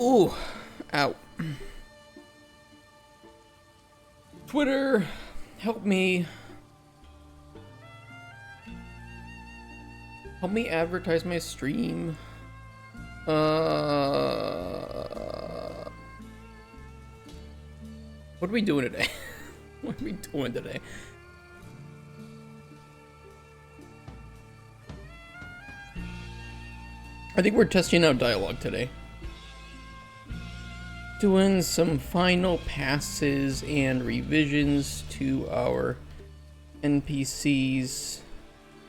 Ooh, ow. Twitter, help me. Help me advertise my stream. What are we doing today? What are we doing today? I think we're testing out dialogue today. Doing some final passes and revisions to our NPCs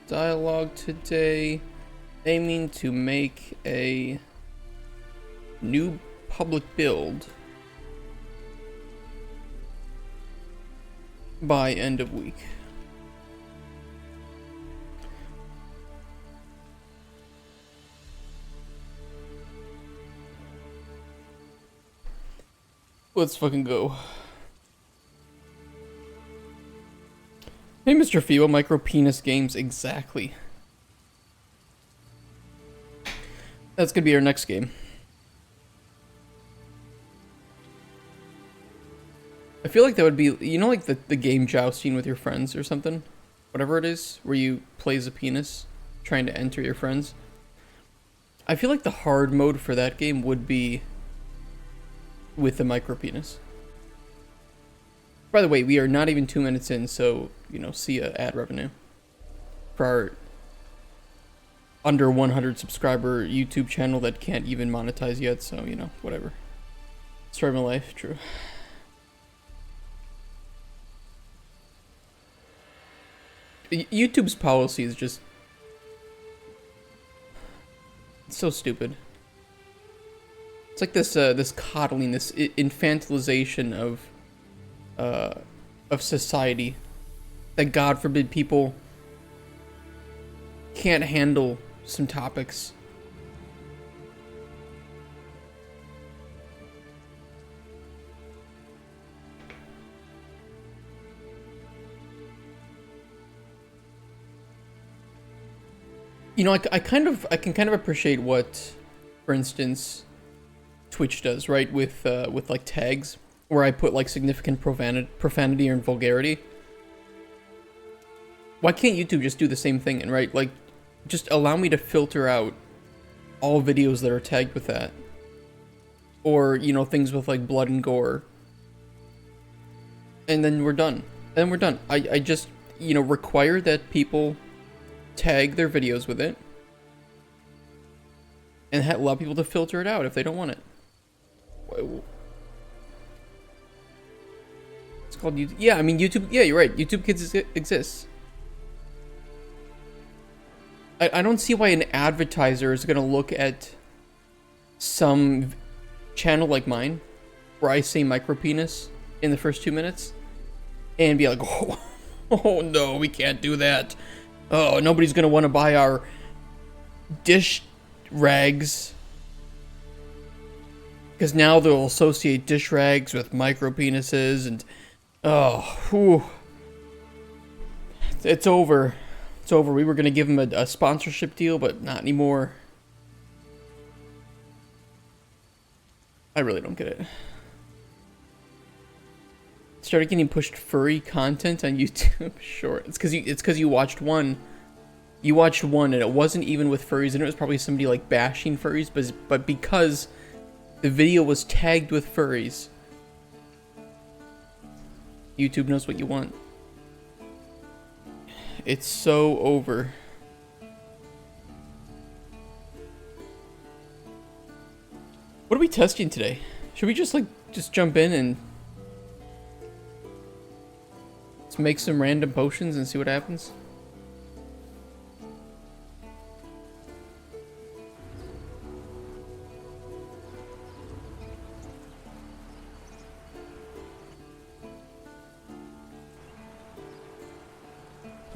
dialogue today, aiming to make a new public build by end of week. Let's fucking go. Hey, Mr. Fio, micro penis games, exactly. That's gonna be our next game. I feel like that would be, you know, like the game jousting with your friends or something? Whatever it is, where you play as a penis, trying to enter your friends. I feel like the hard mode for that game would be with the micro penis. By the way, we are not even 2 minutes in, so, you know, see ya ad revenue. For our under 100 subscriber YouTube channel that can't even monetize yet, so, you know, whatever. Story of my life, true. YouTube's policy is just so stupid. It's like this this coddling, this infantilization of society, that God forbid people can't handle some topics. You know, I can kind of appreciate what, for instance, Twitch does, right? With like tags, where I put like significant profanity or vulgarity. Why can't YouTube just do the same thing and, right, like, just allow me to filter out all videos that are tagged with that, or, you know, things with like blood and gore, and then we're done. And we're done. I just, you know, require that people tag their videos with it, and allow people to filter it out if they don't want it. It's called YouTube. Yeah, I mean YouTube. Yeah, you're right. YouTube Kids exists. I don't see why an advertiser is gonna look at some channel like mine, where I say micro penis in the first 2 minutes, and be like, oh, oh no, we can't do that. Oh, nobody's gonna want to buy our dish rags, because now they'll associate dish rags with micro penises, and oh, whew. It's over. It's over. We were gonna give them a sponsorship deal, but not anymore. I really don't get it. Started getting pushed furry content on YouTube. Sure, it's because you watched one. You watched one, and it wasn't even with furries, and it was probably somebody like bashing furries, but because the video was tagged with furries, YouTube knows what you want. It's so over. What are we testing today? Should we just jump in and let's make some random potions and see what happens?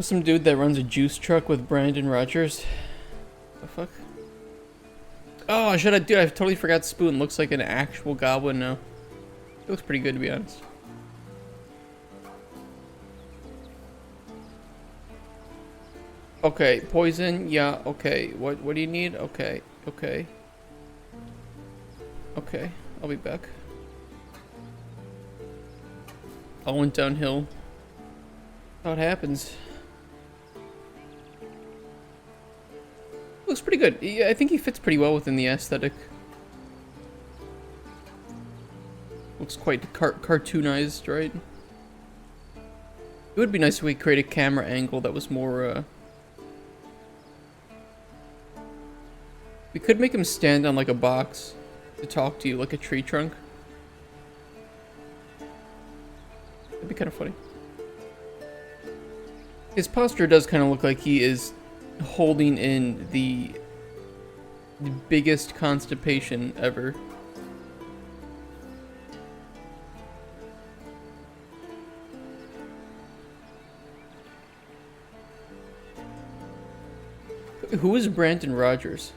Some dude that runs a juice truck with Brandon Rogers. The fuck? Oh, should I? Dude, I totally forgot Spoon looks like an actual goblin now. It looks pretty good, to be honest. Okay, poison. Yeah. Okay. What do you need? Okay. Okay. Okay. I'll be back. All went downhill. How it happens. Looks pretty good. I think he fits pretty well within the aesthetic. Looks quite cartoonized, right? It would be nice if we create a camera angle that was more, We could make him stand on like a box to talk to you, like a tree trunk. That'd be kind of funny. His posture does kind of look like he is holding in the biggest constipation ever. Who is Brandon Rogers?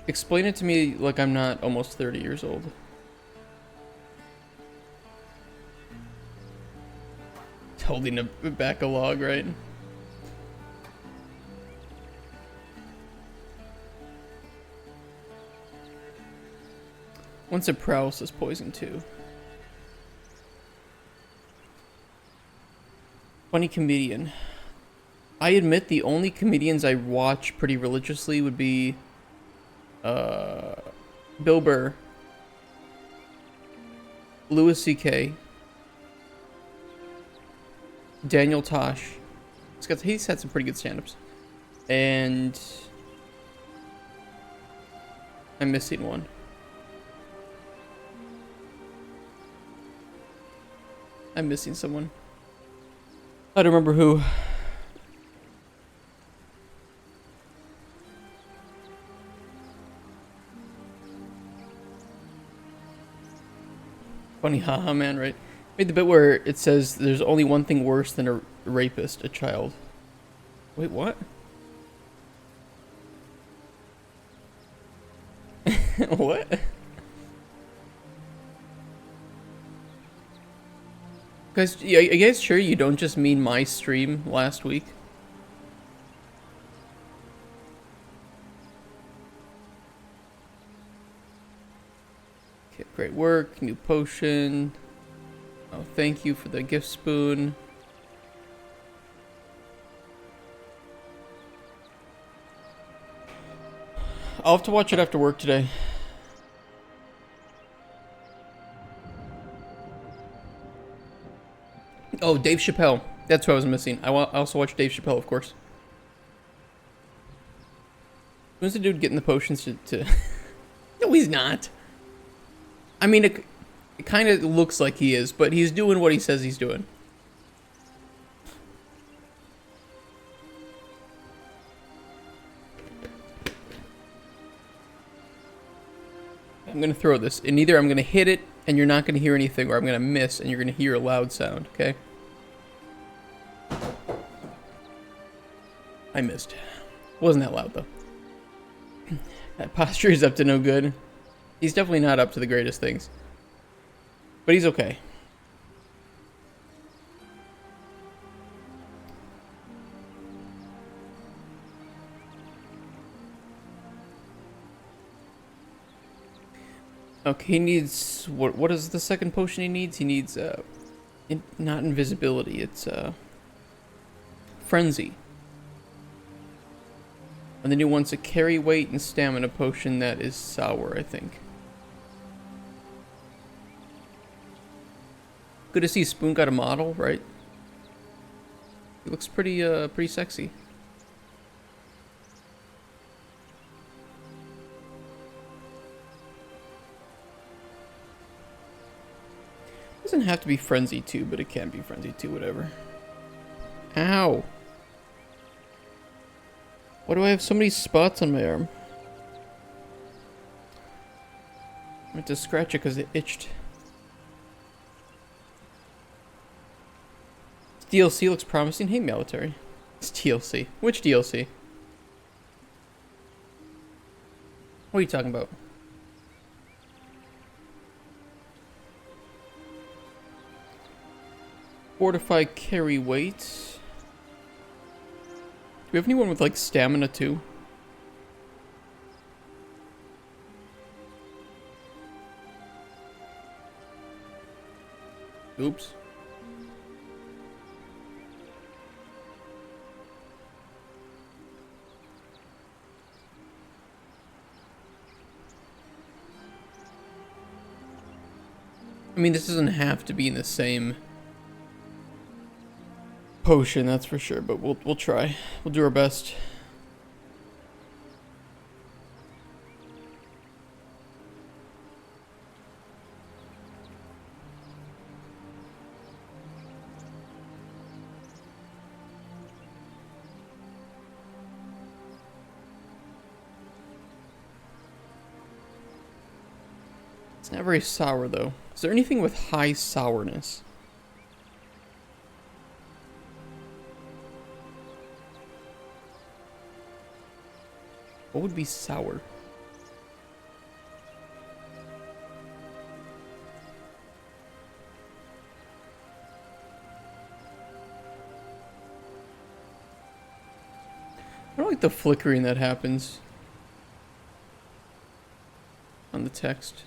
Explain it to me like I'm not almost 30 years old. Holding back a log, right? Once a paralysis poison too. Funny comedian. I admit the only comedians I watch pretty religiously would be Bill Burr, Louis C.K., Daniel Tosh. He's had some pretty good stand-ups. And I'm missing one. I'm missing someone. I don't remember who. Funny, haha, man, right? Made the bit where it says there's only one thing worse than a rapist, a child. Wait, what? What? Guys, are you guys sure you don't just mean my stream last week? Okay, great work. New potion. Oh, thank you for the gift spoon. I'll have to watch it after work today. Oh, Dave Chappelle. That's what I was missing. I also watched Dave Chappelle, of course. Who's the dude getting the potions to... No, he's not. I mean, it kind of looks like he is, but he's doing what he says he's doing. I'm going to throw this, and either I'm going to hit it, and you're not going to hear anything, or I'm going to miss, and you're going to hear a loud sound, okay? I missed. Wasn't that loud, though. That posture is up to no good. He's definitely not up to the greatest things. But he's okay. Okay, he needs... What is the second potion he needs? He needs, not invisibility, it's, frenzy. And then he wants a carry weight and stamina potion that is sour, I think. Good to see Spoon got a model, right? He looks pretty, pretty sexy. Doesn't have to be Frenzy 2, but it can be Frenzy 2, whatever. Ow! Why do I have so many spots on my arm? I meant to scratch it because it itched. This DLC looks promising. Hey, military. It's DLC. Which DLC? What are you talking about? Fortify carry weight. Do we have anyone with like stamina too? Oops. I mean, this doesn't have to be in the same potion, that's for sure, but we'll try. We'll do our best. It's not very sour though. Is there anything with high sourness? What would be sour? I don't like the flickering that happens on the text.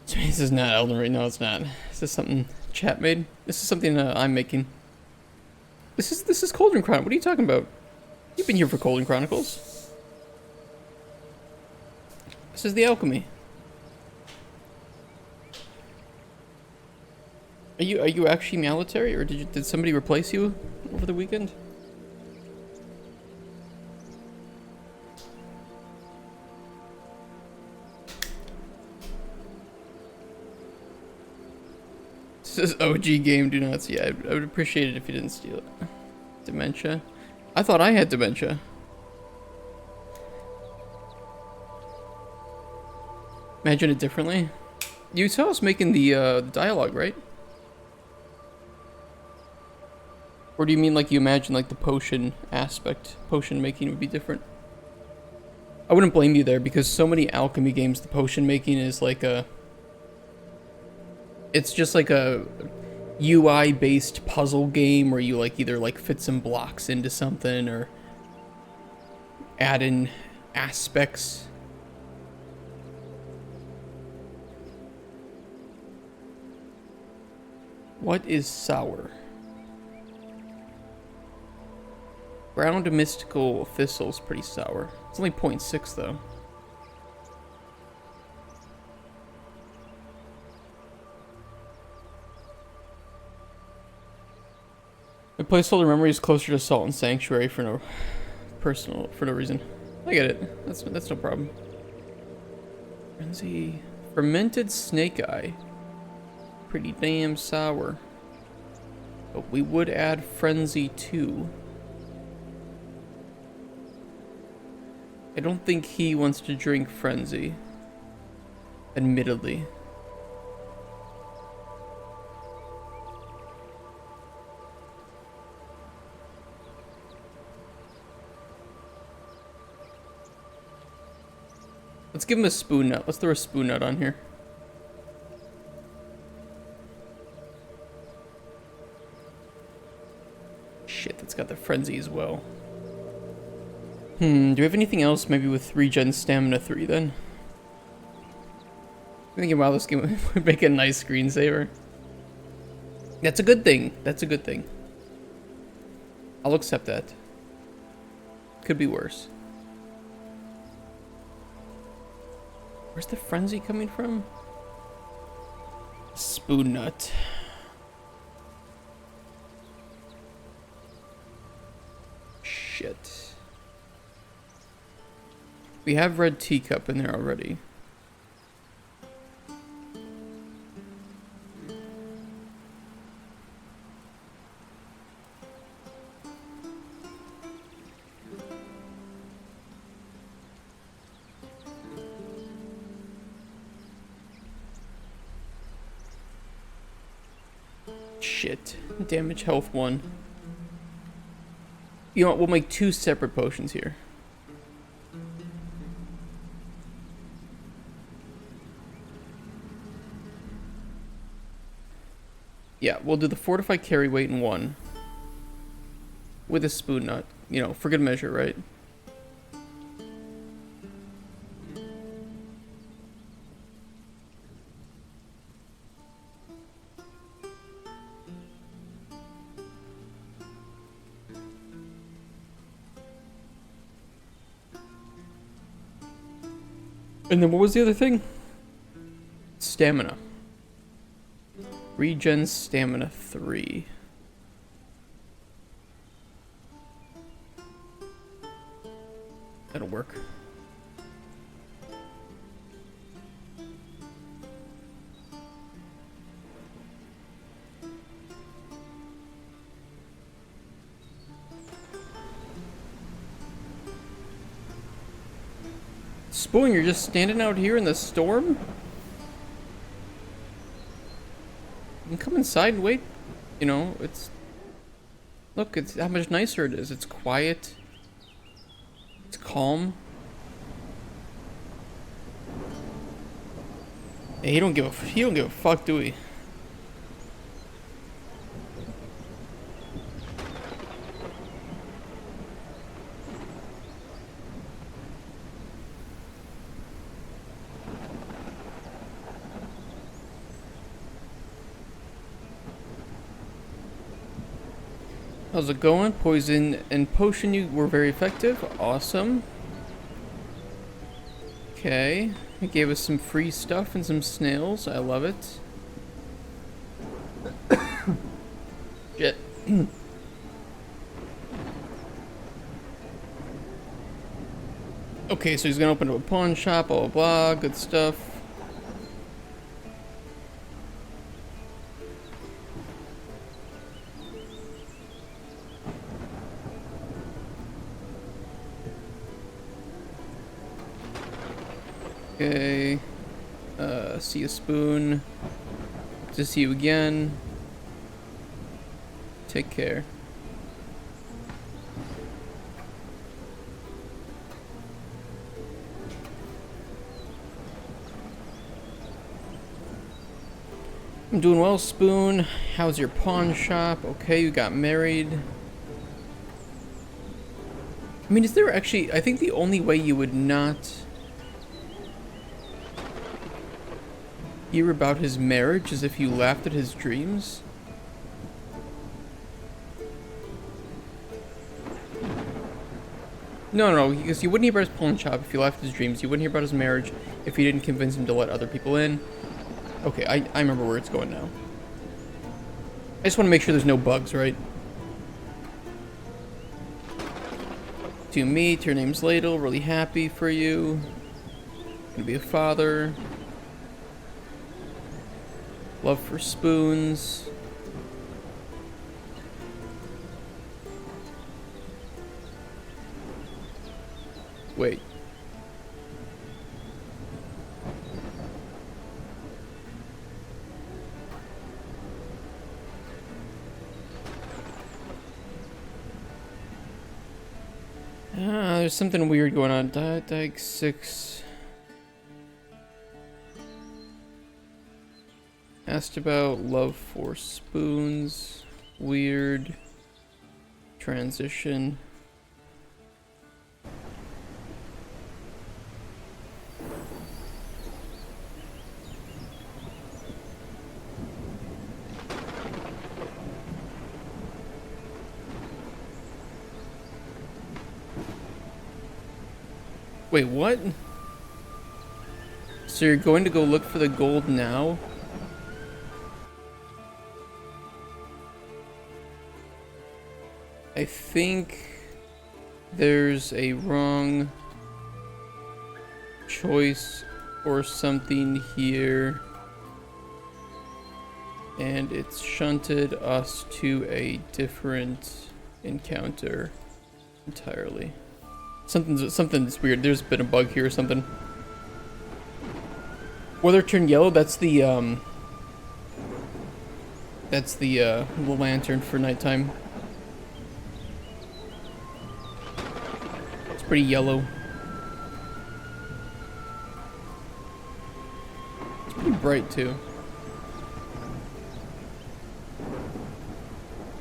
This is not Elden Ring. No, it's not. Is this something chat made? This is something I'm making. This is Cauldron Chronicles. What are you talking about? You've been here for Cauldron Chronicles. This is the alchemy. Are you actually military, or did somebody replace you over the weekend? This is OG game. Do not see. I would appreciate it if you didn't steal it. Dementia. I thought I had dementia. Imagine it differently. You saw us making the dialogue, right? Or do you mean like you imagine like the potion aspect, potion making would be different? I wouldn't blame you there, because so many alchemy games, the potion making is like a... It's just like a UI based puzzle game where you like either like fit some blocks into something or add in aspects. What is sour? Ground mystical thistle's pretty sour. It's only 0.6 though. My placeholder memory is closer to Salt and Sanctuary for no reason. I get it. That's no problem. Frenzy. Fermented snake eye. Pretty damn sour. But we would add frenzy too. I don't think he wants to drink frenzy. Admittedly. Let's give him a spoon nut. Let's throw a spoon nut on here. Shit, that's got the frenzy as well. Do we have anything else maybe with regen stamina 3 then? I'm thinking, wow, this game would make a nice screensaver. That's a good thing. That's a good thing. I'll accept that. Could be worse. Where's the frenzy coming from? Spoon nut. Shit. We have red teacup in there already. Shit. Damage health 1. You know what? We'll make 2 separate potions here. Yeah, we'll do the fortified carry weight in 1. With a spoon nut. You know, for good measure, right? And then what was the other thing? Stamina. Regen stamina 3. That'll work. Spoon, you're just standing out here in the storm? You can come inside and wait. You know, it's... Look, it's how much nicer it is. It's quiet. It's calm. Hey, he don't give a fuck, do we? How's it going? Poison and potion you were very effective. Awesome. Okay. It gave us some free stuff and some snails. I love it. Shit. Okay, so he's gonna open up a pawn shop, blah blah blah, good stuff. Okay. See a spoon. To see you again. Take care. I'm doing well, Spoon. How's your pawn shop? Okay, you got married. I mean, is there actually... I think the only way you would not hear about his marriage is if you laughed at his dreams. No, because you wouldn't hear about his pawn shop if you laughed at his dreams. You wouldn't hear about his marriage if you didn't convince him to let other people in. Okay, I remember where it's going now. I just want to make sure there's no bugs, right? To meet, your name's Ladle, really happy for you. Gonna be a father. Love for spoons. Wait. There's something weird going on. Dyke 6. Asked about love for spoons. Weird. Transition. Wait, what? So you're going to go look for the gold now? I think there's a wrong choice or something here. And it's shunted us to a different encounter entirely. Something's weird. There's been a bug here or something. Weather turned yellow. That's the lantern for nighttime. It's pretty yellow. It's pretty bright too.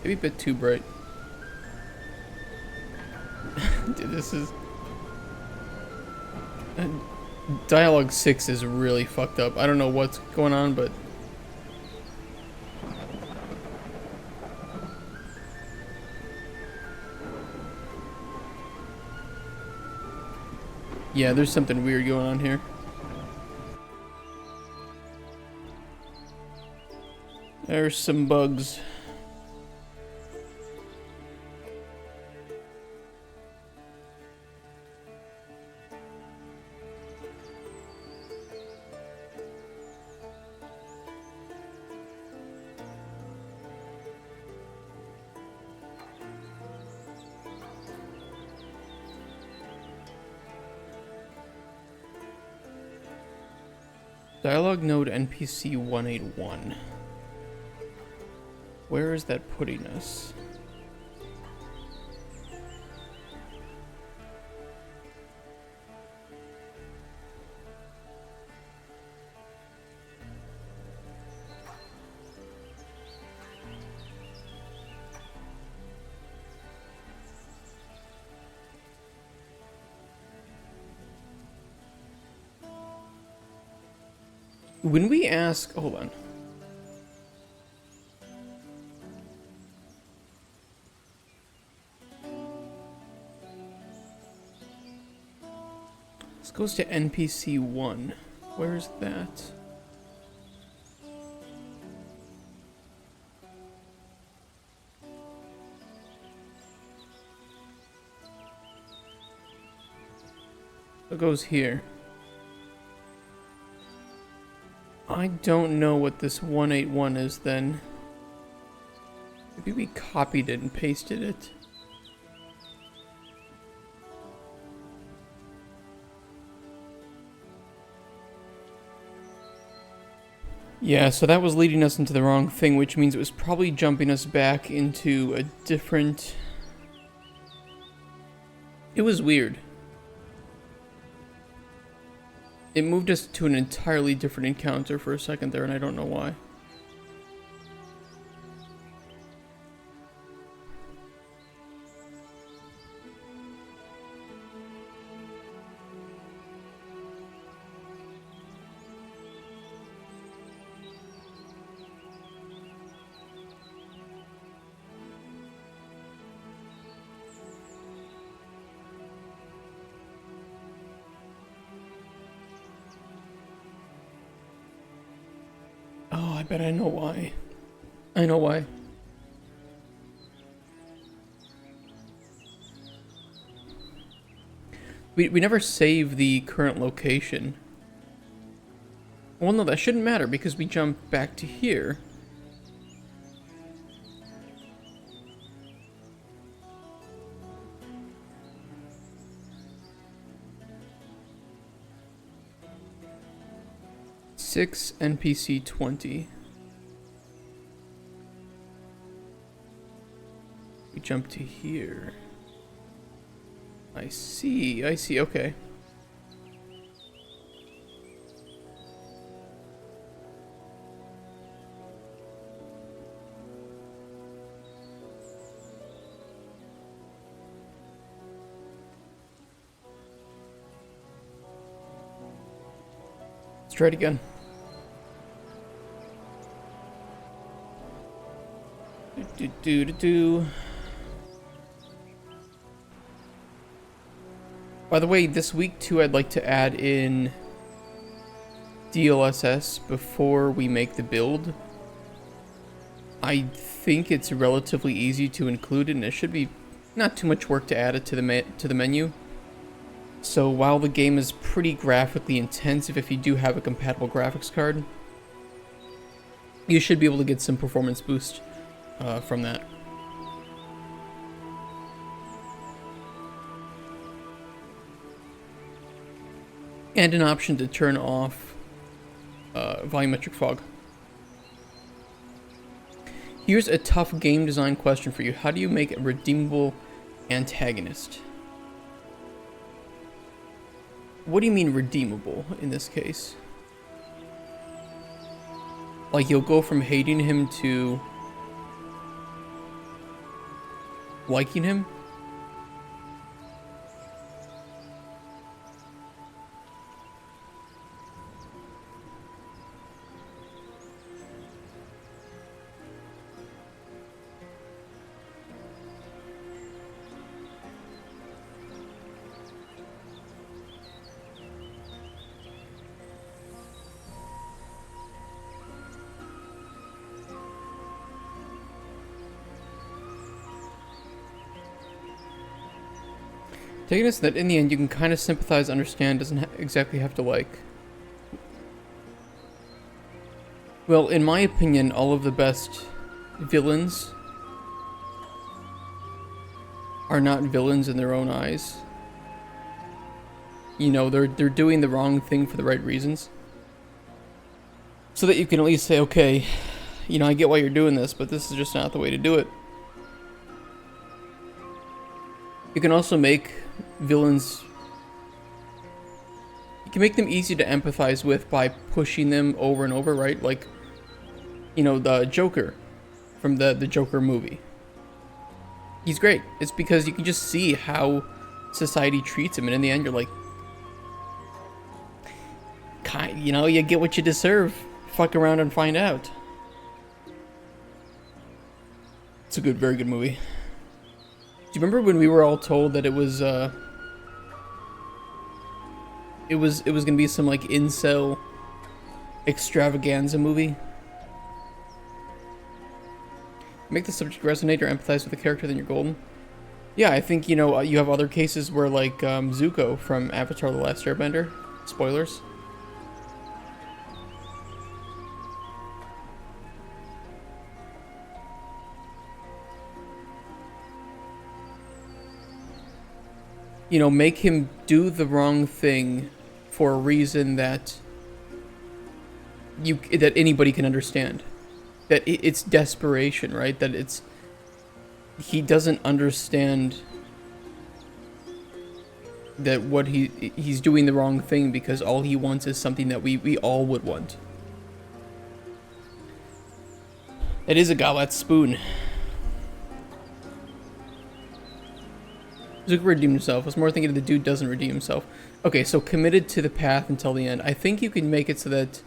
Maybe a bit too bright. Dude, this is... Dialogue 6 is really fucked up. I don't know what's going on, but... yeah, there's something weird going on here. There's some bugs. Dialogue node NPC 181. Where is that putting us? When we ask, hold on. This goes to NPC 1. Where's that? It goes here. I don't know what this 181 is then. Maybe we copied it and pasted it. Yeah, so that was leading us into the wrong thing, which means it was probably jumping us back into a different... It was weird. It moved us to an entirely different encounter for a second there, and I don't know why. Oh, I bet I know why. I know why. We never save the current location. Well, no, that shouldn't matter because we jump back to here. Six NPC 20. We jump to here. I see, okay. Let's try it again. Do. By the way, this week too, I'd like to add in DLSS before we make the build. I think it's relatively easy to include, and it should be not too much work to add it to the menu. So while the game is pretty graphically intensive, if you do have a compatible graphics card, you should be able to get some performance boost from that. And an option to turn off volumetric fog. Here's a tough game design question for you. How do you make a redeemable antagonist? What do you mean redeemable in this case? Like you'll go from hating him to liking him. Taking us that in the end you can kind of sympathize, understand, doesn't exactly have to like. Well, in my opinion, all of the best villains are not villains in their own eyes. You know, they're doing the wrong thing for the right reasons. So that you can at least say, okay, you know, I get why you're doing this, but this is just not the way to do it. You can also make villains, you can make them easy to empathize with by pushing them over and over, right? Like, you know, the Joker from the Joker movie. He's great. It's because you can just see how society treats him, and in the end you're like, you know, you get what you deserve. Fuck around and find out. It's a good, very good movie. Do you remember when we were all told that it was gonna be some like incel extravaganza movie? Make the subject resonate or empathize with the character, then you're golden. Yeah, I think, you know, you have other cases where like Zuko from Avatar: The Last Airbender. Spoilers. You know, make him do the wrong thing for a reason that that anybody can understand. That it's desperation, right? That he doesn't understand that what he's doing the wrong thing because all he wants is something that we all would want. It is a goblet spoon. Zuko redeemed himself. I was more thinking the dude doesn't redeem himself. Okay, so committed to the path until the end. I think you can make it so that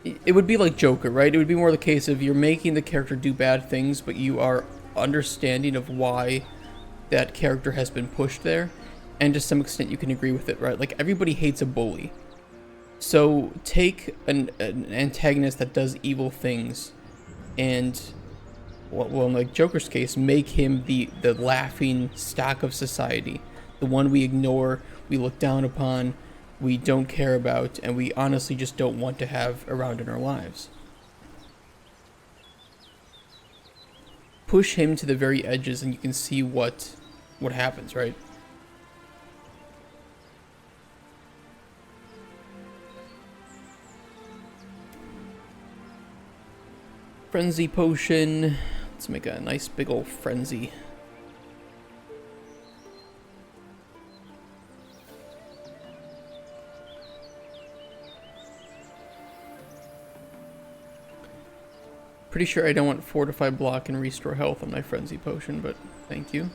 it would be like Joker, right? It would be more the case of you're making the character do bad things, but you are understanding of why that character has been pushed there, and to some extent you can agree with it, right? Like, everybody hates a bully. So take an antagonist that does evil things and, well, in like Joker's case, make him the laughing stock of society, the one we ignore, we look down upon, we don't care about, and we honestly just don't want to have around in our lives. Push him to the very edges and you can see what happens, right? Frenzy potion. Let's make a nice big old frenzy. Pretty sure I don't want fortify block and restore health on my frenzy potion, but thank you.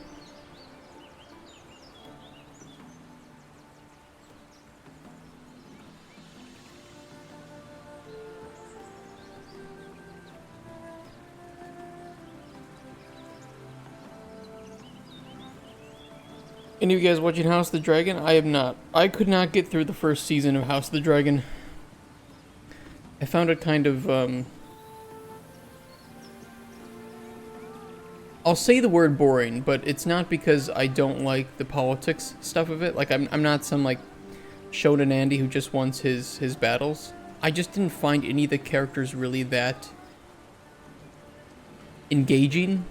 Any of you guys watching House of the Dragon? I am not. I could not get through the first season of House of the Dragon. I found it kind of, I'll say the word boring, but it's not because I don't like the politics stuff of it. Like, I'm not some, like, Shonen Andy who just wants his battles. I just didn't find any of the characters really that engaging.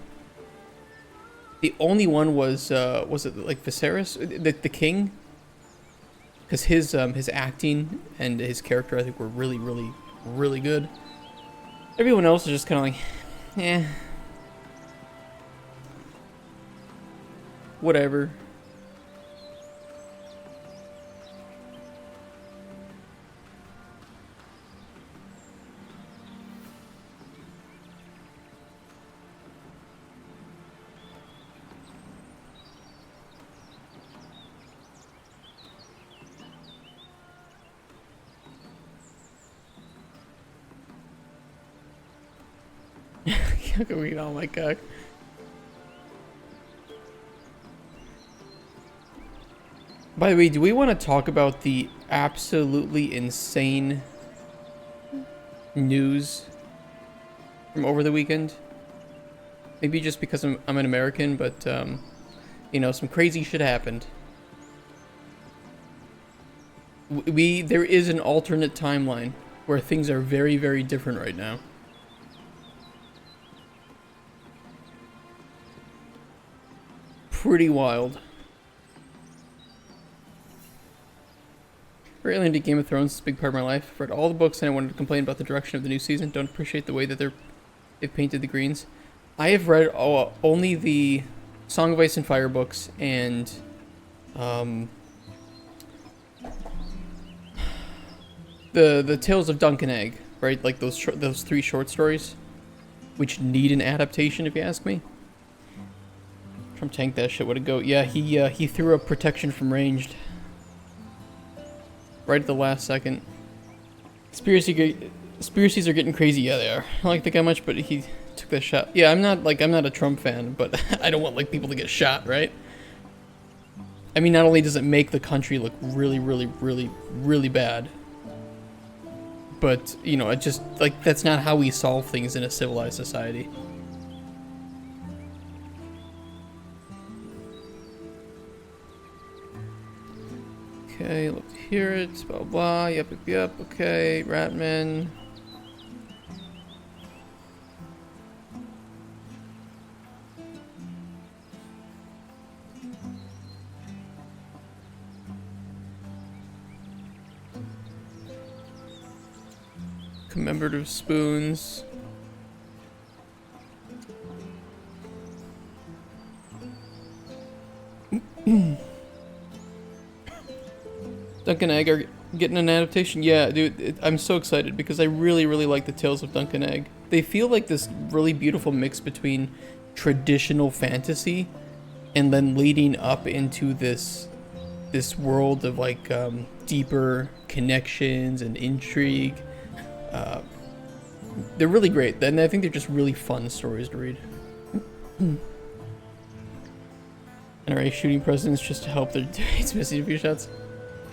The only one was it like Viserys, the king? Because his acting and his character, I think, were really, really, really good. Everyone else is just kind of like, eh. Whatever. Yucca, oh my god. By the way, do we want to talk about the absolutely insane news from over the weekend? Maybe just because I'm an American, but, you know, some crazy shit happened. There is an alternate timeline where things are very, very different right now. Pretty wild. Really into Game of Thrones. It's a big part of my life. I've read all the books and I wanted to complain about the direction of the new season. Don't appreciate the way that they've painted the greens. I have read only the Song of Ice and Fire books and the Tales of Dunk and Egg, right? Like those 3 short stories, which need an adaptation, if you ask me. Trump tanked that shit. What a goat! Yeah, he threw up protection from ranged right at the last second. Conspiracies are getting crazy. Yeah, they are. I don't like the guy much, but he took that shot. Yeah, I'm not a Trump fan, but I don't want like people to get shot, right? I mean, not only does it make the country look really, really, really, really bad, but, you know, it just, like, that's not how we solve things in a civilized society. Okay, love to hear it, blah, blah, yep, okay, Ratman. Commemorative spoons. Dunk and Egg are getting an adaptation. Yeah, dude, I'm so excited because I really, really like the Tales of Dunk and Egg. They feel like this really beautiful mix between traditional fantasy and then leading up into this world of like deeper connections and intrigue. They're really great, and I think they're just really fun stories to read. NRA shooting presidents just to help their debates missing a few shots.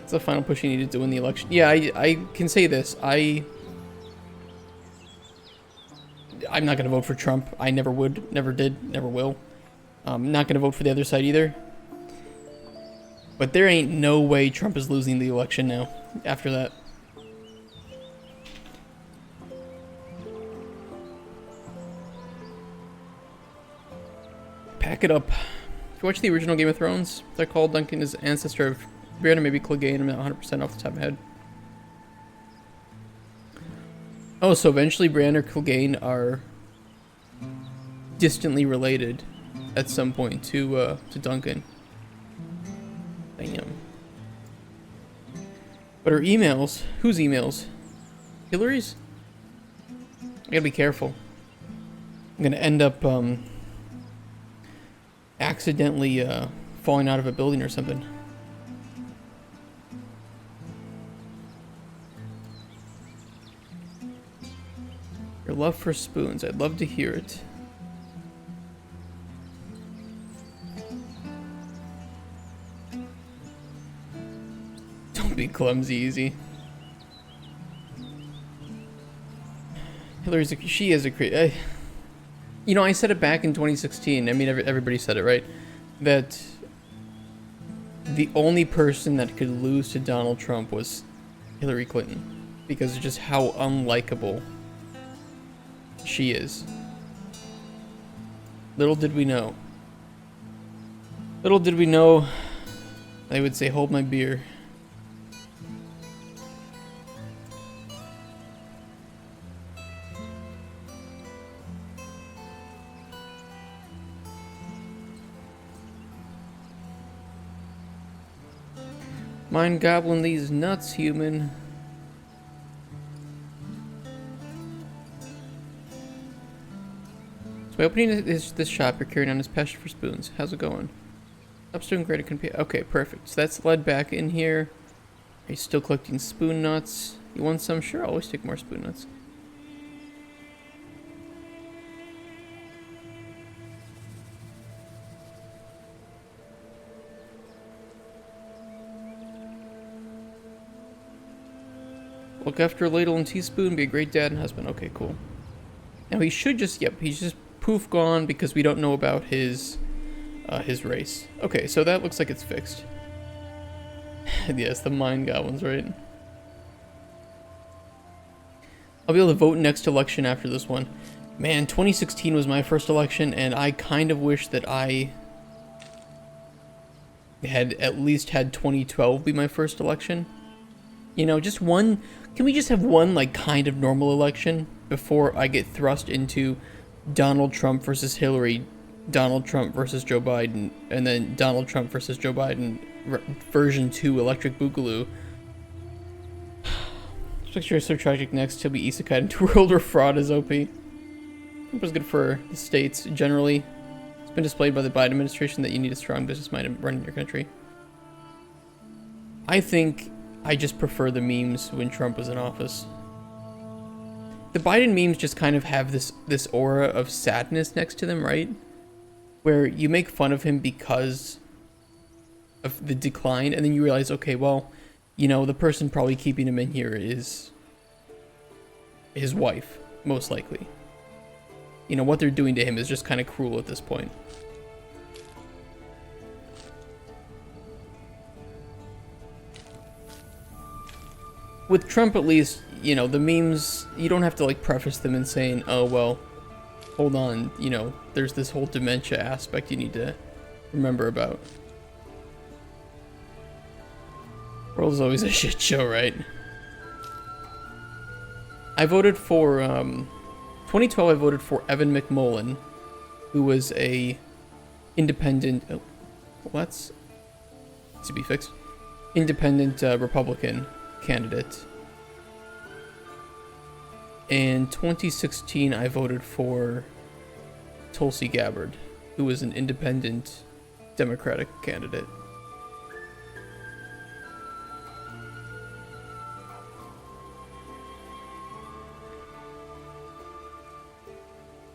It's the final push he needed to win the election. Yeah, I can say this. I'm not going to vote for Trump. I never would, never did, never will. I'm not going to vote for the other side either. But there ain't no way Trump is losing the election now after that. Pack it up. If you watch the original Game of Thrones, they're called Duncan is ancestor of Brianna, maybe Clegane. I'm not 100% off the top of my head. Oh, so eventually Brianna or Clegane are distantly related at some point to Duncan. Damn. But her emails, whose emails? Hillary's? I gotta be careful. I'm gonna end up accidentally falling out of a building or something. Your love for spoons, I'd love to hear it. Don't be clumsy, easy. Hillary's she is a creative. You know, I said it back in 2016. I mean, everybody said it, right? That the only person that could lose to Donald Trump was Hillary Clinton because of just how unlikable she is. Little did we know. Little did we know they would say, "Hold my beer." Mind gobbling these nuts, human. So by opening this shop, you're carrying on his passion for spoons. How's it going? Stop doing great at compete. Okay, perfect. So that's led back in here. Are you still collecting spoon nuts? You want some? Sure, I'll always take more spoon nuts. Look after a ladle and teaspoon, be a great dad and husband. Okay, cool. Now he should just, yep, he's just poof gone because we don't know about his race. Okay, so that looks like it's fixed. Yes, the mind goblins, right? I'll be able to vote next election after this one. Man, 2016 was my first election, and I kind of wish that I had at least had 2012 be my first election. You know, just one. Can we just have one, like, kind of normal election before I get thrust into Donald Trump versus Hillary, Donald Trump versus Joe Biden, and then Donald Trump versus Joe Biden version 2 Electric Boogaloo? This picture is so tragic. Next, he'll be isekai into world where fraud is OP. Trump is good for the states generally. It's been displayed by the Biden administration that you need a strong business mind to run your country. I think I just prefer the memes when Trump was in office. The Biden memes just kind of have this aura of sadness next to them, right? Where you make fun of him because of the decline, and then you realize, okay, well, you know, the person probably keeping him in here is his wife, most likely. You know, what they're doing to him is just kind of cruel at this point. With Trump, at least, you know, the memes, you don't have to, like, preface them in saying, oh, well, hold on, you know, there's this whole dementia aspect you need to remember about. World is always a shit show, right? I voted for, 2012 I voted for Evan McMullen, who was a independent, oh, what's, to be fixed, independent Republican candidate. In 2016 I voted for Tulsi Gabbard, who was an independent Democratic candidate.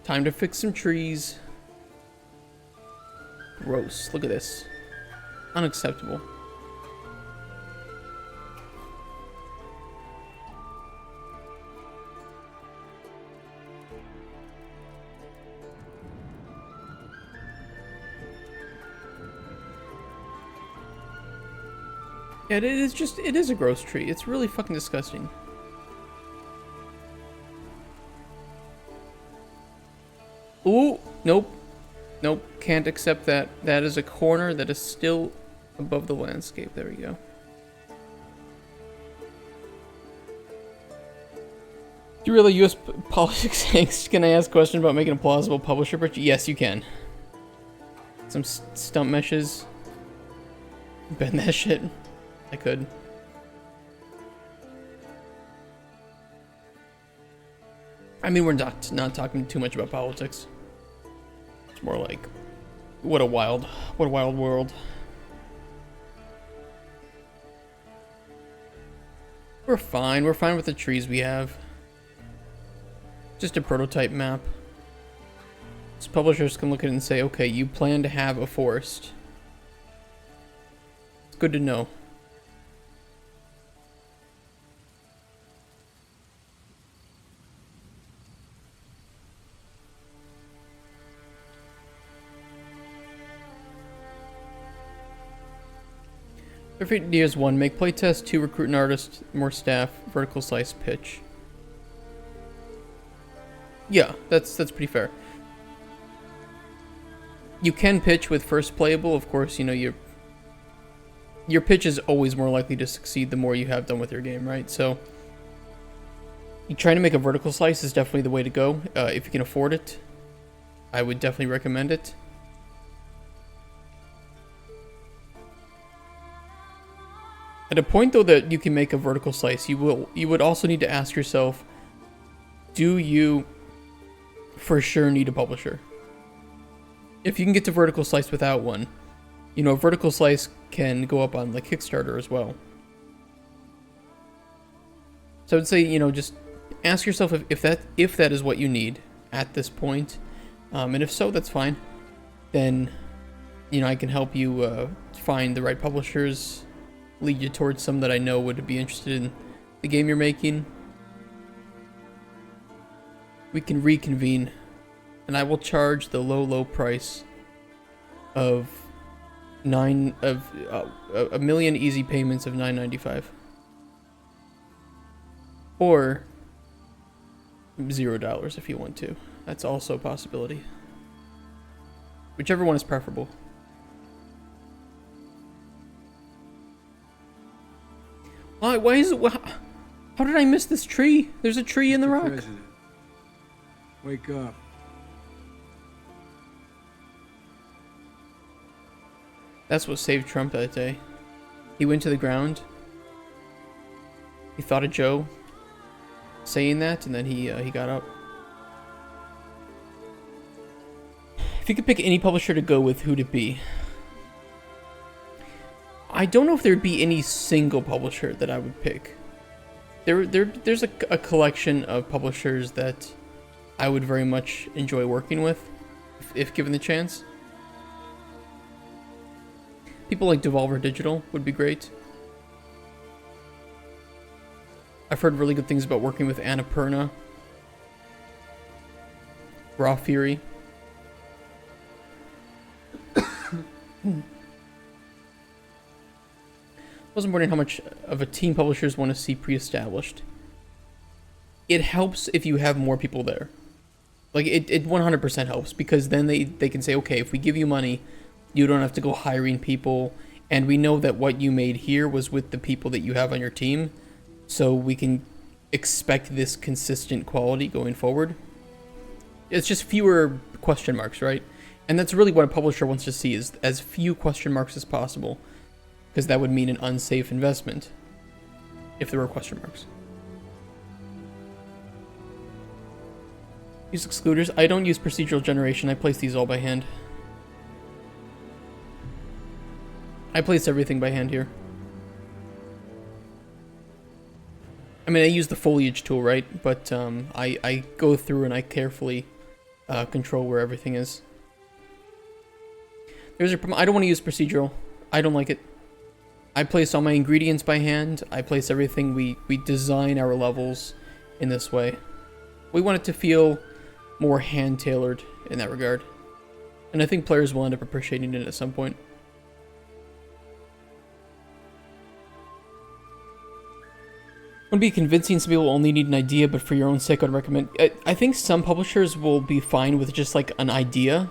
Time to fix some trees. Gross. Look at this. Unacceptable. Yeah, it is a gross tree. It's really fucking disgusting. Ooh, nope. Nope, can't accept that. That is a corner that is still above the landscape. There we go. Do you really US politics angst? Can I ask a question about making a plausible publisher purchase? Yes, you can. Some stump meshes. Bend that shit. I could. I mean, we're not talking too much about politics. It's more like, what a wild world. We're fine with the trees we have. Just a prototype map. So publishers can look at it and say, okay, you plan to have a forest. It's good to know. Perfect ideas 1. Make playtest. 2. Recruit an artist. More staff. Vertical slice pitch. Yeah, that's pretty fair. You can pitch with first playable, of course. You know, your pitch is always more likely to succeed the more you have done with your game, right? So, you trying to make a vertical slice is definitely the way to go. If you can afford it, I would definitely recommend it. At a point, though, that you can make a vertical slice, you would also need to ask yourself, do you for sure need a publisher? If you can get to vertical slice without one, you know, a vertical slice can go up on like Kickstarter as well. So I would say, you know, just ask yourself if that is what you need at this point, and if so, that's fine. Then, you know, I can help you find the right publishers, lead you towards some that I know would be interested in the game you're making, we can reconvene, and I will charge the low price of a million easy payments of $9.95, or $0 if you want to. That's also a possibility. Whichever one is preferable. Why is it? How did I miss this tree? There's a tree in the rock. President, wake up. That's what saved Trump that day. He went to the ground. He thought of Joe saying that, and then he got up. If you could pick any publisher to go with, who'd it be? I don't know if there'd be any single publisher that I would pick. There's a collection of publishers that I would very much enjoy working with, if given the chance. People like Devolver Digital would be great. I've heard really good things about working with Annapurna, Raw Fury. I wasn't wondering how much of a team publishers want to see pre-established. It helps if you have more people there. Like, it 100% helps, because then they can say, okay, if we give you money, you don't have to go hiring people, and we know that what you made here was with the people that you have on your team, so we can expect this consistent quality going forward. It's just fewer question marks, right? And that's really what a publisher wants to see, is as few question marks as possible, because that would mean an unsafe investment if there were question marks. Use excluders. I don't use procedural generation. I place these all by hand. I place everything by hand here. I mean, I use the foliage tool, right? But I go through and I carefully control where everything is. There's a problem. I don't want to use procedural. I don't like it. I place all my ingredients by hand. I place everything. We design our levels in this way. We want it to feel more hand-tailored in that regard. And I think players will end up appreciating it at some point. Would be convincing. Some people only need an idea, but for your own sake, I'd recommend. I think some publishers will be fine with just like an idea,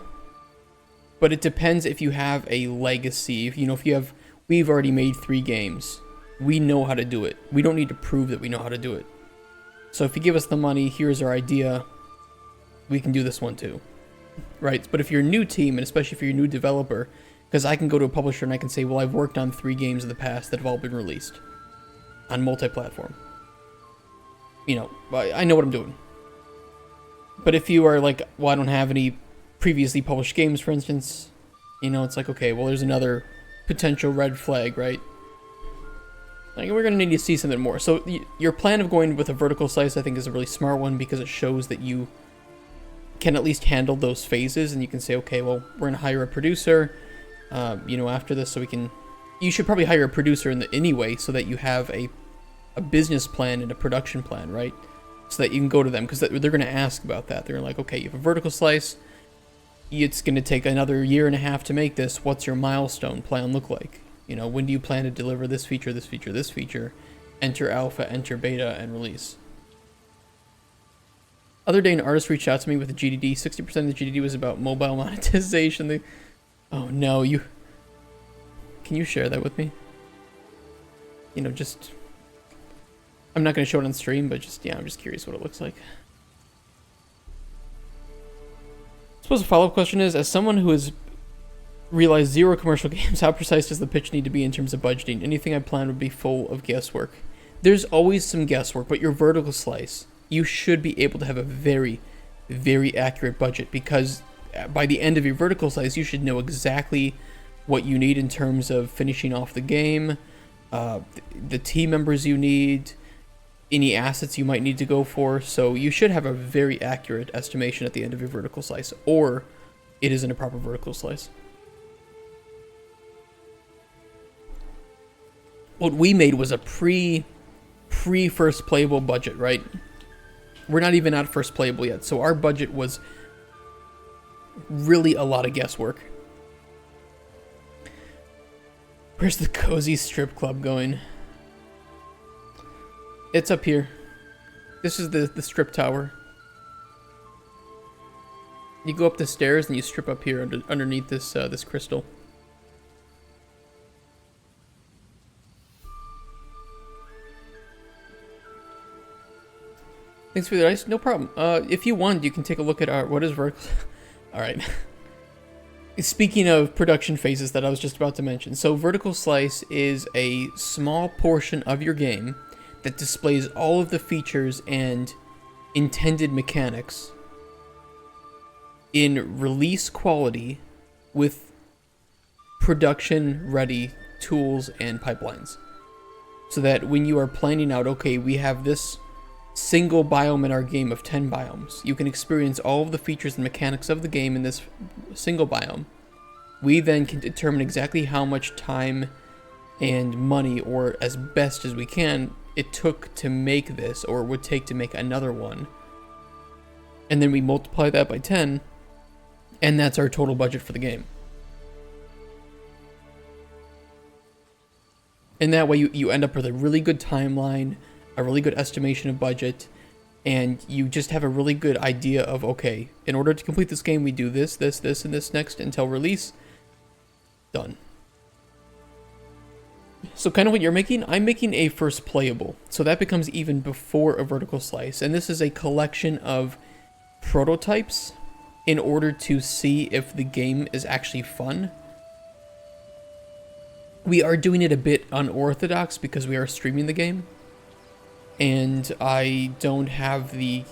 but it depends if you have a legacy. If you have, we've already made 3 games. We know how to do it. We don't need to prove that we know how to do it. So if you give us the money, here's our idea. We can do this one too, right? But if you're a new team, and especially if you're a new developer, because I can go to a publisher and I can say, well, I've worked on 3 games in the past that have all been released on multi-platform. I know what I'm doing. But if you are like, well, I don't have any previously published games, for instance, it's like, okay, well, there's another potential red flag, right? Like, we're going to need to see something more. So your plan of going with a vertical slice, I think, is a really smart one, because it shows that you can at least handle those phases, and you can say, okay, well, we're going to hire a producer, after this, so we can... You should probably hire a producer anyway, so that you have a business plan and a production plan, right? So that you can go to them, because they're going to ask about that. They're like, okay, you have a vertical slice, it's going to take another 1.5 years to make this. What's your milestone plan look like? When do you plan to deliver this feature, this feature, this feature? Enter alpha, enter beta, and release. Other day, an artist reached out to me with a GDD. 60% of the GDD was about mobile monetization. Oh no, can you share that with me? I'm not going to show it on stream, but I'm just curious what it looks like. I suppose a follow-up question is, as someone who has realized 0 commercial games, how precise does the pitch need to be in terms of budgeting? Anything I plan would be full of guesswork. There's always some guesswork, but your vertical slice, you should be able to have a very, very accurate budget, because by the end of your vertical slice, you should know exactly what you need in terms of finishing off the game, the team members you need, any assets you might need to go for. So you should have a very accurate estimation at the end of your vertical slice, or it isn't a proper vertical slice. What we made was a pre-first playable budget, right? We're not even at first playable yet, so our budget was really a lot of guesswork. Where's the cozy strip club going? It's up here. This is the strip tower. You go up the stairs and you strip up here underneath this this crystal. Thanks for the ice. No problem. If you want, you can take a look at our what is vertical. All right. Speaking of production phases that I was just about to mention, so vertical slice is a small portion of your game that displays all of the features and intended mechanics in release quality with production ready tools and pipelines. So that when you are planning out, okay, we have this single biome in our game of 10 biomes, you can experience all of the features and mechanics of the game in this single biome. We then can determine exactly how much time and money, or as best as we can, it took to make this, or would take to make another one. And then we multiply that by 10, and that's our total budget for the game. And that way you end up with a really good timeline, a really good estimation of budget, and you just have a really good idea of, okay, in order to complete this game, we do this, this, this, and this next until release. Done. So kind of what you're making, I'm making a first playable. So that becomes even before a vertical slice. And this is a collection of prototypes in order to see if the game is actually fun. We are doing it a bit unorthodox because we are streaming the game. And I don't have the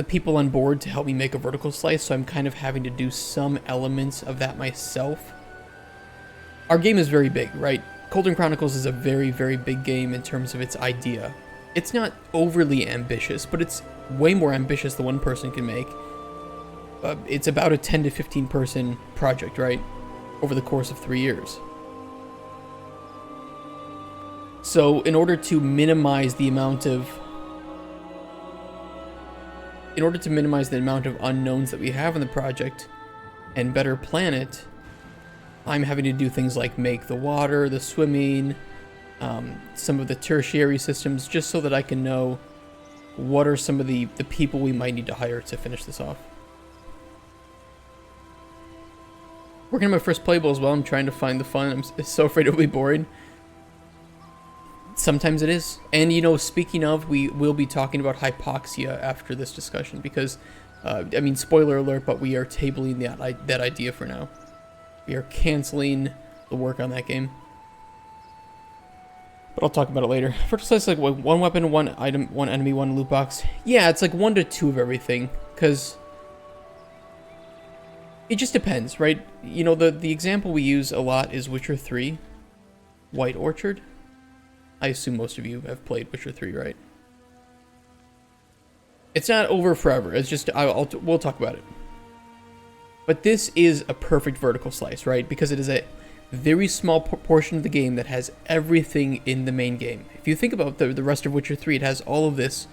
people on board to help me make a vertical slice, so I'm kind of having to do some elements of that myself. Our game is very big, right? Cauldron Chronicles is a very, very big game in terms of its idea. It's not overly ambitious, but it's way more ambitious than one person can make. It's about a 10 to 15 person project, right? Over the course of 3 years. So in order to minimize the amount of unknowns that we have in the project and better plan it, I'm having to do things like make the water, the swimming, some of the tertiary systems, just so that I can know what are some of the people we might need to hire to finish this off. Working on my first playable as well, I'm trying to find the fun. I'm so afraid it'll be boring. Sometimes it is. And, you know, speaking of, we will be talking about hypoxia after this discussion because, I mean, spoiler alert, but we are tabling that idea for now. We are canceling the work on that game. But I'll talk about it later. First, it's like one weapon, one item, one enemy, one loot box. Yeah, it's like 1 to 2 of everything, because it just depends, right? You know, the example we use a lot is Witcher 3, White Orchard. I assume most of you have played Witcher 3, right? It's not over forever. It's just, we'll talk about it. But this is a perfect vertical slice, right? Because it is a very small portion of the game that has everything in the main game. If you think about the rest of Witcher 3, it has all of this,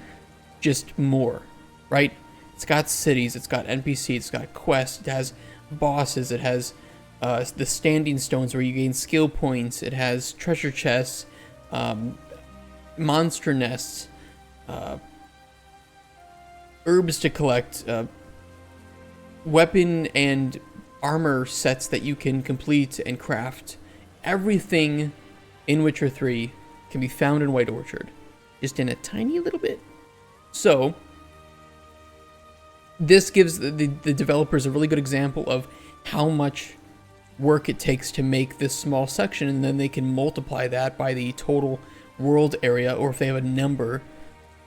just more, right? It's got cities, it's got NPCs, it's got quests, it has bosses, it has the standing stones where you gain skill points, it has treasure chests, monster nests, herbs to collect, weapon and armor sets that you can complete and craft. Everything in Witcher 3 can be found in White Orchard, just in a tiny little bit. So this gives the developers a really good example of how much work it takes to make this small section, and then they can multiply that by the total world area, or if they have a number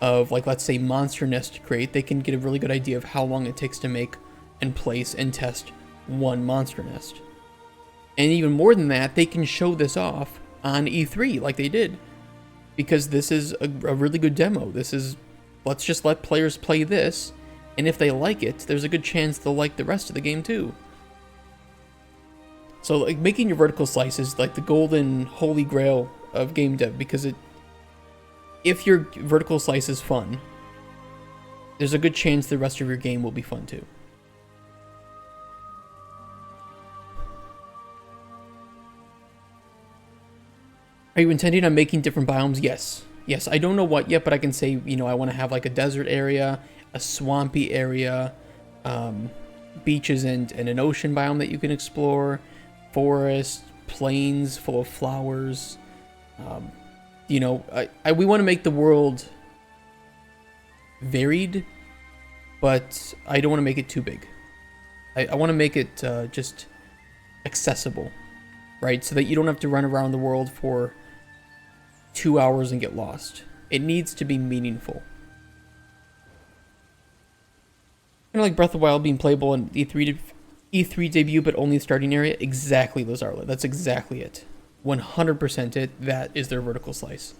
of, like, let's say monster nest to create, they can get a really good idea of how long it takes to make and place and test one monster nest. And even more than that, they can show this off on E3 like they did, because this is a really good demo. This is, let's just let players play this, and if they like it, there's a good chance they'll like the rest of the game too. So, like, making your vertical slice is like the golden holy grail of game dev, because if your vertical slice is fun, there's a good chance the rest of your game will be fun too. Are you intending on making different biomes? Yes. Yes, I don't know what yet, but I can say, you know, I want to have like a desert area, a swampy area, beaches and an ocean biome that you can explore, forest, plains full of flowers. You know, we want to make the world varied, but I don't want to make it too big. I want to make it just accessible, right? So that you don't have to run around the world for 2 hours and get lost. It needs to be meaningful. Kind of like Breath of the Wild being playable in E3 debut, but only starting area. Exactly, Lazarla. That's exactly it. 100% it. That is their vertical slice.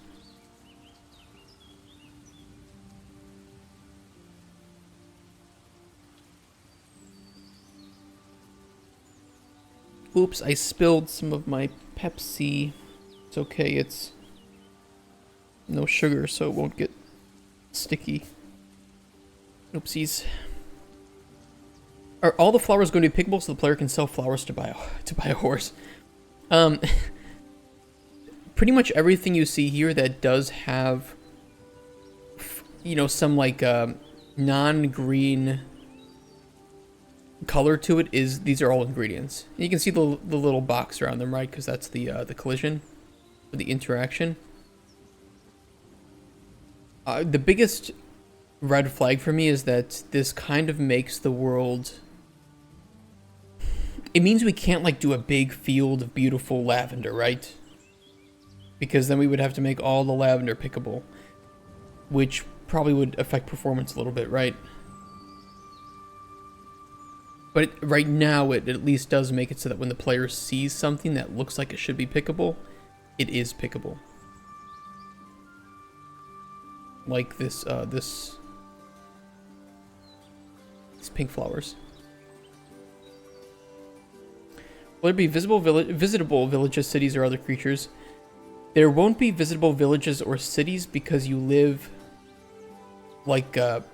Oops, I spilled some of my Pepsi. It's okay, it's no sugar, so it won't get sticky. Oopsies. Are all the flowers going to be pickable so the player can sell flowers to buy a horse? Pretty much everything you see here that does have, you know, some like non-green color to it these are all ingredients. And you can see the little box around them, right? Because that's the collision, or the interaction. The biggest red flag for me is that this kind of makes the world. It means we can't like do a big field of beautiful lavender, right? Because then we would have to make all the lavender pickable, which probably would affect performance a little bit, right? But right now, it at least does make it so that when the player sees something that looks like it should be pickable, it is pickable. Like this pink flowers. Will there be visitable villages, cities, or other creatures? There won't be visitable villages or cities because you live like out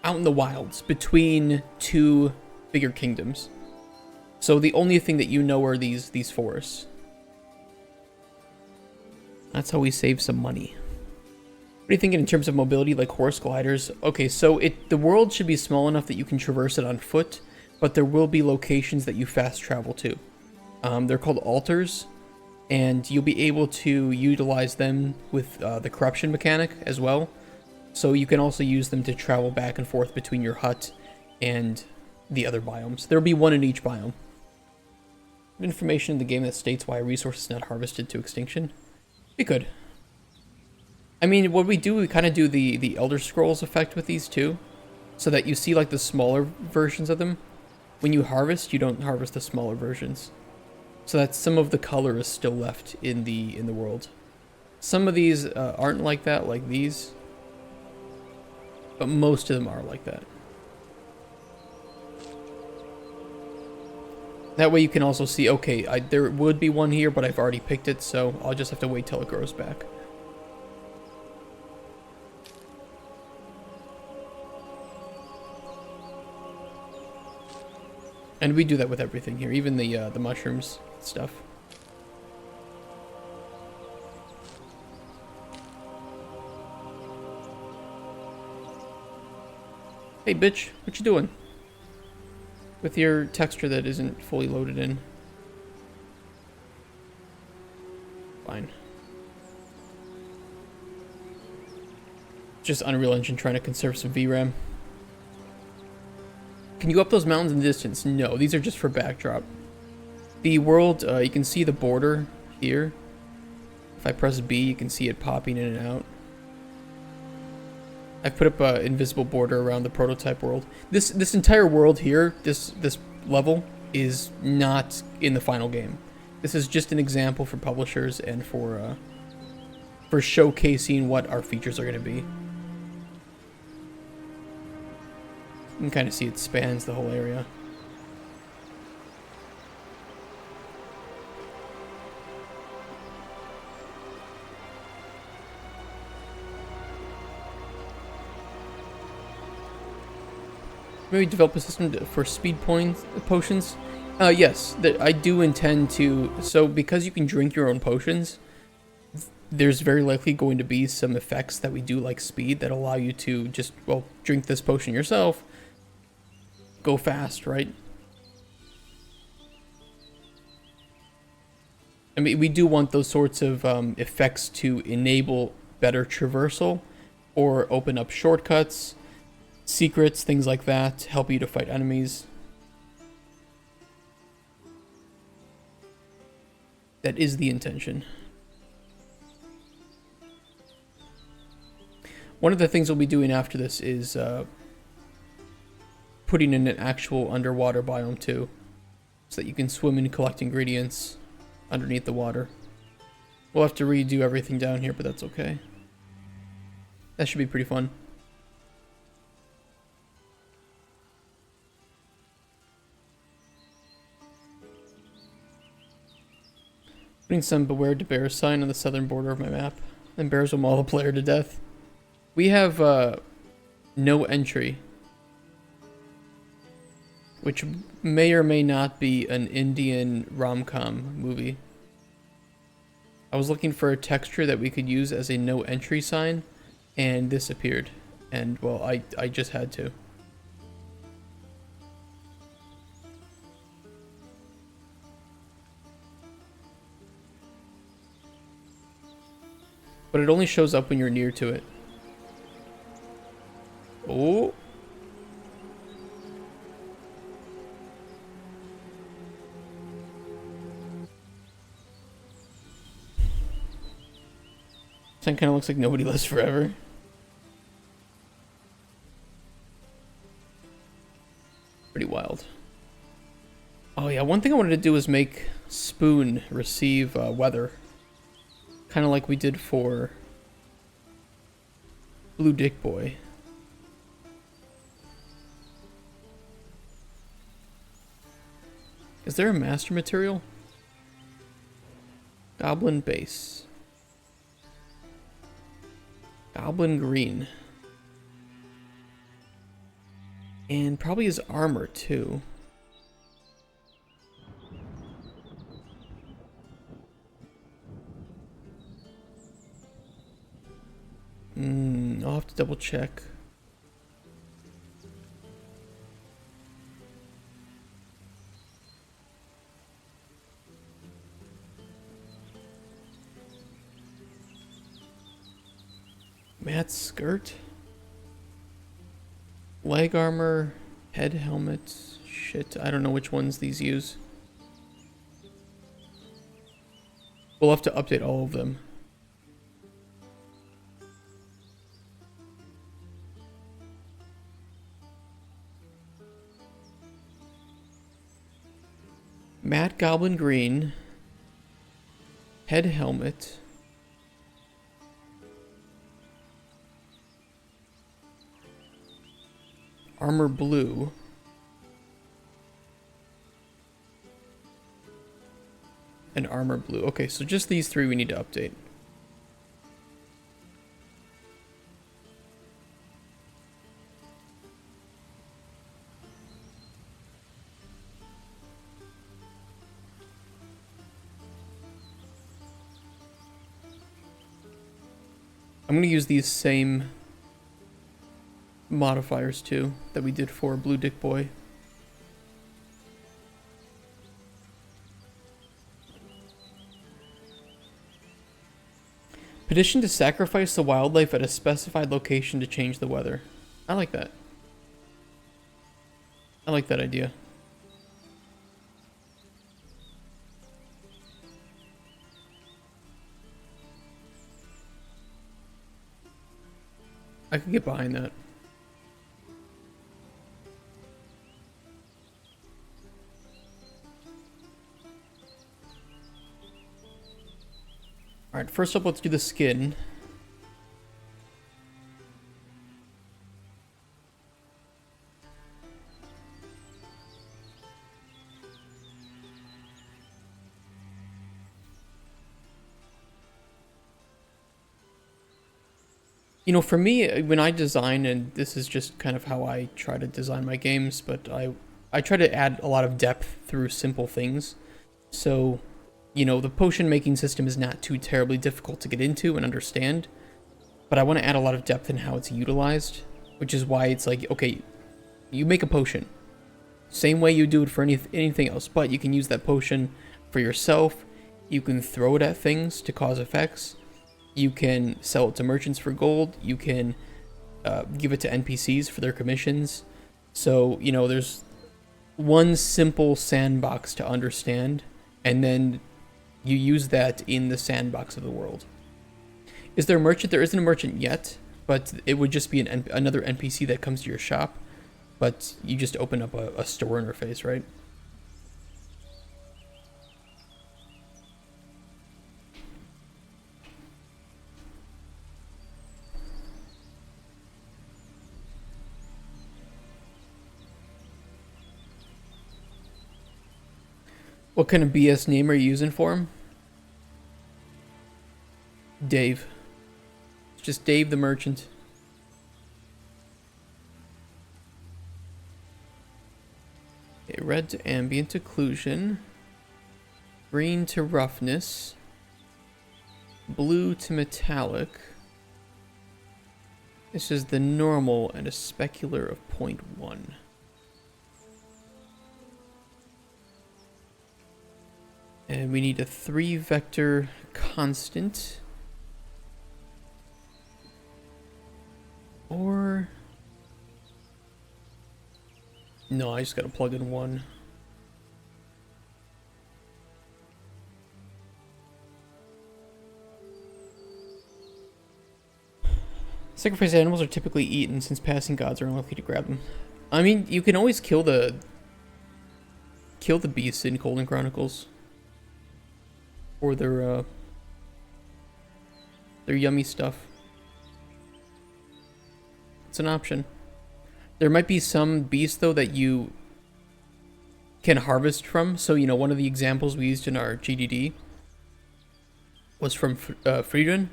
in the wilds between two bigger kingdoms. So the only thing that you know are these forests. That's how we save some money. What are you thinking in terms of mobility, like horse gliders? Okay, so the world should be small enough that you can traverse it on foot, but there will be locations that you fast travel to. They're called altars, and you'll be able to utilize them with the corruption mechanic as well. So you can also use them to travel back and forth between your hut and the other biomes. There'll be one in each biome. Information in the game that states why a resource is not harvested to extinction? We could. I mean, what we do, we kind of do the Elder Scrolls effect with these too, so that you see like the smaller versions of them. When you harvest, you don't harvest the smaller versions, so that some of the color is still left in the world. Some of these aren't like that, like these, but most of them are like that. That way you can also see, okay, there would be one here, but I've already picked it, so I'll just have to wait till it grows back. And we do that with everything here, even the mushrooms stuff. Hey bitch, what you doing? With your texture that isn't fully loaded in. Fine. Just Unreal Engine trying to conserve some VRAM. Can you go up those mountains in the distance? No, these are just for backdrop. The world, you can see the border here. If I press B, you can see it popping in and out. I've put up an invisible border around the prototype world. This entire world here, this level, is not in the final game. This is just an example for publishers and for showcasing what our features are going to be. You can kind of see it spans the whole area. maybe develop a system for speed potions. Yes, I do intend to. So because you can drink your own potions, there's very likely going to be some effects that we do like speed that allow you to just, well, drink this potion yourself, go fast, right? I mean, we do want those sorts of effects to enable better traversal or open up shortcuts, secrets, things like that, help you to fight enemies. That is the intention. One of the things we'll be doing after this is putting in an actual underwater biome too, so that you can swim and collect ingredients underneath the water. We'll have to redo everything down here, but that's okay. That should be pretty fun. Putting some beware to bear sign on the southern border of my map. Then bears will maul the player to death. We have no entry, which may or may not be an Indian rom-com movie. I was looking for a texture that we could use as a no entry sign, and this appeared. And, well, I just had to. But it only shows up when you're near to it. Oh. That kind of looks like nobody lives forever. Pretty wild. Oh yeah, one thing I wanted to do was make Spoon receive weather. Kind of like we did for Blue Dick Boy. Is there a master material? Goblin base. Goblin green. And probably his armor too. I'll have to double check. Matte skirt, leg armor, head helmet. Shit, I don't know which ones these use. We'll have to update all of them. Matte goblin green, head helmet. Armor blue. And armor blue. Okay, so just these three we need to update. I'm going to use these same modifiers too that we did for Blue Dick Boy. Petition to sacrifice the wildlife at a specified location to change the weather. I like that. I like that idea. I could get behind that. Alright, first up, let's do the skin. You know, for me, when I design, and this is just kind of how I try to design my games, but I try to add a lot of depth through simple things. So, you know, the potion making system is not too terribly difficult to get into and understand, but I want to add a lot of depth in how it's utilized, which is why it's like, okay, you make a potion. Same way you do it for anything else, but you can use that potion for yourself. You can throw it at things to cause effects. You can sell it to merchants for gold. You can give it to NPCs for their commissions. So, you know, there's one simple sandbox to understand, and then you use that in the sandbox of the world. Is there a merchant? There isn't a merchant yet, but it would just be another NPC that comes to your shop, but you just open up a store interface, right? What kind of BS name are you using for him? Dave. It's just Dave the Merchant. Okay, red to ambient occlusion. Green to roughness. Blue to metallic. This is the normal and a specular of 0.1. And we need a 3-vector constant. Or... no, I just gotta plug in one. Sacrificed animals are typically eaten since passing gods are unlikely to grab them. I mean, you can always kill the beasts in Golden Chronicles. Or their yummy stuff. It's an option. There might be some beasts, though, that you can harvest from. So, you know, one of the examples we used in our GDD was from Friedrich.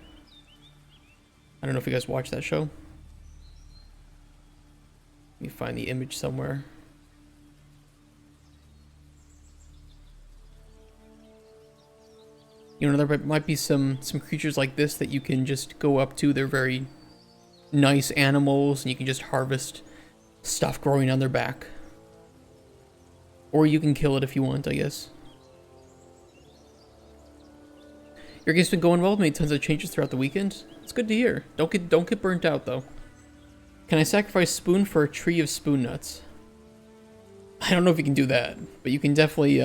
I don't know if you guys watched that show. Let me find the image somewhere. You know, there might be some creatures like this that you can just go up to. They're very nice animals, and you can just harvest stuff growing on their back. Or you can kill it if you want, I guess. Your game's been going well. Made tons of changes throughout the weekend. It's good to hear. Don't get burnt out though. Can I sacrifice spoon for a tree of spoon nuts? I don't know if you can do that, but you can definitely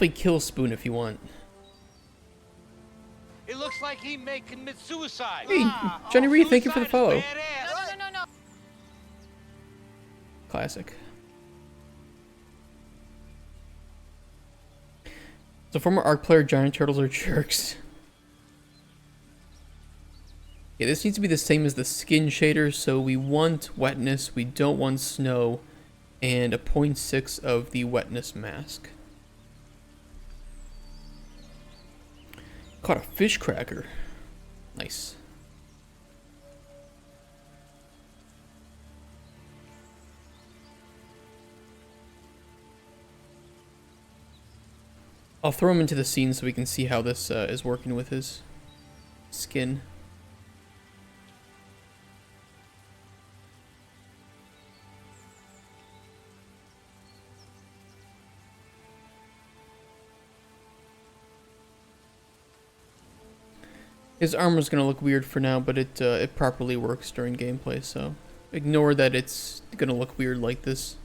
kill spoon if you want. It looks like he may commit suicide. Hey, Johnny Reed, thank you for the follow. No. Classic. So former ARC player giant turtles are jerks. Yeah, this needs to be the same as the skin shader, so we want wetness, we don't want snow, and a 0.6 of the wetness mask. Caught a fish cracker. Nice. I'll throw him into the scene so we can see how this is working with his skin. His armor's gonna look weird for now, but it properly works during gameplay, so ignore that it's gonna look weird like this.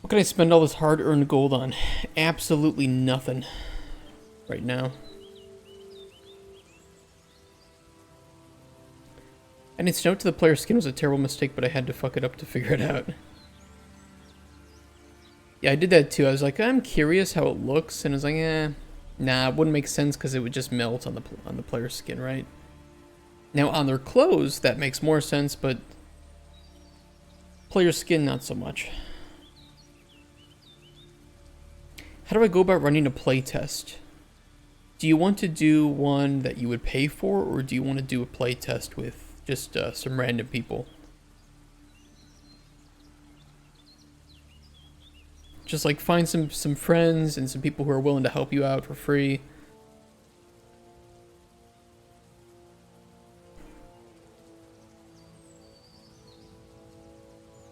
What can I spend all this hard-earned gold on? Absolutely nothing right now. Adding snow to the player's skin was a terrible mistake, but I had to fuck it up to figure it out. Yeah, I did that too. I was like, I'm curious how it looks, and I was like, nah, it wouldn't make sense because it would just melt on the player's skin, right? Now on their clothes, that makes more sense, but Player skin, not so much. How do I go about running a playtest? Do you want to do one that you would pay for, or do you want to do a playtest with just some random people? Just like find some friends and some people who are willing to help you out for free.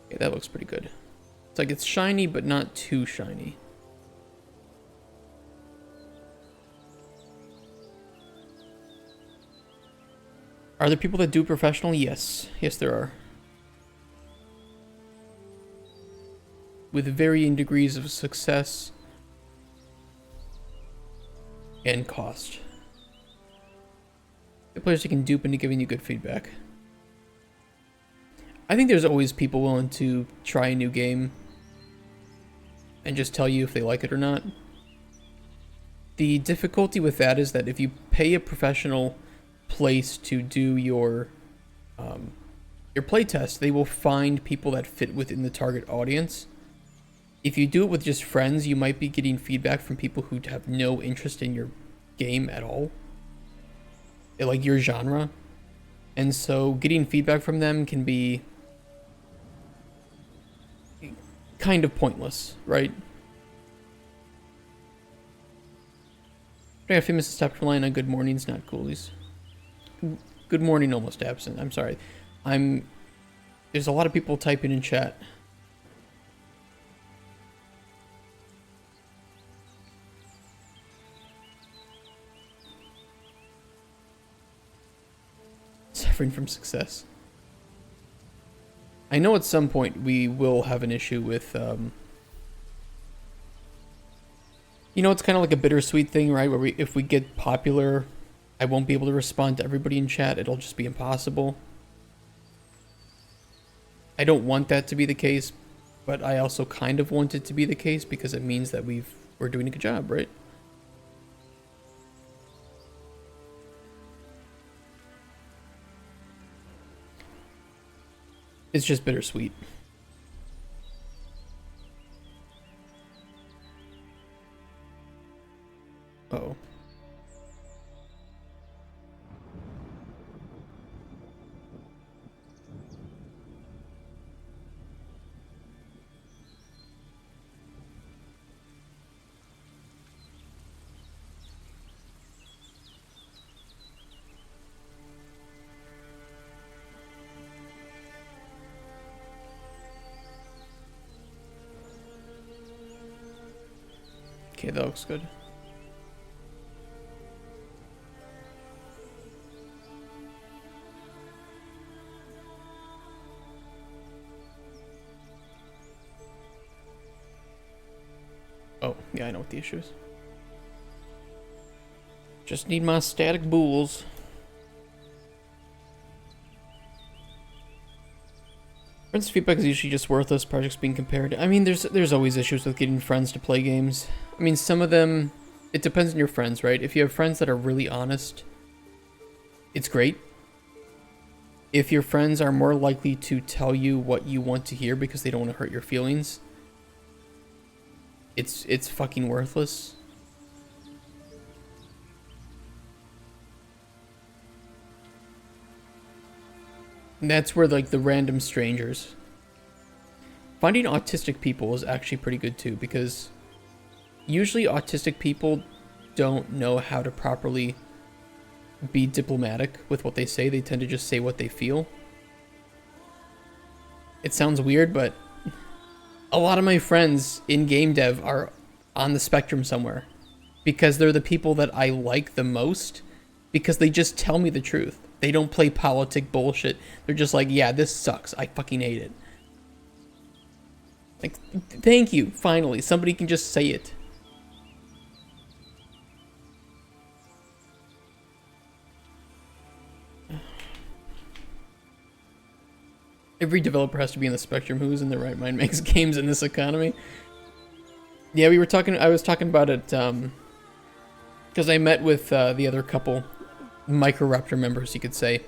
Okay, that looks pretty good. It's like it's shiny, but not too shiny. Are there people that do professional? Yes. Yes, there are. With varying degrees of success and cost. The players you can dupe into giving you good feedback. I think there's always people willing to try a new game and just tell you if they like it or not. The difficulty with that is that if you pay a professional place to do your playtest, they will find people that fit within the target audience. If you do it with just friends, you might be getting feedback from people who have no interest in your game at all, like your genre, and so getting feedback from them can be kind of pointless, right? I got famous stopped relying on good mornings, not coolies. Good morning, almost absent. I'm sorry. There's a lot of people typing in chat. Suffering from success. I know at some point we will have an issue with, you know, it's kind of like a bittersweet thing, right? Where if we get popular, I won't be able to respond to everybody in chat. It'll just be impossible. I don't want that to be the case, but I also kind of want it to be the case because it means that we're doing a good job, right? It's just bittersweet. Uh-oh. Okay, that looks good. Oh, yeah, I know what the issue is. Just need my static bools. Friends' feedback is usually just worthless, projects being compared. I mean, there's always issues with getting friends to play games. I mean, some of them, it depends on your friends, right? If you have friends that are really honest, it's great. If your friends are more likely to tell you what you want to hear because they don't want to hurt your feelings, it's fucking worthless. And that's where, like, the random strangers. Finding autistic people is actually pretty good too, because usually autistic people don't know how to properly be diplomatic with what they say. They tend to just say what they feel. It sounds weird, but a lot of my friends in game dev are on the spectrum somewhere, because they're the people that I like the most, because they just tell me the truth. They don't play politic bullshit. They're just like, yeah, this sucks. I fucking hate it. Like, thank you. Finally, somebody can just say it. Every developer has to be in the spectrum. Who's in their right mind makes games in this economy? Yeah, I was talking about it, because I met with the other couple Microraptor members, you could say.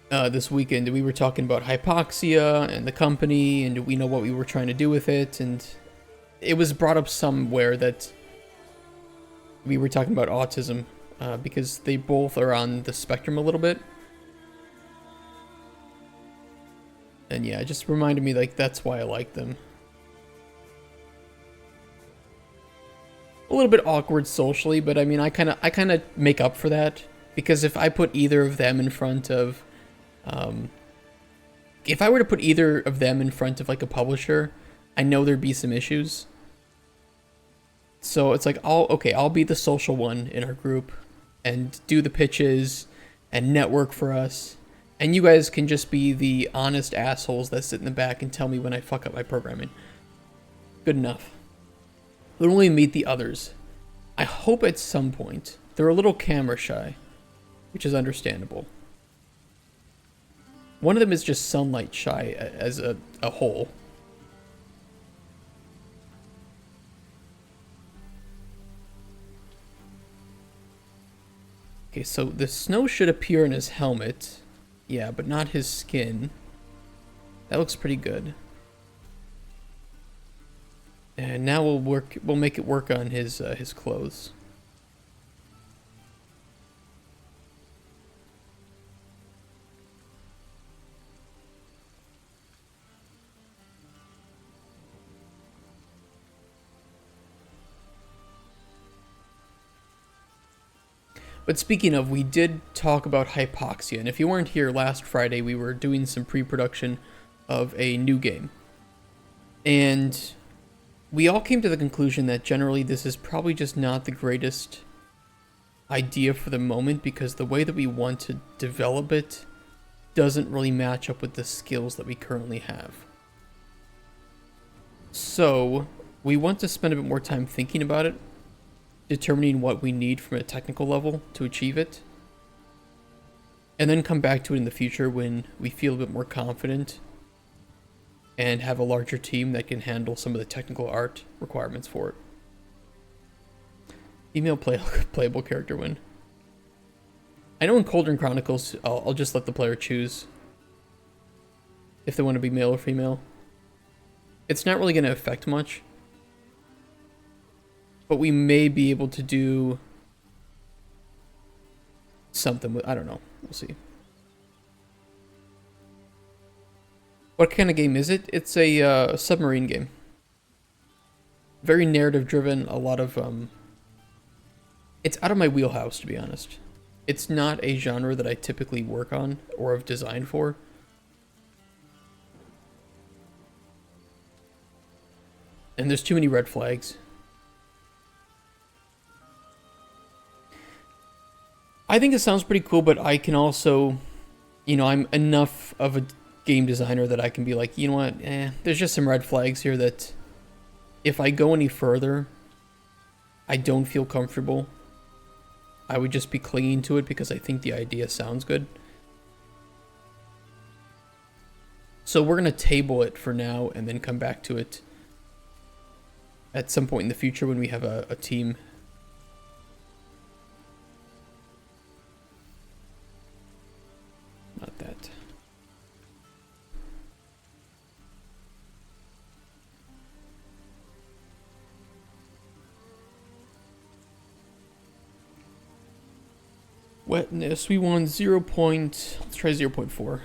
this weekend, and we were talking about hypoxia and the company, and we know what we were trying to do with it, and it was brought up somewhere that we were talking about autism, because they both are on the spectrum a little bit. And yeah, it just reminded me, like, that's why I like them. A little bit awkward socially, but I mean, I kind of make up for that, because if I put either of them in front of, if I were to put either of them in front of like a publisher, I know there'd be some issues. So it's like, I'll be the social one in our group and do the pitches and network for us, and you guys can just be the honest assholes that sit in the back and tell me when I fuck up my programming. Good enough. They'll only meet the others. I hope at some point. They're a little camera shy, which is understandable. One of them is just sunlight shy as a whole. Okay, so the snow should appear in his helmet. Yeah, but not his skin. That looks pretty good. And now we'll make it work on his clothes. But speaking of, we did talk about hypoxia, and if you weren't here last Friday, we were doing some pre-production of a new game. And we all came to the conclusion that generally this is probably just not the greatest idea for the moment, because the way that we want to develop it doesn't really match up with the skills that we currently have. So we want to spend a bit more time thinking about it, determining what we need from a technical level to achieve it, and then come back to it in the future when we feel a bit more confident and have a larger team that can handle some of the technical art requirements for it. Female playable character win. I know in Cauldron Chronicles, I'll just let the player choose if they want to be male or female. It's not really going to affect much, but we may be able to do something with, I don't know, we'll see. What kind of game is it? It's a submarine game. Very narrative driven, a lot of, it's out of my wheelhouse, to be honest. It's not a genre that I typically work on or have designed for. And there's too many red flags. I think it sounds pretty cool, but I can also, you know, I'm enough of a game designer that I can be like, you know what, there's just some red flags here that if I go any further, I don't feel comfortable. I would just be clinging to it because I think the idea sounds good. So we're going to table it for now and then come back to it at some point in the future when we have a team. Not that. Wetness, we want 0. Let's try 0.4.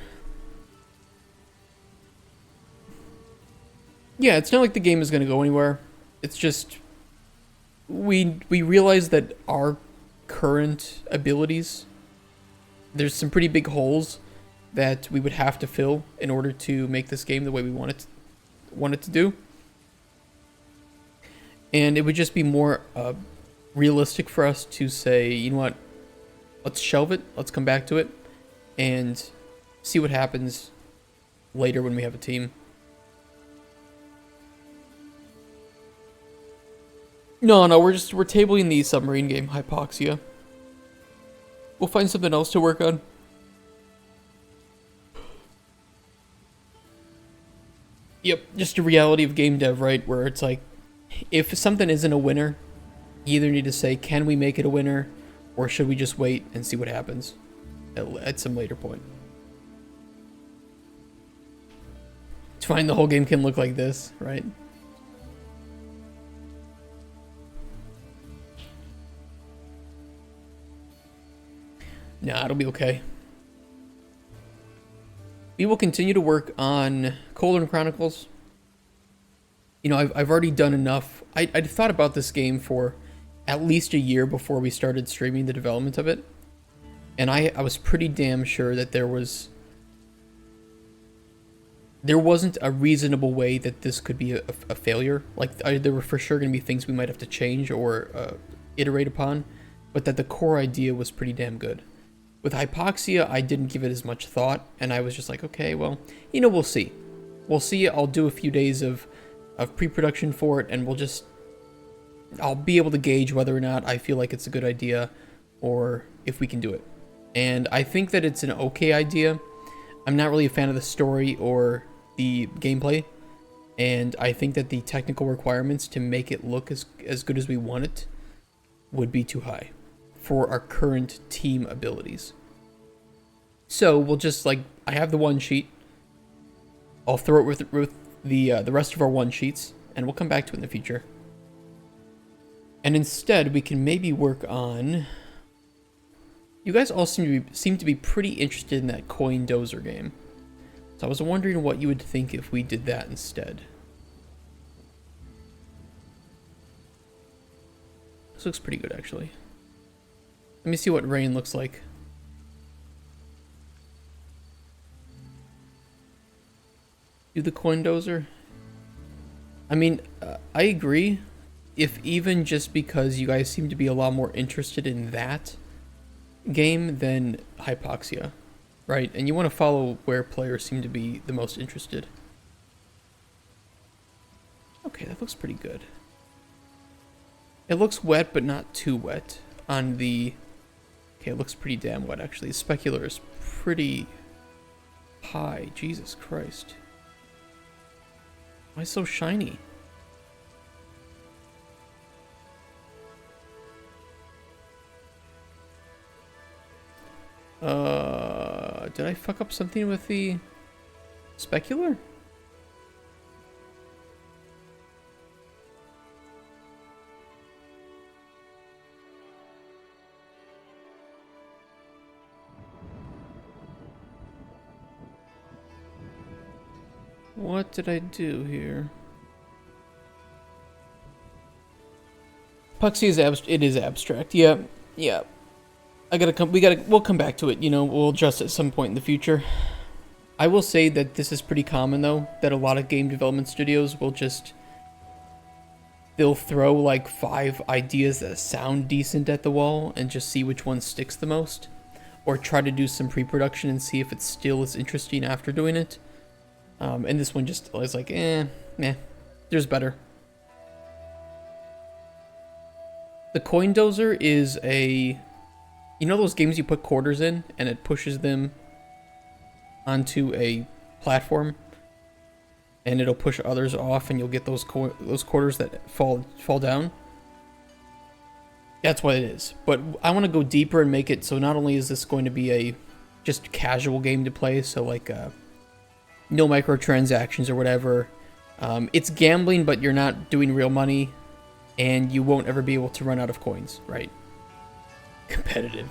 Yeah, it's not like the game is going to go anywhere. It's just we realize that our current abilities, there's some pretty big holes that we would have to fill in order to make this game the way we want it to do. And it would just be more realistic for us to say, you know what, let's shelve it, let's come back to it, and see what happens later when we have a team. No, we're tabling the submarine game, Hypoxia. We'll find something else to work on. Yep, just a reality of game dev, right? Where it's like, if something isn't a winner, you either need to say, can we make it a winner? Or should we just wait and see what happens at some later point? It's fine, the whole game can look like this, right? Nah, it'll be okay. We will continue to work on Cauldron Chronicles. You know, I've already done enough. I'd thought about this game for at least a year before we started streaming the development of it. And I was pretty damn sure that there wasn't a reasonable way that this could be a failure. Like, there were for sure going to be things we might have to change or iterate upon, but that the core idea was pretty damn good. With Hypoxia, I didn't give it as much thought, and I was just like, okay, well, you know, we'll see. We'll see. I'll do a few days of pre-production for it, and I'll be able to gauge whether or not I feel like it's a good idea or if we can do it. And I think that it's an okay idea. I'm not really a fan of the story or the gameplay, and I think that the technical requirements to make it look as good as we want it would be too high for our current team abilities. So we'll just, like, I have the one sheet. I'll throw it with the rest of our one sheets, and we'll come back to it in the future. And instead, we can maybe work on... You guys all seem to be pretty interested in that coin dozer game. So I was wondering what you would think if we did that instead. This looks pretty good, actually. Let me see what rain looks like. Do the coin dozer? I mean, I agree. If even just because you guys seem to be a lot more interested in that game than Hypoxia, right? And you want to follow where players seem to be the most interested. Okay, that looks pretty good. It looks wet, but not too wet on the... Okay, it looks pretty damn wet, actually. The specular is pretty high. Jesus Christ. Why so shiny? Did I fuck up something with the specular? What did I do here? Puxy is abstract. Yeah. We'll come back to it, you know, we'll adjust at some point in the future. I will say that this is pretty common, though, that a lot of game development studios will they'll throw like 5 ideas that sound decent at the wall and just see which one sticks the most. Or try to do some pre-production and see if it still is interesting after doing it. And this one just was like, there's better. The coin dozer is you know those games you put quarters in and it pushes them onto a platform and it'll push others off and you'll get those quarters that fall down? That's what it is. But I want to go deeper and make it so not only is this going to be a just casual game to play, so like no microtransactions or whatever. It's gambling, but you're not doing real money, and you won't ever be able to run out of coins, right? Competitive.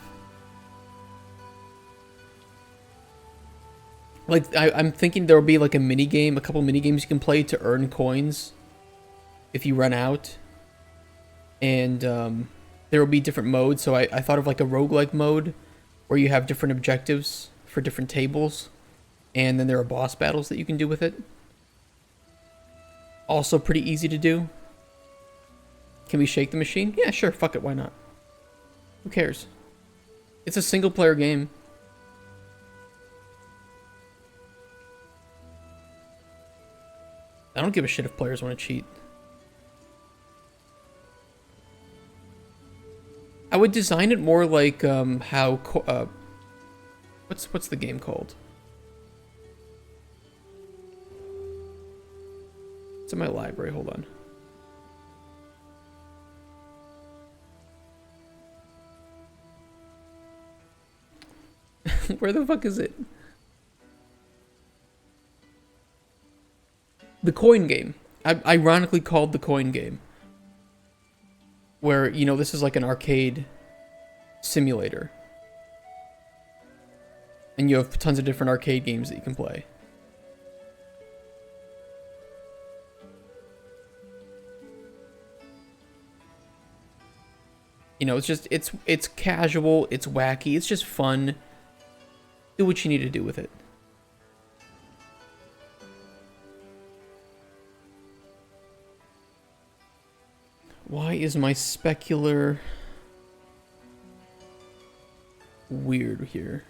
Like, I'm thinking there will be like a mini game, a couple mini games you can play to earn coins if you run out. And there will be different modes, so I thought of like a roguelike mode where you have different objectives for different tables. And then there are boss battles that you can do with it. Also pretty easy to do. Can we shake the machine? Yeah, sure. Fuck it. Why not? Who cares? It's a single player game. I don't give a shit if players want to cheat. I would design it more like how... what's the game called? It's in my library. Hold on. Where the fuck is it? The coin game. Ironically called the coin game. Where, you know, this is like an arcade simulator. And you have tons of different arcade games that you can play. You know, it's just, it's casual, it's wacky, it's just fun. Do what you need to do with it. Why is my specular weird here?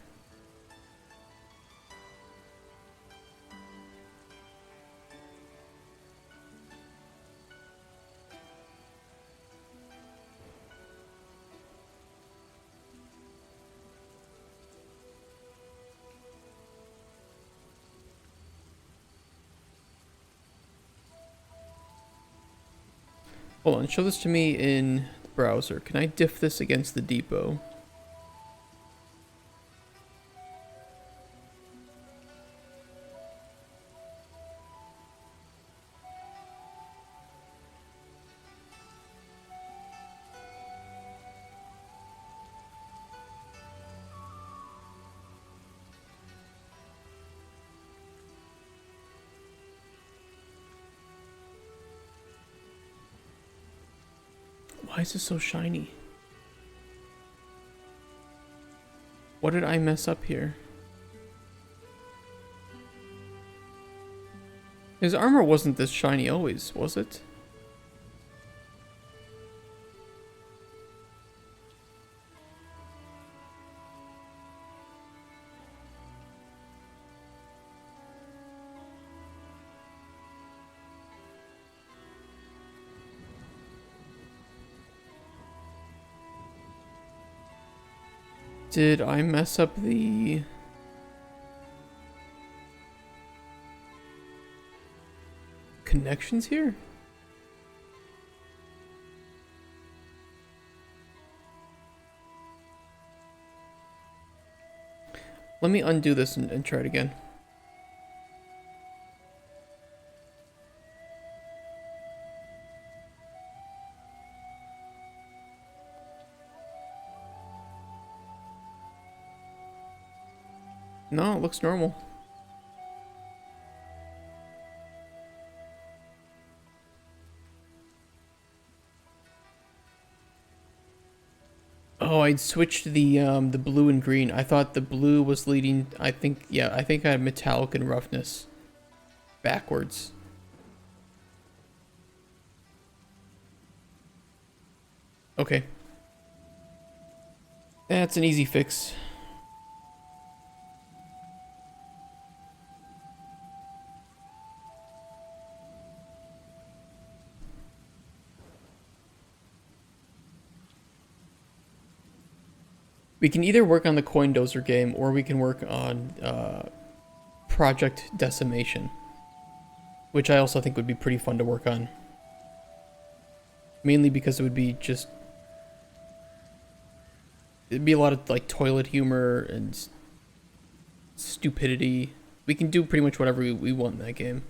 Hold on, show this to me in the browser. Can I diff this against the depot? Why is this so shiny? What did I mess up here? His armor wasn't this shiny always, was it? Did I mess up the... connections here? Let me undo this and try it again. No, it looks normal. Oh, I'd switched the blue and green. I thought the blue was leading, I think I had metallic and roughness backwards. Okay. That's an easy fix. We can either work on the coin dozer game or we can work on Project Decimation, which I also think would be pretty fun to work on. Mainly because it would be just... it'd be a lot of like toilet humor and stupidity. We can do pretty much whatever we want in that game.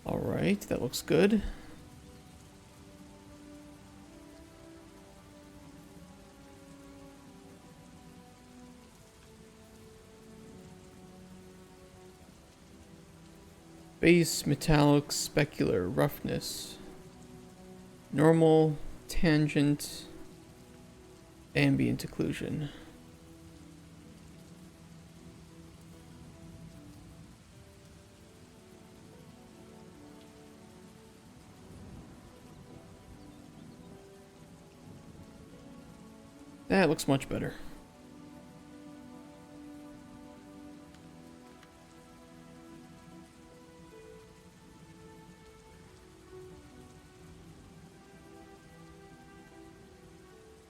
Alright, that looks good. Base, metallic, specular, roughness. Normal, tangent, ambient occlusion. That looks much better.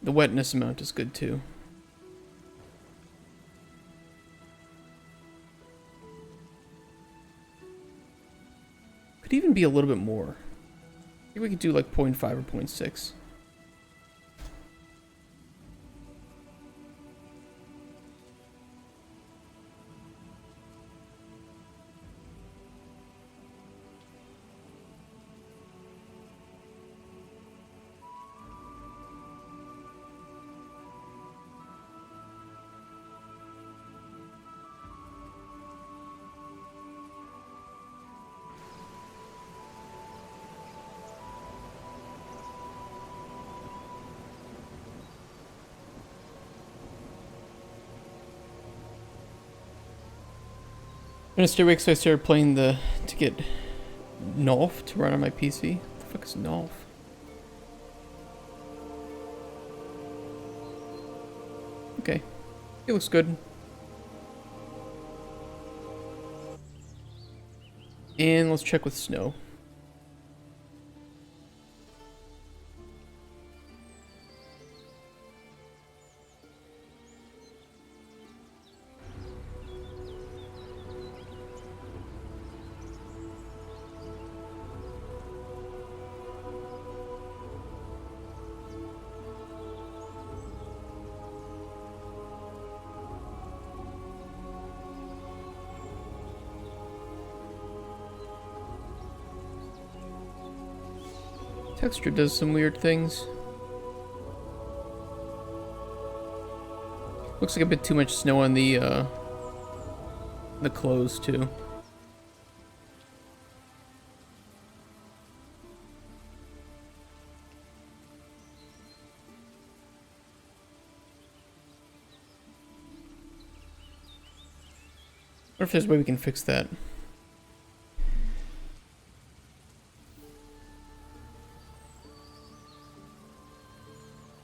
The wetness amount is good too. Could even be a little bit more. I think we could do like 0.5 or 0.6. I'm gonna stay awake, so I started playing to get Nolf to run on my PC. What the fuck is Nolf? Okay. It looks good. And let's check with snow. Texture does some weird things. Looks like a bit too much snow on the clothes too. I wonder if there's a way we can fix that.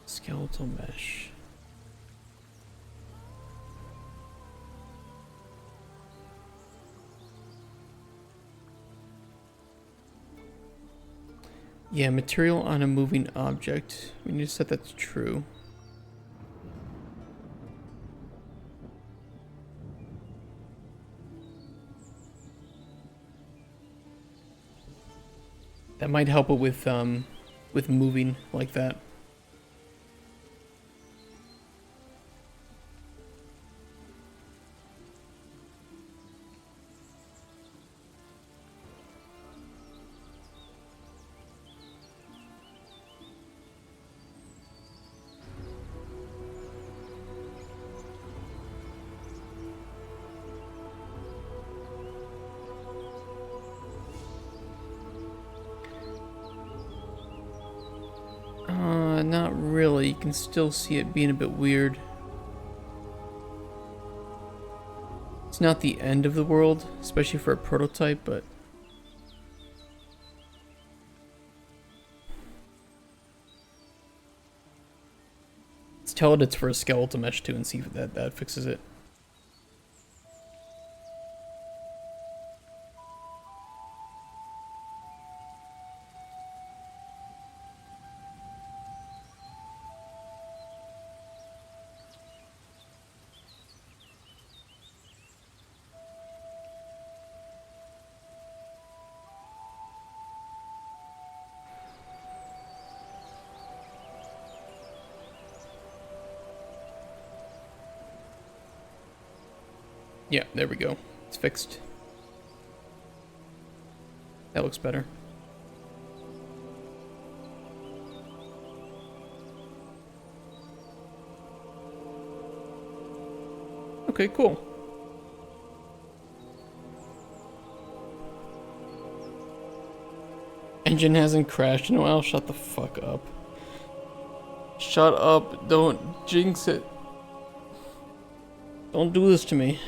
Skeletal mesh. Yeah, material on a moving object. We need to set that to true. That might help it with moving like that. Not really. You can still see it being a bit weird. It's not the end of the world, especially for a prototype, but... let's tell it it's for a skeletal mesh too and see if that fixes it. Yeah, there we go. It's fixed. That looks better. Okay, cool. Engine hasn't crashed in a while. Shut the fuck up. Shut up. Don't jinx it. Don't do this to me.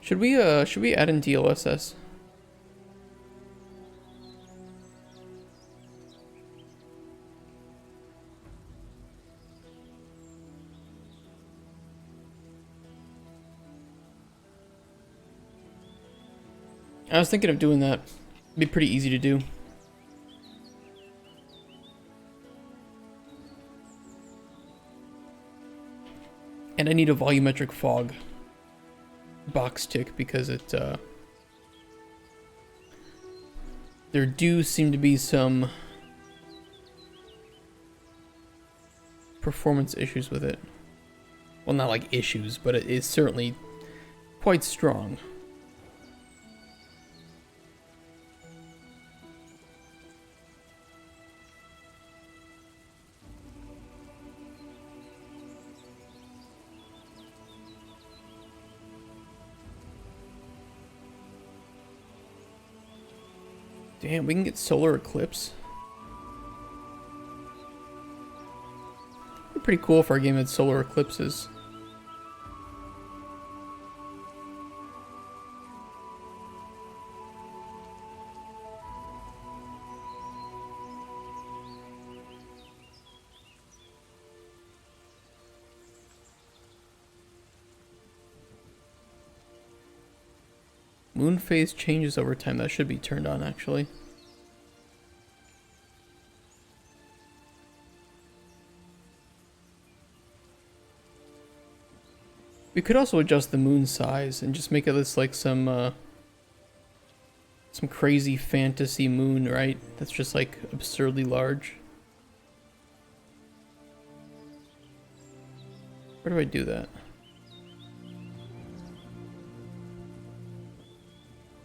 Should we add in DLSS? I was thinking of doing that. It'd be pretty easy to do. And I need a volumetric fog box tick because it, there do seem to be some performance issues with it. Well, not like issues, but it is certainly quite strong. Damn, we can get solar eclipse. It'd be pretty cool if our game had solar eclipses. Moon phase changes over time. That should be turned on, actually. We could also adjust the moon size and just make it this like some crazy fantasy moon, right? That's just like absurdly large. Where do I do that?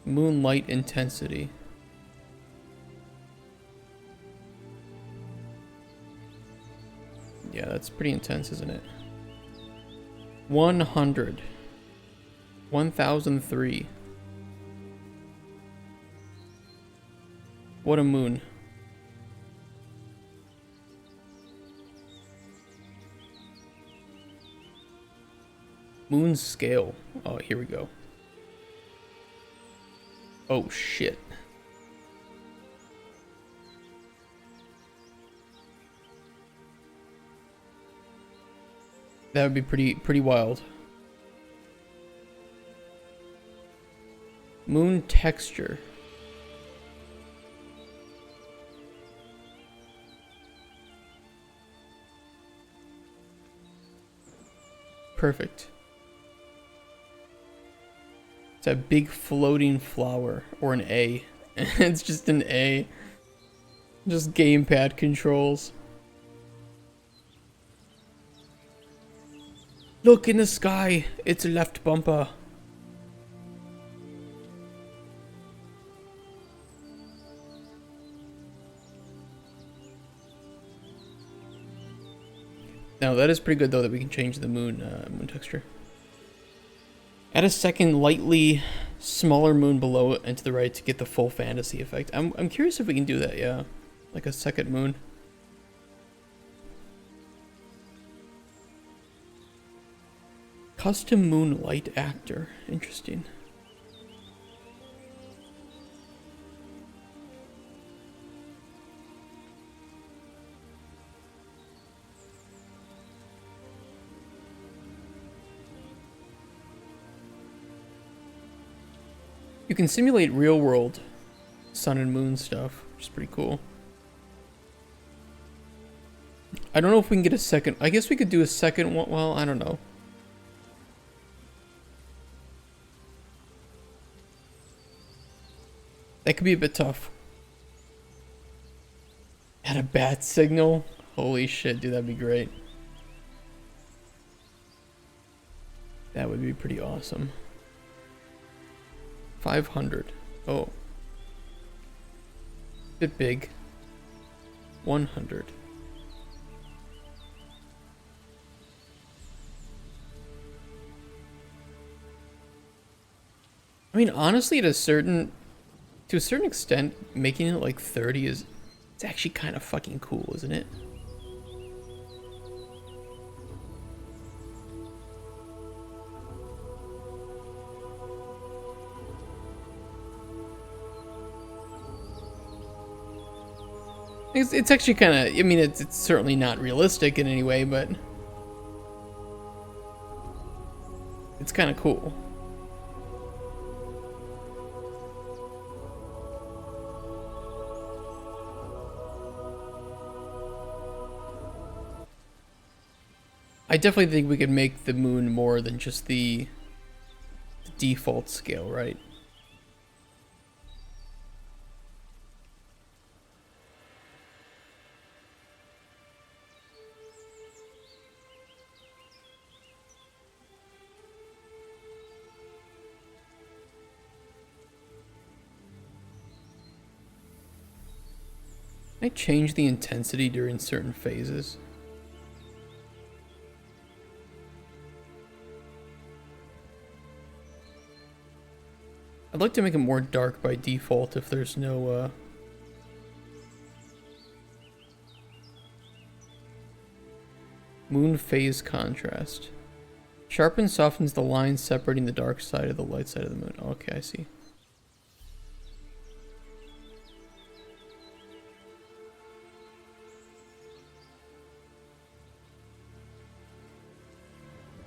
Moonlight intensity. Yeah, that's pretty intense, isn't it? 100. 1003. What a moon. Moon scale. Oh, here we go. Oh shit. That would be pretty wild. Moon texture. Perfect. It's a big floating flower, or an A. It's just an A. Just gamepad controls. Look in the sky, it's a left bumper. Now that is pretty good though that we can change the moon texture. Add a second lightly smaller moon below it and to the right to get the full fantasy effect. I'm curious if we can do that, yeah. Like a second moon. Custom moonlight actor. Interesting. You can simulate real world sun and moon stuff, which is pretty cool. I don't know if we can get a second. I guess we could do a second one. Well, I don't know. That could be a bit tough. Add a bat signal? Holy shit, dude, that'd be great. That would be pretty awesome. 500. Oh. Bit big. 100. I mean, honestly, to a certain extent, making it like 30 it's actually kind of fucking cool, isn't it? It's actually kind of, I mean, it's certainly not realistic in any way, but it's kind of cool. I definitely think we could make the moon more than just the default scale, right? Can I change the intensity during certain phases? I'd like to make it more dark by default if there's no, moon phase contrast. Sharpens, softens the lines separating the dark side of the light side of the moon. Okay, I see.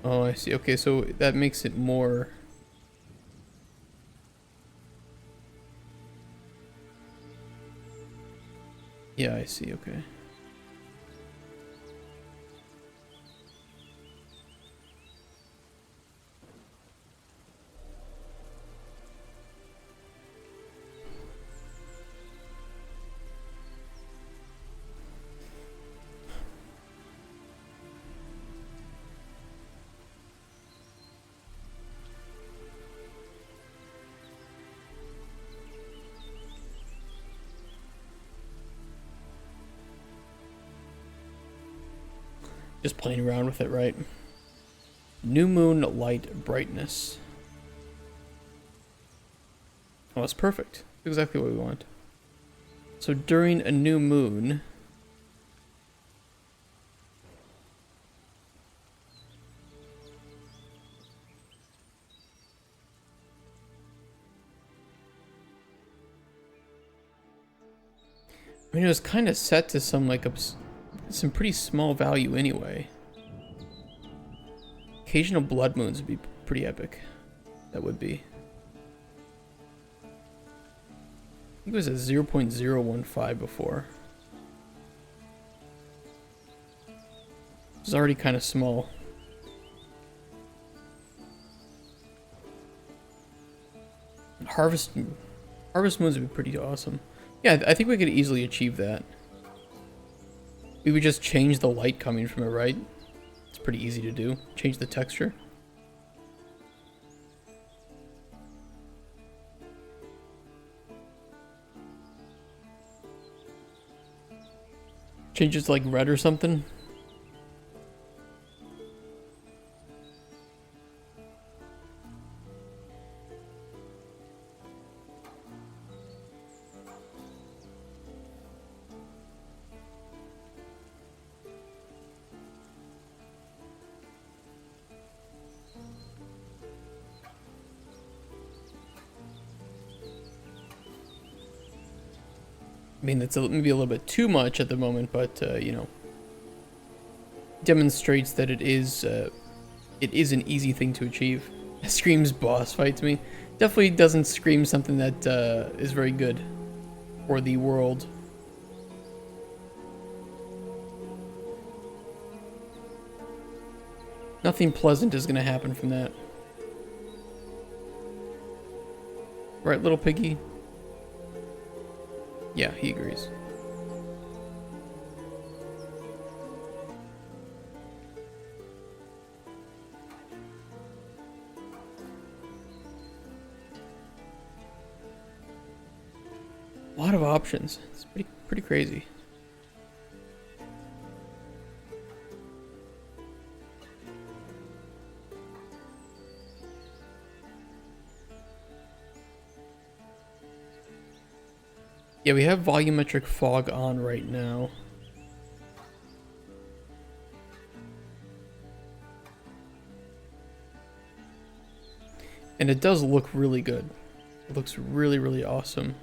Oh, I see. Okay, so that makes it more... Yeah, I see. Okay. Just playing around with it, right? New moon light brightness. Oh, that's perfect. Exactly what we want. So during a new moon... I mean, it was kind of set to some, like, some pretty small value anyway. Occasional blood moons would be pretty epic. That would be. I think it was a 0.015 before. It's already kind of small. Harvest moons would be pretty awesome. Yeah, I think we could easily achieve that. We would just change the light coming from it, right? It's pretty easy to do. Change the texture. Change it to like red or something. I mean, that's maybe a little bit too much at the moment, but, you know, demonstrates that it is an easy thing to achieve. Screams boss fight to me. Definitely doesn't scream something that is very good for the world. Nothing pleasant is going to happen from that. Right, little piggy? Yeah, he agrees. A lot of options. It's pretty crazy. Yeah, we have volumetric fog on right now. And it does look really good. It looks really, really awesome.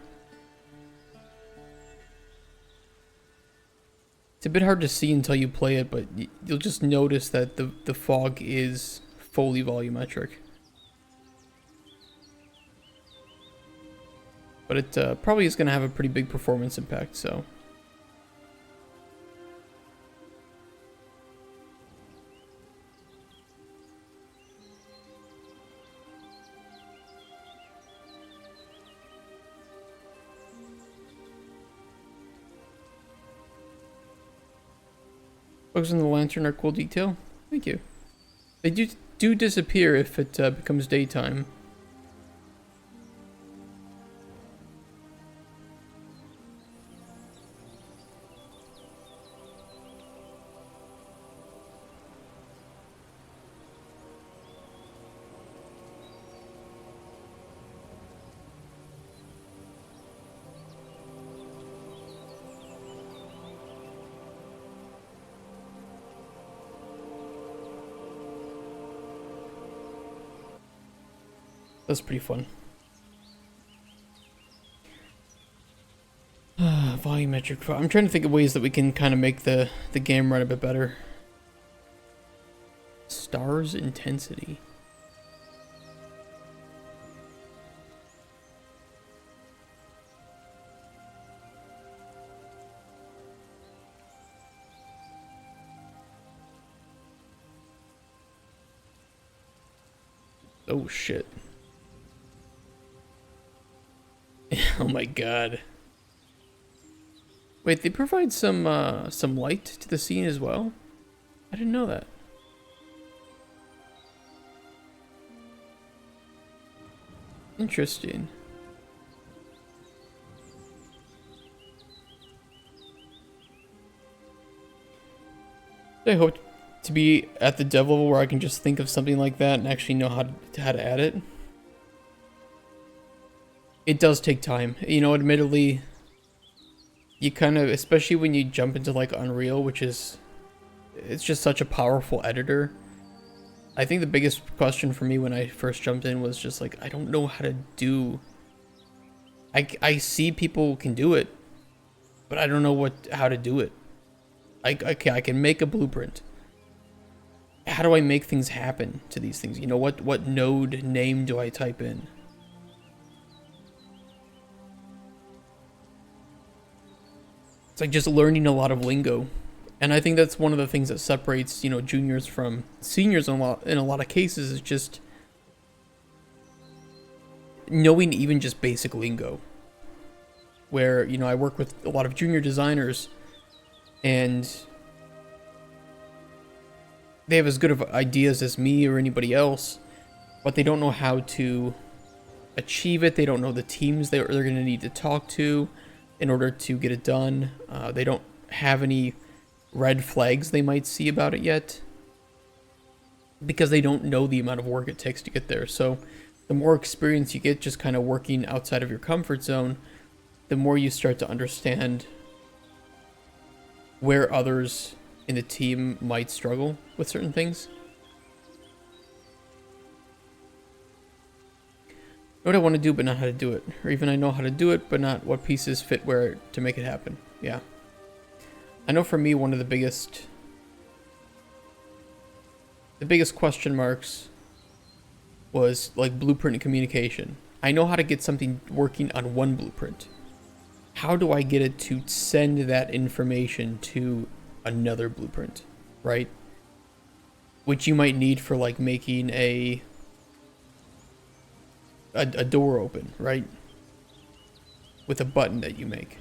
It's a bit hard to see until you play it, but you'll just notice that the fog is fully volumetric. But it probably is going to have a pretty big performance impact, so... Bugs in the lantern are cool detail. Thank you. They do disappear if it becomes daytime. That's pretty fun. Volumetric. I'm trying to think of ways that we can kind of make the game run a bit better. Stars intensity. Oh shit. Oh my god. Wait, they provide some light to the scene as well? I didn't know that. Interesting. I hope to be at the dev level where I can just think of something like that and actually know how to add it. It does take time. You know, admittedly, you kind of, especially when you jump into like Unreal, which is, it's just such a powerful editor. I think the biggest question for me when I first jumped in was just like, I don't know how to do. I see people can do it, but I don't know how to do it. I can make a blueprint. How do I make things happen to these things? You know, what node name do I type in? It's like just learning a lot of lingo. And I think that's one of the things that separates, you know, juniors from seniors in a lot of cases, is just knowing even just basic lingo. Where, you know, I work with a lot of junior designers and they have as good of ideas as me or anybody else, but they don't know how to achieve it. They don't know the teams they're going to need to talk to in order to get it done. They don't have any red flags they might see about it yet because they don't know the amount of work it takes to get there. So the more experience you get just kind of working outside of your comfort zone, the more you start to understand where others in the team might struggle with certain things. Know what I want to do but not how to do it, or even I know how to do it but not what pieces fit where to make it happen. Yeah, I know for me one of the biggest question marks was like blueprint and communication. I know how to get something working on one blueprint. How do I get it to send that information to another blueprint, right? Which you might need for like making a door open, right? With a button that you make.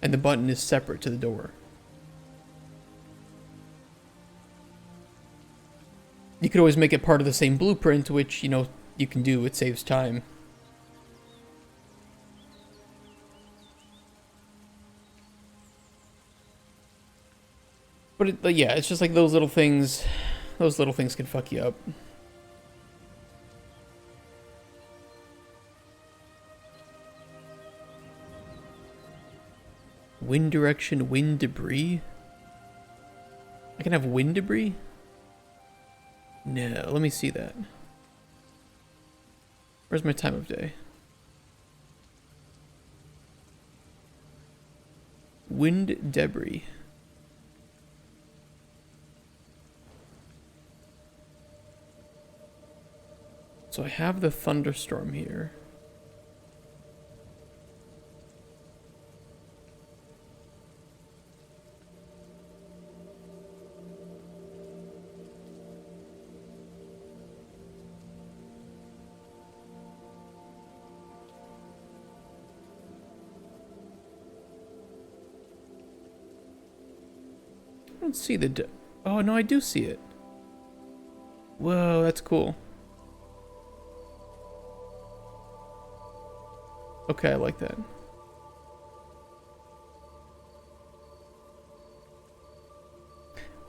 And the button is separate to the door. You could always make it part of the same blueprint, which, you know, you can do. It saves time. But yeah, it's just like those little things can fuck you up. Wind direction, wind debris? I can have wind debris? No, let me see that. Where's my time of day? Wind debris. So I have the thunderstorm here. I don't see the Oh, no, I do see it. Whoa, that's cool. Okay, I like that.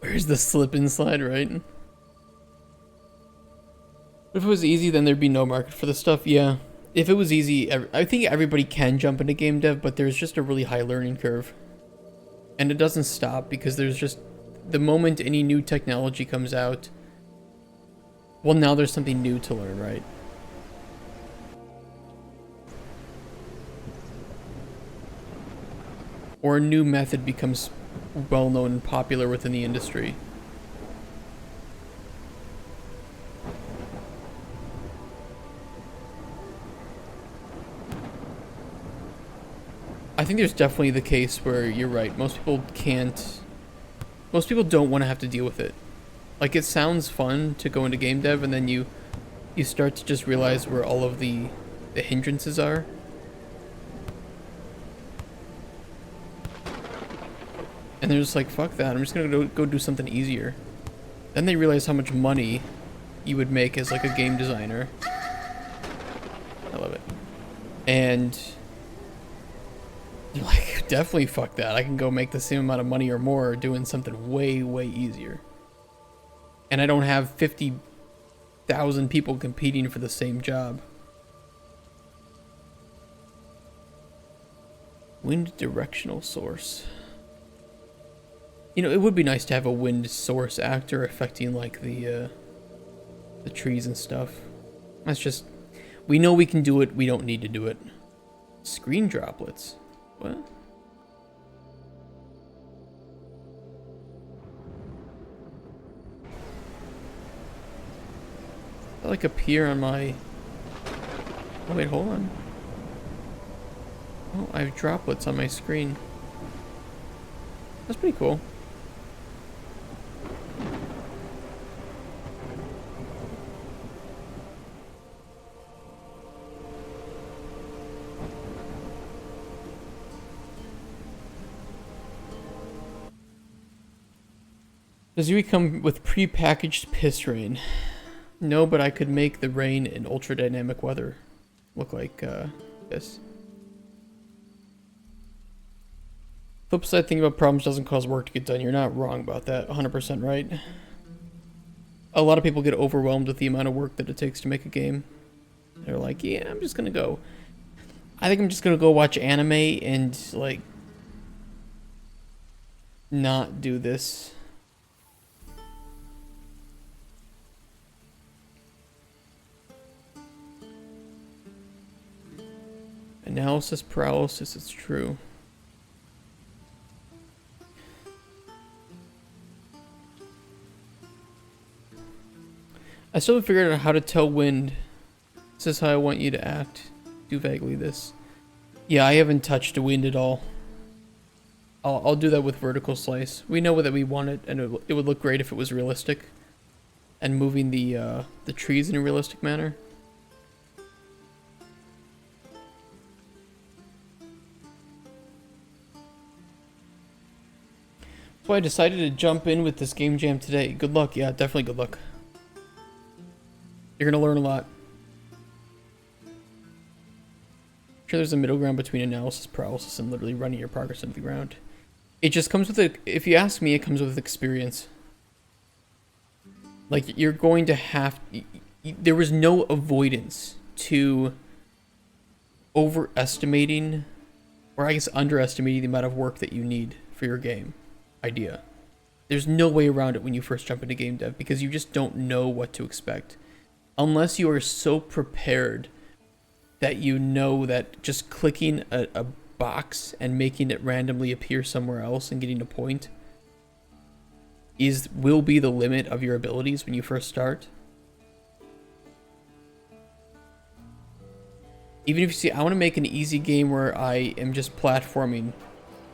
Where's the slip and slide, right? If it was easy, then there'd be no market for this stuff. Yeah. If it was easy, I think everybody can jump into game dev, but there's just a really high learning curve. And it doesn't stop because there's just... The moment any new technology comes out... Well, now there's something new to learn, right? Or a new method becomes well-known and popular within the industry. I think there's definitely the case where you're right. Most people don't want to have to deal with it. Like, it sounds fun to go into game dev, and then you start to just realize where all of the hindrances are. And they're just like, fuck that, I'm just gonna go do something easier. Then they realize how much money you would make as like a game designer. I love it. And you're like, definitely fuck that. I can go make the same amount of money or more doing something way, way easier. And I don't have 50,000 people competing for the same job. Wind directional source. You know, it would be nice to have a wind source actor affecting like the trees and stuff. That's just, we know we can do it, we don't need to do it. Screen droplets. What? That like appear on my... Oh wait, hold on. Oh, I have droplets on my screen. That's pretty cool. Does UE come with pre-packaged piss rain? No, but I could make the rain in ultra dynamic weather look like this. Flip side, thinking about problems doesn't cause work to get done. You're not wrong about that. 100% right. A lot of people get overwhelmed with the amount of work that it takes to make a game. They're like, yeah, I'm just gonna go. I think I'm just gonna go watch anime and like not do this. Analysis paralysis, it's true. I still haven't figured out how to tell wind. This is how I want you to act. Do vaguely this. Yeah, I haven't touched the wind at all. I'll do that with vertical slice. We know that we want it, and it would look great if it was realistic. And moving the trees in a realistic manner. So I decided to jump in with this game jam today. Good luck. Yeah, definitely good luck. You're gonna learn a lot. I'm sure there's a middle ground between analysis paralysis and literally running your progress into the ground. It just comes with if you ask me, it comes with experience. Like, you're going to have... There was no avoidance to overestimating, or I guess underestimating the amount of work that you need for your game idea. There's no way around it when you first jump into game dev, because you just don't know what to expect. Unless you are so prepared that you know that just clicking a box and making it randomly appear somewhere else and getting a point will be the limit of your abilities when you first start. Even if you see, I want to make an easy game where I am just platforming,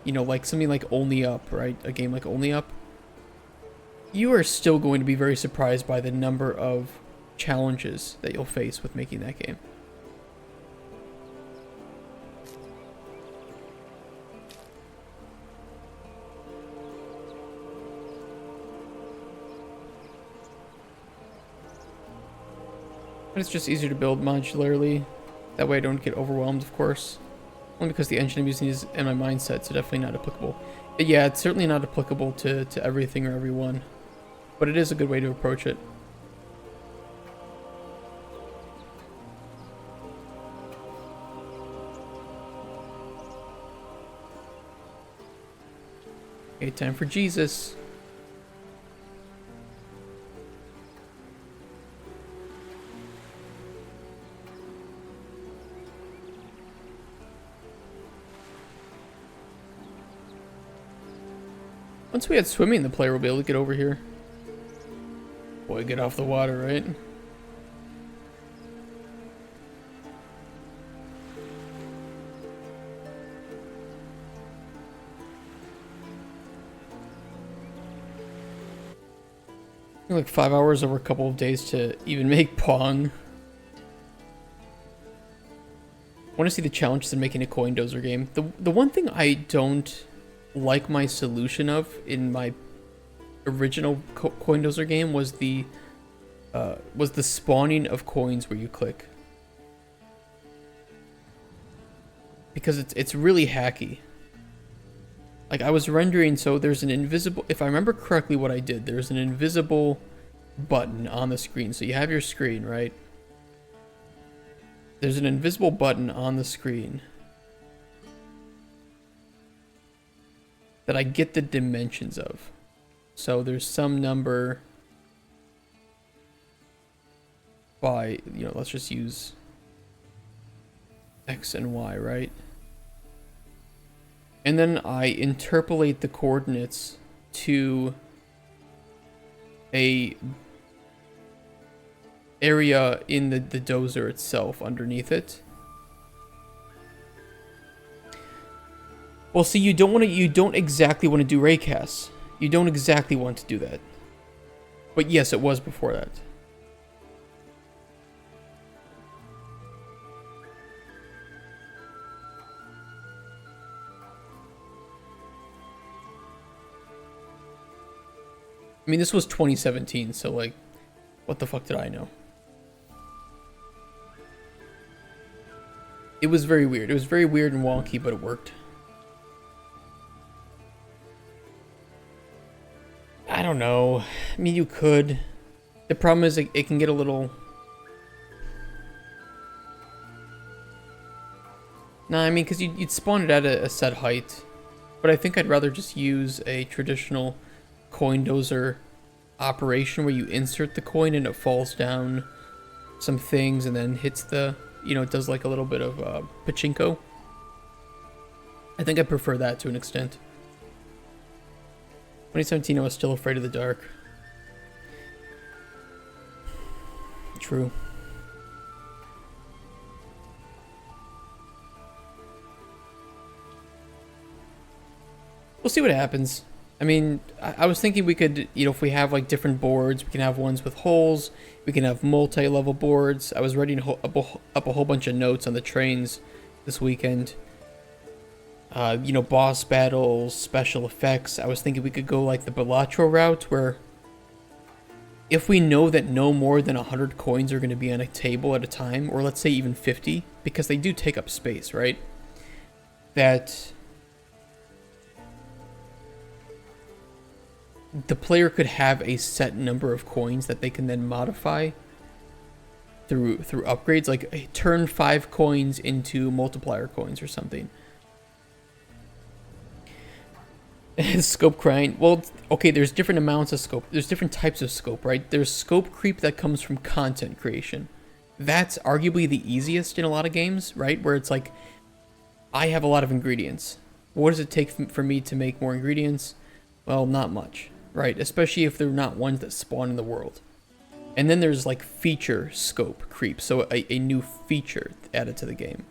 you know, like something like Only Up, right? A game like Only Up. You are still going to be very surprised by the number of challenges that you'll face with making that game. But it's just easier to build modularly. That way I don't get overwhelmed, of course. Only because the engine I'm using is in my mindset, so definitely not applicable. But yeah, it's certainly not applicable to everything or everyone. But it is a good way to approach it. Okay, time for Jesus. Once we had swimming, the player will be able to get over here. Boy, get off the water, right? Like 5 hours over a couple of days to even make Pong. I want to see the challenges in making a coin dozer game. The one thing I don't like my solution of in my original coin dozer game was the spawning of coins where you click, because it's really hacky. Like, I was rendering, so there's an invisible, if I remember correctly what I did, there's an invisible button on the screen. So you have your screen, right? There's an invisible button on the screen that I get the dimensions of. So there's some number by, let's just use X and Y, right? And then I interpolate the coordinates to a area in the dozer itself underneath it. Well, see, you don't exactly want to do raycasts. You don't exactly want to do that. But yes, it was before that. I mean, this was 2017, so, like, what the fuck did I know? It was very weird. It was very weird and wonky, but it worked. I don't know. I mean, you could. The problem is it can get a little... Nah, I mean, because you'd spawn it at a set height. But I think I'd rather just use a traditional coin dozer operation where you insert the coin and it falls down some things and then hits the, it does like a little bit of pachinko. I think I prefer that to an extent. 2017, I was still afraid of the dark. True. We'll see what happens. I mean, I was thinking we could, if we have like different boards, we can have ones with holes, we can have multi-level boards. I was writing up a whole bunch of notes on the trains this weekend. Boss battles, special effects. I was thinking we could go like the Balatro route, where if we know that no more than 100 coins are going to be on a table at a time, or let's say even 50, because they do take up space, right? That the player could have a set number of coins that they can then modify through upgrades, like turn 5 coins into multiplier coins or something. Scope crying. Well, okay, there's different amounts of scope. There's different types of scope, right? There's scope creep that comes from content creation. That's arguably the easiest in a lot of games, right? Where it's like, I have a lot of ingredients. What does it take for me to make more ingredients? Well, not much, right? Especially if they're not ones that spawn in the world. And then there's like feature scope creep, so a new feature added to the game.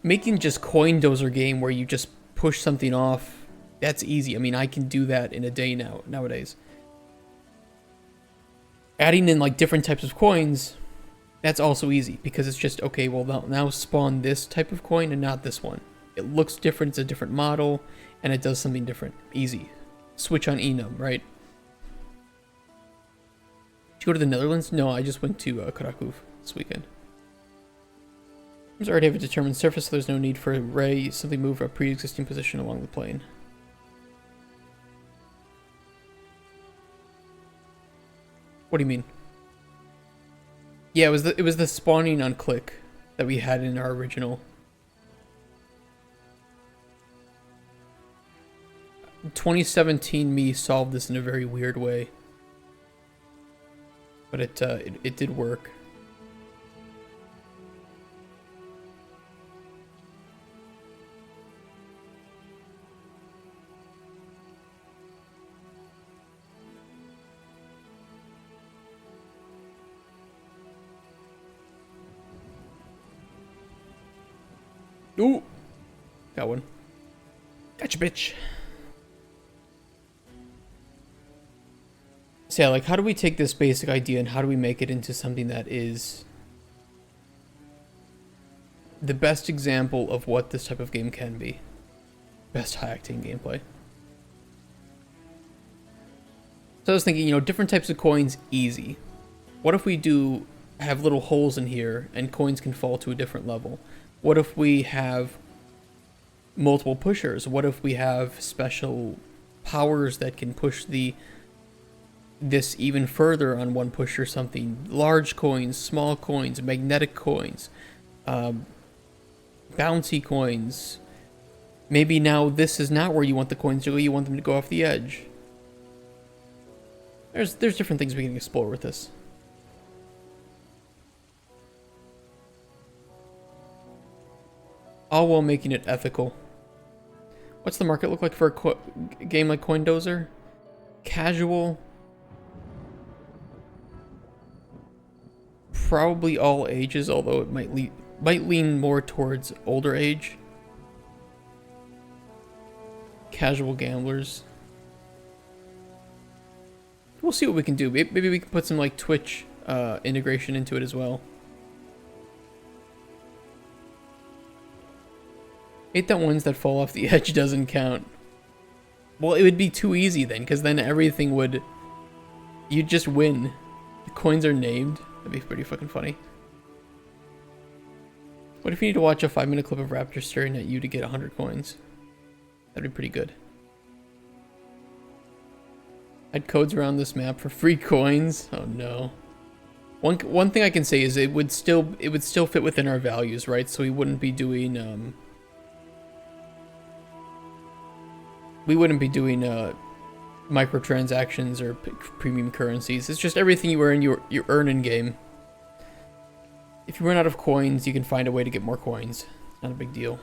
Making just coin dozer game where you just push something off, that's easy. I mean, I can do that in a day nowadays. Adding in like different types of coins, that's also easy, because it's just, okay, well now spawn this type of coin and not this one. It looks different, it's a different model, and it does something different. Easy. Switch on enum, right? Did you go to the Netherlands? No, I just went to Krakow this weekend. Teams already have a determined surface, so there's no need for a ray. You simply move a pre-existing position along the plane. What do you mean? Yeah, it was the spawning on click that we had in our original. 2017 me solved this in a very weird way, but it did work. Ooh, got one. Gotcha, bitch. So yeah, like, how do we take this basic idea and how do we make it into something that is the best example of what this type of game can be? Best high-octane gameplay. So I was thinking, you know, different types of coins, easy. What if we do have little holes in here and coins can fall to a different level? What if we have multiple pushers? What if we have special powers that can push this even further on one push or something? Large coins, small coins, magnetic coins, bouncy coins. Maybe now this is not where you want the coins to go, you want them to go off the edge. There's different things we can explore with this. All while making it ethical. What's the market look like for a game like Coindozer? Casual. Probably all ages, although it might lean more towards older age. Casual gamblers. We'll see what we can do. Maybe we can put some like Twitch integration into it as well. Hate that ones that fall off the edge doesn't count. Well, it would be too easy then, because then everything would... You'd just win. The coins are named. That'd be pretty fucking funny. What if you need to watch a 5-minute clip of raptors staring at you to get 100 coins? That'd be pretty good. Add codes around this map for free coins? Oh no. One thing I can say is it would still fit within our values, right? So we wouldn't be doing microtransactions or premium currencies. It's just everything you earn, you earn in game. If you run out of coins, you can find a way to get more coins. It's not a big deal.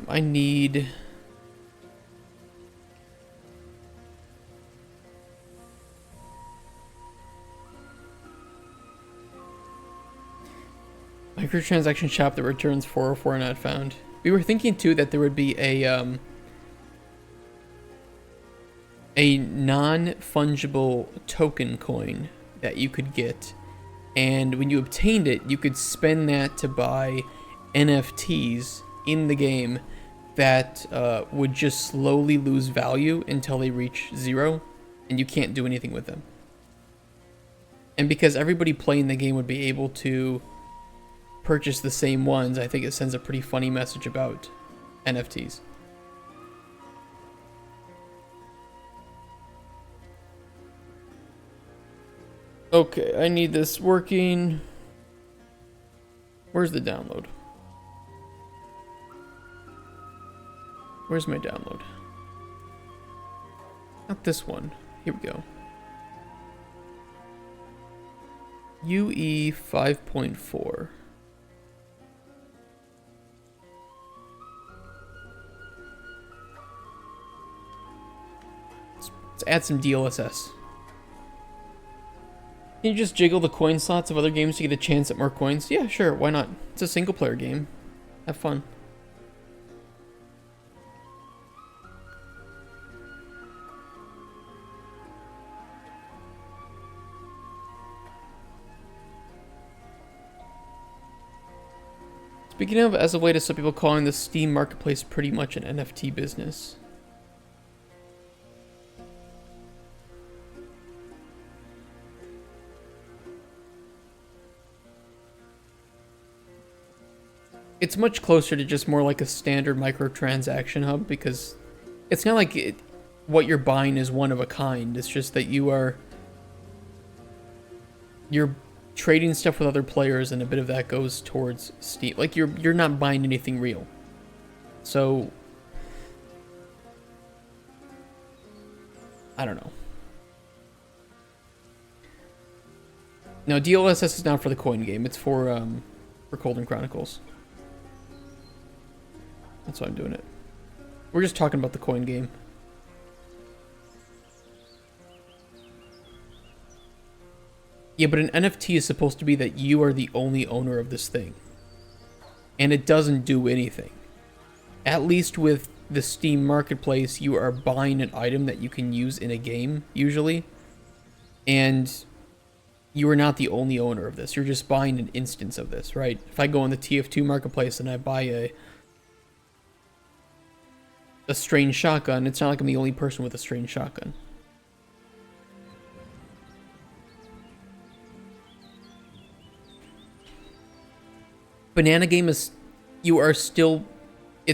I need... Microtransaction shop that returns 404 not found. We were thinking too that there would be a non-fungible token coin that you could get, and when you obtained it, you could spend that to buy NFTs in the game that would just slowly lose value until they reach 0, and you can't do anything with them. And because everybody playing the game would be able to purchase the same ones, I think it sends a pretty funny message about NFTs. Okay, I need this working. Where's the download? Where's my download? Not this one. Here we go. UE 5.4. Let's add some DLSS. Can you just jiggle the coin slots of other games to get a chance at more coins? Yeah, sure, why not? It's a single player game. Have fun. Speaking of, as of late, some people calling the Steam marketplace pretty much an NFT business. It's much closer to just more like a standard microtransaction hub, because it's not like what you're buying is one of a kind. It's just that you're trading stuff with other players, and a bit of that goes towards Steam. Like you're not buying anything real. So I don't know. No, DLSS is not for the coin game. It's for Cauldron Chronicles. That's why I'm doing it. We're just talking about the coin game. Yeah, but an NFT is supposed to be that you are the only owner of this thing. And it doesn't do anything. At least with the Steam marketplace, you are buying an item that you can use in a game, usually. And you are not the only owner of this. You're just buying an instance of this, right? If I go on the TF2 marketplace and I buy a strange shotgun, it's not like I'm the only person with a strange shotgun. Banana game is, it's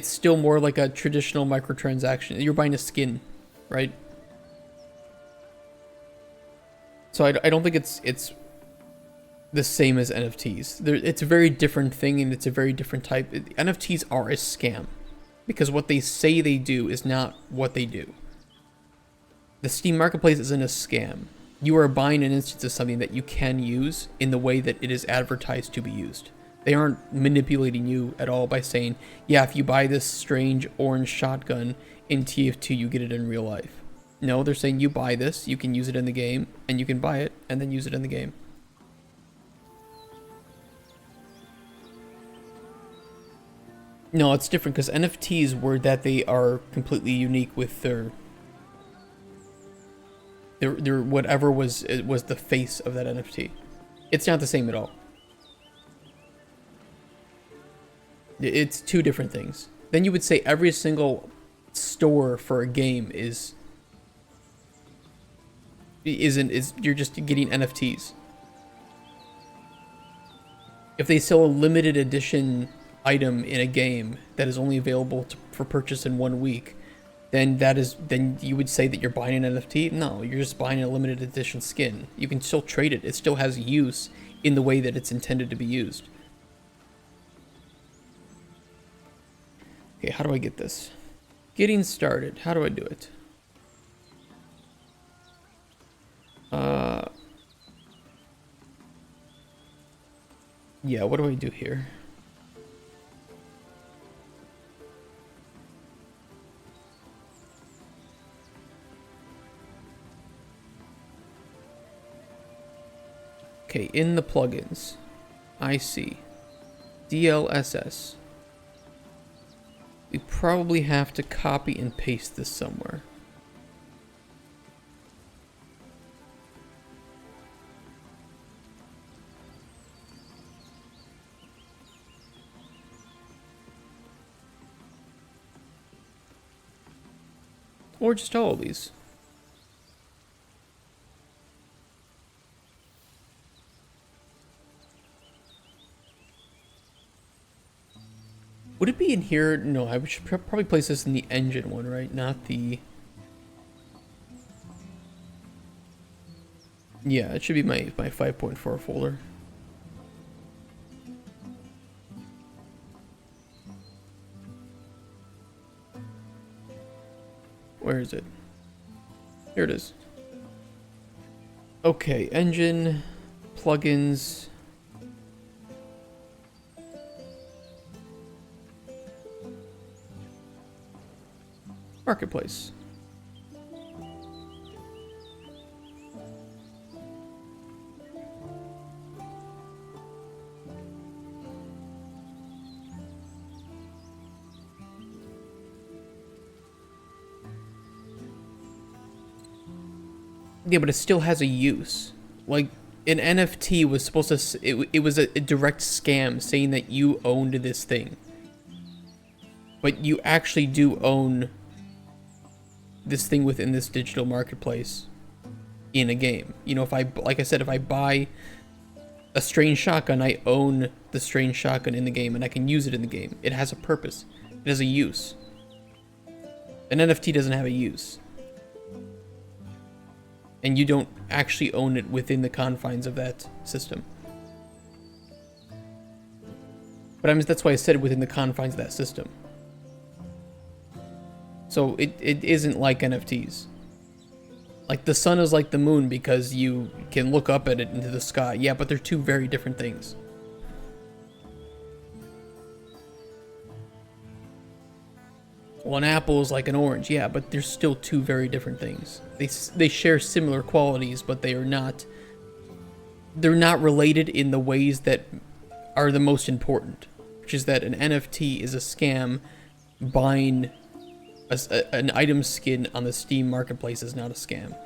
still more like a traditional microtransaction. You're buying a skin, right? So I don't think it's the same as NFTs. It's a very different thing, and it's a very different type. NFTs are a scam, because what they say they do is not what they do. The Steam marketplace isn't a scam. You are buying an instance of something that you can use in the way that it is advertised to be used. They aren't manipulating you at all by saying, yeah, if you buy this strange orange shotgun in TF2, you get it in real life. No, they're saying you buy this, you can use it in the game, and you can buy it, and then use it in the game. No, it's different, because NFTs were that they are completely unique with their whatever was the face of that NFT. It's not the same at all. It's two different things. Then you would say every single store for a game is you're just getting NFTs. If they sell a limited edition item in a game that is only available for purchase in 1 week, then you would say that you're buying an NFT? No, you're just buying a limited edition skin. You can still trade it. It still has use in the way that it's intended to be used. Okay, how do I get this? Getting started. How do I do it? Yeah, what do I do here? Okay, in the plugins, I see DLSS. We probably have to copy and paste this somewhere. Or just all of these. Would it be in here? No, I should probably place this in the engine one, right? Not the... Yeah, it should be my 5.4 folder. Where is it? Here it is. Okay, engine, plugins. Marketplace. Yeah, but it still has a use. Like, an NFT was supposed to, it was a direct scam saying that you owned this thing. But you actually do own this thing within this digital marketplace in a game. You know, if I, like I said, if I buy a strange shotgun, I own the strange shotgun in the game and I can use it in the game. It has a purpose. It has a use. An NFT doesn't have a use. And you don't actually own it within the confines of that system. But I mean, that's why I said it within the confines of that system. So it isn't like NFTs. Like the sun is like the moon because you can look up at it into the sky. Yeah, but they're two very different things. Well, an apple is like an orange, yeah, but they're still two very different things. They share similar qualities, but they are not. They're not related in the ways that are the most important, which is that an NFT is a scam. Buying an item skin on the Steam marketplace is not a scam.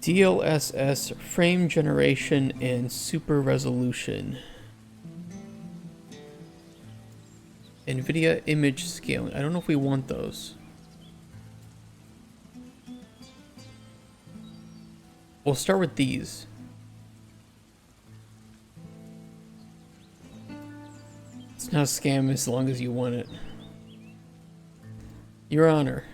DLSS, frame generation, and super resolution. NVIDIA image scaling. I don't know if we want those. We'll start with these. It's not a scam as long as you want it. Your Honor.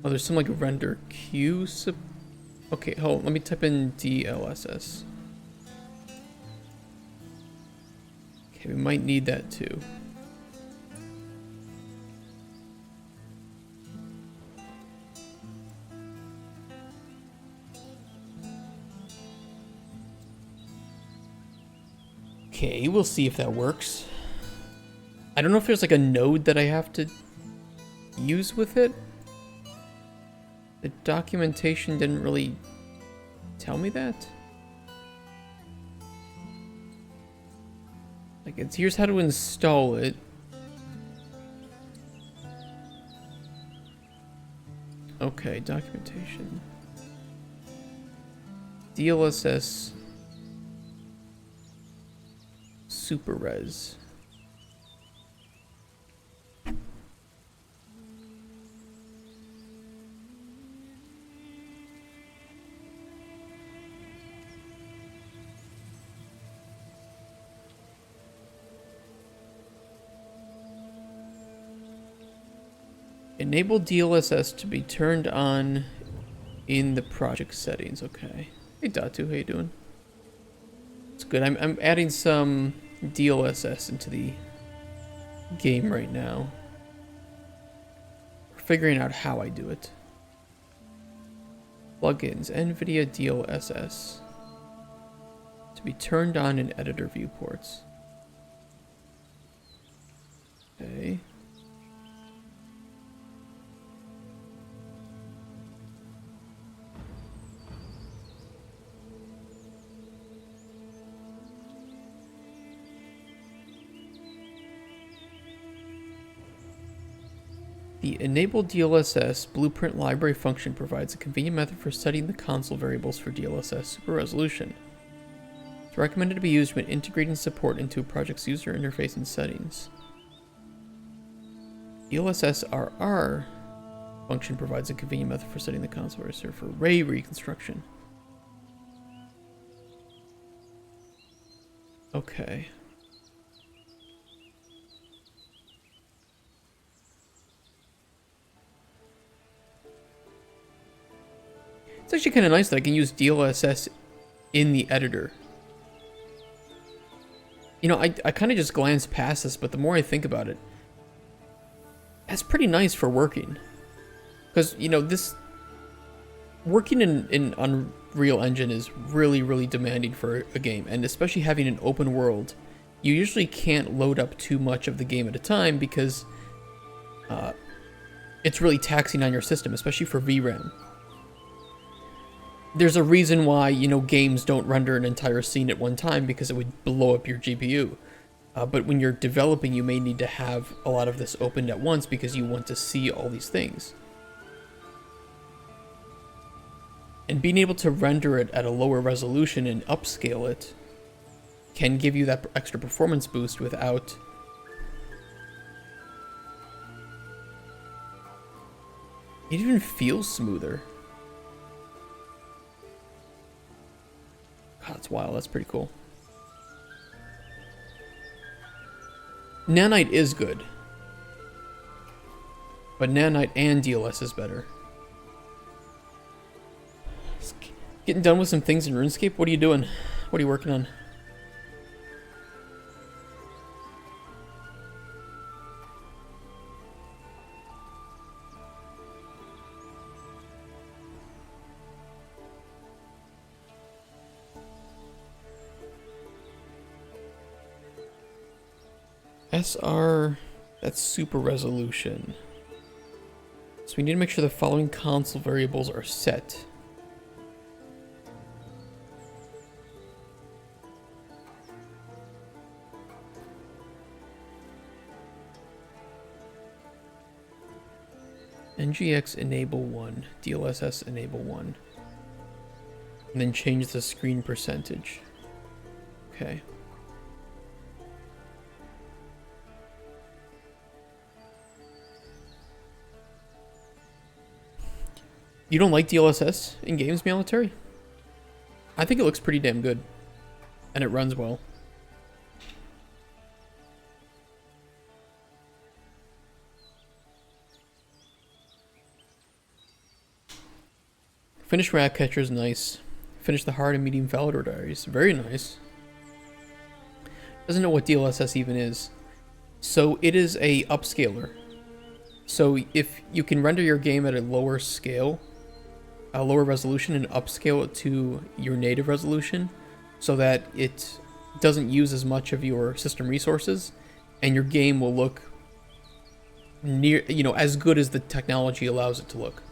Oh, there's some like render queue. Okay, hold on. Let me type in DLSS. Okay, we might need that too. Okay, we'll see if that works. I don't know if there's like a node that I have to use with it. The documentation didn't really tell me that. Like, it's here's how to install it. Okay, documentation. DLSS Super Res. Enable DLSS to be turned on in the project settings. Okay. Hey Datu, how you doing? It's good. I'm adding some DLSS into the game right now. We're figuring out how I do it. Plugins, NVIDIA DLSS to be turned on in editor viewports. Okay. The Enable DLSS Blueprint Library function provides a convenient method for setting the console variables for DLSS Super Resolution. It's recommended to be used when integrating support into a project's user interface and settings. DLSS RR function provides a convenient method for setting the console variables for ray reconstruction. Okay. It's actually kind of nice that I can use DLSS in the editor. You know, I kind of just glanced past this, but the more I think about it, that's pretty nice for working. Because, you know, this working in Unreal Engine is really, really demanding for a game, and especially having an open world, you usually can't load up too much of the game at a time because it's really taxing on your system, especially for VRAM. There's a reason why, you know, games don't render an entire scene at one time because it would blow up your GPU. But when you're developing, you may need to have a lot of this opened at once because you want to see all these things. And being able to render it at a lower resolution and upscale it can give you that extra performance boost without it even feels smoother. God, that's wild. That's pretty cool. Nanite is good, but Nanite and DLSS is better. Getting done with some things in RuneScape? What are you doing? What are you working on? SR, that's super resolution. So we need to make sure the following console variables are set. NGX enable 1, DLSS enable 1. And then change the screen percentage. Okay. You don't like DLSS in games, Military? I think it looks pretty damn good. And it runs well. Finish Ratcatcher is nice. Finish the hard and medium Valador Diaries. Very nice. Doesn't know what DLSS even is. So it is a upscaler. So if you can render your game at a lower scale, a lower resolution, and upscale it to your native resolution so that it doesn't use as much of your system resources, and your game will look near, you know, as good as the technology allows it to look.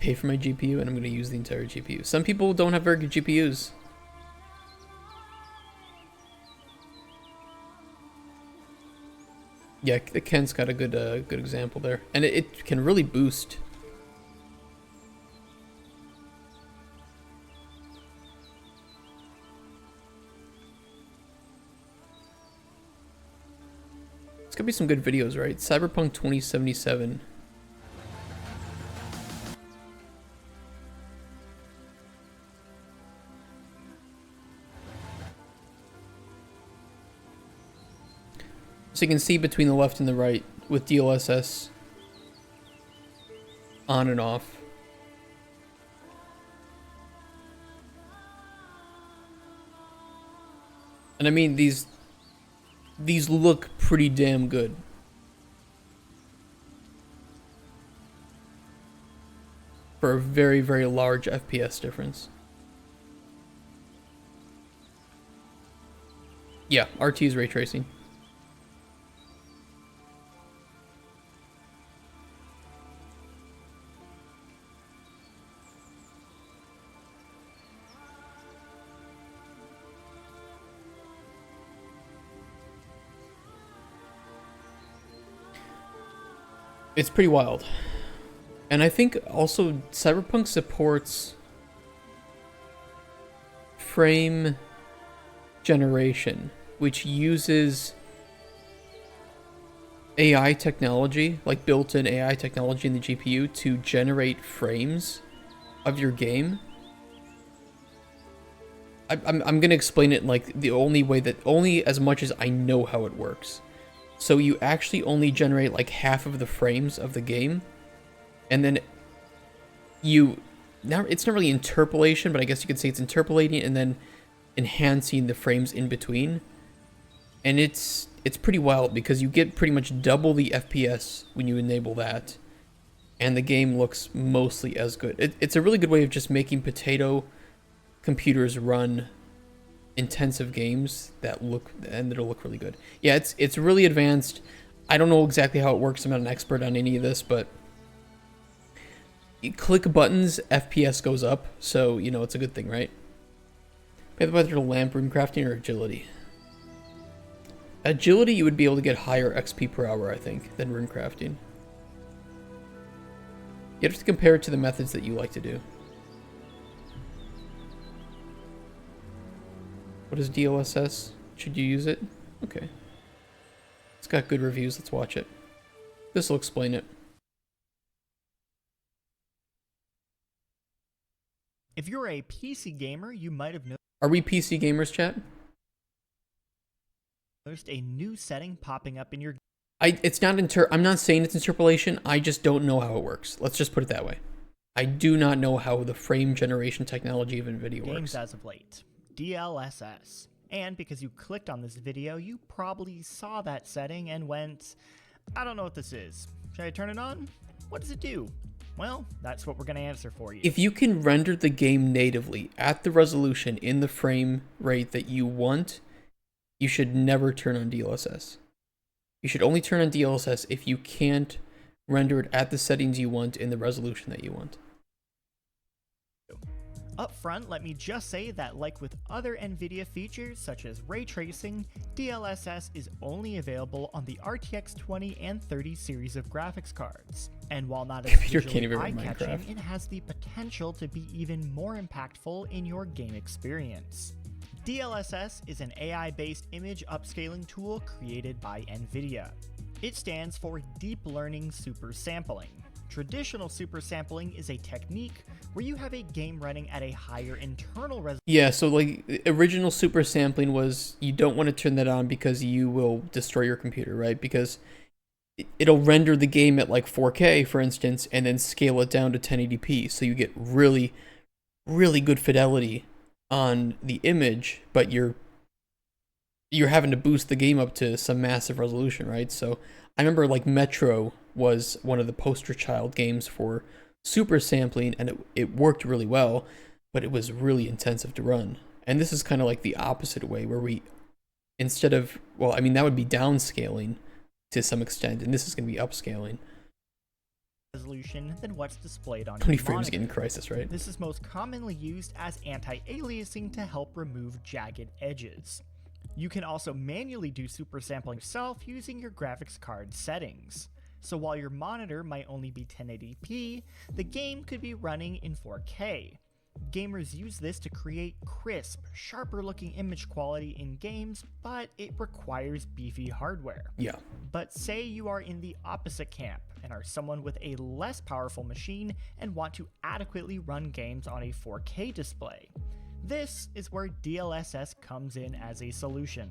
Pay for my GPU and I'm going to use the entire GPU. Some people don't have very good GPUs. Yeah, the Ken's got a good good example there, and it can really boost. It's gonna be some good videos, right? Cyberpunk 2077. So you can see between the left and the right with DLSS on and off. And I mean, these look pretty damn good. For a very, very large FPS difference. Yeah, RT is ray tracing. It's pretty wild. And I think also Cyberpunk supports frame generation, which uses AI technology, like built-in AI technology in the GPU to generate frames of your game. I'm gonna explain it like the only as much as I know how it works. So you actually only generate like half of the frames of the game, and then it's not really interpolation, but I guess you could say it's interpolating and then enhancing the frames in between. And it's it's pretty wild because you get pretty much double the FPS when you enable that, and the game looks mostly as good. It's a really good way of just making potato computers run intensive games that'll look really good. Yeah, it's really advanced. I don't know exactly how it works. I'm not an expert on any of this, but you click buttons, FPS goes up, so you know it's a good thing, right? Pay the better to lamp, room crafting, or agility. Agility, you would be able to get higher XP per hour, I think, than rune crafting. You have to compare it to the methods that you like to do. What is DLSS? Should you use it? Okay. It's got good reviews. Let's watch it. This will explain it. If you're a PC gamer, you might have Are we PC gamers, chat? noticed a new setting popping up in your I'm not saying it's interpolation. I just don't know how it works. Let's just put it that way. I do not know how the frame generation technology of NVIDIA games works. as of late. DLSS. And because you clicked on this video, you probably saw that setting and went, I don't know what this is. Should I turn it on? What does it do? Well, that's what we're going to answer for you. If you can render the game natively at the resolution in the frame rate that you want, you should never turn on DLSS. You should only turn on DLSS if you can't render it at the settings you want in the resolution that you want. Up front, let me just say that like with other NVIDIA features such as ray tracing, DLSS is only available on the RTX 20 and 30 series of graphics cards. And while not as visually eye-catching, it has the potential to be even more impactful in your game experience. DLSS is an AI-based image upscaling tool created by NVIDIA. It stands for Deep Learning Super Sampling. Traditional super sampling is a technique where you have a game running at a higher internal resolution. Yeah, so like original super sampling was you don't want to turn that on because you will destroy your computer, right? Because it'll render the game at like 4K, for instance, and then scale it down to 1080p. So you get really, really good fidelity on the image, but you're having to boost the game up to some massive resolution, right? So I remember like Metro was one of the poster child games for super sampling, and it worked really well, but it was really intensive to run. And this is kind of like the opposite way, where we, instead of, well, I mean, that would be downscaling to some extent, and this is going to be upscaling. Resolution than what's displayed on 20 your frames monitor. getting Crisis, right? This is most commonly used as anti-aliasing to help remove jagged edges. You can also manually do super sampling yourself using your graphics card settings. So while your monitor might only be 1080p, the game could be running in 4K. Gamers use this to create crisp, sharper looking image quality in games, but it requires beefy hardware. Yeah. But say you are in the opposite camp and are someone with a less powerful machine and want to adequately run games on a 4K display. This is where DLSS comes in as a solution.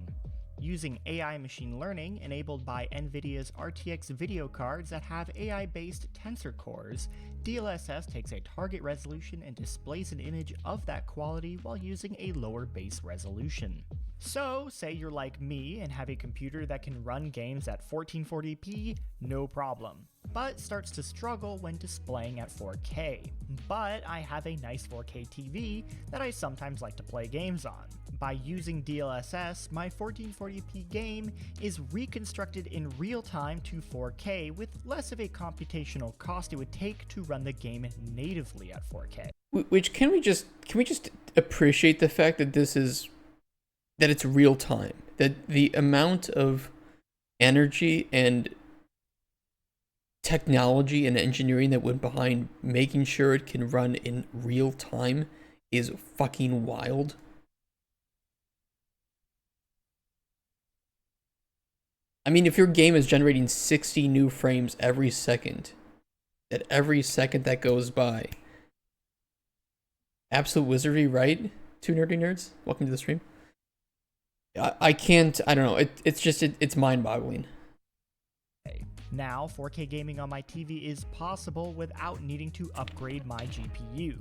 Using AI machine learning enabled by NVIDIA's RTX video cards that have AI-based tensor cores, DLSS takes a target resolution and displays an image of that quality while using a lower base resolution. So, say you're like me and have a computer that can run games at 1440p, no problem, but starts to struggle when displaying at 4K. But I have a nice 4K TV that I sometimes like to play games on. By using DLSS, my 1440p game is reconstructed in real time to 4K with less of a computational cost it would take to run the game natively at 4K. Which can we just appreciate the fact that that it's real time, that the amount of energy and technology and engineering that went behind making sure it can run in real time is fucking wild. I mean, if your game is generating 60 new frames every second, at every second that goes by, absolute wizardry, right? Two nerdy nerds, welcome to the stream. I don't know, it's mind-boggling. Now, 4K gaming on my TV is possible without needing to upgrade my GPU.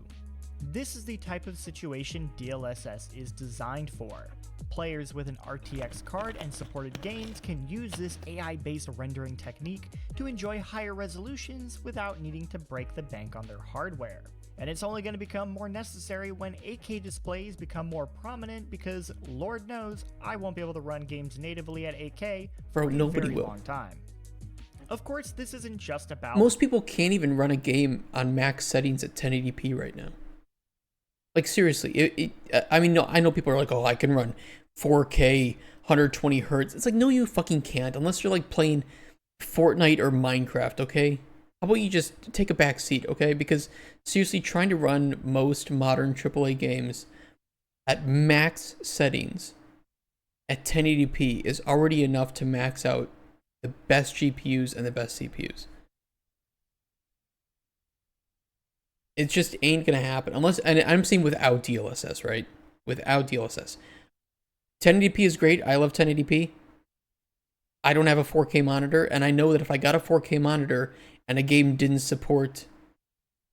This is the type of situation DLSS is designed for. Players with an RTX card and supported games can use this AI-based rendering technique to enjoy higher resolutions without needing to break the bank on their hardware. And it's only going to become more necessary when 8K displays become more prominent because, Lord knows, I won't be able to run games natively at 8K for a very long time. Of course, this isn't just about... Most people can't even run a game on max settings at 1080p right now. Like, seriously, I mean, no, I know people are like, oh, I can run 4K, 120 hertz. It's like, no, you fucking can't, unless you're like playing Fortnite or Minecraft, okay? How about you just take a back seat, okay? Because seriously, trying to run most modern AAA games at max settings at 1080p is already enough to max out the best GPUs and the best CPUs. It just ain't gonna happen unless, and I'm saying without DLSS, right? Without DLSS. 1080p is great. I love 1080p. I don't have a 4K monitor, and I know that if I got a 4K monitor and a game didn't support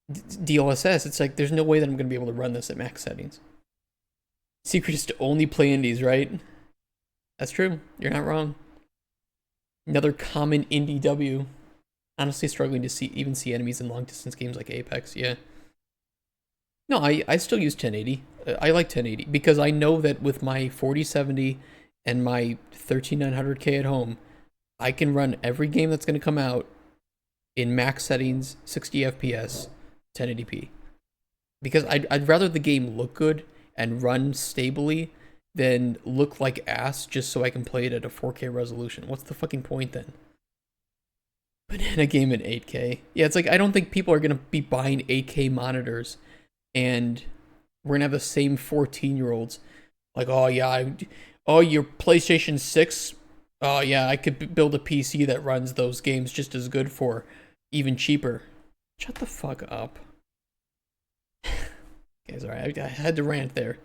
DLSS, it's like there's no way that I'm gonna be able to run this at max settings. Secret is to only play indies, right? That's true. You're not wrong. Another common indie W. Honestly, struggling to even see enemies in long distance games like Apex. Yeah. No, I still use 1080. I like 1080 because I know that with my 4070 and my 13900K at home, I can run every game that's going to come out in max settings, 60 FPS, 1080p. Because I'd rather the game look good and run stably than look like ass just so I can play it at a 4K resolution. What's the fucking point then? Banana game in 8K. Yeah, it's like I don't think people are going to be buying 8K monitors and we're going to have the same 14-year-olds like, oh yeah, oh, your PlayStation 6? Oh yeah, I could build a PC that runs those games just as good for even cheaper. Shut the fuck up. Okay, sorry, I had to rant there.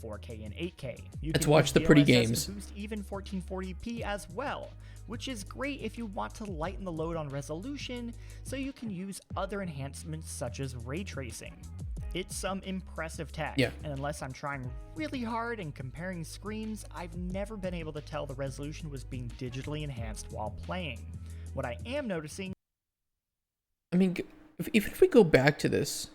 4K and 8K. Let's watch the pretty games. Boost even 1440p as well, which is great if you want to lighten the load on resolution so you can use other enhancements such as ray tracing. It's some impressive tech, yeah. And unless I'm trying really hard and comparing screens, I've never been able to tell the resolution was being digitally enhanced while playing. What I am noticing... I mean, even if we go back to this...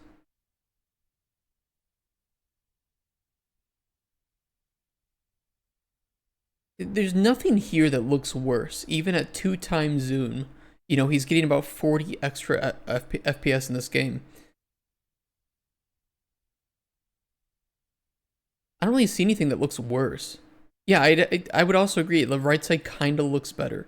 There's nothing here that looks worse, even at 2x zoom. You know, he's getting about 40 extra FPS in this game. I don't really see anything that looks worse. Yeah, I would also agree. The right side kind of looks better.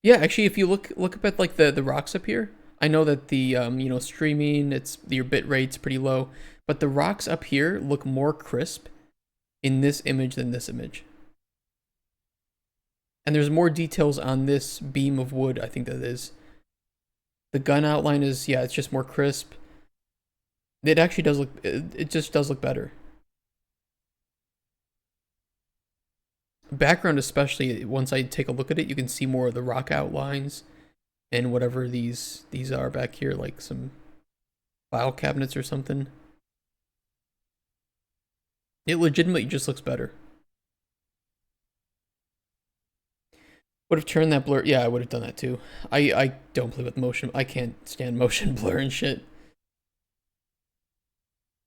Yeah, actually, if you look up at like the rocks up here, I know that the you know, streaming, your bit rate's pretty low, but the rocks up here look more crisp in this image than this image. And there's more details on this beam of wood, I think that is. The gun outline is, yeah, it's just more crisp. It actually does look, it just does look better. Background especially, once I take a look at it, you can see more of the rock outlines and whatever these are back here, like some file cabinets or something. It legitimately just looks better. Would have turned that blur. Yeah, I would have done that too. I don't play with motion. I can't stand motion blur and shit.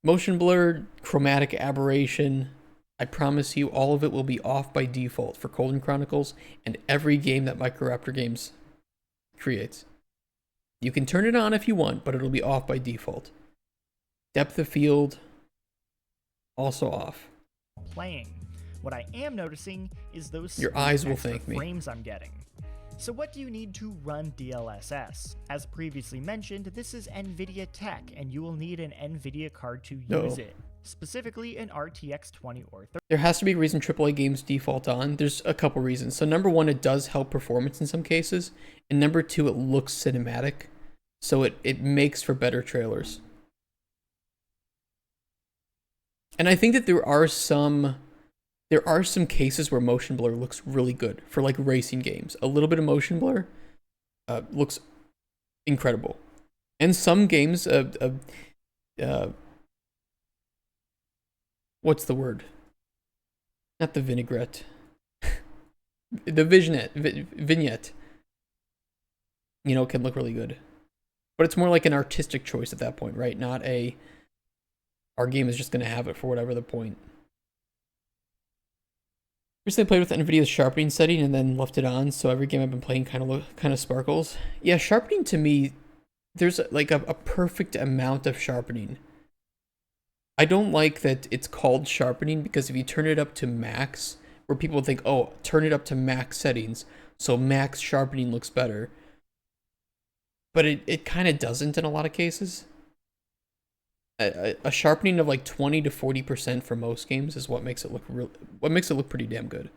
Motion blur, chromatic aberration. I promise you, all of it will be off by default for Cauldron Chronicles and every game that Microraptor Games creates. You can turn it on if you want, but it'll be off by default. Depth of field, also off. Playing. What I am noticing is those your eyes will thank me. Frames I'm getting. So what do you need to run DLSS? As previously mentioned, this is NVIDIA tech, and you will need an NVIDIA card to use it. Specifically an RTX 20 or 30. There has to be a reason AAA games default on. There's a couple reasons. So number one, it does help performance in some cases. And number two, it looks cinematic. So it makes for better trailers. And I think that there are some cases where motion blur looks really good for like racing games. A little bit of motion blur looks incredible. And some games, what's the word? Not the vinaigrette. The vignette, you know, can look really good. But it's more like an artistic choice at that point, right? Not a, our game is just going to have it for whatever the point. Recently played with NVIDIA's sharpening setting and then left it on, so every game I've been playing kind of sparkles. Yeah, sharpening to me, there's like a perfect amount of sharpening. I don't like that it's called sharpening, because if you turn it up to max, where people think, oh, turn it up to max settings, so max sharpening looks better. But it kind of doesn't in a lot of cases. A sharpening of like 20 to 40% for most games is what makes it look pretty damn good.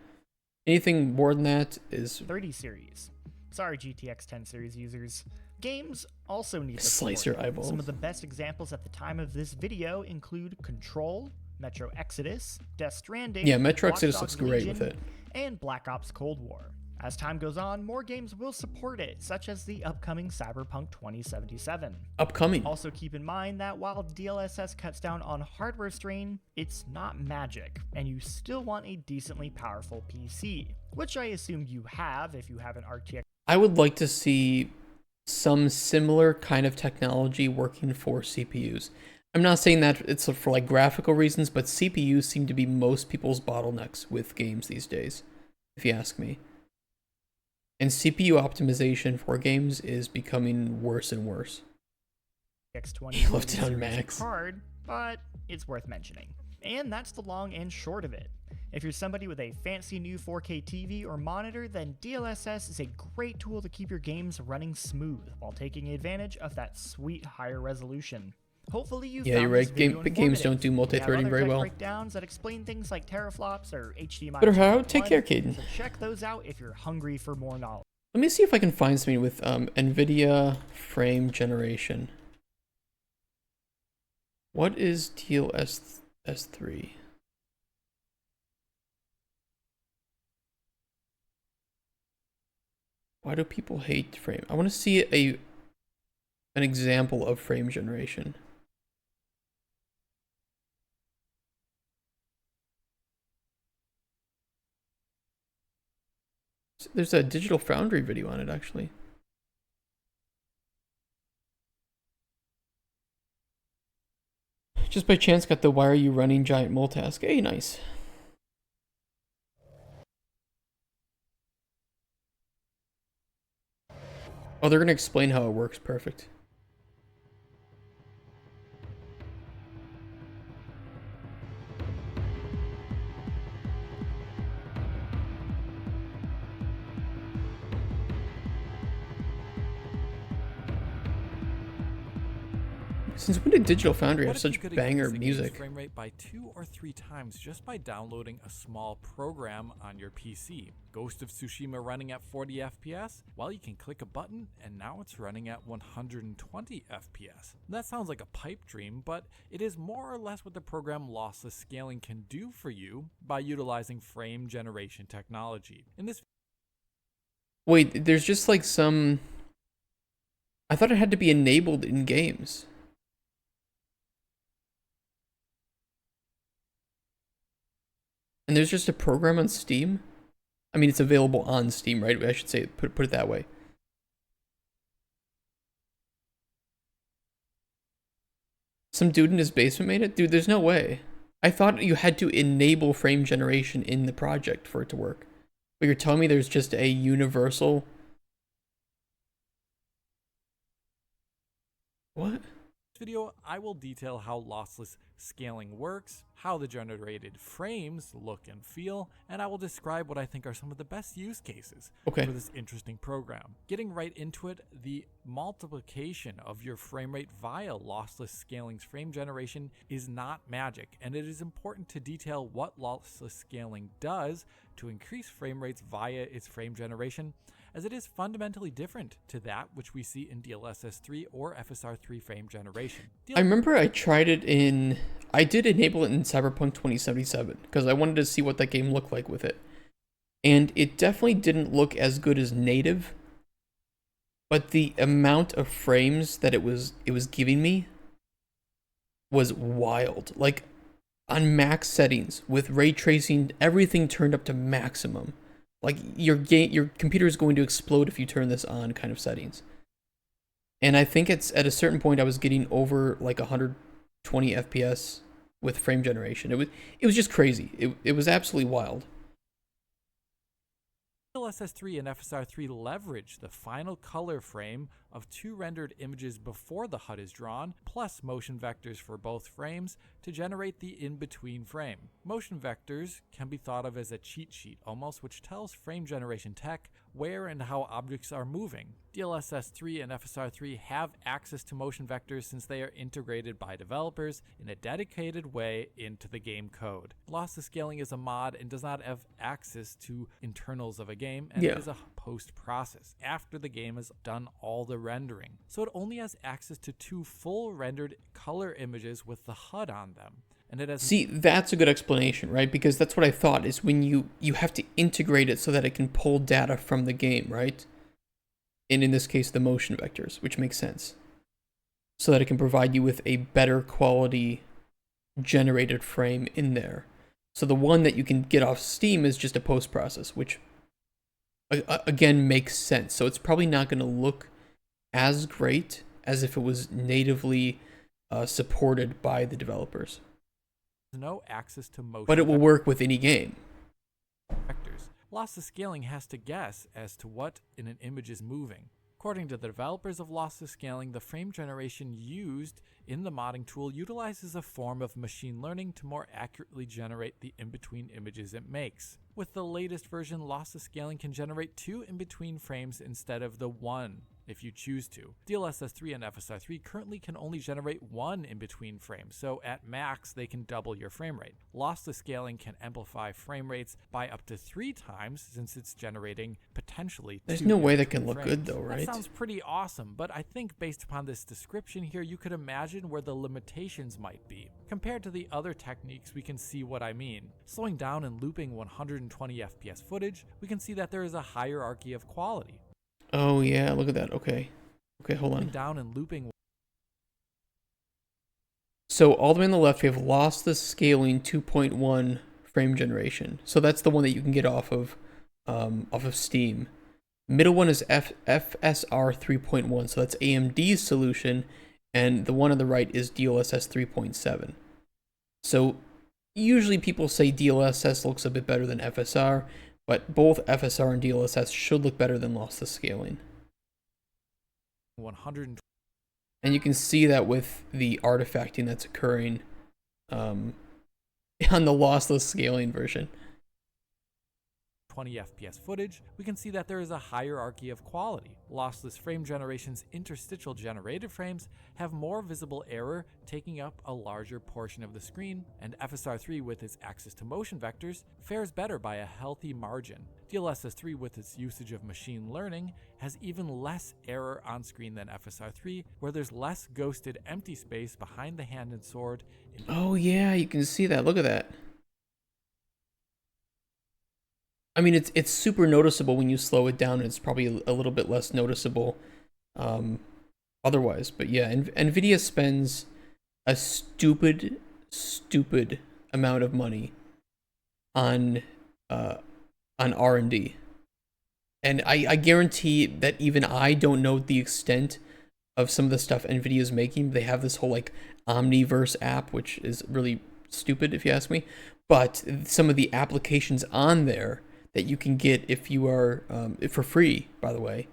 Anything more than that is 30 series. Sorry, GTX 10 series users. Games also need to slice your eyeballs. Some of the best examples at the time of this video include Control, Metro Exodus, Death Stranding, yeah, Metro Watch Exodus Dogs looks great Legion, with it, and Black Ops Cold War. As time goes on, more games will support it, such as the upcoming Cyberpunk 2077. Upcoming. Also keep in mind that while DLSS cuts down on hardware strain, it's not magic, and you still want a decently powerful PC, which I assume you have if you have an RTX. I would like to see some similar kind of technology working for CPUs. I'm not saying that it's for like graphical reasons, but CPUs seem to be most people's bottlenecks with games these days, if you ask me. And CPU optimization for games is becoming worse and worse. X20 left it on max. Hard, but it's worth mentioning. And that's the long and short of it. If you're somebody with a fancy new 4K TV or monitor, then DLSS is a great tool to keep your games running smooth while taking advantage of that sweet higher resolution. Hopefully you yeah, you're right. Games don't do multi-threading very well. Breakdowns that explain things like teraflops or HDMI. But how? Take care, Caden. So check those out if you're hungry for more knowledge. Let me see if I can find something with NVIDIA frame generation. What is DLSS 3? Why do people hate frame? I want to see an example of frame generation. There's a Digital Foundry video on it, actually. Just by chance got the why are you running giant multitask. Hey, nice. Oh, they're going to explain how it works. Perfect. Since when did Digital Foundry have such banger music? Frame rate by 2 or 3 times just by downloading a small program on your PC. Ghost of Tsushima running at 40 FPS? Well, you can click a button and now it's running at 120 FPS. That sounds like a pipe dream, but it is more or less what the program lossless scaling can do for you by utilizing frame generation technology. In this Wait, there's just like some... I thought it had to be enabled in games. And there's just a program on Steam? I mean, it's available on Steam, right? I should say, put it that way. Some dude in his basement made it? Dude, there's no way. I thought you had to enable frame generation in the project for it to work. But you're telling me there's just a universal... What? video, I will detail how lossless scaling works, how the generated frames look and feel, and I will describe what I think are some of the best use cases for this interesting program. Getting right into it, the multiplication of your frame rate via lossless scaling's frame generation is not magic, and it is important to detail what lossless scaling does to increase frame rates via its frame generation, as it is fundamentally different to that which we see in DLSS 3 or FSR 3 frame generation. I remember I tried it in... I did enable it in Cyberpunk 2077, because I wanted to see what that game looked like with it. And it definitely didn't look as good as native, but the amount of frames that it was giving me was wild. Like on max settings with ray tracing, everything turned up to maximum. Like your computer is going to explode if you turn this on kind of settings. And I think it's at a certain point I was getting over like 120 FPS with frame generation. It was just crazy. It was absolutely wild. DLSS 3 and FSR 3 leverage the final color frame of 2 rendered images before the HUD is drawn, plus motion vectors for both frames to generate the in-between frame. Motion vectors can be thought of as a cheat sheet almost, which tells frame generation tech where and how objects are moving. DLSS 3 and FSR 3 have access to motion vectors since they are integrated by developers in a dedicated way into the game code. Lossless scaling is a mod and does not have access to internals of a game, and it is a post-process after the game has done all the rendering. So it only has access to 2 full rendered color images with the HUD on them. And it has See, that's a good explanation, right? Because that's what I thought, is when you have to integrate it so that it can pull data from the game, right? And in this case, the motion vectors, which makes sense. So that it can provide you with a better quality generated frame in there. So the one that you can get off Steam is just a post-process, which again makes sense. So it's probably not going to look as great as if it was natively supported by the developers. no access to motion. But it will work with any game. Vectors. Lossless scaling has to guess as to what in an image is moving. According to the developers of lossless scaling, the frame generation used in the modding tool utilizes a form of machine learning to more accurately generate the in-between images it makes. With the latest version, lossless scaling can generate 2 in-between frames instead of the 1 if you choose to. DLSS 3 and FSR 3 currently can only generate 1 in-between frame, so at max they can double your frame rate. Lossless scaling can amplify frame rates by up to 3 times since it's generating potentially 2 There's no way that can in-between look frames. good though, right? That sounds pretty awesome, but I think based upon this description here, you could imagine where the limitations might be. Compared to the other techniques, we can see what I mean. Slowing down and looping 120 FPS footage, we can see that there is a hierarchy of quality. Oh yeah, look at that. Okay, hold on. Down and looping. So all the way on the left, we have lossless scaling 2.1 frame generation. So that's the one that you can get off of Steam. Middle one is FSR 3.1, so that's AMD's solution, and the one on the right is DLSS 3.7. So usually people say DLSS looks a bit better than FSR, but both FSR and DLSS should look better than lossless scaling. 100. And you can see that with the artifacting that's occurring on the lossless scaling version. 20 FPS footage, we can see that there is a hierarchy of quality. Lossless frame generation's interstitial generated frames have more visible error, taking up a larger portion of the screen, and FSR 3 with its access to motion vectors fares better by a healthy margin. DLSS 3 with its usage of machine learning has even less error on screen than FSR 3, where there's less ghosted empty space behind the hand and sword. Oh yeah, you can see that. Look at that. I mean, it's super noticeable when you slow it down, and it's probably a little bit less noticeable otherwise. But yeah, NVIDIA spends a stupid amount of money on R&D. And I guarantee that even I don't know the extent of some of the stuff NVIDIA is making. They have this whole like Omniverse app, which is really stupid if you ask me. But some of the applications on there that you can get if you are for free, by the way,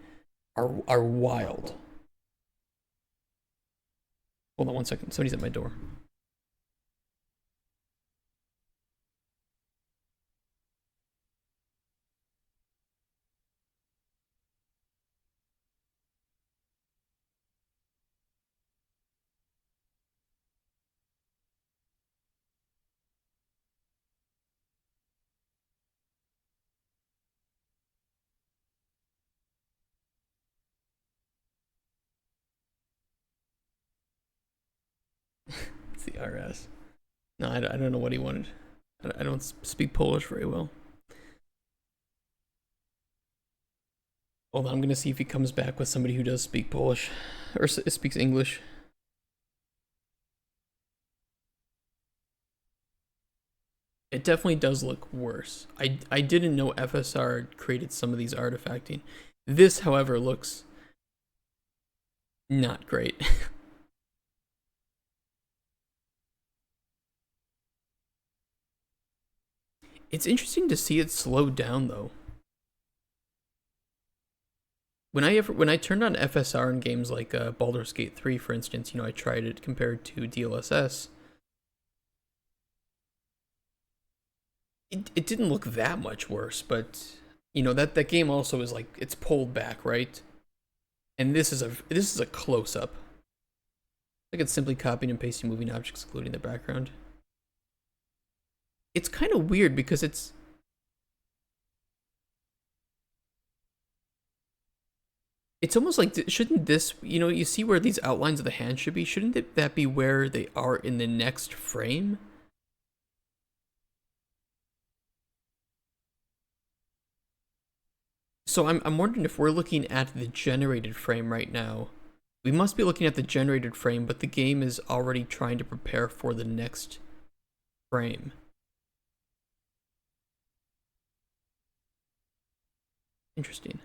are wild. Hold on 1 second. Somebody's at my door. It's the RS. No, I don't know what he wanted. I don't speak Polish very well. Hold on, I'm gonna see if he comes back with somebody who does speak Polish or speaks English. It definitely does look worse. I didn't know FSR created some of these artifacting. This, however, looks not great. It's interesting to see it slowed down though. When I turned on FSR in games like Baldur's Gate 3, for instance, I tried it compared to DLSS. It didn't look that much worse, but that game also is like it's pulled back, right? And this is a close up. Like it's simply copying and pasting moving objects, including the background. It's kind of weird because it's almost like, shouldn't this, you see where these outlines of the hand should be? Shouldn't that be where they are in the next frame? So I'm wondering if we're looking at the generated frame right now. We must be looking at the generated frame, but the game is already trying to prepare for the next frame. Interesting.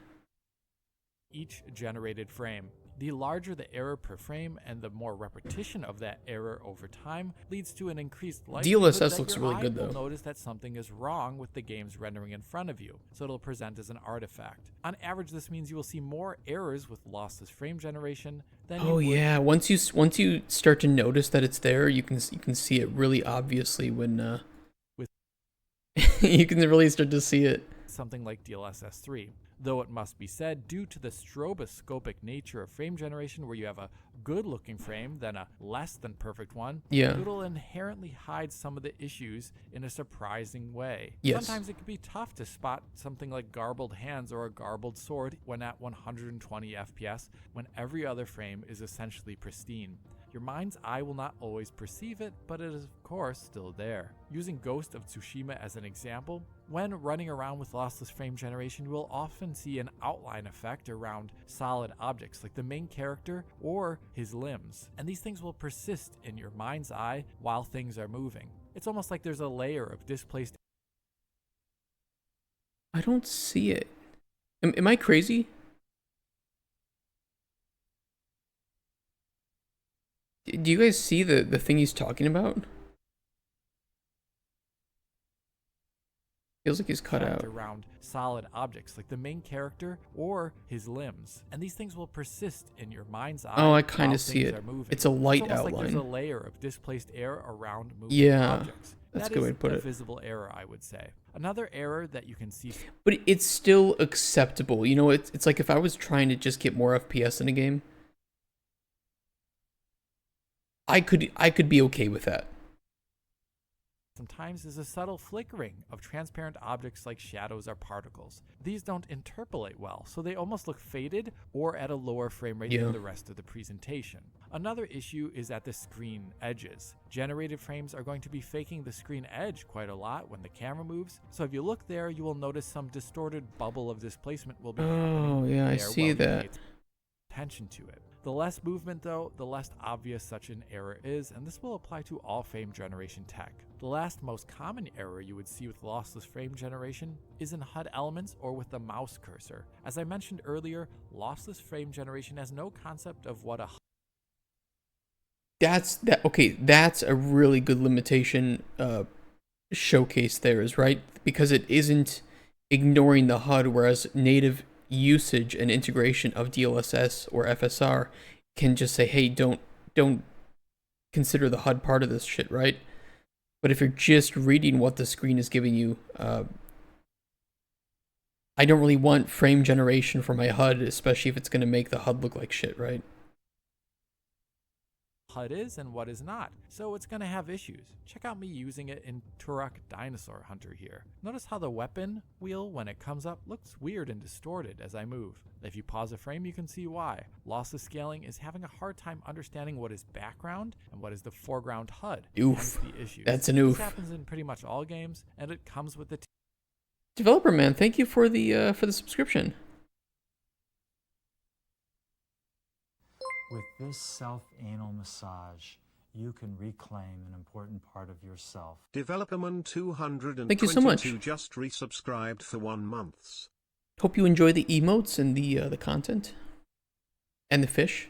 Each generated frame. The larger the error per frame and the more repetition of that error over time leads to an increased likelihood DLSS looks really good though. You'll notice that something is wrong with the game's rendering in front of you, so it'll present as an artifact. On average, this means you will see more errors with lossless frame generation than you would. Yeah, once you start to notice that it's there, you can see it really obviously when you can really start to see it. Something like DLSS 3. Though it must be said, due to the stroboscopic nature of frame generation, where you have a good-looking frame than a less than perfect one, it'll inherently hide some of the issues in a surprising way. Yes. Sometimes it can be tough to spot something like garbled hands or a garbled sword when at 120 FPS, when every other frame is essentially pristine. Your mind's eye will not always perceive it, but it is of course still there. Using Ghost of Tsushima as an example, when running around with lossless frame generation, you will often see an outline effect around solid objects like the main character or his limbs, and these things will persist in your mind's eye while things are moving. It's almost like there's a layer of displaced. I don't see it. Am I crazy? Do you guys see the thing he's talking about? Feels like he's cut out. Around solid objects like the main character or his limbs, and these things will persist in your mind's eye. Oh, I kind of see it. It's a light outline. Like there's a layer of displaced air around moving objects. That's a good way to put it. That is a visible error, I would say. Another error that you can see. But it's still acceptable. It's like if I was trying to just get more FPS in a game, I could be okay with that. Sometimes is a subtle flickering of transparent objects like shadows or particles. These don't interpolate well, so they almost look faded or at a lower frame rate than the rest of the presentation. Another issue is at the screen edges. Generated frames are going to be faking the screen edge quite a lot when the camera moves, so if you look there, you will notice some distorted bubble of displacement will be happening. Oh, yeah, I see that. Attention to it. The less movement, though, the less obvious such an error is, and this will apply to all frame generation tech. The last most common error you would see with lossless frame generation is in HUD elements or with the mouse cursor. As I mentioned earlier, lossless frame generation has no concept of what a That's a really good limitation showcase there, is right? Because it isn't ignoring the HUD, whereas native usage and integration of DLSS or FSR can just say, hey, don't consider the HUD part of this shit, right? But if you're just reading what the screen is giving you, I don't really want frame generation for my HUD, especially if it's going to make the HUD look like shit, right? HUD is and what is not, so it's going to have issues. Check out me using it in Turok Dinosaur Hunter here. Notice how the weapon wheel, when it comes up, looks weird and distorted as I move. If you pause a frame, you can see why. Lossless scaling is having a hard time understanding what is background and what is the foreground HUD. Oof. The issues. That's an oof. This happens in pretty much all games, and it comes with the Developer man, thank you for the subscription. With this self-anal massage, you can reclaim an important part of yourself. Developerman222 Thank you so much. just resubscribed for 1 month. Hope you enjoy the emotes and the content. And the fish.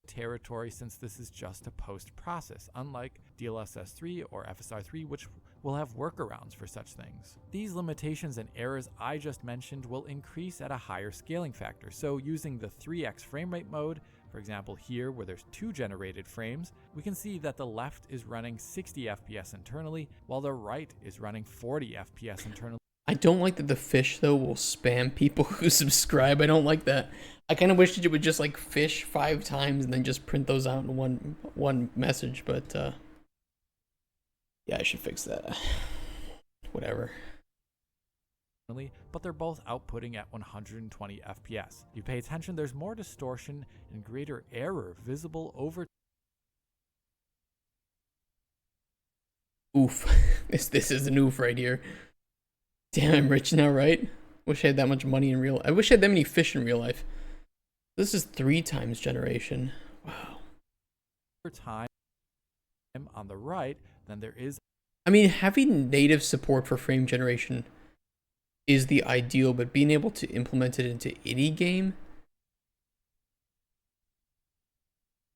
Territory, since this is just a post process, unlike DLSS 3 or FSR 3, which will have workarounds for such things. These limitations and errors I just mentioned will increase at a higher scaling factor, so using the 3x frame rate mode, for example here where there's 2 generated frames, we can see that the left is running 60 FPS internally, while the right is running 40 FPS internally. I don't like that the fish, though, will spam people who subscribe. I don't like that. I kind of wish that it would just, like, fish 5 times and then just print those out in one message, but, yeah, I should fix that. Whatever. But they're both outputting at 120 FPS. If you pay attention, there's more distortion and greater error visible over. Oof. This is an oof right here. Damn, I'm rich now, right? Wish I had that much money in real life. I wish I had that many fish in real life. This is 3 times generation. Wow. Time on the right than there is. I mean, having native support for frame generation is the ideal, but being able to implement it into any game,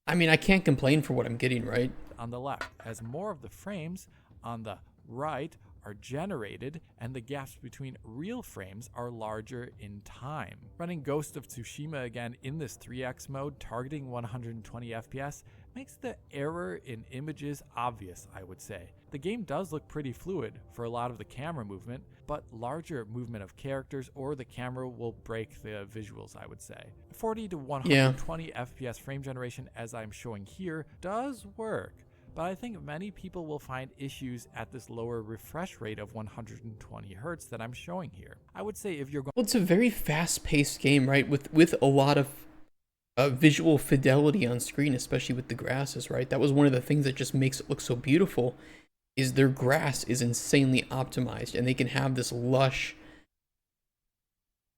I mean, I can't complain for what I'm getting, right? On the left, as more of the frames on the right are generated and the gaps between real frames are larger in time. Running Ghost of Tsushima again in this 3x mode targeting 120 FPS makes the error in images obvious, I would say. The game does look pretty fluid for a lot of the camera movement, but larger movement of characters or the camera will break the visuals, I would say. 40 to 120 FPS frame generation, as I'm showing here, does work, but I think many people will find issues at this lower refresh rate of 120 Hertz that I'm showing here. I would say if you're going... Well, it's a very fast-paced game, right? With a lot of visual fidelity on screen, especially with the grasses, right? That was one of the things that just makes it look so beautiful, is their grass is insanely optimized, and they can have this lush,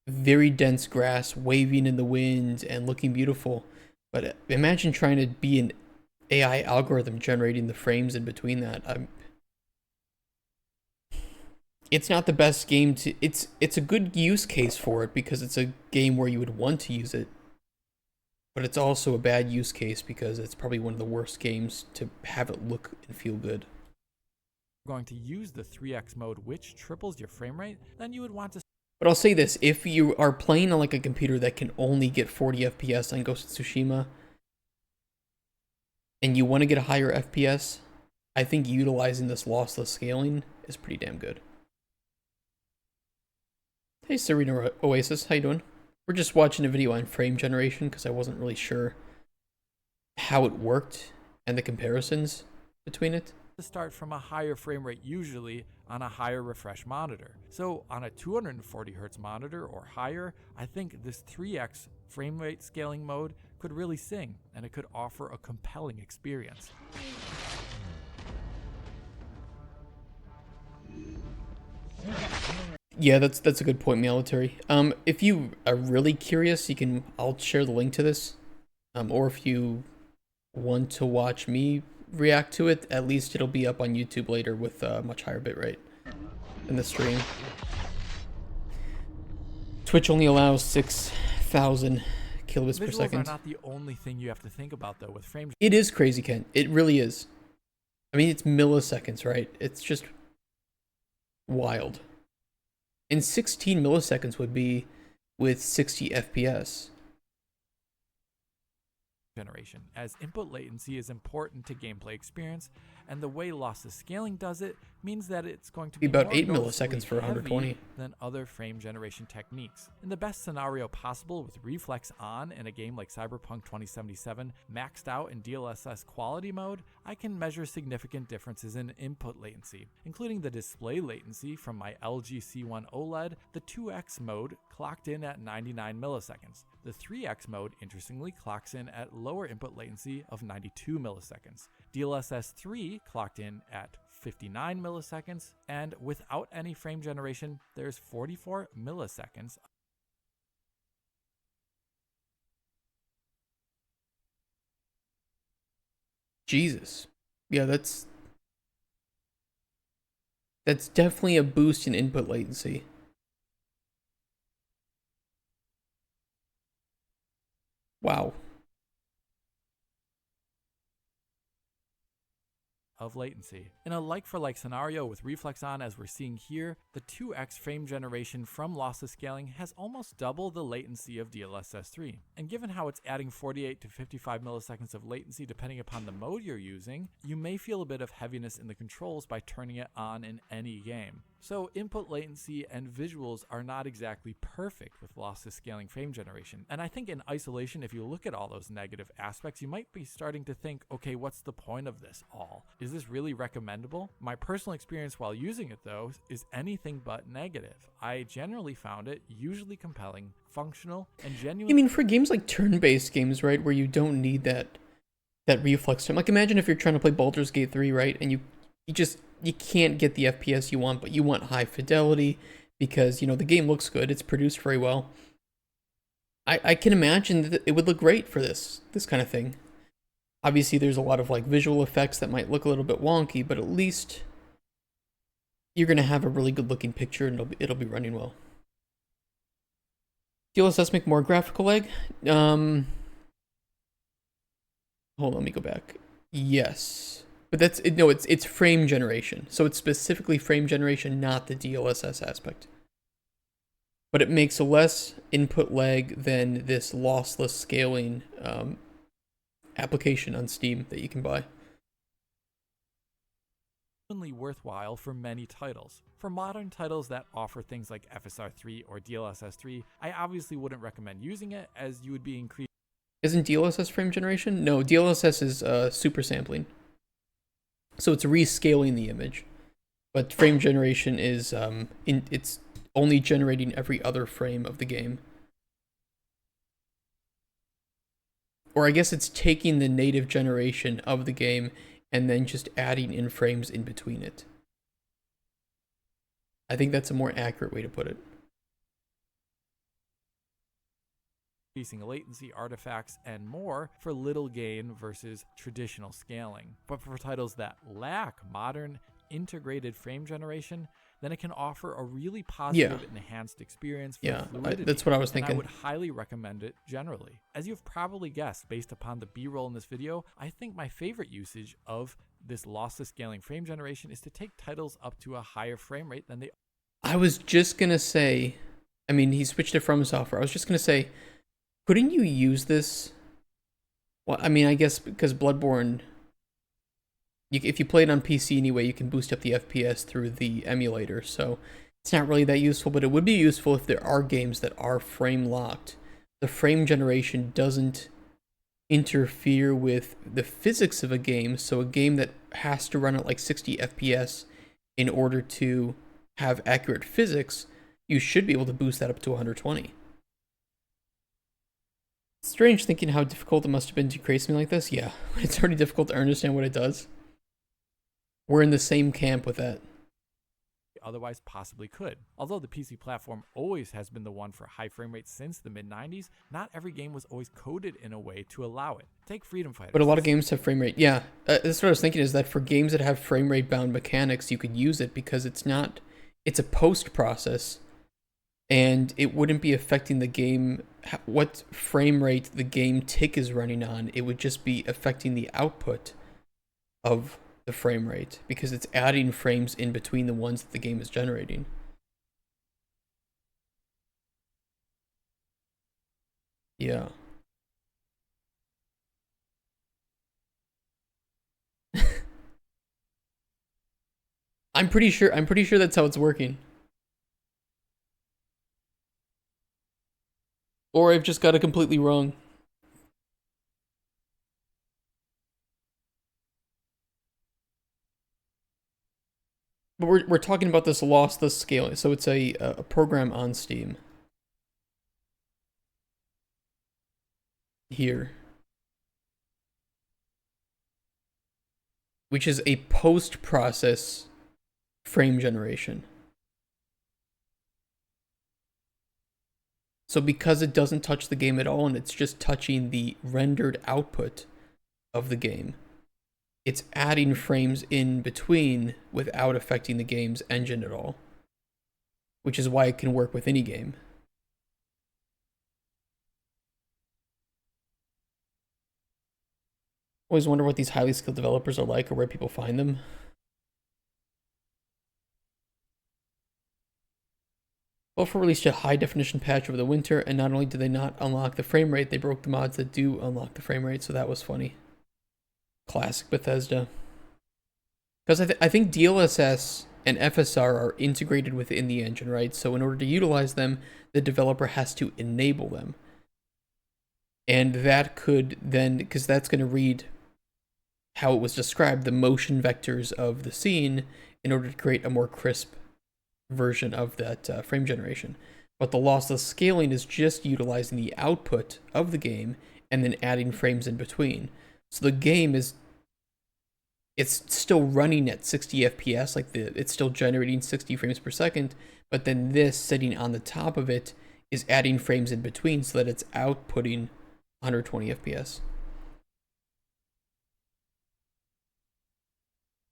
very dense grass waving in the wind and looking beautiful. But imagine trying to be an AI algorithm generating the frames in between that. It's not the best game to... It's a good use case for it because it's a game where you would want to use it. But it's also a bad use case because it's probably one of the worst games to have it look and feel good. Going to use the 3x mode, which triples your frame rate, then you would want to... But I'll say this, if you are playing on like a computer that can only get 40 FPS on Ghost of Tsushima, and you want to get a higher FPS, I think utilizing this lossless scaling is pretty damn good. Hey Serena Oasis, how you doing? We're just watching a video on frame generation because I wasn't really sure how it worked and the comparisons between it. Start from a higher frame rate usually on a higher refresh monitor. So on a 240 Hz monitor or higher, I think this 3x frame rate scaling mode could really sing, and it could offer a compelling experience. Yeah, that's a good point, Military. If you are really curious, I'll share the link to this. Or if you want to watch me react to it, at least it'll be up on YouTube later with a much higher bitrate in the stream. Twitch only allows 6,000 kilobits per second. Visuals are not the only thing you have to think about though with frames. It is crazy, Ken. It really is. I mean, it's milliseconds, right? It's just wild. And 16 milliseconds would be with 60 FPS. Generation, as input latency is important to gameplay experience, and the way lossless scaling does it means that it's going to be about more 8 noticeably milliseconds for 120 heavy than other frame generation techniques. In the best scenario possible with reflex on in a game like Cyberpunk 2077 maxed out in DLSS quality mode, I can measure significant differences in input latency, including the display latency from my LG C1 OLED. The 2x mode clocked in at 99 milliseconds. The 3x mode interestingly clocks in at lower input latency of 92 milliseconds. DLSS 3 clocked in at 59 milliseconds, and without any frame generation, there's 44 milliseconds Jesus. Yeah, that's definitely a boost in input latency. Wow. Of latency. In a like-for-like scenario with reflex on as we're seeing here, the 2x frame generation from lossless scaling has almost double the latency of DLSS 3. And given how it's adding 48 to 55 milliseconds of latency depending upon the mode you're using, you may feel a bit of heaviness in the controls by turning it on in any game. So input latency and visuals are not exactly perfect with lossless scaling frame generation. And I think in isolation, if you look at all those negative aspects, you might be starting to think, okay, what's the point of this all? Is this really recommendable? My personal experience while using it though is anything but negative. I generally found it usually compelling, functional, and genuine. I mean, for games like turn-based games, right, where you don't need that reflex time. Like imagine if you're trying to play Baldur's Gate 3, right, and you can't get the FPS you want, but you want high fidelity because, you know, the game looks good, it's produced very well. I can imagine that it would look great for this kind of thing. Obviously, there's a lot of like visual effects that might look a little bit wonky, but at least you're gonna have a really good looking picture and it'll be running well. DLSS make more graphical lag? Hold on, let me go back. Yes. But it's frame generation. So it's specifically frame generation, not the DLSS aspect. But it makes less input lag than this lossless scaling application on Steam that you can buy. Worthwhile for many titles. For modern titles that offer things like FSR 3 or DLSS 3, I obviously wouldn't recommend using it as you would be increasing. Isn't DLSS frame generation? No, DLSS is super sampling. So it's rescaling the image. But frame generation is it's only generating every other frame of the game. Or I guess it's taking the native generation of the game and then just adding in frames in between it. I think that's a more accurate way to put it. Increasing latency, artifacts, and more for little gain versus traditional scaling. But for titles that lack modern integrated frame generation, then it can offer a really positive enhanced experience for fluidity. That's what I was thinking. And I would highly recommend it generally. As you've probably guessed based upon the B-roll in this video, I think my favorite usage of this lossless scaling frame generation is to take titles up to a higher frame rate than they. I was just gonna say, I mean, he switched to From Software. I was just gonna say, couldn't you use this? Well, I mean, I guess because Bloodborne, if you play it on PC anyway, you can boost up the FPS through the emulator, so it's not really that useful, but it would be useful if there are games that are frame locked. The frame generation doesn't interfere with the physics of a game, so a game that has to run at like 60 FPS in order to have accurate physics, you should be able to boost that up to 120. Strange thinking how difficult it must have been to create something like this. Yeah, it's already difficult to understand what it does. We're in the same camp with that. Otherwise possibly could. Although the PC platform always has been the one for high frame rates since the mid-90s, not every game was always coded in a way to allow it. Take Freedom Fighters. But a lot of games have frame rate. Yeah, that's what I was thinking, is that for games that have frame rate bound mechanics, you could use it because it's a post process and it wouldn't be affecting the game, what frame rate the game tick is running on. It would just be affecting the output of the frame rate because it's adding frames in between the ones that the game is generating. Yeah. I'm pretty sure that's how it's working. Or I've just got it completely wrong. But we're talking about this lossless scaling, so it's a program on Steam. Here. Which is a post-process frame generation. So because it doesn't touch the game at all and it's just touching the rendered output of the game, it's adding frames in between without affecting the game's engine at all, which is why it can work with any game. Always wonder what these highly skilled developers are like or where people find them. Alpha released a high definition patch over the winter, and not only did they not unlock the frame rate, they broke the mods that do unlock the frame rate, so that was funny. Classic Bethesda. Because I think DLSS and FSR are integrated within the engine, right? So in order to utilize them, the developer has to enable them. And that could then, because that's going to read how it was described, the motion vectors of the scene, in order to create a more crisp version of that frame generation. But the lossless scaling is just utilizing the output of the game and then adding frames in between. So the game it's still running at 60 FPS, like it's still generating 60 frames per second, but then this sitting on the top of it is adding frames in between so that it's outputting 120 FPS.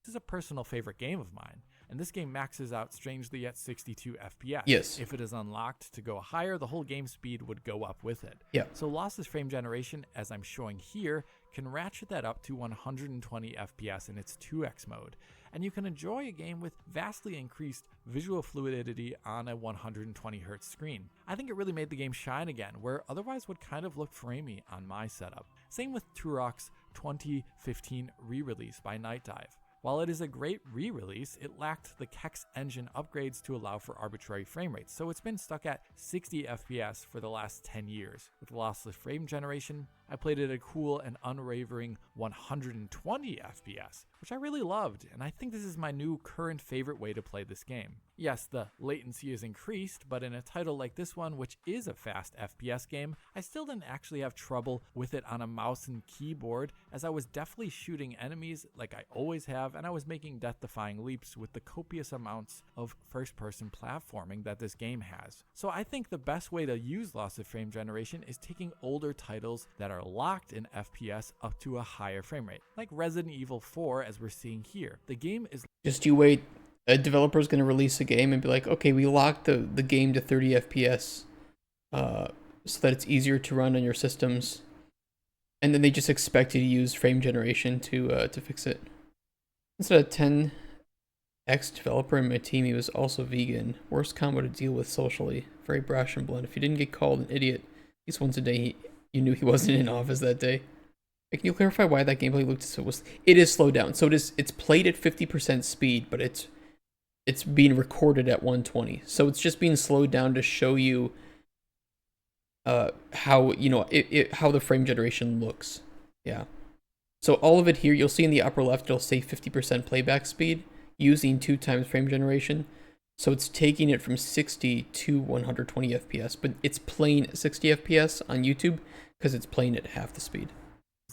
This is a personal favorite game of mine, and this game maxes out strangely at 62 FPS. Yes. If it is unlocked to go higher, the whole game speed would go up with it. Yeah. So lossless frame generation, as I'm showing here, can ratchet that up to 120 FPS in its 2x mode, and you can enjoy a game with vastly increased visual fluidity on a 120Hz screen. I think it really made the game shine again, where otherwise would kind of look framey on my setup. Same with Turok's 2015 re-release by Night Dive. While it is a great re-release, it lacked the Kex engine upgrades to allow for arbitrary frame rates, so it's been stuck at 60 FPS for the last 10 years. With lossless frame generation, I played at a cool and unwavering 120 FPS, which I really loved, and I think this is my new current favorite way to play this game. Yes, the latency is increased, but in a title like this one, which is a fast FPS game, I still didn't actually have trouble with it on a mouse and keyboard, as I was definitely shooting enemies like I always have, and I was making death-defying leaps with the copious amounts of first-person platforming that this game has. So I think the best way to use lossless frame generation is taking older titles that are locked in FPS up to a higher frame rate, like Resident Evil 4 as we're seeing here. The game is... Just you wait. A developer is going to release a game and be like, okay, we locked the game to 30 FPS so that it's easier to run on your systems. And then they just expect you to use frame generation to fix it. Instead of 10x developer in my team, he was also vegan. Worst combo to deal with socially. Very brash and blunt. If you didn't get called an idiot at least once a day, you knew he wasn't in office that day. Can you clarify why that gameplay looked so... It is slowed down. So it's played at 50% speed, but it's being recorded at 120. So it's just being slowed down to show you how, how the frame generation looks. Yeah. So all of it here, you'll see in the upper left, it'll say 50% playback speed using 2x frame generation. So it's taking it from 60 to 120 FPS, but it's playing at 60 FPS on YouTube because it's playing at half the speed.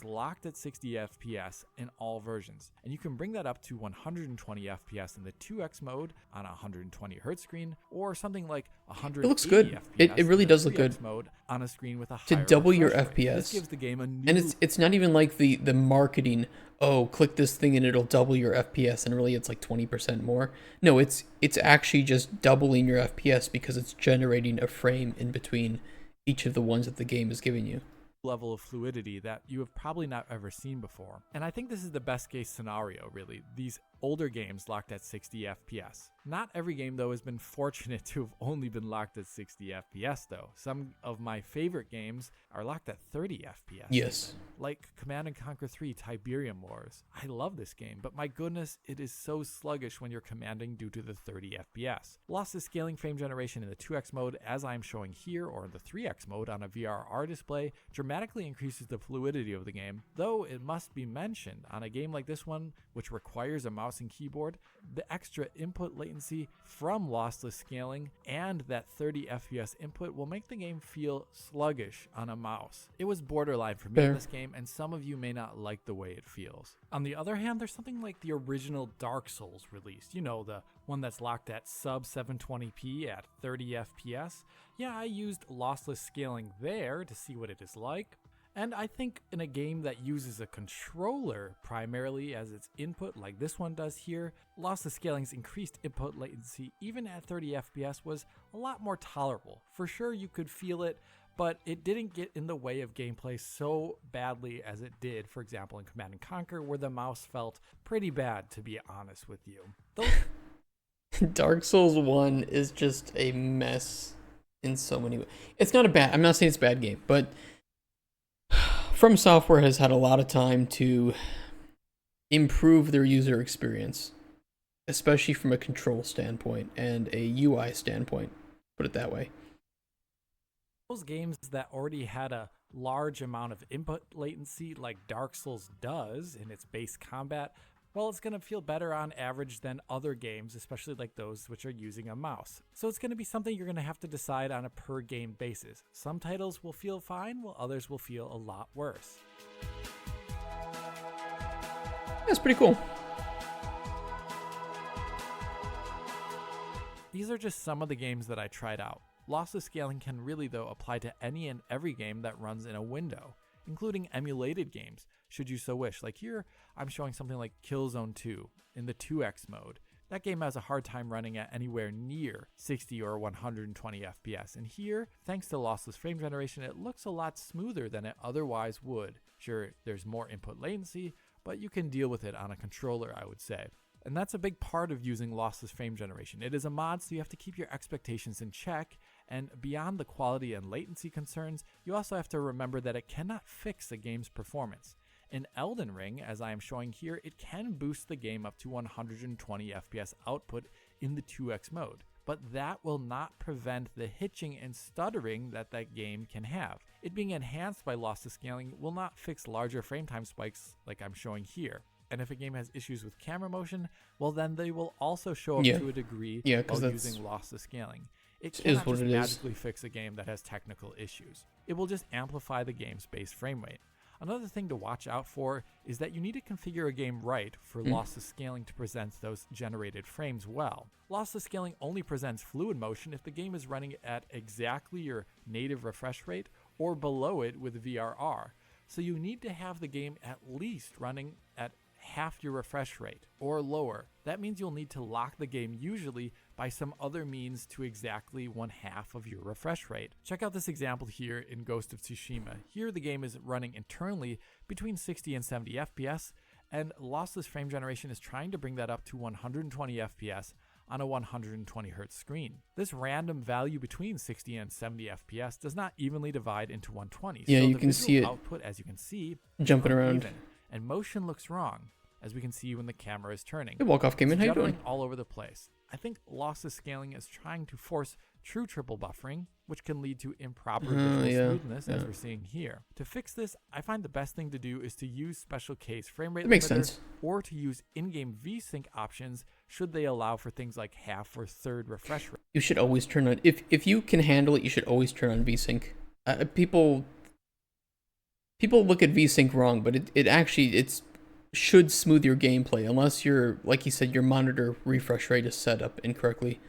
Locked at 60 FPS in all versions, and you can bring that up to 120 FPS in the 2x mode on a 120Hz screen, or something like 180 It looks good. FPS It really does look 3x good. mode on a screen with a To higher double your refresh rate. FPS. This gives the game a new... And it's not even like the marketing, oh, click this thing and it'll double your FPS, and really it's like 20% more. No, it's actually just doubling your FPS because it's generating a frame in between each of the ones that the game is giving you. Level of fluidity that you have probably not ever seen before. And I think this is the best case scenario, really. These older games locked at 60 FPS. Not every game, though, has been fortunate to have only been locked at 60 FPS, though. Some of my favorite games are locked at 30 FPS. Yes. Like Command & Conquer 3 Tiberium Wars. I love this game, but my goodness, it is so sluggish when you're commanding due to the 30 FPS. Lossless scaling frame generation in the 2x mode, as I'm showing here, or in the 3x mode on a VRR display, dramatically increases the fluidity of the game, though it must be mentioned, on a game like this one, which requires a mouse and keyboard, the extra input latency from lossless scaling and that 30 FPS input will make the game feel sluggish on a mouse. It was borderline for me in this game, and some of you may not like the way it feels. On the other hand, there's something like the original Dark Souls release, the one that's locked at sub 720p at 30 FPS. Yeah, I used lossless scaling there to see what it is like, And I think in a game that uses a controller primarily as its input, like this one does here, lossless scaling's increased input latency, even at 30 FPS, was a lot more tolerable. For sure, you could feel it, but it didn't get in the way of gameplay so badly as it did, for example, in Command & Conquer, where the mouse felt pretty bad, to be honest with you. Dark Souls 1 is just a mess in so many ways. It's not a bad, I'm not saying it's a bad game, but From Software has had a lot of time to improve their user experience, especially from a control standpoint and a UI standpoint, put it that way. Those games that already had a large amount of input latency like Dark Souls does in its base combat, well, it's going to feel better on average than other games, especially like those which are using a mouse. So it's going to be something you're going to have to decide on a per game basis. Some titles will feel fine, while others will feel a lot worse. That's pretty cool. These are just some of the games that I tried out. Lossless scaling can really, though, apply to any and every game that runs in a window, including emulated games, should you so wish. Like here, I'm showing something like Killzone 2 in the 2x mode. That game has a hard time running at anywhere near 60 or 120 FPS. And here, thanks to lossless frame generation, it looks a lot smoother than it otherwise would. Sure, there's more input latency, but you can deal with it on a controller, I would say. And that's a big part of using lossless frame generation. It is a mod, so you have to keep your expectations in check, and beyond the quality and latency concerns, you also have to remember that it cannot fix a game's performance. In Elden Ring, as I am showing here, it can boost the game up to 120 FPS output in the 2x mode, but that will not prevent the hitching and stuttering that game can have. It being enhanced by lossless scaling will not fix larger frame time spikes like I'm showing here. And if a game has issues with camera motion, well then they will also show up to a degree while using lossless scaling. It cannot just magically fix a game that has technical issues. It will just amplify the game's base frame rate. Another thing to watch out for is that you need to configure a game right for lossless scaling to present those generated frames well. Lossless scaling only presents fluid motion if the game is running at exactly your native refresh rate or below it with VRR. So you need to have the game at least running at half your refresh rate or lower. That means you'll need to lock the game usually by some other means to exactly 1/2 of your refresh rate. Check out this example here in Ghost of Tsushima. Here the game is running internally between 60 and 70 FPS, and lossless frame generation is trying to bring that up to 120 FPS on a 120 Hz screen. This random value between 60 and 70 FPS does not evenly divide into 120. Yeah, so you the can see it output, as you can see, jumping around. even, and motion looks wrong, as we can see when the camera is turning. Hey, Walkoff came in. How you doing? All over the place. I think lossless scaling is trying to force true triple buffering, which can lead to improper visual smoothness, as we're seeing here. To fix this, I find the best thing to do is to use special case frame rate limiter, or to use in-game VSync options should they allow for things like half or third refresh rate. You should always turn on, if you can handle it, you should always turn on VSync. People look at VSync wrong, but it should smooth your gameplay, unless you're, like you said, your monitor refresh rate is set up incorrectly.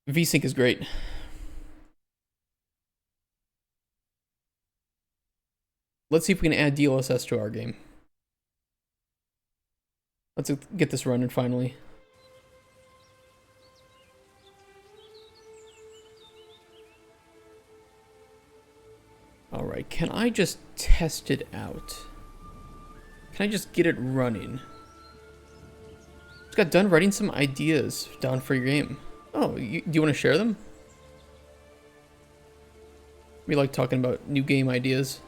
VSync is great. Let's see if we can add DLSS to our game. Let's get this running finally. Alright, can I just test it out? Can I just get it running? Just got done writing some ideas down for your game. Oh, do you want to share them? We like talking about new game ideas.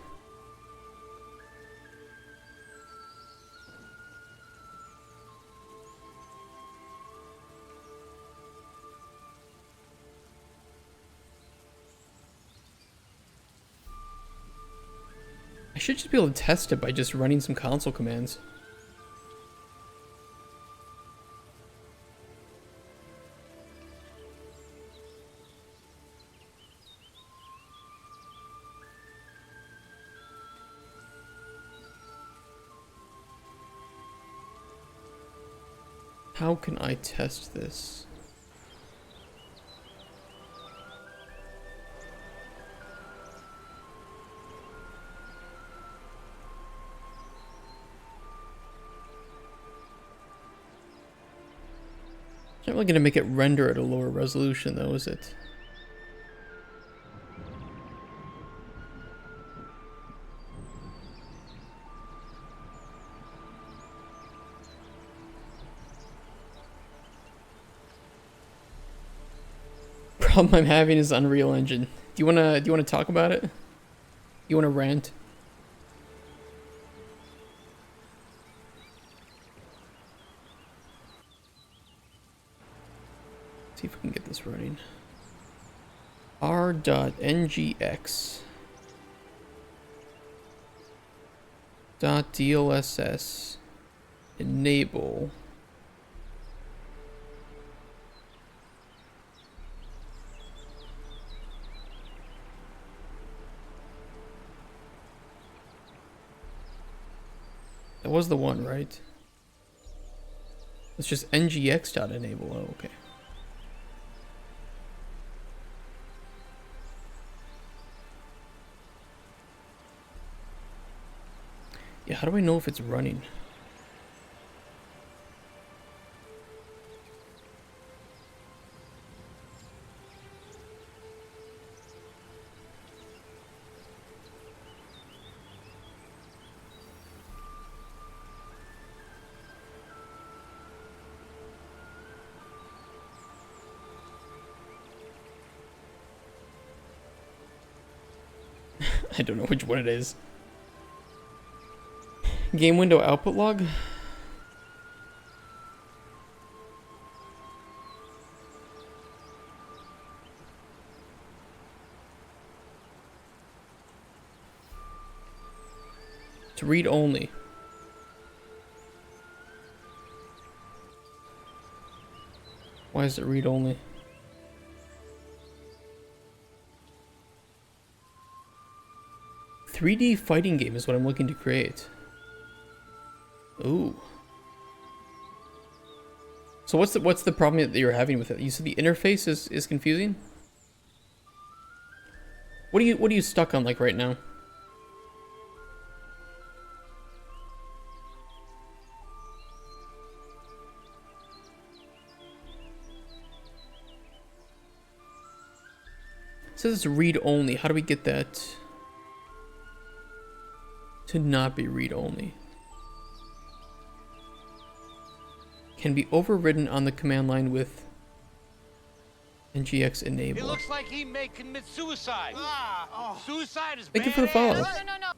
I should just be able to test it by just running some console commands. How can I test this? It's not really going to make it render at a lower resolution, though, is it? Problem I'm having is Unreal Engine. Do you wanna talk about it? You wanna rant? See if we can get this running. r.ngx .dlss enable that was the one, right? It's just ngx.enable. Oh, okay. Yeah, how do I know if it's running? I don't know which one it is. Game window output log? To read only. Why is it read only? .3D fighting game is what I'm looking to create. Ooh. So what's the problem that you're having with it? You said the interface is confusing? What are you stuck on like right now? It says it's read only. How do we get that to not be read only? Can be overridden on the command line with ngx enable. It looks like he may commit suicide. Suicide is Thank bad. you for the follow. No.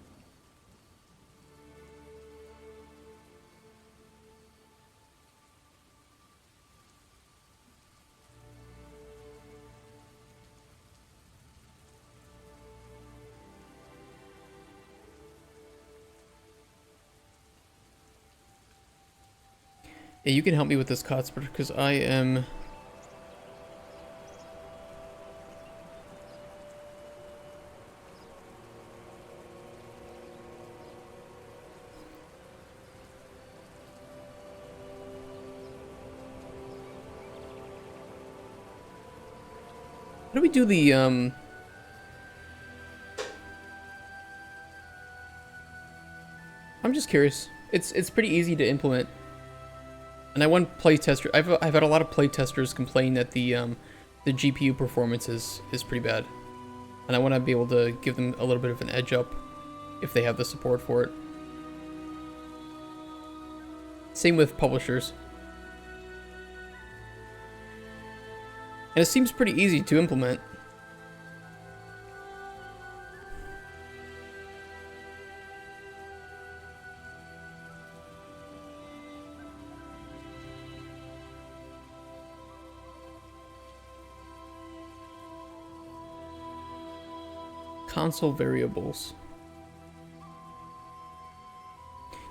Yeah, you can help me with this, Kotspur, because I am... How do we do the, I'm just curious. It's pretty easy to implement. And I want playtester. I've had a lot of playtesters complain that the GPU performance is pretty bad, and I want to be able to give them a little bit of an edge up if they have the support for it. Same with publishers. And it seems pretty easy to implement. Console variables.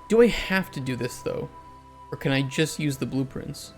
Do I have to do this though? Or can I just use the blueprints?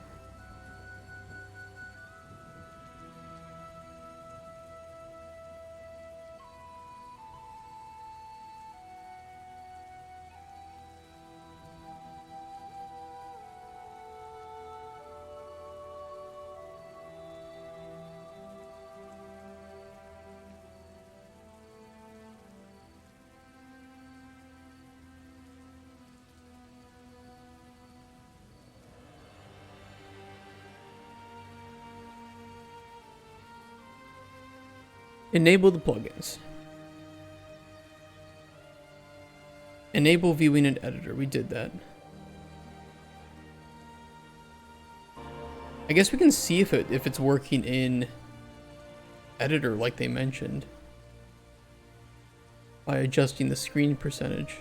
Enable the plugins. Enable viewing in editor. We did that. I guess we can see if it's working in editor like they mentioned by adjusting the screen percentage.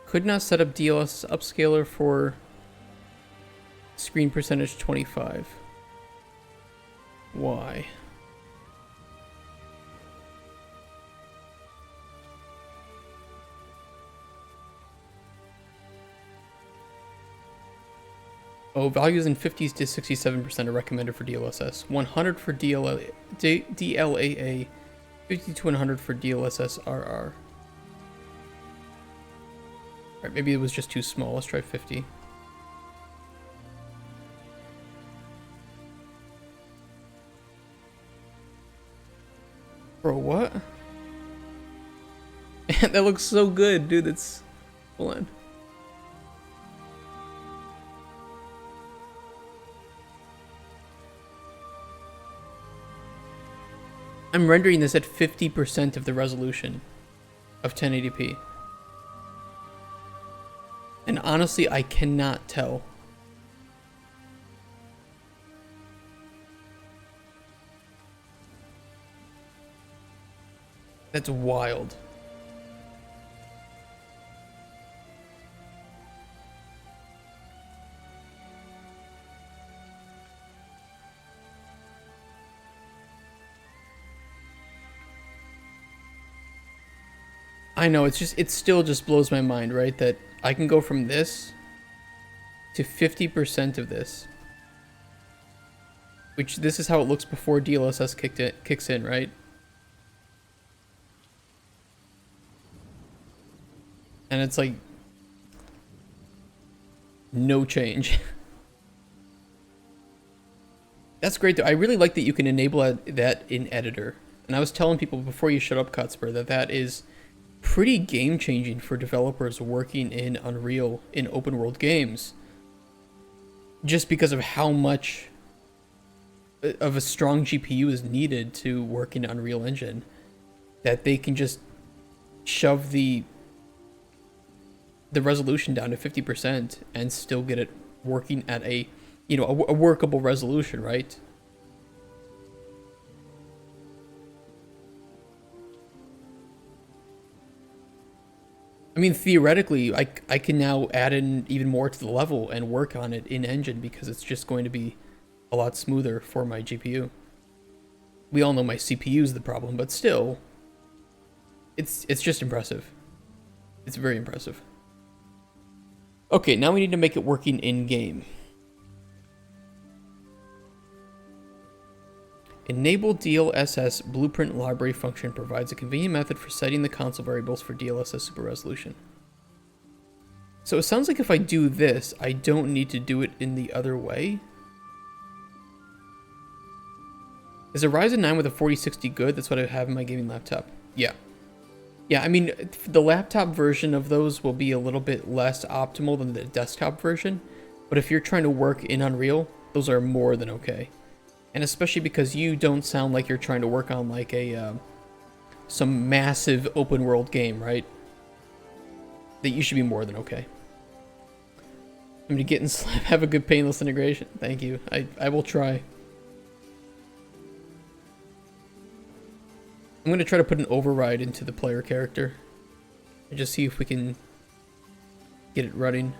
Could not set up DLSS upscaler for screen percentage 25. Why? Oh, values in 50s to 67% are recommended for DLSS. 100 for DLAA, 50 to 100 for DLSS RR. Alright, maybe it was just too small. Let's try 50. Bro, what? That looks so good, dude. That's... Hold on. I'm rendering this at 50% of the resolution of 1080p. And honestly, I cannot tell. That's wild. I know, it still just blows my mind, right? That I can go from this to 50% of this. Which, this is how it looks before DLSS kicks in, right? And it's like no change. That's great though. I really like that you can enable that in editor. And I was telling people before you shut up, Cutsper, that is pretty game changing for developers working in Unreal in open world games. Just because of how much of a strong GPU is needed to work in Unreal Engine. That they can just shove the resolution down to 50% and still get it working at a workable resolution, right? I mean, theoretically, I can now add in even more to the level and work on it in engine because it's just going to be a lot smoother for my GPU. We all know my CPU is the problem, but still, it's just impressive. It's very impressive. Okay, now we need to make it working in-game. Enable DLSS Blueprint Library function provides a convenient method for setting the console variables for DLSS Super Resolution. So it sounds like if I do this, I don't need to do it in the other way. Is a Ryzen 9 with a 4060 good? That's what I have in my gaming laptop. Yeah. Yeah, I mean, the laptop version of those will be a little bit less optimal than the desktop version. But if you're trying to work in Unreal, those are more than okay. And especially because you don't sound like you're trying to work on like a some massive open world game, right? That you should be more than okay. I'm gonna get in Slab, have a good painless integration. Thank you. I will try. I'm gonna try to put an override into the player character and just see if we can get it running.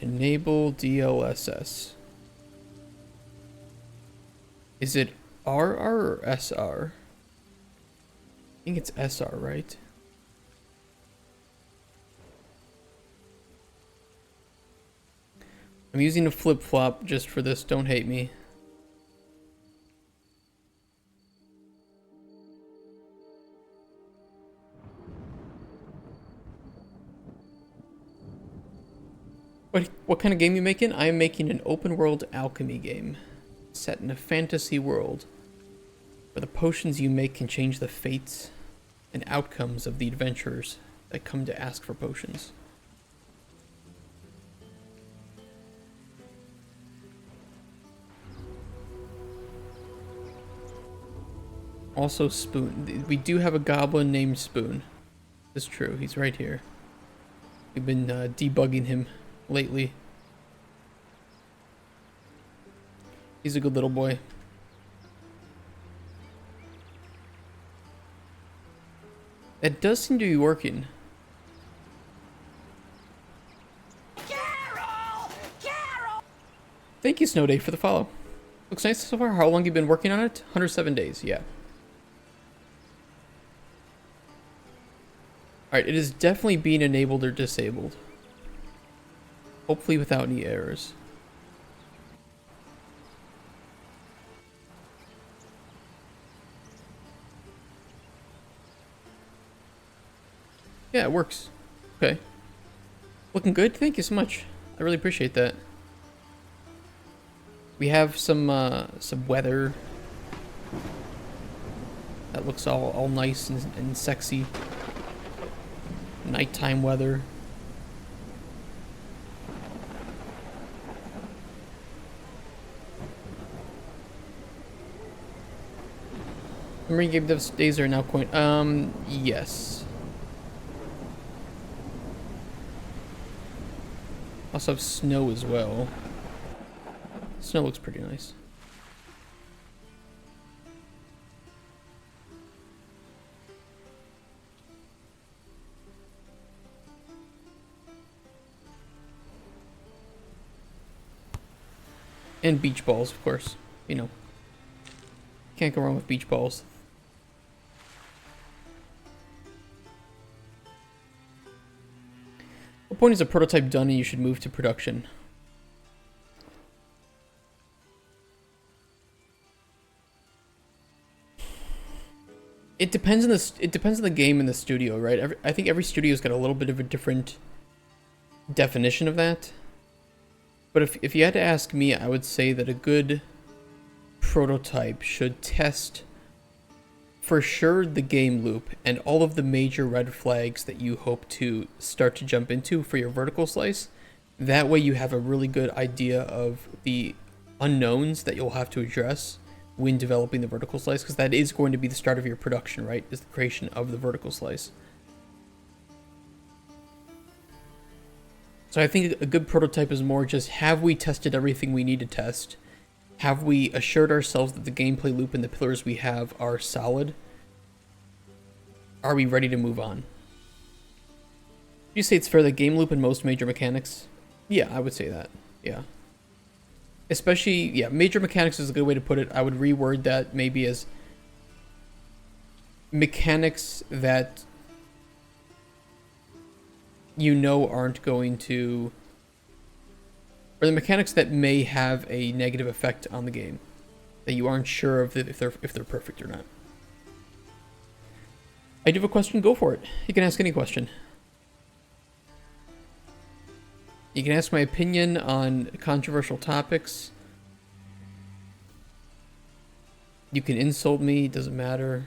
Enable DLSS. Is it RR or SR? I think it's SR, right? I'm using a flip-flop just for this, don't hate me. What kind of game you making? I am making an open world alchemy game set in a fantasy world where the potions you make can change the fates and outcomes of the adventurers that come to ask for potions. Also Spoon. We do have a goblin named Spoon. That's true. He's right here. We've been debugging him lately. He's a good little boy. That does seem to be working. Carol! Carol! Thank you, Snowday, for the follow. Looks nice so far. How long have you been working on it? 107 days, yeah. Alright, it is definitely being enabled or disabled. Hopefully without any errors. Yeah, it works. Okay. Looking good. Thank you so much. I really appreciate that. We have some weather that looks all nice and sexy. Nighttime weather. Memory game days are now coined. Yes. Also have snow as well. Snow looks pretty nice. And beach balls, of course. You know. Can't go wrong with beach balls. What point is a prototype done and you should move to production? It depends on the game and the studio, right? I think every studio's got a little bit of a different definition of that. But if you had to ask me, I would say that a good prototype should test for sure the game loop and all of the major red flags that you hope to start to jump into for your vertical slice. That way you have a really good idea of the unknowns that you'll have to address when developing the vertical slice, because that is going to be the start of your production, right? Is the creation of the vertical slice. So I think a good prototype is more just, have we tested everything we need to test? Have we assured ourselves that the gameplay loop and the pillars we have are solid? Are we ready to move on? You say it's fair that game loop and most major mechanics? Yeah, I would say that. Yeah. Especially, yeah, major mechanics is a good way to put it. I would reword that maybe as mechanics that you know aren't going to, or the mechanics that may have a negative effect on the game that you aren't sure of if they're perfect or not. I do have a question. Go for it. You can ask any question. You can ask my opinion on controversial topics. You can insult me. It doesn't matter.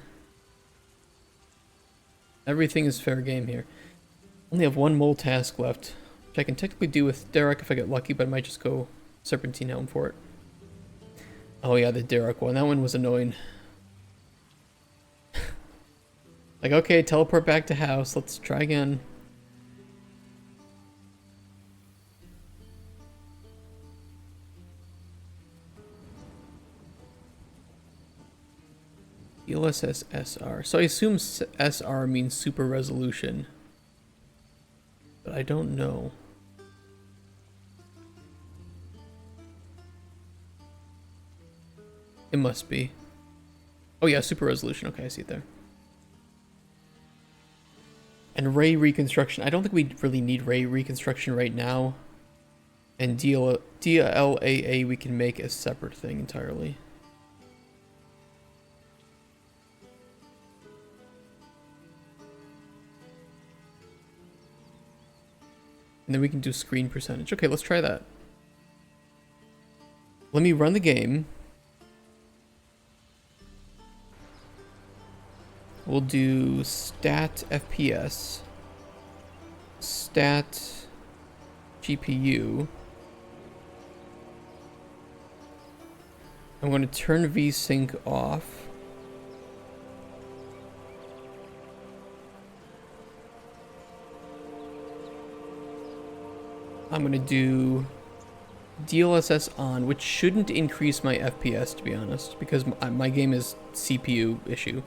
Everything is fair game here. Only have one mole task left, which I can technically do with Derek if I get lucky, but I might just go Serpentine Helm for it. Oh yeah, the Derek one. That one was annoying. Like, okay, teleport back to house. Let's try again. DLSS SR. So I assume SR means super resolution. But I don't know. It must be. Oh yeah, super resolution. Okay, I see it there. And ray reconstruction. I don't think we really need ray reconstruction right now. And DLAA we can make a separate thing entirely. And then we can do screen percentage. Okay, let's try that. Let me run the game. We'll do stat FPS, stat GPU. I'm going to turn VSync off. I'm going to do DLSS on, which shouldn't increase my FPS, to be honest, because my game is CPU issue.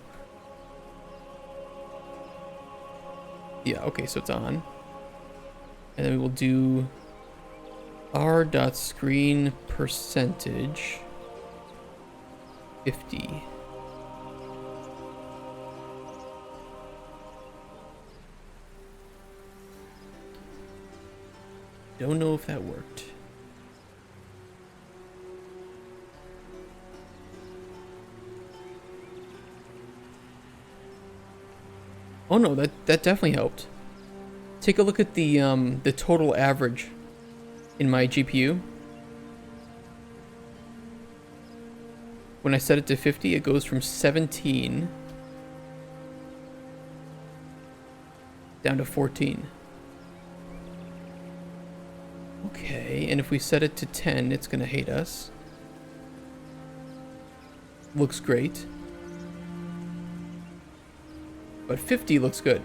Yeah, okay, so it's on. And then we will do r.screen percentage 50. Don't know if that worked. Oh no, that definitely helped. Take a look at the total average in my GPU. When I set it to 50, it goes from 17 down to 14. Okay, and if we set it to 10, it's gonna hate us. Looks great. But 50 looks good.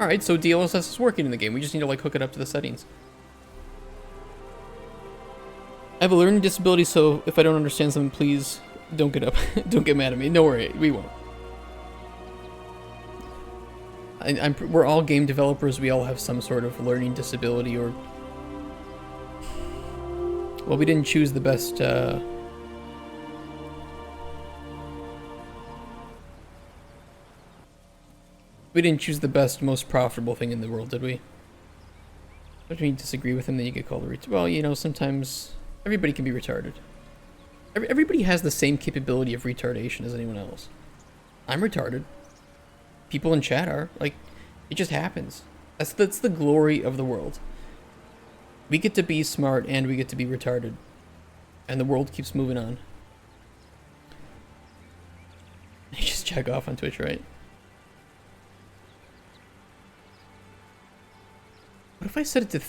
Alright, so DLSS is working in the game. We just need to like hook it up to the settings. I have a learning disability, so if I don't understand something, please don't get up. Don't get mad at me. Don't worry, we won't. We're all game developers. We all have some sort of learning disability, or well, we didn't choose the best. We didn't choose the best, most profitable thing in the world, did we? If you disagree with him, then you get called a retard. Well, you know, sometimes everybody can be retarded. Everybody has the same capability of retardation as anyone else. I'm retarded. People in chat are. Like, it just happens. That's the glory of the world. We get to be smart and we get to be retarded. And the world keeps moving on. You just check off on Twitch, right? What if I set it to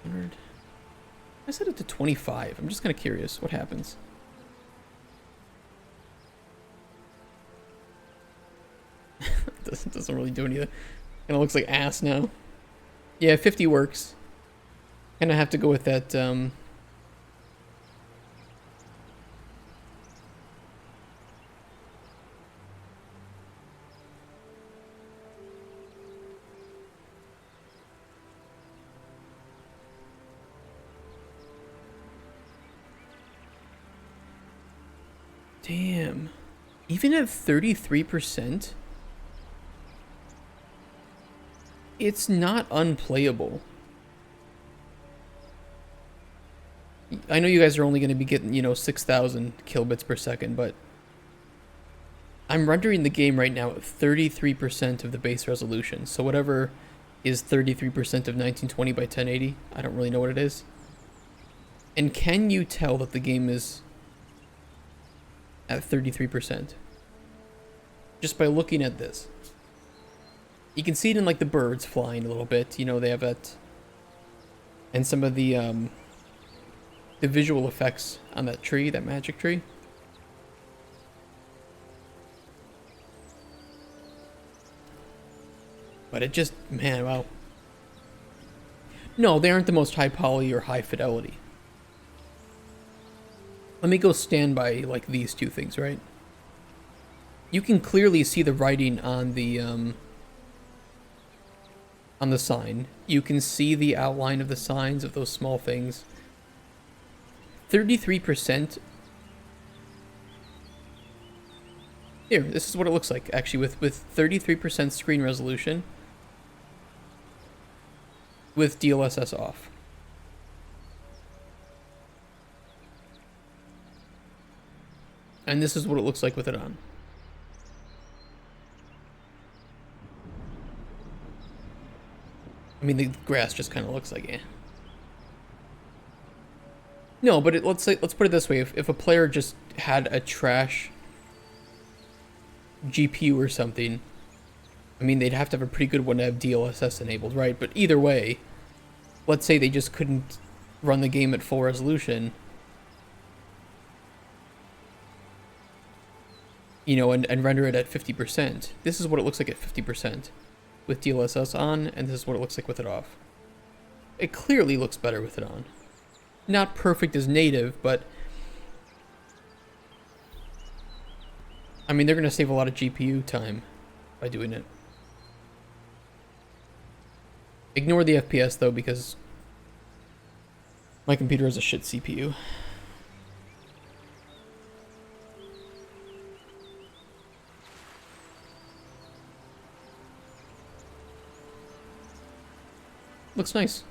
100? I set it to 25. I'm just kind of curious what happens. doesn't really do anything. Kind of looks like ass now. Yeah, 50 works. Kind of have to go with that. Damn. Even at 33%, it's not unplayable. I know you guys are only going to be getting, you know, 6,000 kilobits per second, but I'm rendering the game right now at 33% of the base resolution. So whatever is 33% of 1920 by 1080, I don't really know what it is. And can you tell that the game is at 33%? Just by looking at this. You can see it in like the birds flying a little bit, you know, they have that, and some of the visual effects on that tree, that magic tree. But it just, man, wow. No, they aren't the most high poly or high fidelity. Let me go stand by like these two things, right? You can clearly see the writing on the sign. You can see the outline of the signs of those small things. 33%. Here, this is what it looks like actually with 33% screen resolution with DLSS off. And this is what it looks like with it on. I mean, the grass just kind of looks like No, but let's put it this way: if a player just had a trash GPU or something, I mean, they'd have to have a pretty good one to have DLSS enabled, right? But either way, let's say they just couldn't run the game at full resolution, you know, and render it at 50%. This is what it looks like at 50% with DLSS on, and this is what it looks like with it off. It clearly looks better with it on. Not perfect as native, but I mean, they're going to save a lot of GPU time by doing it. Ignore the FPS though, because my computer has a shit CPU. Looks nice.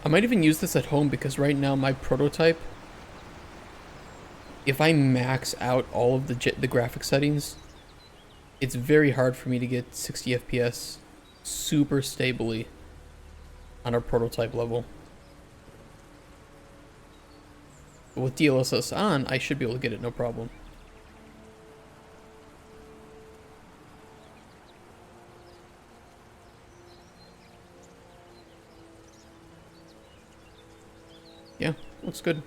I might even use this at home because right now my prototype, if I max out all of the graphic settings, it's very hard for me to get 60 FPS super stably on our prototype level. But with DLSS on, I should be able to get it no problem. Yeah, looks good.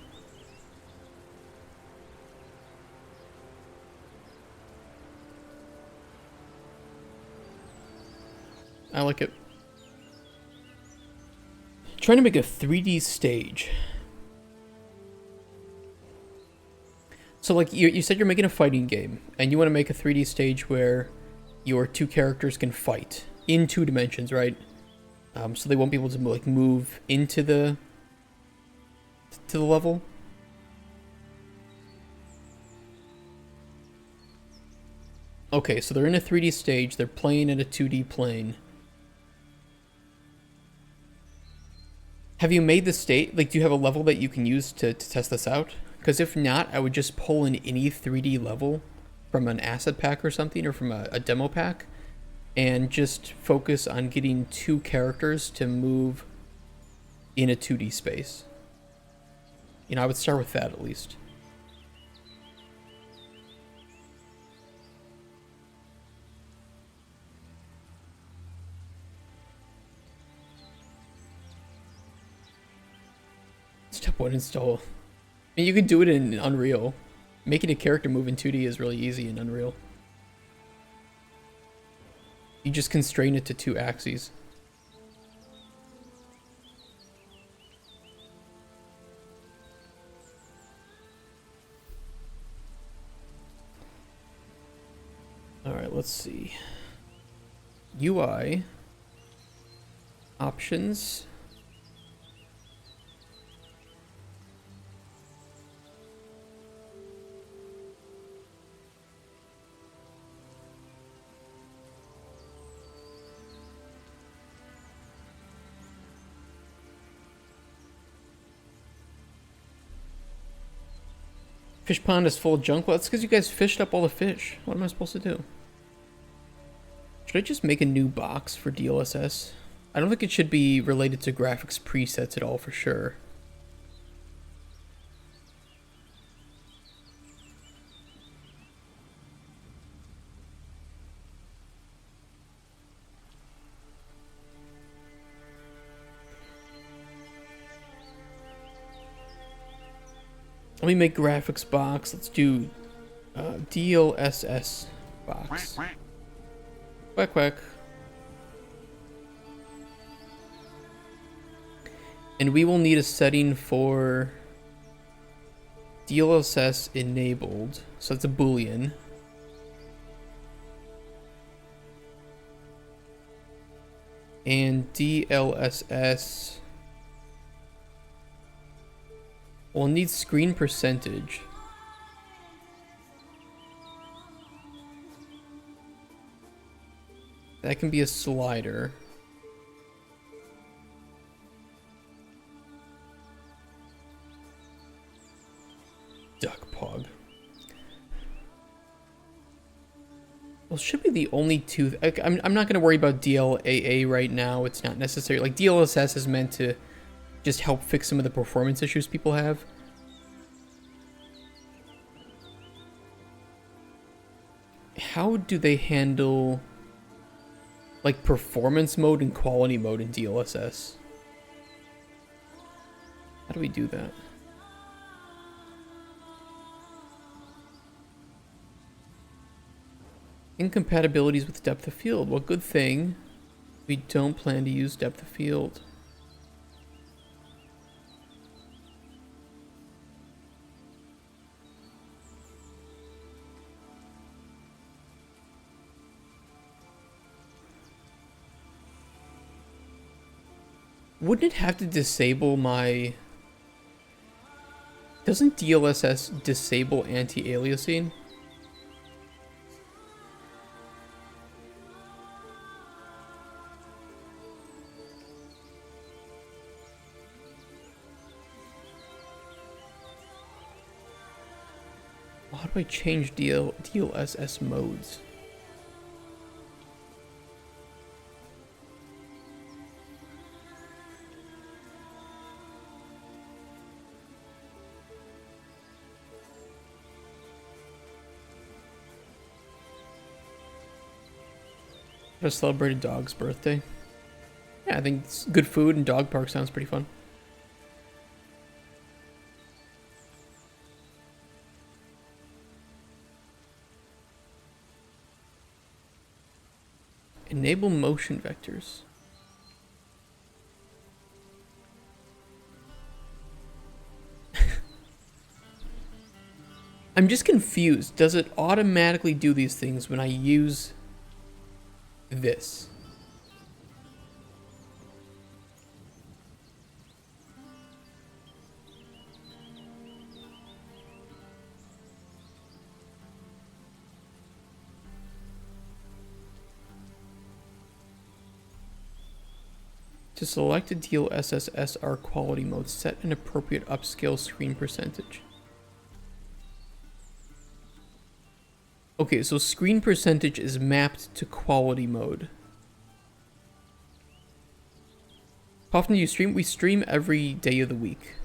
I like it. Trying to make a 3D stage. So like you said you're making a fighting game, and you want to make a 3D stage where your two characters can fight in 2 dimensions, right? So they won't be able to like move into the level. Okay, so they're in a 3D stage, they're playing in a 2D plane. Have you made the state, like, do you have a level that you can use to test this out? Because if not, I would just pull in any 3D level from an asset pack or something, or from a demo pack, and just focus on getting 2 characters to move in a 2D space. You know, I would start with that at least. Step 1, install. I mean, you can do it in Unreal. Making a character move in 2D is really easy in Unreal. You just constrain it to 2 axes. Alright, let's see. UI. Options. Fish pond is full of junk. Well, that's because you guys fished up all the fish. What am I supposed to do? Should I just make a new box for DLSS? I don't think it should be related to graphics presets at all for sure. Let me make graphics box. Let's do DLSS box. Quack quack. And we will need a setting for DLSS enabled. So it's a Boolean. And DLSS. We'll need screen percentage. That can be a slider. Well, should be the only two. I'm not going to worry about DLAA right now. It's not necessary. Like, DLSS is meant to just help fix some of the performance issues people have. How do they handle, like, performance mode and quality mode in DLSS? How do we do that? Incompatibilities with depth of field. Well, good thing we don't plan to use depth of field. Wouldn't it have to disable my... Doesn't DLSS disable anti-aliasing? How do I change DLSS modes? I celebrate a dog's birthday. Yeah, I think it's good food and dog park sounds pretty fun. Enable motion vectors. I'm just confused. Does it automatically do these things when I use this? To select a DLSS SR quality mode, set an appropriate upscale screen percentage. Okay, so screen percentage is mapped to quality mode. How often do you stream? We stream every day of the week.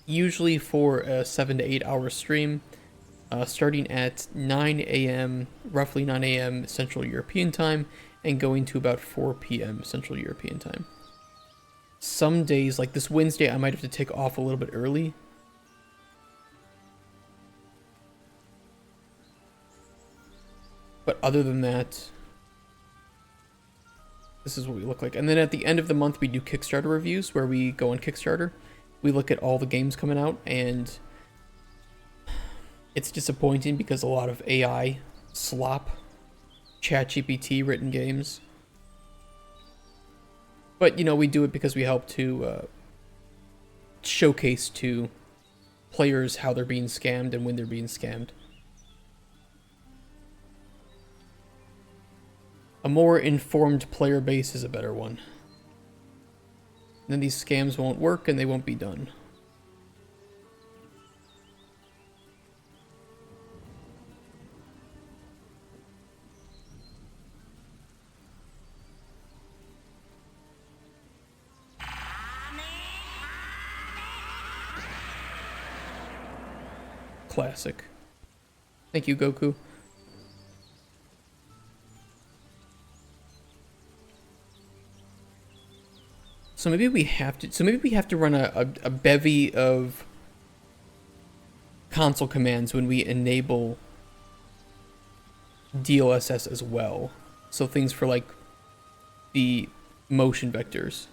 Usually for a 7 to 8 hour stream, starting at 9 a.m., roughly 9 a.m. Central European time, and going to about 4 p.m. Central European time. Some days, like this Wednesday, I might have to take off a little bit early. But other than that, this is what we look like. And then at the end of the month, we do Kickstarter reviews where we go on Kickstarter. We look at all the games coming out, and it's disappointing because a lot of AI slop, ChatGPT written games. But, you know, we do it because we help to showcase to players how they're being scammed and when they're being scammed. A more informed player base is a better one. Then these scams won't work and they won't be done. Classic. Thank you, Goku. So maybe we have to run a bevy of console commands when we enable DLSS as well. So things for like the motion vectors.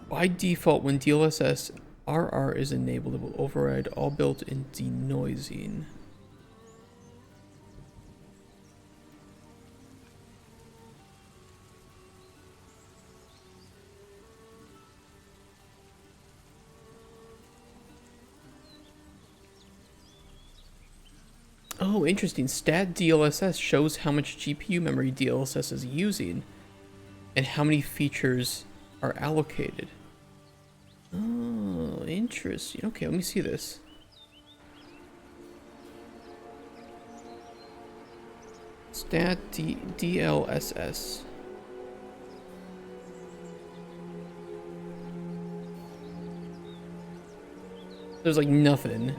By default, when DLSS RR is enabled, it will override all built-in denoising. Oh, interesting. Stat DLSS shows how much GPU memory DLSS is using and how many features are allocated. Oh, interesting. Okay, let me see this. Stat DLSS. There's like nothing.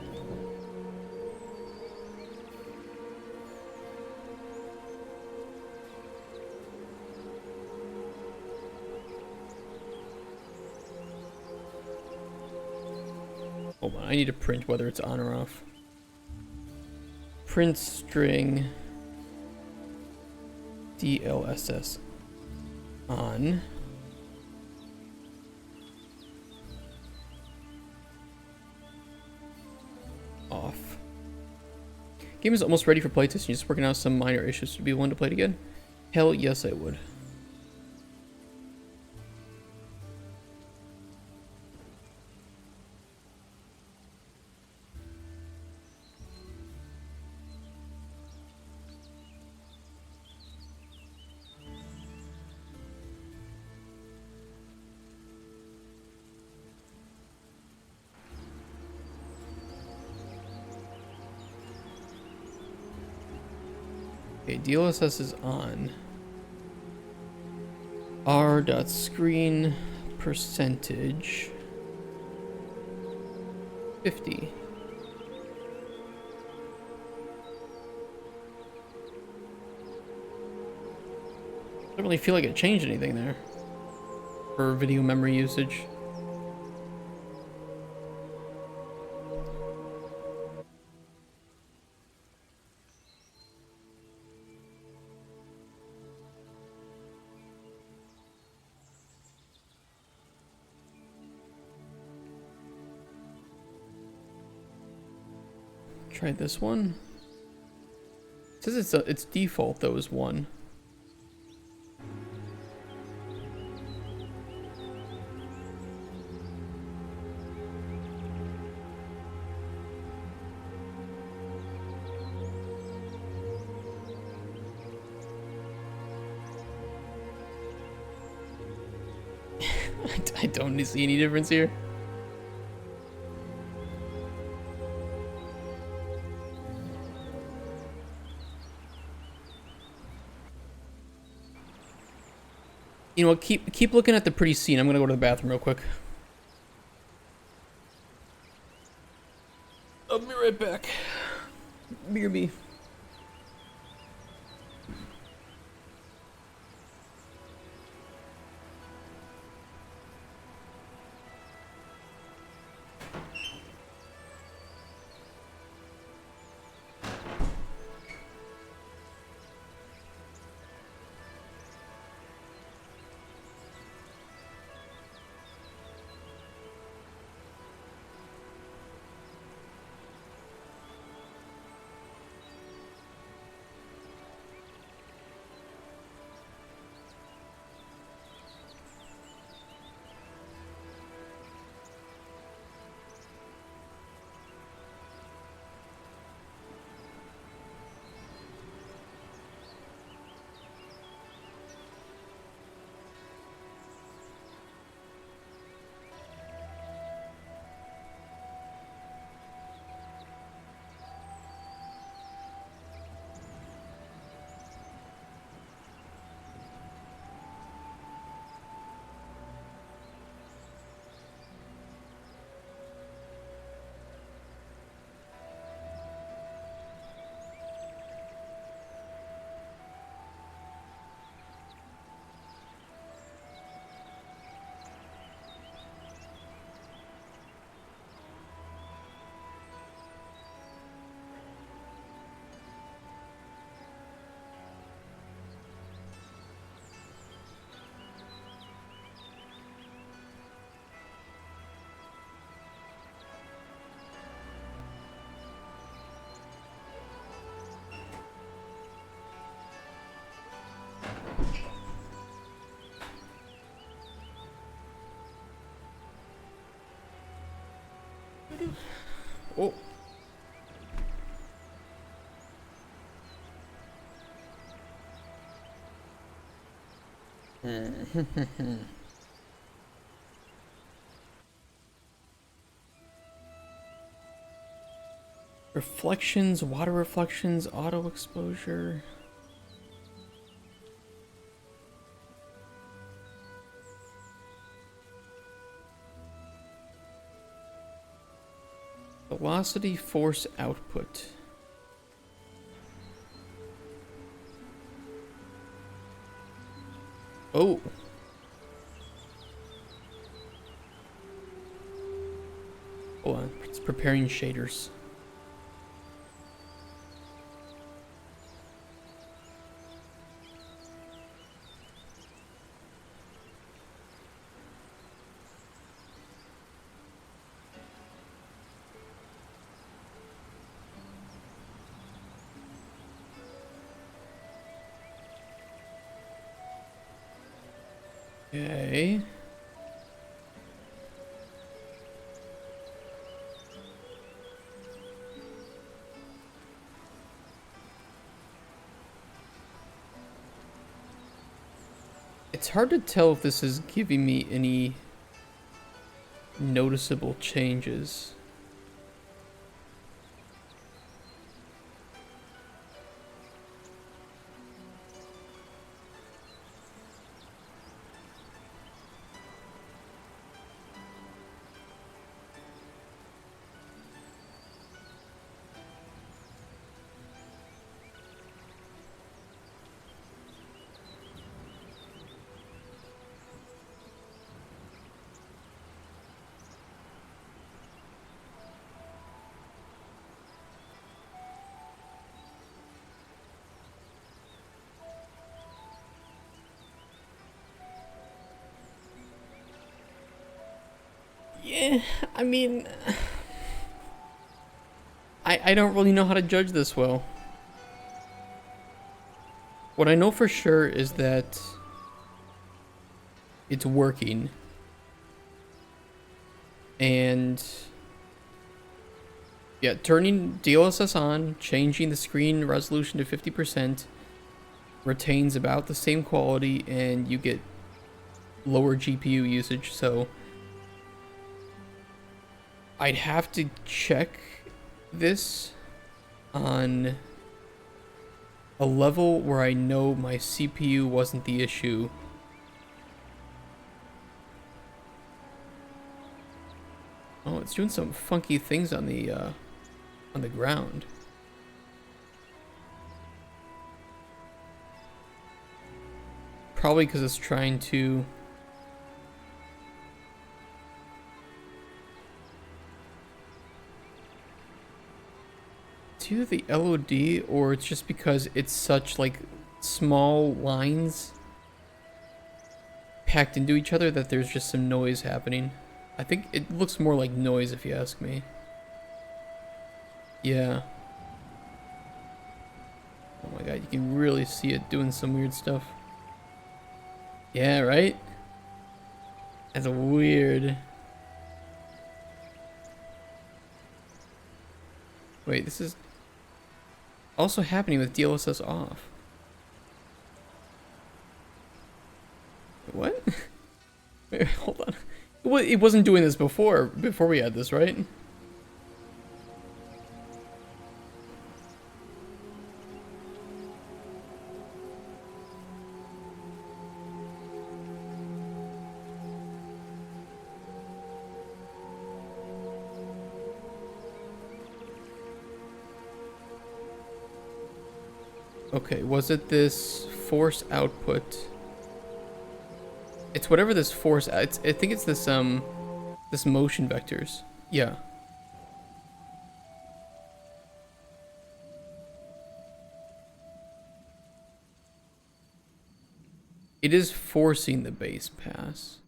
Hold on, I need to print whether it's on or off. Print string DLSS on. Off. Game is almost ready for playtesting. Just working out some minor issues. Would be one to play it again? Hell yes, I would. Okay, DLSS is on. R.screen percentage 50. I don't really feel like it changed anything there for video memory usage. Try this one. It says its default though is 1. I don't see any difference here. You know what, keep looking at the pretty scene. I'm gonna go to the bathroom real quick. I'll be right back. BRB. Oh. Reflections, water reflections, auto exposure. Velocity, force, output. Oh. Hold on, it's preparing shaders. Okay. It's hard to tell if this is giving me any noticeable changes. Yeah, I mean, I don't really know how to judge this well. What I know for sure is that it's working. And yeah, turning DLSS on, changing the screen resolution to 50% retains about the same quality and you get lower GPU usage, so I'd have to check this on a level where I know my CPU wasn't the issue. Oh, it's doing some funky things on the ground. Probably because it's trying to either the LOD or it's just because it's such like small lines packed into each other that there's just some noise happening. I think it looks more like noise if you ask me. Yeah. Oh my god, you can really see it doing some weird stuff. Yeah, right? That's weird. Wait, this is also happening with DLSS off. What? Wait, hold on. It wasn't doing this before we had this, right? Okay, was it this force output? It's whatever this force. I think it's this this motion vectors. Yeah. It is forcing the base pass.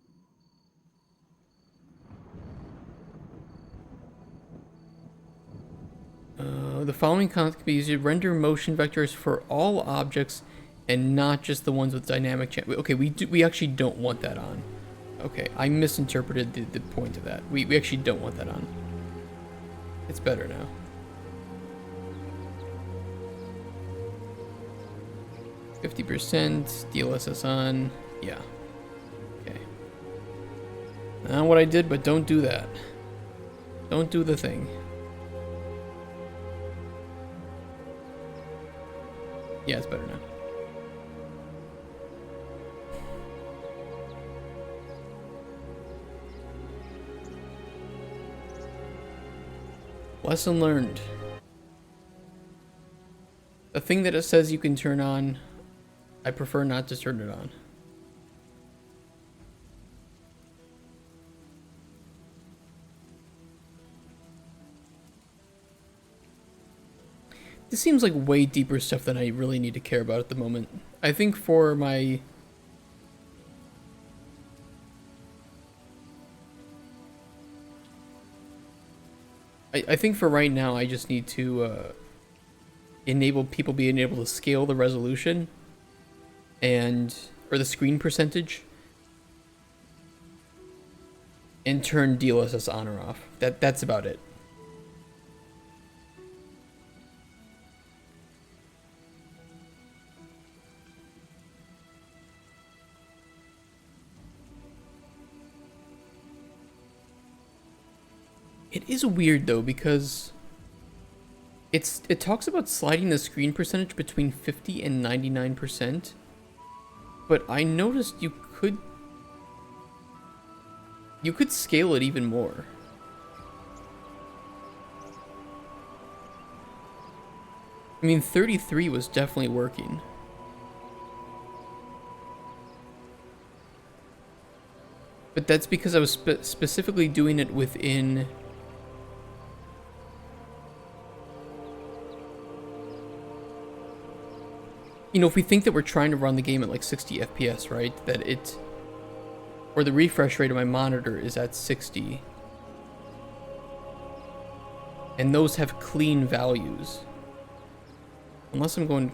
The following concept can be used to render motion vectors for all objects and not just the ones with dynamic change. Okay, we actually don't want that on. Okay, I misinterpreted the point of that. We actually don't want that on. It's better now. %, DLSS on. Yeah. Okay. Not what I did, but don't do that. Don't do the thing. Yeah, it's better now. Lesson learned. The thing that it says you can turn on, I prefer not to turn it on. This seems like way deeper stuff than I really need to care about at the moment. I think for my... I think for right now, I just need to enable people being able to scale the resolution and... or the screen percentage and turn DLSS on or off. That's about it. It is weird though, because it talks about sliding the screen percentage between 50 and 99%, but I noticed you could scale it even more. I mean, 33 was definitely working. But that's because I was specifically doing it within... You know, if we think that we're trying to run the game at like 60 FPS, right? That it... Or the refresh rate of my monitor is at 60. And those have clean values. Unless I'm going...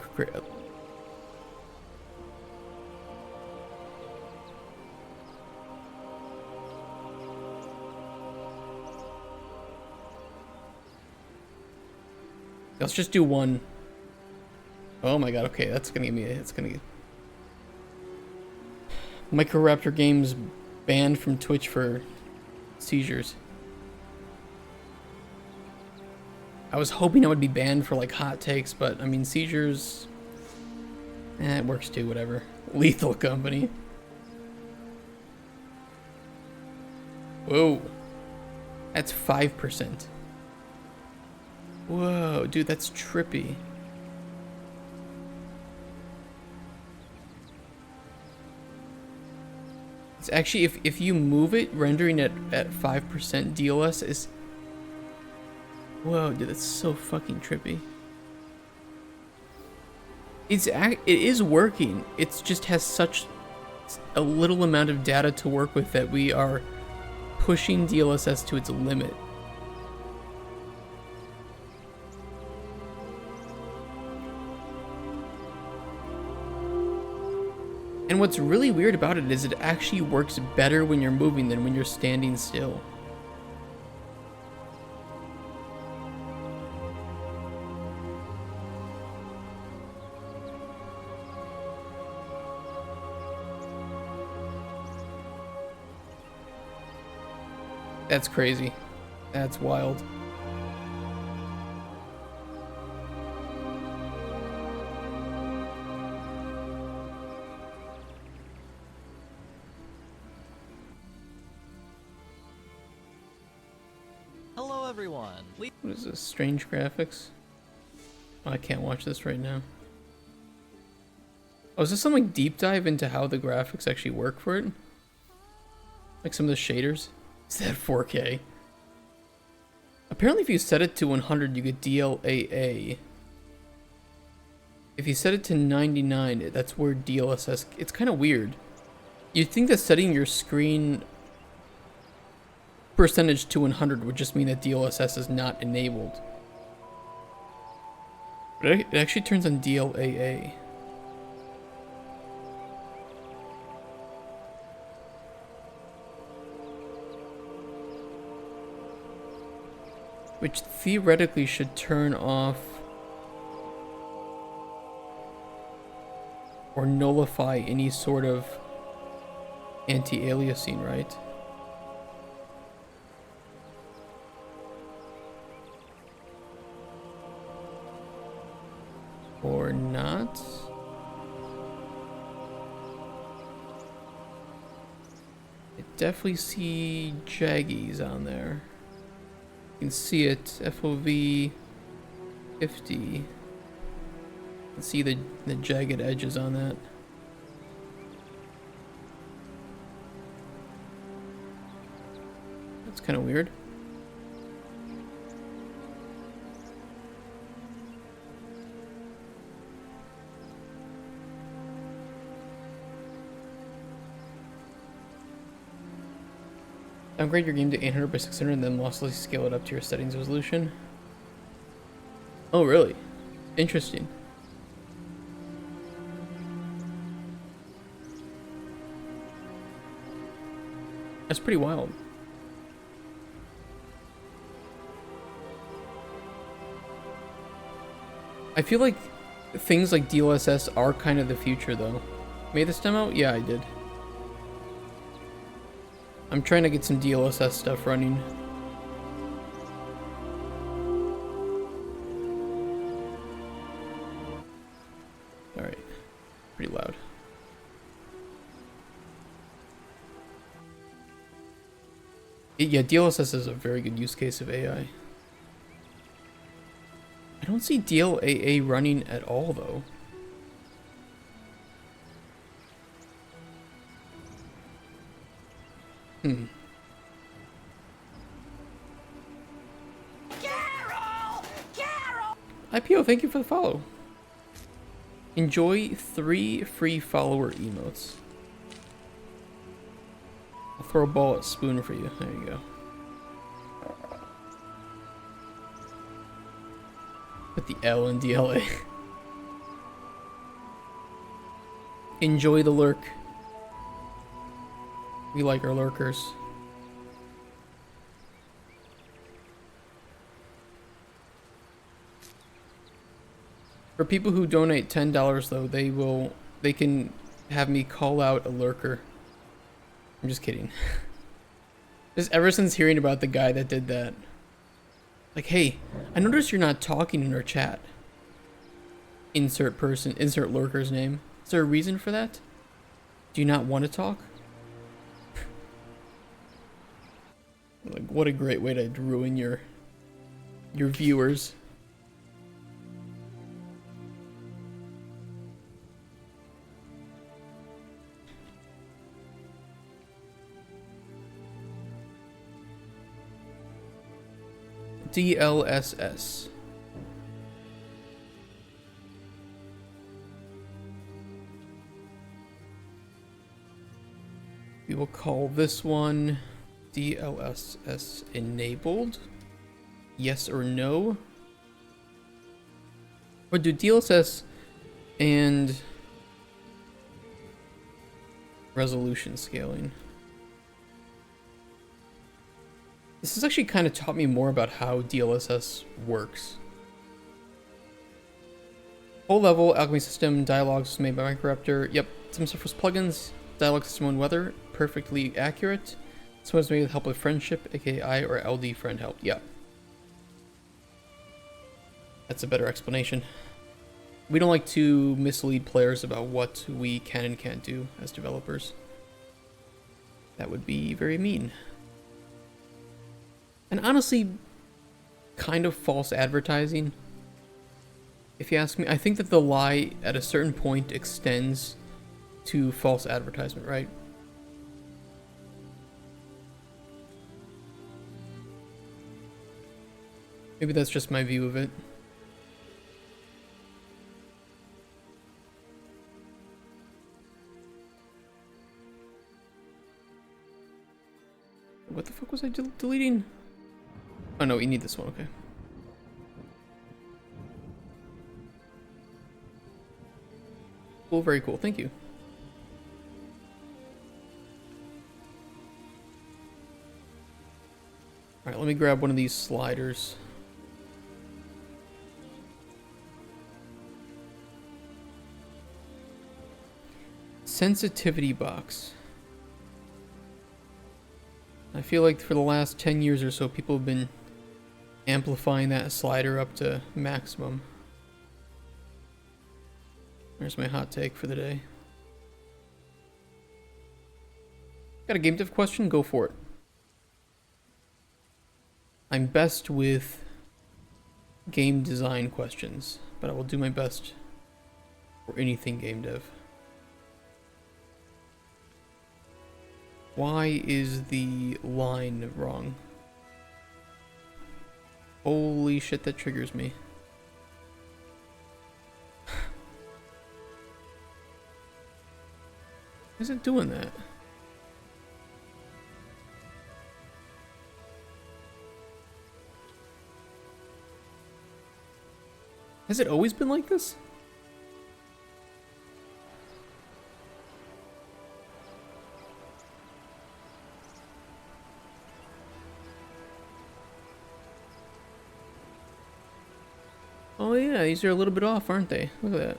Let's just do one. Oh my god, okay, that's gonna give me it's gonna get... Microraptor Games banned from Twitch for seizures. I was hoping I would be banned for like hot takes, but I mean seizures... it works too, whatever. Lethal Company. Whoa. That's 5%. Whoa, dude, that's trippy. It's actually, if you move it, rendering it at 5% DLS is... Whoa, dude, that's so fucking trippy. It is working. It just has such a little amount of data to work with that we are pushing DLSS to its limit. And what's really weird about it is it actually works better when you're moving than when you're standing still. That's crazy. That's wild. Hello everyone. What is this? Strange graphics? Oh, I can't watch this right now. Oh, is this some like deep dive into how the graphics actually work for it? Like some of the shaders? Is that 4K? Apparently if you set it to 100 you get DLAA. If you set it to 99, that's where DLSS... It's kind of weird. You'd think that setting your screen percentage to 100 would just mean that DLSS is not enabled. But it actually turns on DLAA. Which theoretically should turn off or nullify any sort of anti-aliasing, right? Or not? I definitely see jaggies on there. You can see it, FOV 50. You can see the jagged edges on that. That's kind of weird. Downgrade your game to 800 by 600 and then losslessly scale it up to your settings resolution. Oh, really? Interesting. That's pretty wild. I feel like things like DLSS are kind of the future, though. Made this demo? Yeah, I did. I'm trying to get some DLSS stuff running. Alright. Pretty loud. Yeah, DLSS is a very good use case of AI. I don't see DLAA running at all, though. Carol! IPO, thank you for the follow. Enjoy 3 free follower emotes. I'll throw a ball at Spoon for you. There you go. Put the L in DLA. Enjoy the lurk. We like our lurkers. For people who donate $10 though, they can have me call out a lurker. I'm just kidding. Just ever since hearing about the guy that did that. Like, hey, I noticed you're not talking in our chat. Insert lurker's name. Is there a reason for that? Do you not want to talk? Like, what a great way to ruin your viewers. DLSS. We will call this one DLSS enabled. Yes or no? Or do DLSS and resolution scaling? This has actually kind of taught me more about how DLSS works. Whole level, alchemy system, dialogues made by Microraptor. Yep, some stuff was plugins, dialogue system and weather, perfectly accurate. Some was made with help with friendship, aka I or LD friend help. Yep. That's a better explanation. We don't like to mislead players about what we can and can't do as developers. That would be very mean. And honestly, kind of false advertising. If you ask me, I think that the lie at a certain point extends to false advertisement, right? Maybe that's just my view of it. What the fuck was I deleting? Oh no, we need this one, okay. Cool, very cool, thank you. Alright, let me grab one of these sliders. Sensitivity box. I feel like for the last 10 years or so, people have been amplifying that slider up to maximum. There's my hot take for the day. Got a game dev question? Go for it. I'm best with game design questions, but I will do my best for anything game dev. Why is the line wrong? Holy shit, that triggers me. Why is it doing that? Has it always been like this? Oh yeah, these are a little bit off, aren't they? Look at that.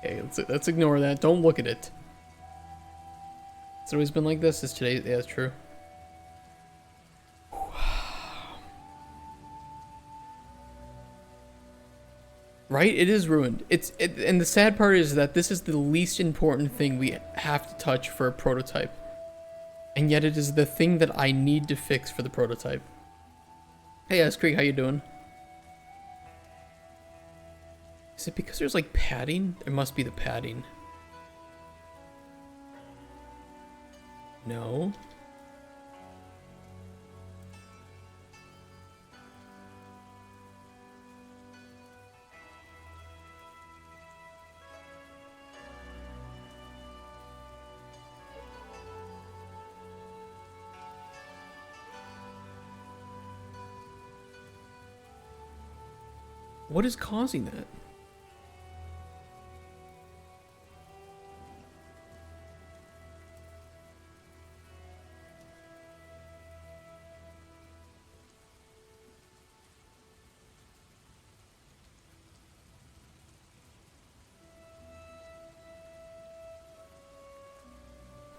Okay, let's ignore that. Don't look at it. It's always been like this. Is today? Yeah, it's true. Right? It is ruined. And the sad part is that this is the least important thing we have to touch for a prototype. And yet it is the thing that I need to fix for the prototype. Hey, Creek, how you doing? Is it because there's like padding? There must be the padding. No. What is causing that?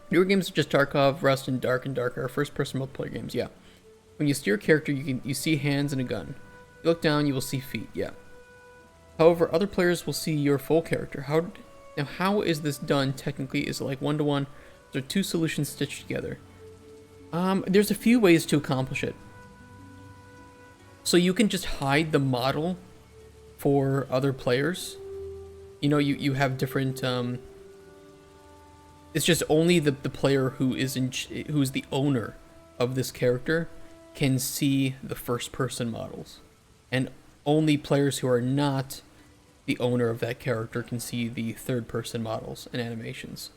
Newer games such as Tarkov, Rust, and Dark are first-person multiplayer games. Yeah. When you steer a character, you see hands and a gun. You look down, you will see feet. Yeah. However, other players will see your full character. How is this done technically? Is it like one-to-one? There are two solutions stitched together. There's a few ways to accomplish it. So you can just hide the model for other players. You know, you have different. It's just only the player who is the owner of this character can see the first-person models, and only players who are not the owner of that character can see the third-person models and animations.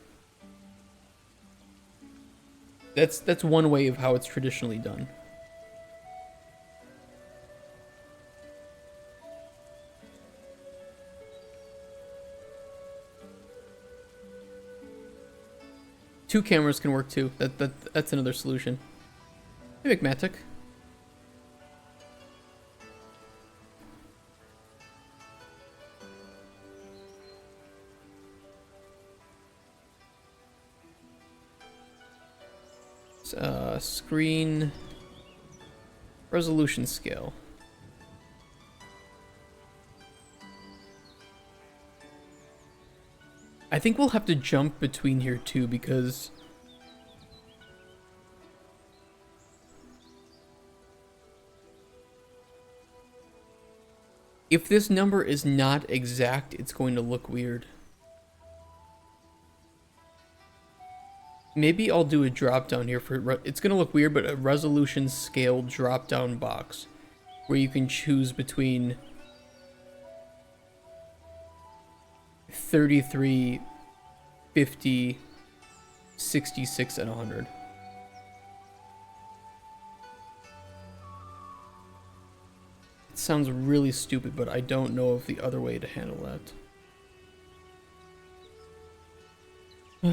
That's one way of how it's traditionally done. Two cameras can work too. That's another solution. Hey, McMatic. Screen resolution scale. I think we'll have to jump between here too, because if this number is not exact, it's going to look weird. Maybe I'll do a drop down here for it's going to look weird, but a resolution scale drop down box where you can choose between 33, 50, 66, and 100. It sounds really stupid, but I don't know of the other way to handle that.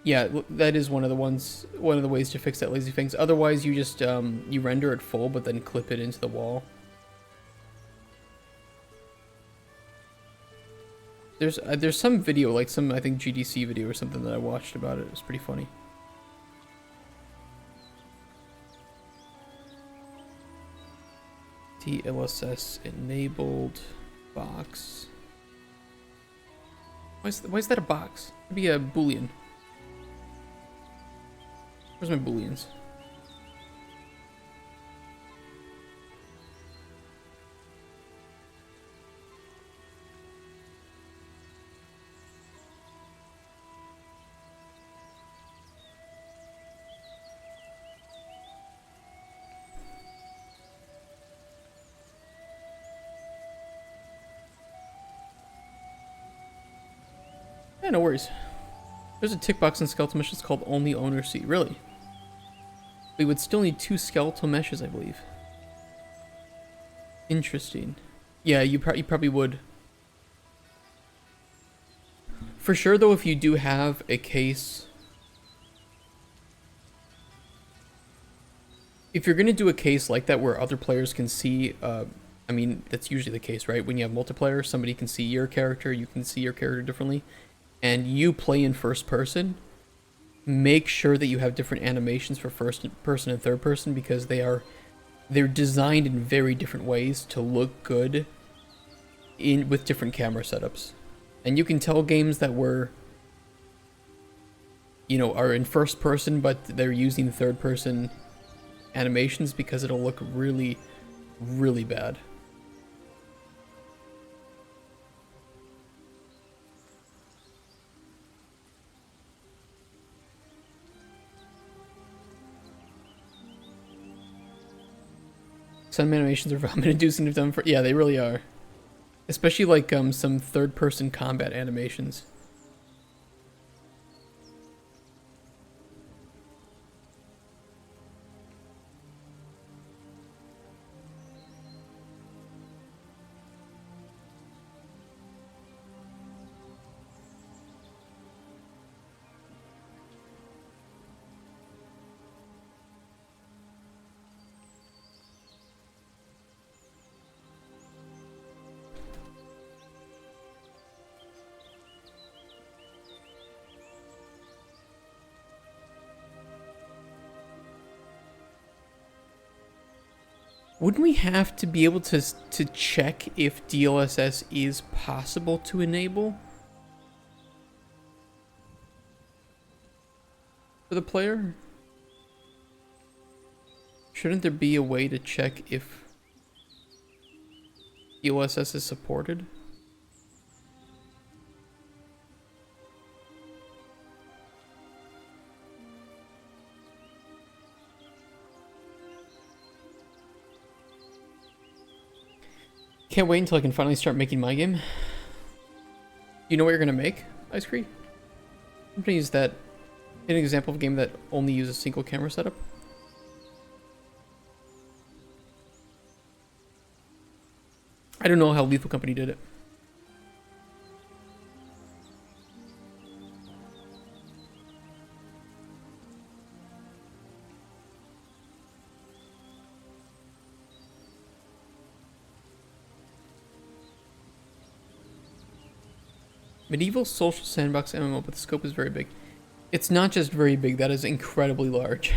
Yeah, that is one of the ways to fix that lazy things. Otherwise, you just you render it full, but then clip it into the wall. There's some video, like some, I think, GDC video or something that I watched about it. It was pretty funny. DLSS enabled box. Why is that a box? It'd be a boolean. Where's my booleans? Yeah, no worries. There's a tick box in skeletal meshes called only owner see. Really? We would still need 2 skeletal meshes, I believe. Interesting. Yeah, you probably would. For sure, though, if you do have a case... If you're going to do a case like that where other players can see... I mean, that's usually the case, right? When you have multiplayer, somebody can see your character, you can see your character differently, and you play in first person, make sure that you have different animations for first person and third person, because they're designed in very different ways to look good with different camera setups. And you can tell games that are in first person, but they're using third person animations, because it'll look really, really bad. Some animations are vomit inducing if done for... Yeah, they really are. Especially like some third person combat animations. Wouldn't we have to be able to check if DLSS is possible to enable for the player? Shouldn't there be a way to check if DLSS is supported? Can't wait until I can finally start making my game. You know what you're gonna make, Ice Cream? I'm gonna use that in an example of a game that only uses a single camera setup. I don't know how Lethal Company did it. Medieval social sandbox MMO, but the scope is very big. It's not just very big, that is incredibly large.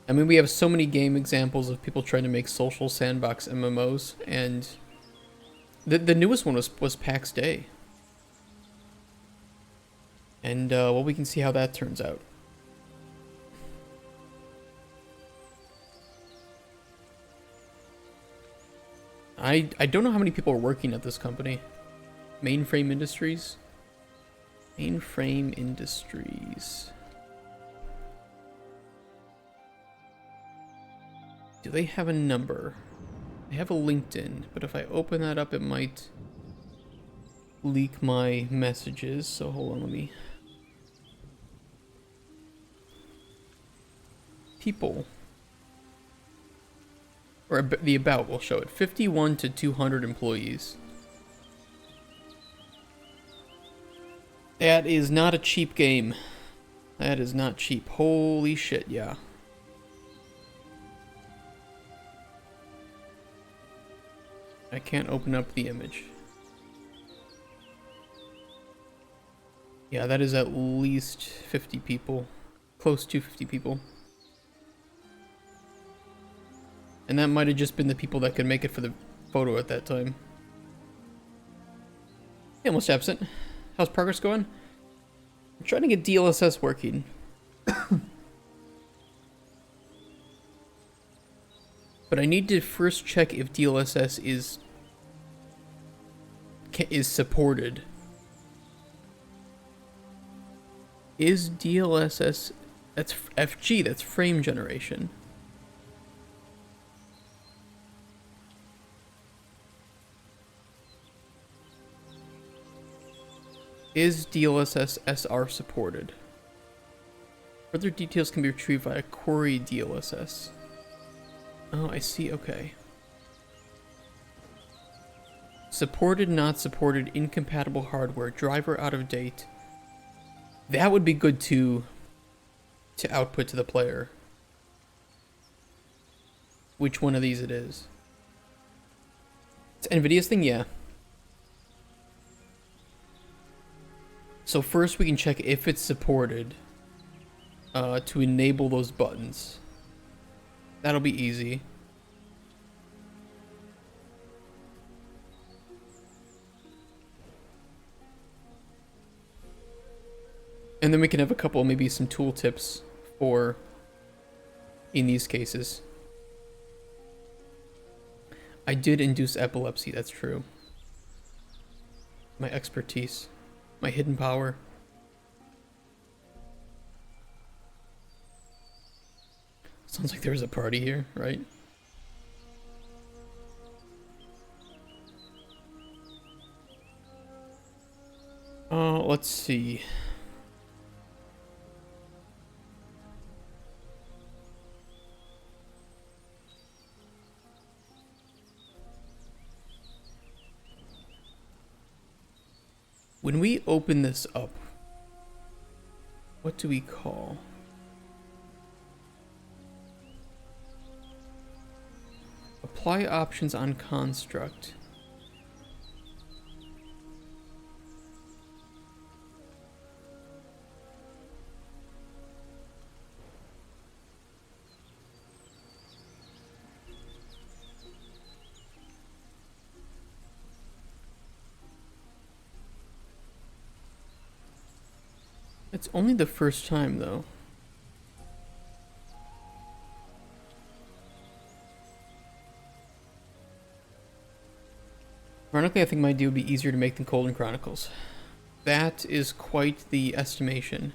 I mean, we have so many game examples of people trying to make social sandbox MMOs, and the newest one was PAX Day. And, well, we can see how that turns out. I don't know how many people are working at this company. Mainframe Industries. Mainframe Industries. Do they have a number? They have a LinkedIn, but if I open that up, it might leak my messages. So hold on, let me... People. Or the about will show it. 51 to 200 employees. That is not a cheap game. That is not cheap. Holy shit, yeah. I can't open up the image. Yeah, that is at least 50 people. Close to 50 people. And that might have just been the people that could make it for the photo at that time. Yeah, almost absent. How's progress going? I'm trying to get DLSS working. But I need to first check if DLSS is supported. Is DLSS... That's FG, that's frame generation. Is DLSS SR supported? Further details can be retrieved via query DLSS. Oh, I see, okay. Supported, not supported, incompatible hardware, driver out of date. That would be good to output to the player. Which one of these it is. It's NVIDIA's thing, yeah. So first we can check if it's supported to enable those buttons. That'll be easy. And then we can have a couple, maybe some tool tips for in these cases. I did induce epilepsy, that's true. My expertise. My hidden power. Sounds like there's a party here, right? Let's see. When we open this up, what do we call? Apply options on construct. It's only the first time, though. Ironically, I think my idea would be easier to make than Cauldron Chronicles. That is quite the estimation.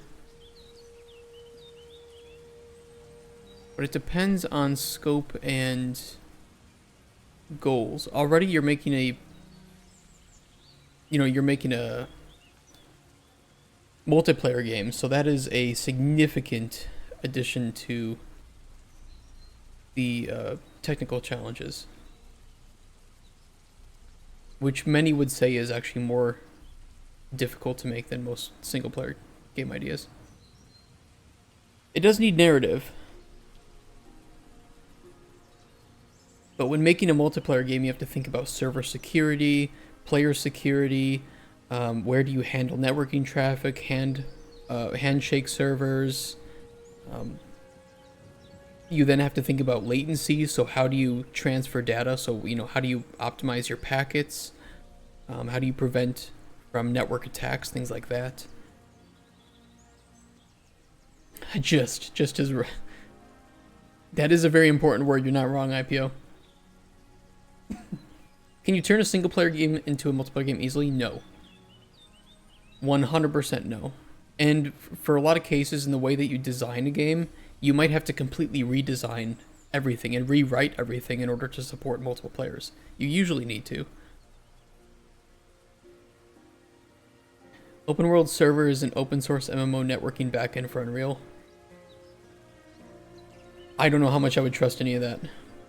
But it depends on scope and goals. Already you're making a... you're making a multiplayer game, so that is a significant addition to the technical challenges, which many would say is actually more difficult to make than most single player game ideas. It does need narrative, but when making a multiplayer game you have to think about server security, player security, where do you handle networking traffic, handshake servers. You then have to think about latency, so how do you transfer data? So, how do you optimize your packets? How do you prevent from network attacks, things like that. Just as... That is a very important word, you're not wrong, IPO. Can you turn a single player game into a multiplayer game easily? No. 100% no. And for a lot of cases, in the way that you design a game, you might have to completely redesign everything and rewrite everything in order to support multiple players. You usually need to. Open World Server is an open source MMO networking backend for Unreal. I don't know how much I would trust any of that.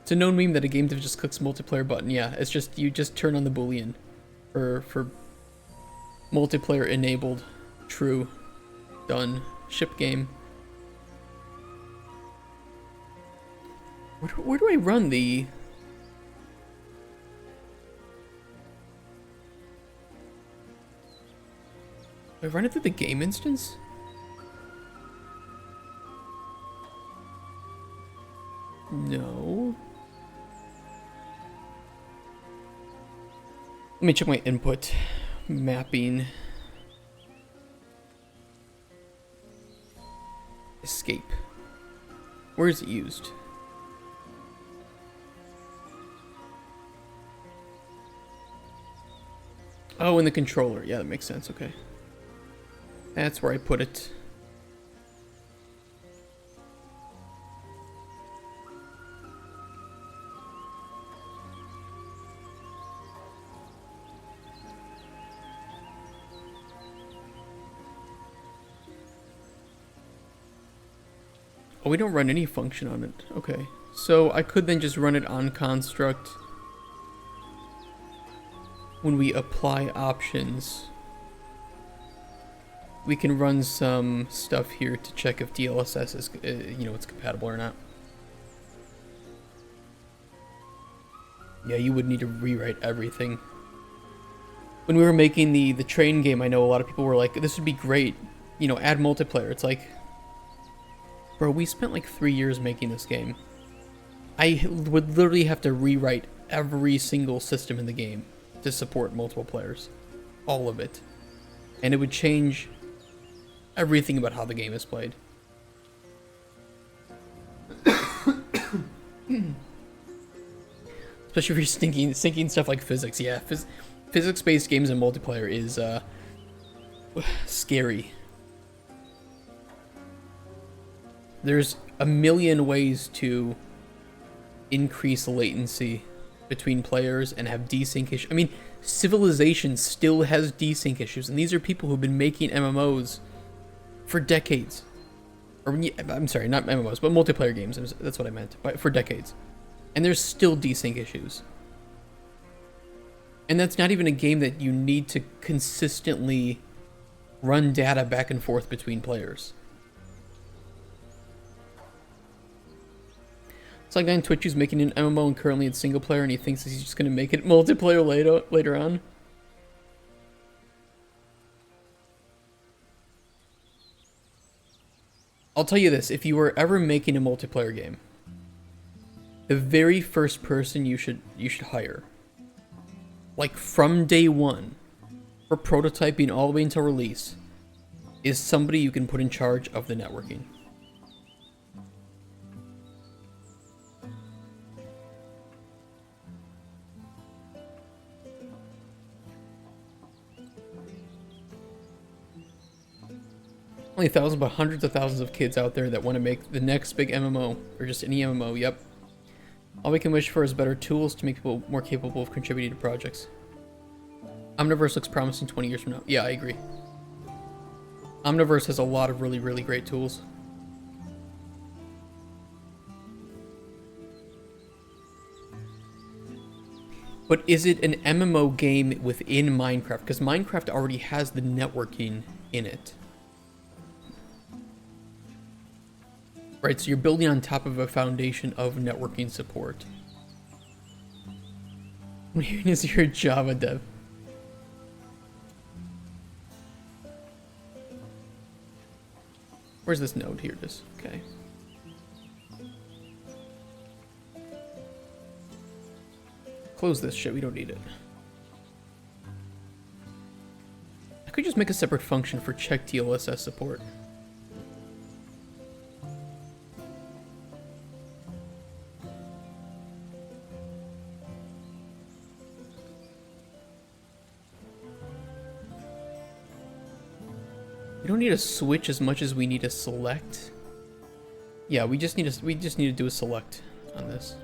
It's a known meme that a game dev just clicks multiplayer button. Yeah, it's just, you just turn on the boolean for multiplayer enabled True. Done. Ship game. Where do I run the... Do I run it through the game instance? No. Let me check my input. Mapping. Escape. Where is it used? Oh, in the controller. Yeah, that makes sense. Okay. That's where I put it. Oh, we don't run any function on it. Okay. So I could then just run it on construct when we apply options. We can run some stuff here to check if DLSS is, it's compatible or not. Yeah, you would need to rewrite everything. When we were making the train game, I know a lot of people were like, this would be great. Add multiplayer. It's like, bro, we spent like 3 years making this game. I would literally have to rewrite every single system in the game to support multiple players. All of it. And it would change everything about how the game is played. Especially if you're thinking stuff like physics. Yeah, physics-based games and multiplayer is scary. There's a million ways to increase latency between players and have desync issues. I mean, Civilization still has desync issues, and these are people who've been making MMOs for decades. I'm sorry, not MMOs, but multiplayer games. That's what I meant. But for decades. And there's still desync issues. And that's not even a game that you need to consistently run data back and forth between players. It's like on Twitch, he's making an MMO and currently it's single player, and he thinks he's just going to make it multiplayer later on. I'll tell you this, if you were ever making a multiplayer game, the very first person you should hire, like from day one, for prototyping all the way until release, is somebody you can put in charge of the networking. Only thousands, but hundreds of thousands of kids out there that want to make the next big MMO, or just any MMO, yep. All we can wish for is better tools to make people more capable of contributing to projects. Omniverse looks promising 20 years from now. Yeah, I agree. Omniverse has a lot of really, really great tools. But is it an MMO game within Minecraft? Because Minecraft already has the networking in it. Right, so you're building on top of a foundation of networking support. When you're a Java dev. Where's this node? Here it is. Okay. Close this shit, we don't need it. I could just make a separate function for check DLSS support. We don't need a switch as much as we need a select. Yeah, we just need to do a select on this.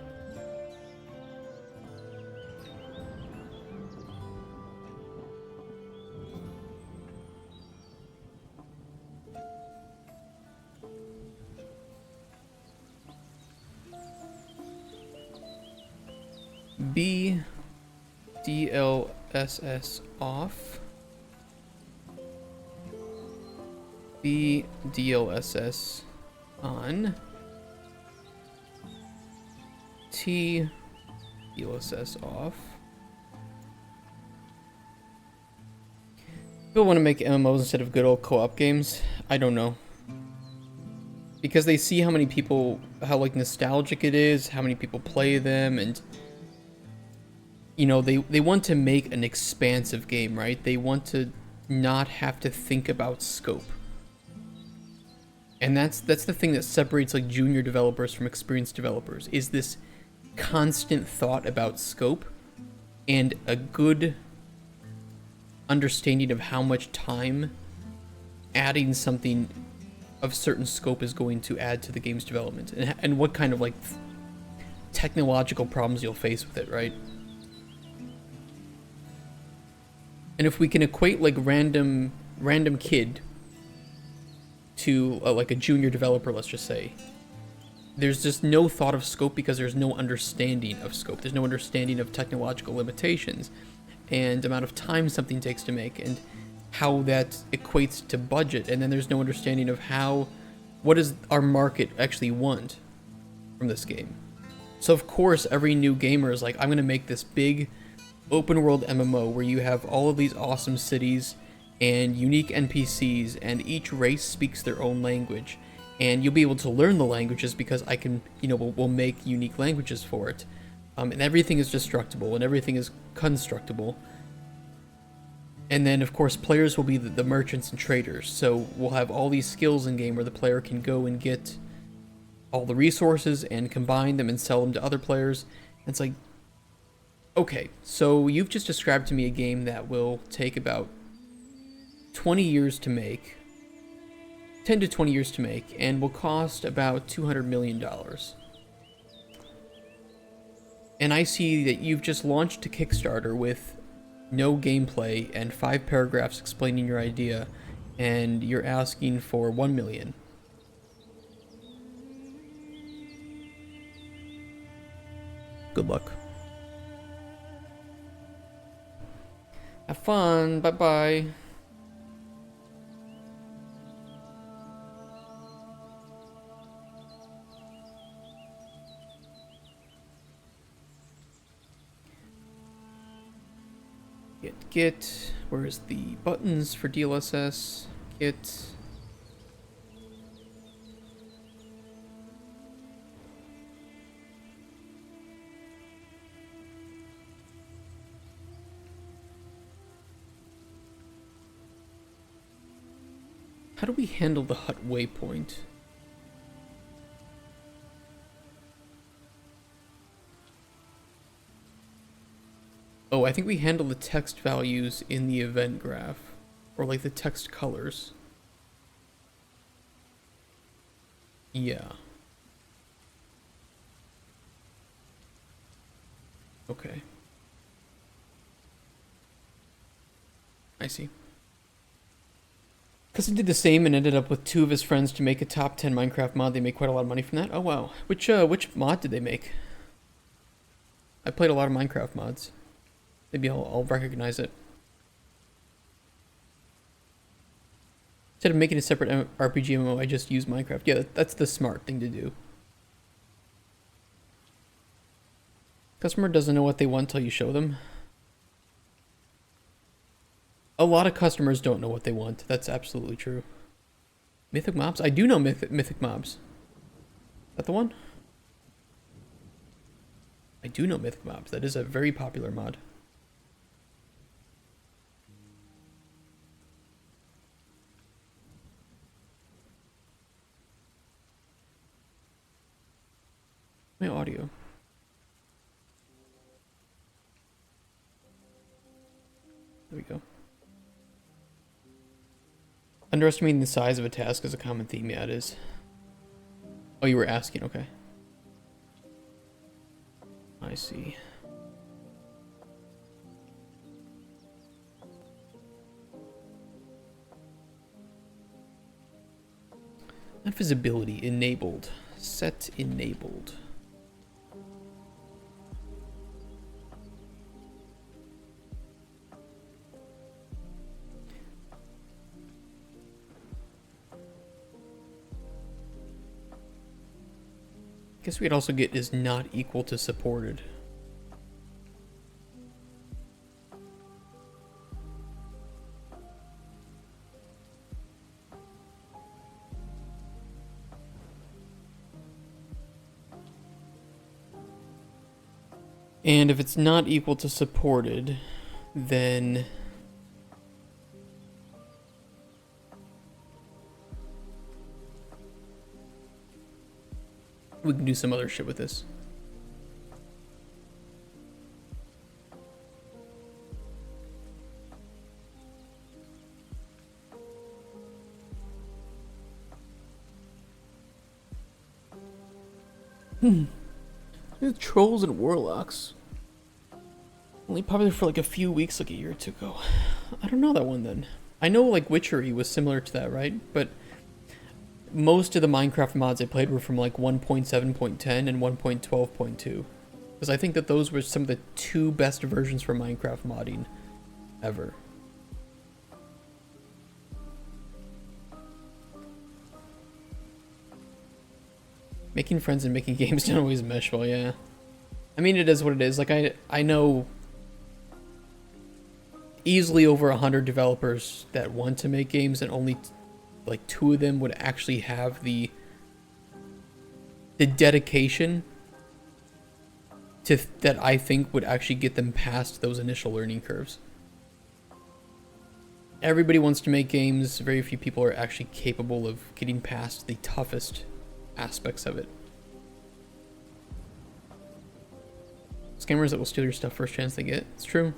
B DLSS off. the DLSS on. T DLSS off. People want to make MMOs instead of good old co-op games. I don't know. Because they see how many people, how like nostalgic it is, how many people play them, and you know, they want to make an expansive game, right? They want to not have to think about scope. And that's the thing that separates like junior developers from experienced developers, is this constant thought about scope and a good understanding of how much time adding something of certain scope is going to add to the game's development, and what kind of like technological problems you'll face with it, right? And if we can equate like random kid to like a junior developer, let's just say, there's just no thought of scope because there's no understanding of scope. There's no understanding of technological limitations and amount of time something takes to make and how that equates to budget. And then there's no understanding of what does our market actually want from this game. So of course, every new gamer is like, I'm going to make this big open world MMO where you have all of these awesome cities and unique NPCs, and each race speaks their own language. And you'll be able to learn the languages because I can, you know, we'll make unique languages for it. And everything is destructible and everything is constructible. And then, of course, players will be the merchants and traders. So we'll have all these skills in game where the player can go and get all the resources and combine them and sell them to other players. And it's like, okay, so you've just described to me a game that will take about 20 years to make. 10 to 20 years to make, and will cost about $200 million. And I see that you've just launched a Kickstarter with no gameplay and 5 paragraphs explaining your idea, and you're asking for $1 million. Good luck. Have fun. Bye-bye. Get, where's the buttons for DLSS? Get. How do we handle the hut waypoint? Oh, I think we handle the text values in the event graph, or like the text colors. Yeah. Okay. I see. Cousin did the same and ended up with 2 of his friends to make a top 10 Minecraft mod. They made quite a lot of money from that. Oh wow. Which mod did they make? I played a lot of Minecraft mods. Maybe I'll recognize it. Instead of making a separate RPG MMO, I just use Minecraft. Yeah, that's the smart thing to do. Customer doesn't know what they want till you show them. A lot of customers don't know what they want. That's absolutely true. Mythic mobs? I do know mythic mobs. Is that the one? I do know mythic mobs. That is a very popular mod. My audio. There we go. Underestimating the size of a task is a common theme. Yeah, it is. Oh, you were asking. Okay. I see. Not visibility. Enabled. Set enabled. Guess we could also get is not equal to supported. And if it's not equal to supported, then we can do some other shit with this. Trolls and warlocks. Only popular for like a few weeks, like a year or two ago. I don't know that one then. I know like Witchery was similar to that, right? But most of the Minecraft mods I played were from like 1.7.10 and 1.12.2. Because I think that those were some of the two best versions for Minecraft modding ever. Making friends and making games don't always mesh well, yeah. I mean, it is what it is. Like, I know easily over 100 developers that want to make games, and only like 2 of them would actually have the dedication to that I think would actually get them past those initial learning curves. Everybody wants to make games. Very few people are actually capable of getting past the toughest aspects of it. Scammers that will steal your stuff first chance they get. It's true.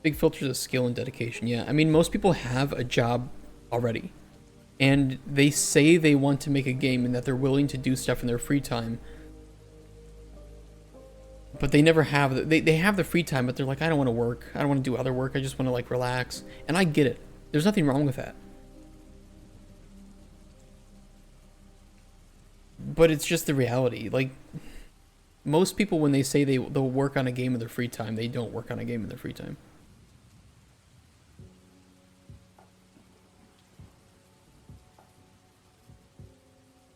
Big filters of skill and dedication. Yeah, I mean, most people have a job already. And they say they want to make a game and that they're willing to do stuff in their free time. But they never have... They have the free time, but they're like, I don't want to work. I don't want to do other work. I just want to, like, relax. And I get it. There's nothing wrong with that. But it's just the reality. Like, most people, when they say they'll work on a game in their free time, they don't work on a game in their free time.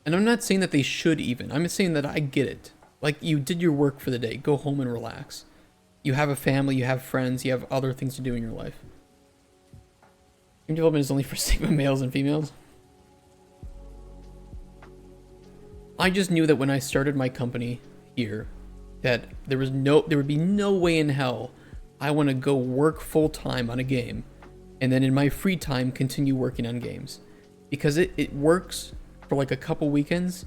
And I'm not saying that they should even. I'm saying that I get it. Like, you did your work for the day. Go home and relax. You have a family, you have friends, you have other things to do in your life. Game development is only for Sigma males and females. I just knew that when I started my company here, that there would be no way in hell I want to go work full time on a game, and then in my free time continue working on games, because it works for like a couple weekends,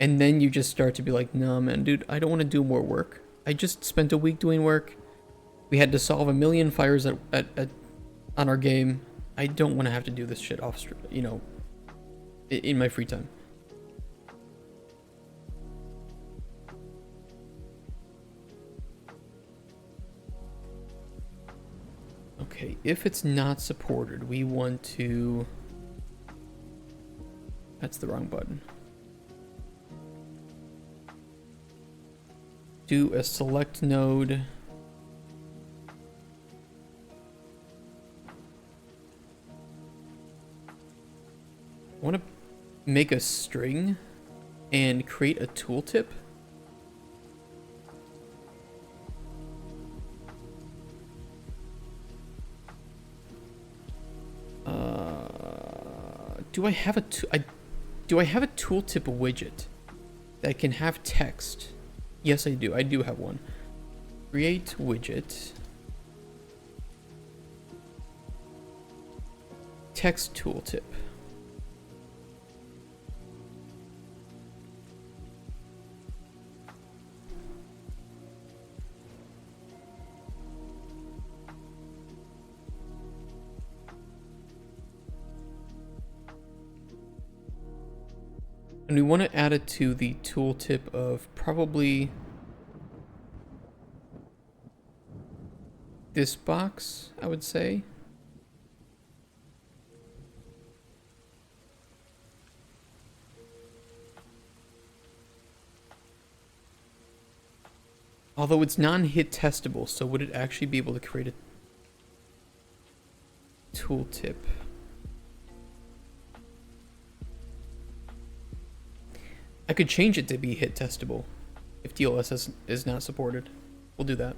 and then you just start to be like, no man, dude, I don't want to do more work. I just spent a week doing work. We had to solve 1 million fires on our game. I don't want to have to do this shit off, you know, in my free time. Okay, if it's not supported, we want to... That's the wrong button. Do a select node. I want to make a string and create a tooltip. Do I have a tooltip widget that can have text? Yes, I do. I do have one. Create widget. Text tooltip. And we want to add it to the tooltip of probably this box, I would say. Although it's non-hit testable, so would it actually be able to create a tooltip? I could change it to be hit testable if DLSS is not supported. We'll do that.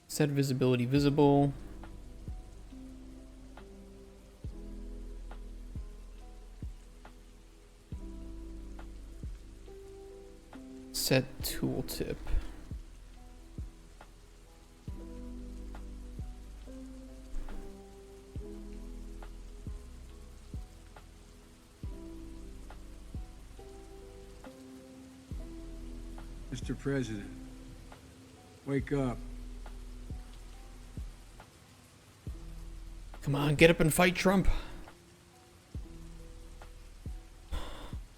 Set visibility visible. Set tooltip. Mr. President, wake up. Come on, get up and fight Trump.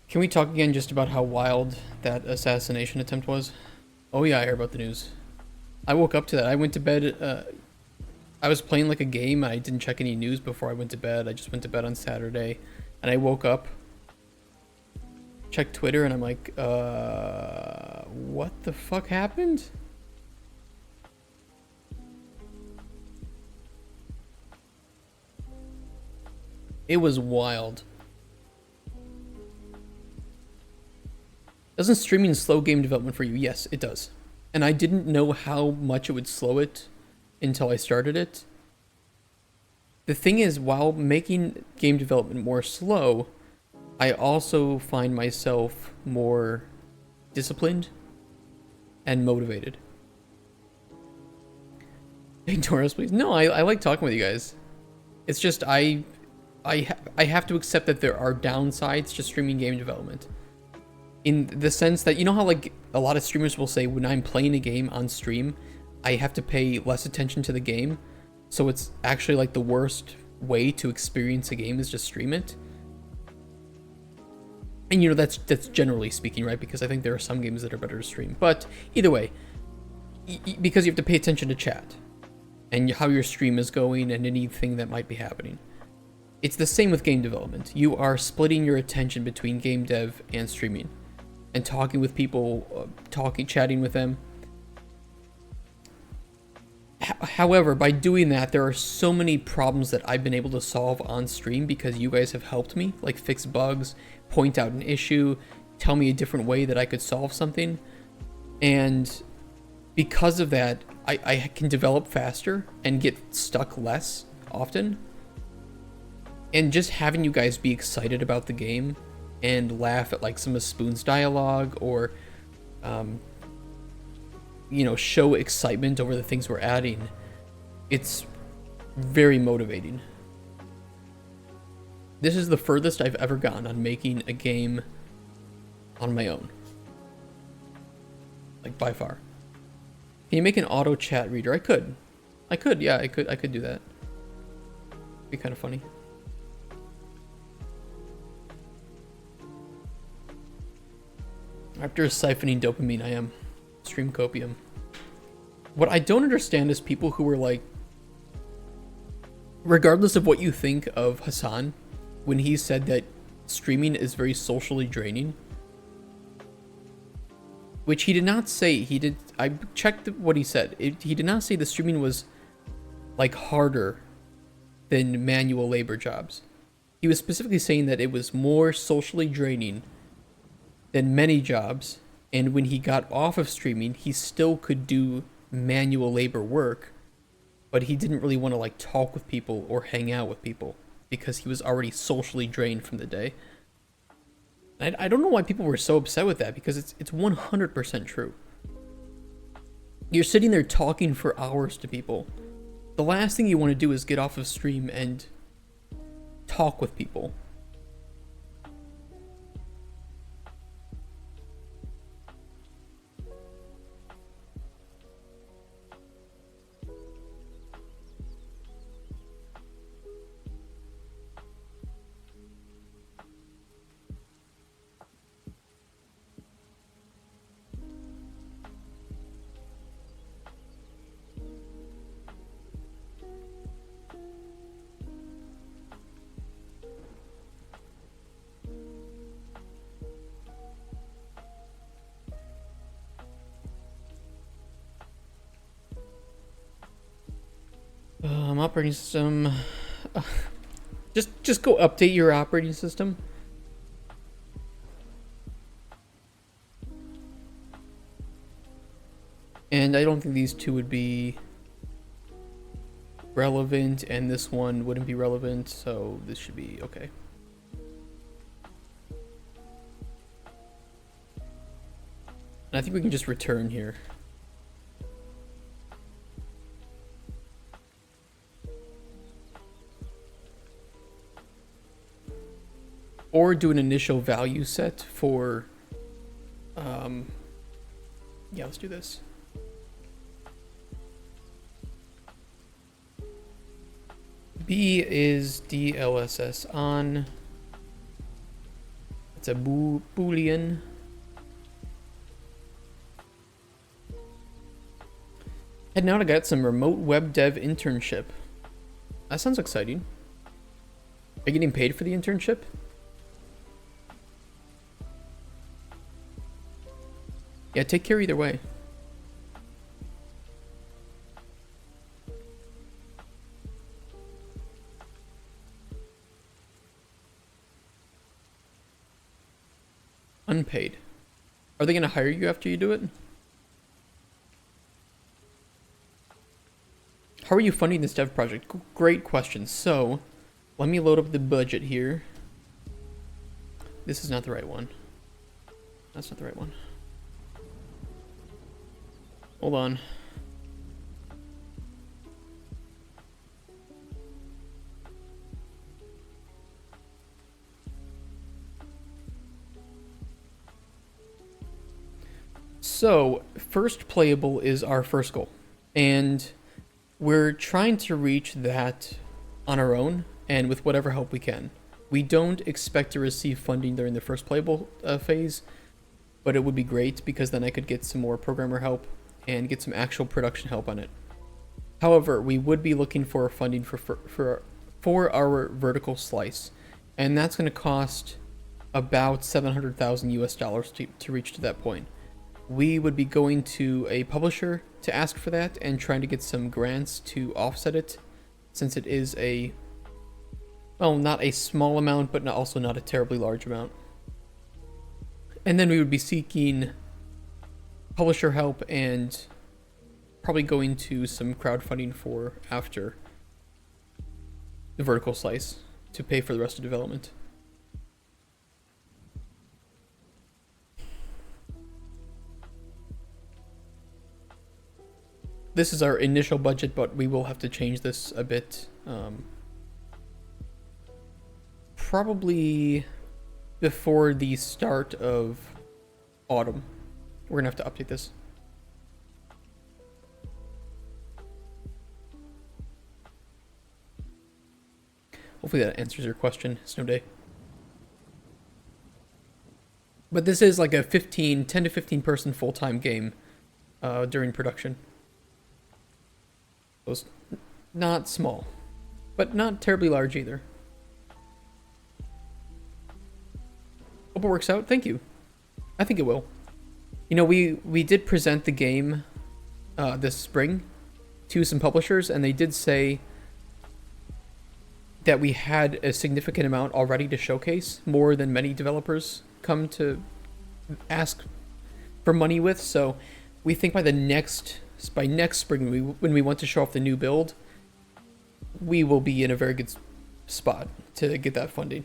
Can we talk again just about how wild that assassination attempt was? Oh yeah, I heard about the news. I woke up to that. I went to bed, I was playing like a game. I didn't check any news before I went to bed. I just went to bed on Saturday. And I woke up, checked Twitter, and I'm like, what the fuck happened? It was wild. Doesn't streaming slow game development for you? Yes, it does. And I didn't know how much it would slow it until I started it. The thing is, while making game development more slow, I also find myself more disciplined and motivated. Ignore us, please. No, I like talking with you guys. It's just I have to accept that there are downsides to streaming game development. In the sense that, you know how like a lot of streamers will say, when I'm playing a game on stream, I have to pay less attention to the game. So it's actually like the worst way to experience a game is just stream it. And you know, that's generally speaking, right? Because I think there are some games that are better to stream. But either way, because you have to pay attention to chat and how your stream is going and anything that might be happening. It's the same with game development. You are splitting your attention between game dev and streaming and talking with people, chatting with them. However, by doing that, there are so many problems that I've been able to solve on stream because you guys have helped me, like fix bugs, point out an issue, tell me a different way that I could solve something. And because of that, I can develop faster and get stuck less often. And just having you guys be excited about the game and laugh at like some of Spoon's dialogue or, you know, show excitement over the things we're adding, it's very motivating. This is the furthest I've ever gone on making a game on my own. Like, by far. Can you make an auto chat reader? I could, yeah, I could do that. Be kind of funny. After siphoning dopamine, I am. Stream copium. What I don't understand is people who are like, regardless of what you think of Hassan, when he said that streaming is very socially draining, which he did not say. I checked what he said. He did not say the streaming was like harder than manual labor jobs. He was specifically saying that it was more socially draining than many jobs, and when he got off of streaming, he still could do manual labor work, but he didn't really want to like talk with people or hang out with people because he was already socially drained from the day. I don't know why people were so upset with that, because it's 100% true. You're sitting there talking for hours to people. The last thing you want to do is get off of stream and talk with people. Operating system. Just go update your operating system. And I don't think these two would be relevant, and this one wouldn't be relevant, so this should be okay. And I think we can just return here. Or do an initial value set for, yeah, let's do this. B is DLSS on. It's a Boolean. Heading out, I got some remote web dev internship. That sounds exciting. Are you getting paid for the internship? Yeah, take care either way. Unpaid. Are they going to hire you after you do it? How are you funding this dev project? Great question. So, let me load up the budget here. This is not the right one. That's not the right one. Hold on. So, first playable is our first goal. And we're trying to reach that on our own and with whatever help we can. We don't expect to receive funding during the first playable phase, but it would be great because then I could get some more programmer help and get some actual production help on it. However, we would be looking for funding for our vertical slice, and that's going to cost about 700,000 US dollars to reach to that point. We would be going to a publisher to ask for that and trying to get some grants to offset it, since it is a, well, not a small amount, but also not a terribly large amount. And then we would be seeking publisher help and probably going to some crowdfunding for after the vertical slice to pay for the rest of development. This is our initial budget, but we will have to change this a bit. Probably before the start of autumn. We're gonna have to update this. Hopefully that answers your question, Snow Day. But this is like a 10 to 15 person full-time game during production. So it's not small, but not terribly large either. Hope it works out. Thank you. I think it will. You know, we did present the game this spring to some publishers, and they did say that we had a significant amount already to showcase, more than many developers come to ask for money with. So we think by next spring, when we want to show off the new build, we will be in a very good spot to get that funding.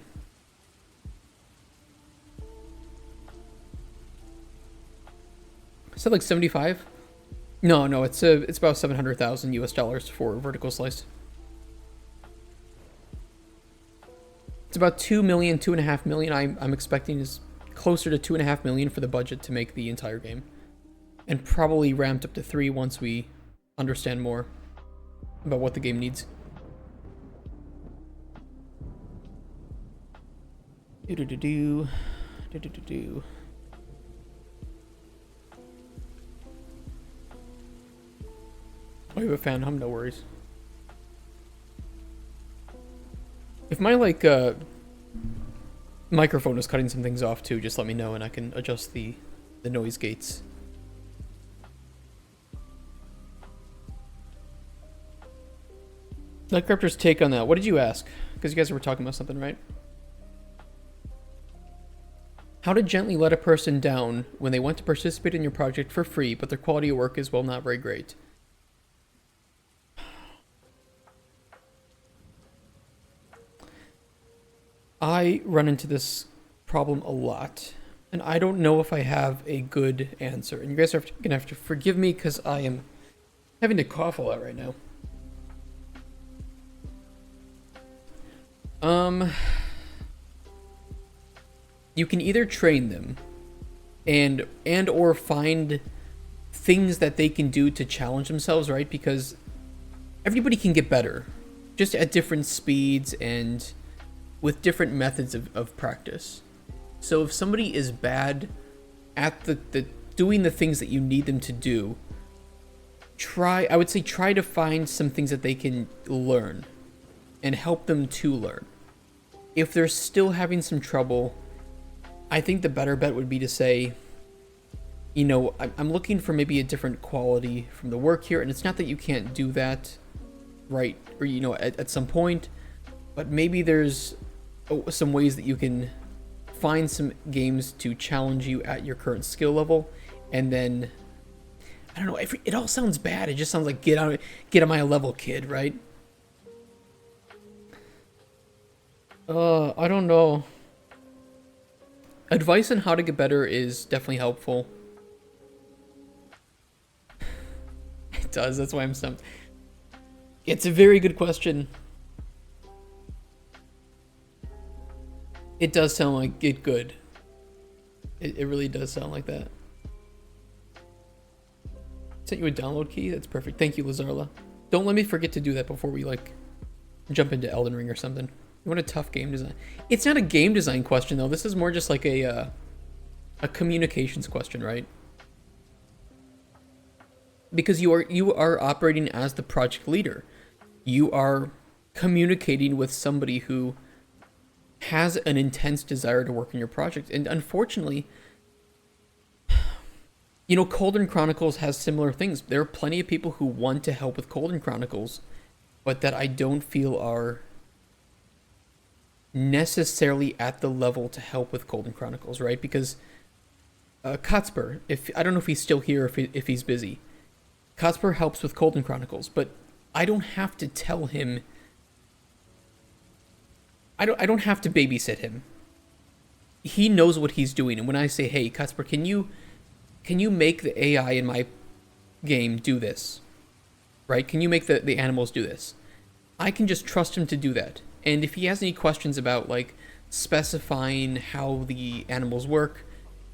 Is that like 75? No, it's about 700,000 US dollars for vertical slice. It's about 2 million, 2.5 million. I'm expecting is closer to 2.5 million for the budget to make the entire game, and probably ramped up to 3 once we understand more about what the game needs. Do. Oh, you have a fan hum, no worries. If my microphone is cutting some things off too, just let me know and I can adjust the noise gates. Nightcrafter's take on that. What did you ask? Because you guys were talking about something, right? How to gently let a person down when they want to participate in your project for free, but their quality of work is, well, not very great. I run into this problem a lot, and I don't know if I have a good answer. And you guys are going to have to forgive me because I am having to cough a lot right now. You can either train them and or find things that they can do to challenge themselves, right? Because everybody can get better, just at different speeds and with different methods of practice. So if somebody is bad at the doing the things that you need them to do, I would say try to find some things that they can learn and help them to learn. If they're still having some trouble, I think the better bet would be to say, you know, I'm looking for maybe a different quality from the work here, and it's not that you can't do that, right, or, you know, at some point, but maybe there's some ways that you can find some games to challenge you at your current skill level, and then, I don't know, it all sounds bad. It just sounds like get on my level, kid, right? I don't know. Advice on how to get better is definitely helpful. It does, that's why I'm stumped. It's a very good question. It does sound like it good. It really does sound like that. Sent you a download key? That's perfect. Thank you, Lazarla. Don't let me forget to do that before we, like, jump into Elden Ring or something. You want a tough game design? It's not a game design question, though. This is more just like a communications question, right? Because you are operating as the project leader. You are communicating with somebody who has an intense desire to work in your project. And unfortunately, you know, Cauldron Chronicles has similar things. There are plenty of people who want to help with Cauldron Chronicles, but that I don't feel are necessarily at the level to help with Cauldron Chronicles, right? Because Kotspur, I don't know if he's still here, if he's busy. Kotspur helps with Cauldron Chronicles, but I don't have to tell him. I don't have to babysit him. He knows what he's doing, and when I say, "Hey, Kotspur, can you make the AI in my game do this?" Right? Can you make the animals do this? I can just trust him to do that. And if he has any questions about, like, specifying how the animals work,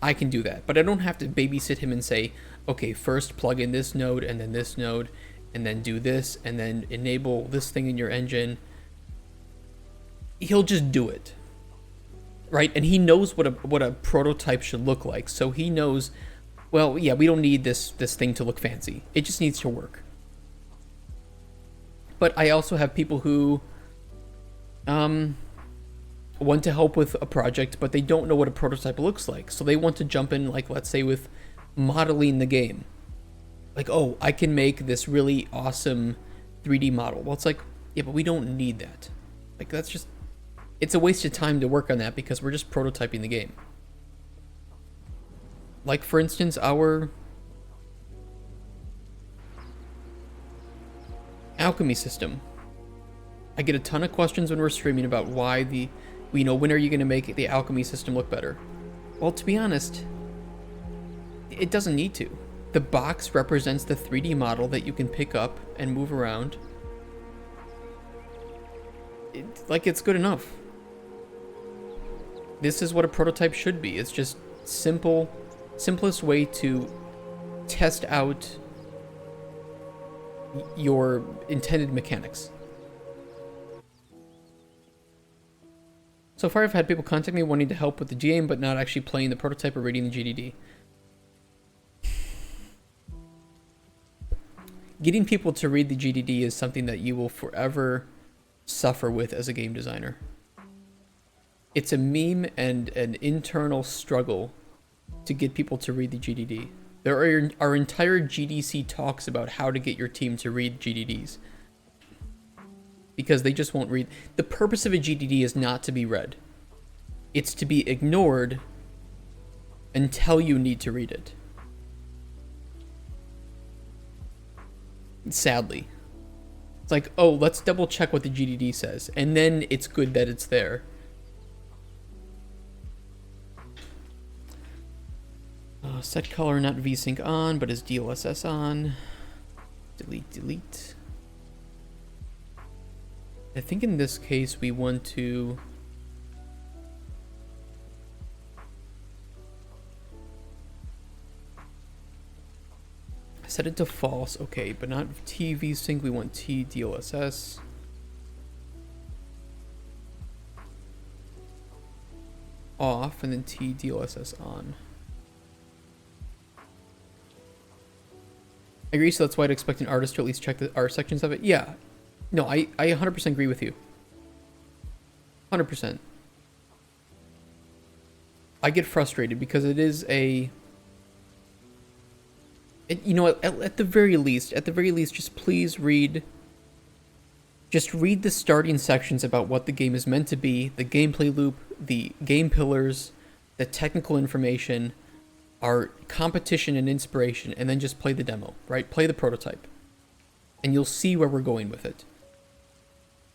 I can do that. But I don't have to babysit him and say, okay, first plug in this node, and then this node, and then do this, and then enable this thing in your engine. He'll just do it. Right? And he knows what a prototype should look like. So he knows, well, yeah, we don't need this thing to look fancy. It just needs to work. But I also have people who want to help with a project, but they don't know what a prototype looks like. So they want to jump in, like, let's say with modeling the game. Like, oh, I can make this really awesome 3D model. Well, it's like, yeah, but we don't need that. Like, that's just, it's a waste of time to work on that because we're just prototyping the game. Like, for instance, our alchemy system. I get a ton of questions when we're streaming about why when are you going to make the alchemy system look better? Well, to be honest, it doesn't need to. The box represents the 3D model that you can pick up and move around. It's good enough. This is what a prototype should be. It's just simplest way to test out your intended mechanics. So far, I've had people contact me wanting to help with the game, but not actually playing the prototype or reading the GDD. Getting people to read the GDD is something that you will forever suffer with as a game designer. It's a meme and an internal struggle to get people to read the GDD. There are entire GDC talks about how to get your team to read GDDs. because they just won't read. The purpose of a GDD is not to be read. It's to be ignored until you need to read it. Sadly. It's like, oh, let's double check what the GDD says, and then it's good that it's there. Set color not VSync on, but is DLSS on. Delete, delete. I think in this case we want to... set it to false, okay, but not T VSync, we want T DLSS. Off, and then T DLSS on. I agree, so that's why I'd expect an artist to at least check the art sections of it. Yeah. No, I 100% agree with you. 100%. I get frustrated because it is a... you know, at the very least, just please read... just read the starting sections about what the game is meant to be, the gameplay loop, the game pillars, the technical information, our competition and inspiration, and then just play the demo, right? Play the prototype. And you'll see where we're going with it.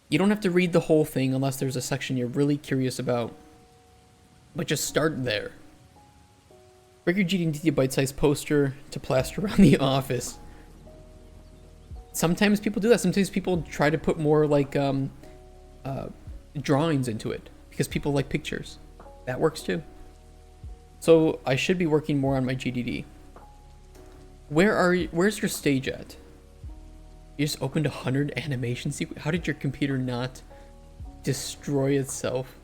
You don't have to read the whole thing unless there's a section you're really curious about. But just start there. Break your GD a bite-sized poster to plaster around the office. Sometimes people do that. Sometimes people try to put more like drawings into it because people like pictures. That works too. So I should be working more on my GDD. Where's your stage at? You just opened 100 animation sequences. How did your computer not destroy itself?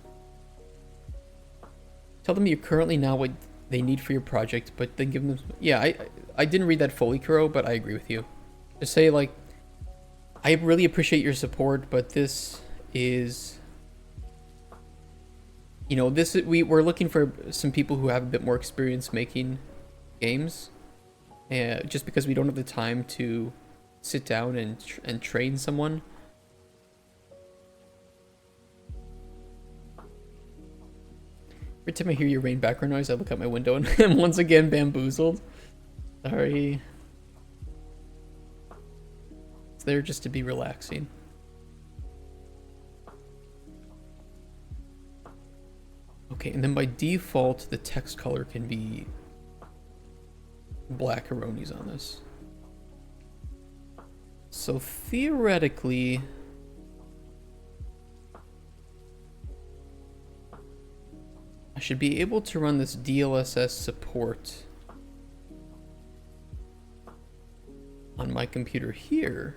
Tell them you're currently not what they need for your project, but then give them... Yeah, I didn't read that fully, Kuro, but I agree with you. Just say, like, I really appreciate your support, but this is... You know, we're looking for some people who have a bit more experience making games. Just because we don't have the time to sit down and train someone. Every time I hear your rain background noise, I look out my window and I'm once again bamboozled. Sorry. It's there just to be relaxing. Okay, and then by default, the text color can be black Aronis on this. So theoretically... I should be able to run this DLSS support on my computer here.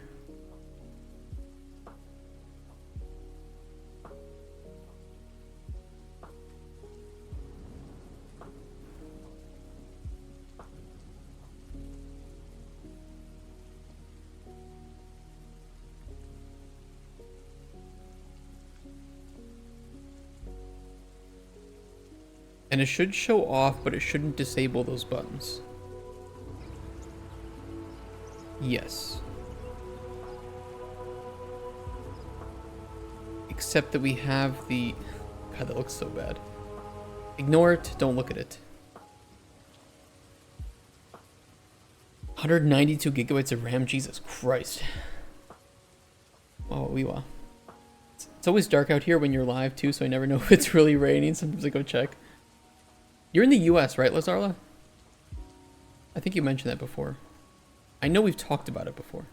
And it should show off, but it shouldn't disable those buttons. Yes. Except that we have the... God, that looks so bad. Ignore it, don't look at it. 192 gigabytes of RAM, Jesus Christ. Oh, wow. It's always dark out here when you're live too, so I never know if it's really raining. Sometimes I go check. You're in the US, right, Lazarla? I think you mentioned that before. I know we've talked about it before.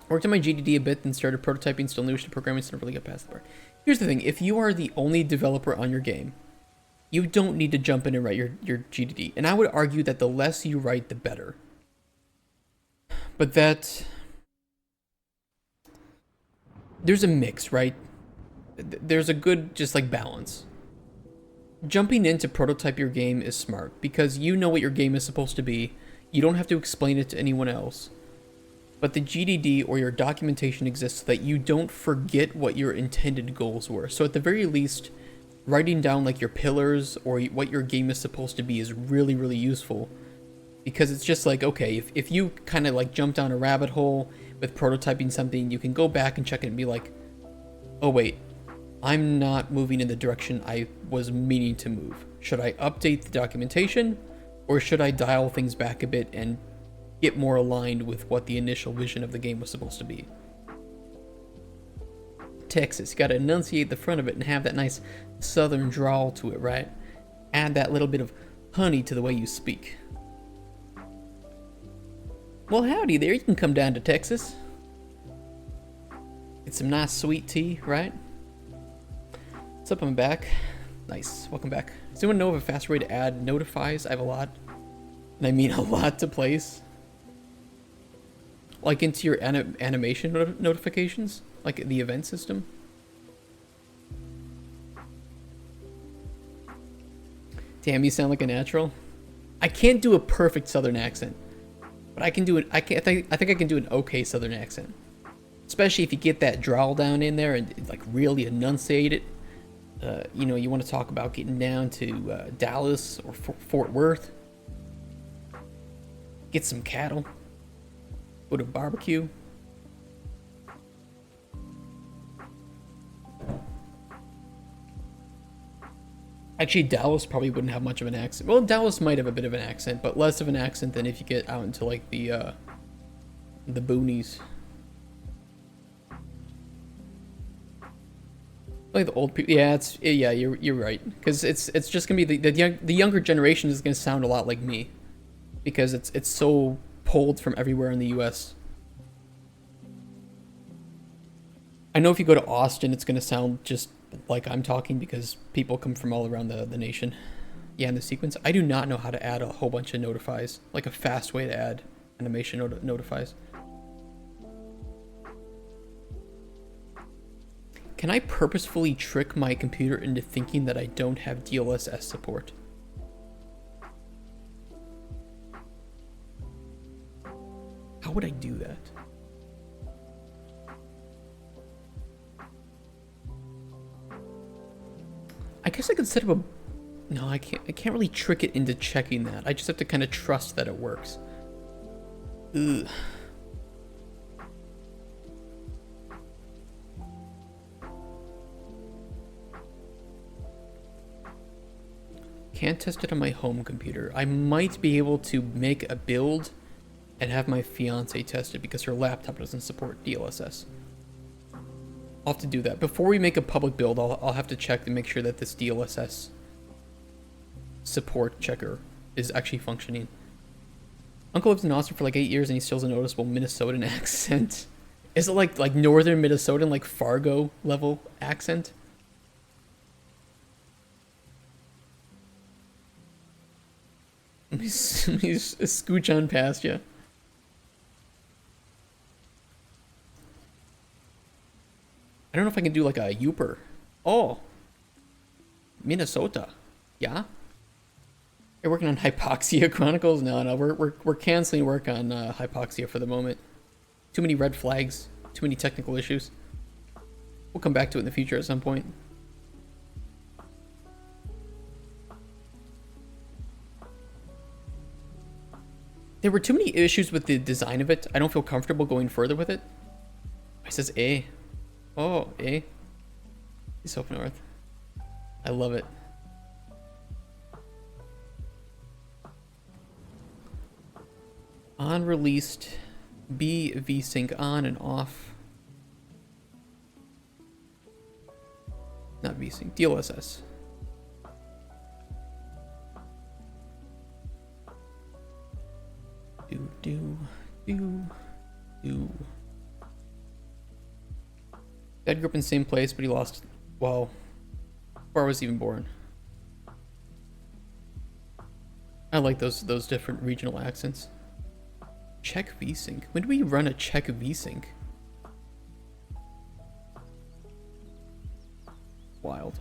Worked on my GDD a bit, then started prototyping, still newish to programming, so never really got past the part. Here's the thing, if you are the only developer on your game, you don't need to jump in and write your GDD. And I would argue that the less you write, the better. But that... There's a mix, right? There's a good, just like, balance. Jumping in to prototype your game is smart because you know what your game is supposed to be. You don't have to explain it to anyone else. But the GDD or your documentation exists so that you don't forget what your intended goals were. So at the very least, writing down like your pillars or what your game is supposed to be is really, really useful. Because it's just like, okay, if you kind of like jump down a rabbit hole with prototyping something, you can go back and check it and be like, oh wait, I'm not moving in the direction I was meaning to move. Should I update the documentation, or should I dial things back a bit and get more aligned with what the initial vision of the game was supposed to be? Texas, you gotta enunciate the front of it and have that nice southern drawl to it, right? Add that little bit of honey to the way you speak. Well, howdy there, you can come down to Texas. Get some nice sweet tea, right? What's up, I'm back. Nice, welcome back. Does anyone know of a faster way to add notifies? I have a lot. And I mean a lot to place. Like into your animation notifications? Like the event system? Damn, you sound like a natural. I can't do a perfect southern accent, but I can do it. I think I can do an okay southern accent, especially if you get that drawl down in there and like really enunciate it. You know, you want to talk about getting down to Dallas or Fort Worth, get some cattle, go to barbecue. Actually, Dallas probably wouldn't have much of an accent. Well, Dallas might have a bit of an accent, but less of an accent than if you get out into like the boonies. Like the old people. Yeah, you're right. Because it's just gonna be the younger generation is gonna sound a lot like me, because it's so pulled from everywhere in the U.S. I know if you go to Austin, it's gonna sound just like I'm talking because people come from all around the nation. Yeah, in the sequence, I do not know how to add a whole bunch of notifies, like a fast way to add animation notifies. Can I purposefully trick my computer into thinking that I don't have DLSS support? How would I do that? I guess I could set up a... No, I can't really trick it into checking that. I just have to kind of trust that it works. Ugh. Can't test it on my home computer. I might be able to make a build and have my fiance test it because her laptop doesn't support DLSS. I'll have to do that. Before we make a public build, I'll have to check to make sure that this DLSS support checker is actually functioning. Uncle lives in Austin for like 8 years and he still has a noticeable Minnesotan accent. Is it like northern Minnesotan, like Fargo level accent? Let me scooch on past you. I don't know if I can do like a Youper. Oh, Minnesota. Yeah. You're working on Hypoxia Chronicles? No, we're canceling work on Hypoxia for the moment. Too many red flags. Too many technical issues. We'll come back to it in the future at some point. There were too many issues with the design of it. I don't feel comfortable going further with it. It says A. Oh, A. He's up north. I love it. On released, B VSync on and off. Not VSync, DLSS. Do. Dad grew up in the same place, but he lost, well, before I was even born. I like those different regional accents. Check VSync. When do we run a check VSync? Wild.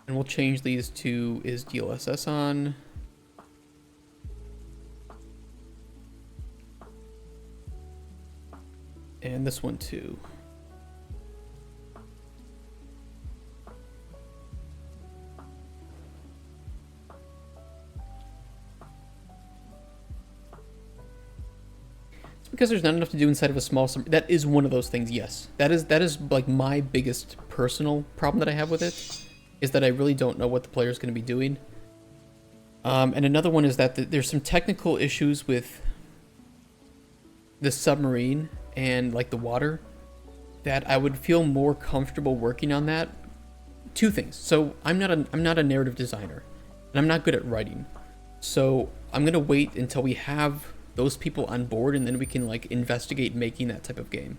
And we'll change these to, is DLSS on? this one too. It's because there's not enough to do inside of a small that is one of those things, yes. That is like my biggest personal problem that I have with it, is that I really don't know what the player is going to be doing. And another one is that there's some technical issues with the submarine and like the water that I would feel more comfortable working on that. Two things. So I'm not a narrative designer, and I'm not good at writing. So I'm gonna wait until we have those people on board, and then we can like investigate making that type of game.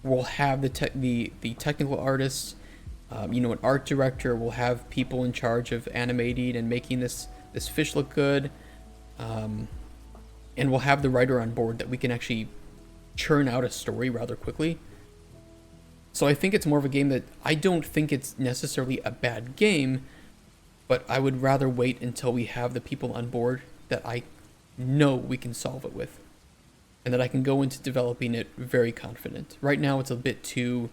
We'll have the technical artists, an art director. We'll have people in charge of animating and making this fish look good, and we'll have the writer on board that we can actually churn out a story rather quickly. So I think it's more of a game that I don't think it's necessarily a bad game, but I would rather wait until we have the people on board that I know we can solve it with, and that I can go into developing it very confident. Right now it's a bit too,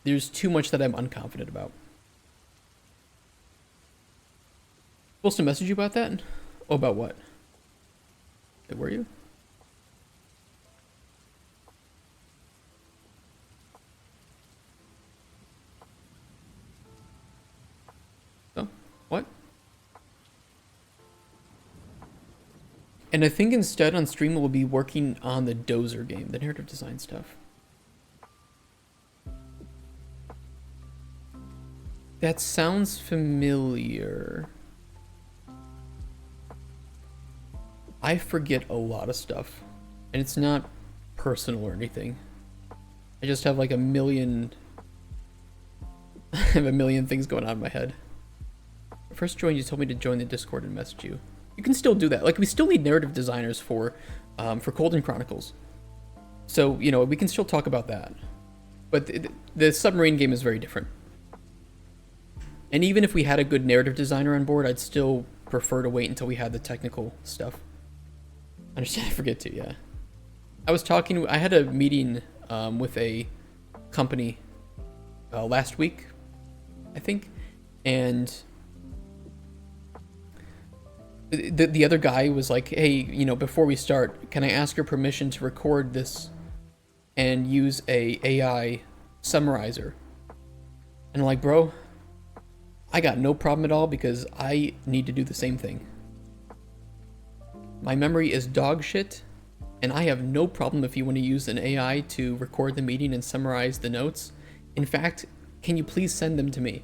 there's too much that I'm unconfident about. Supposed to message you about that? Oh, about what? Were you? Oh, what? And I think instead on stream we'll be working on the Dozer game, the narrative design stuff. That sounds familiar. I forget a lot of stuff, and it's not personal or anything. I just have like a million I have a million things going on in my head. When I first joined, you told me to join the Discord and message you. You can still do that. Like, we still need narrative designers for Cauldron Chronicles. So, we can still talk about that. But the submarine game is very different. And even if we had a good narrative designer on board, I'd still prefer to wait until we had the technical stuff. Understand, I forget to, yeah. I had a meeting with a company last week, I think, and the other guy was like, hey, before we start, can I ask your permission to record this and use a AI summarizer? And I'm like, bro, I got no problem at all, because I need to do the same thing. My memory is dog shit, and I have no problem if you want to use an AI to record the meeting and summarize the notes. In fact, can you please send them to me?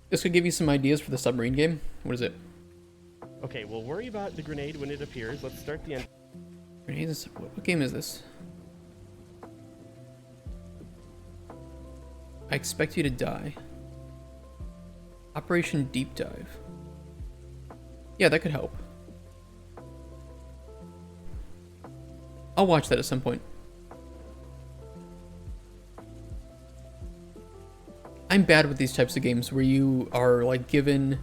This could give you some ideas for the submarine game. What is it? Okay, we'll worry about the grenade when it appears. Let's start the end. Grenades? What game is this? I expect you to die. Operation Deep Dive. Yeah, that could help. I'll watch that at some point. I'm bad with these types of games where you are like given...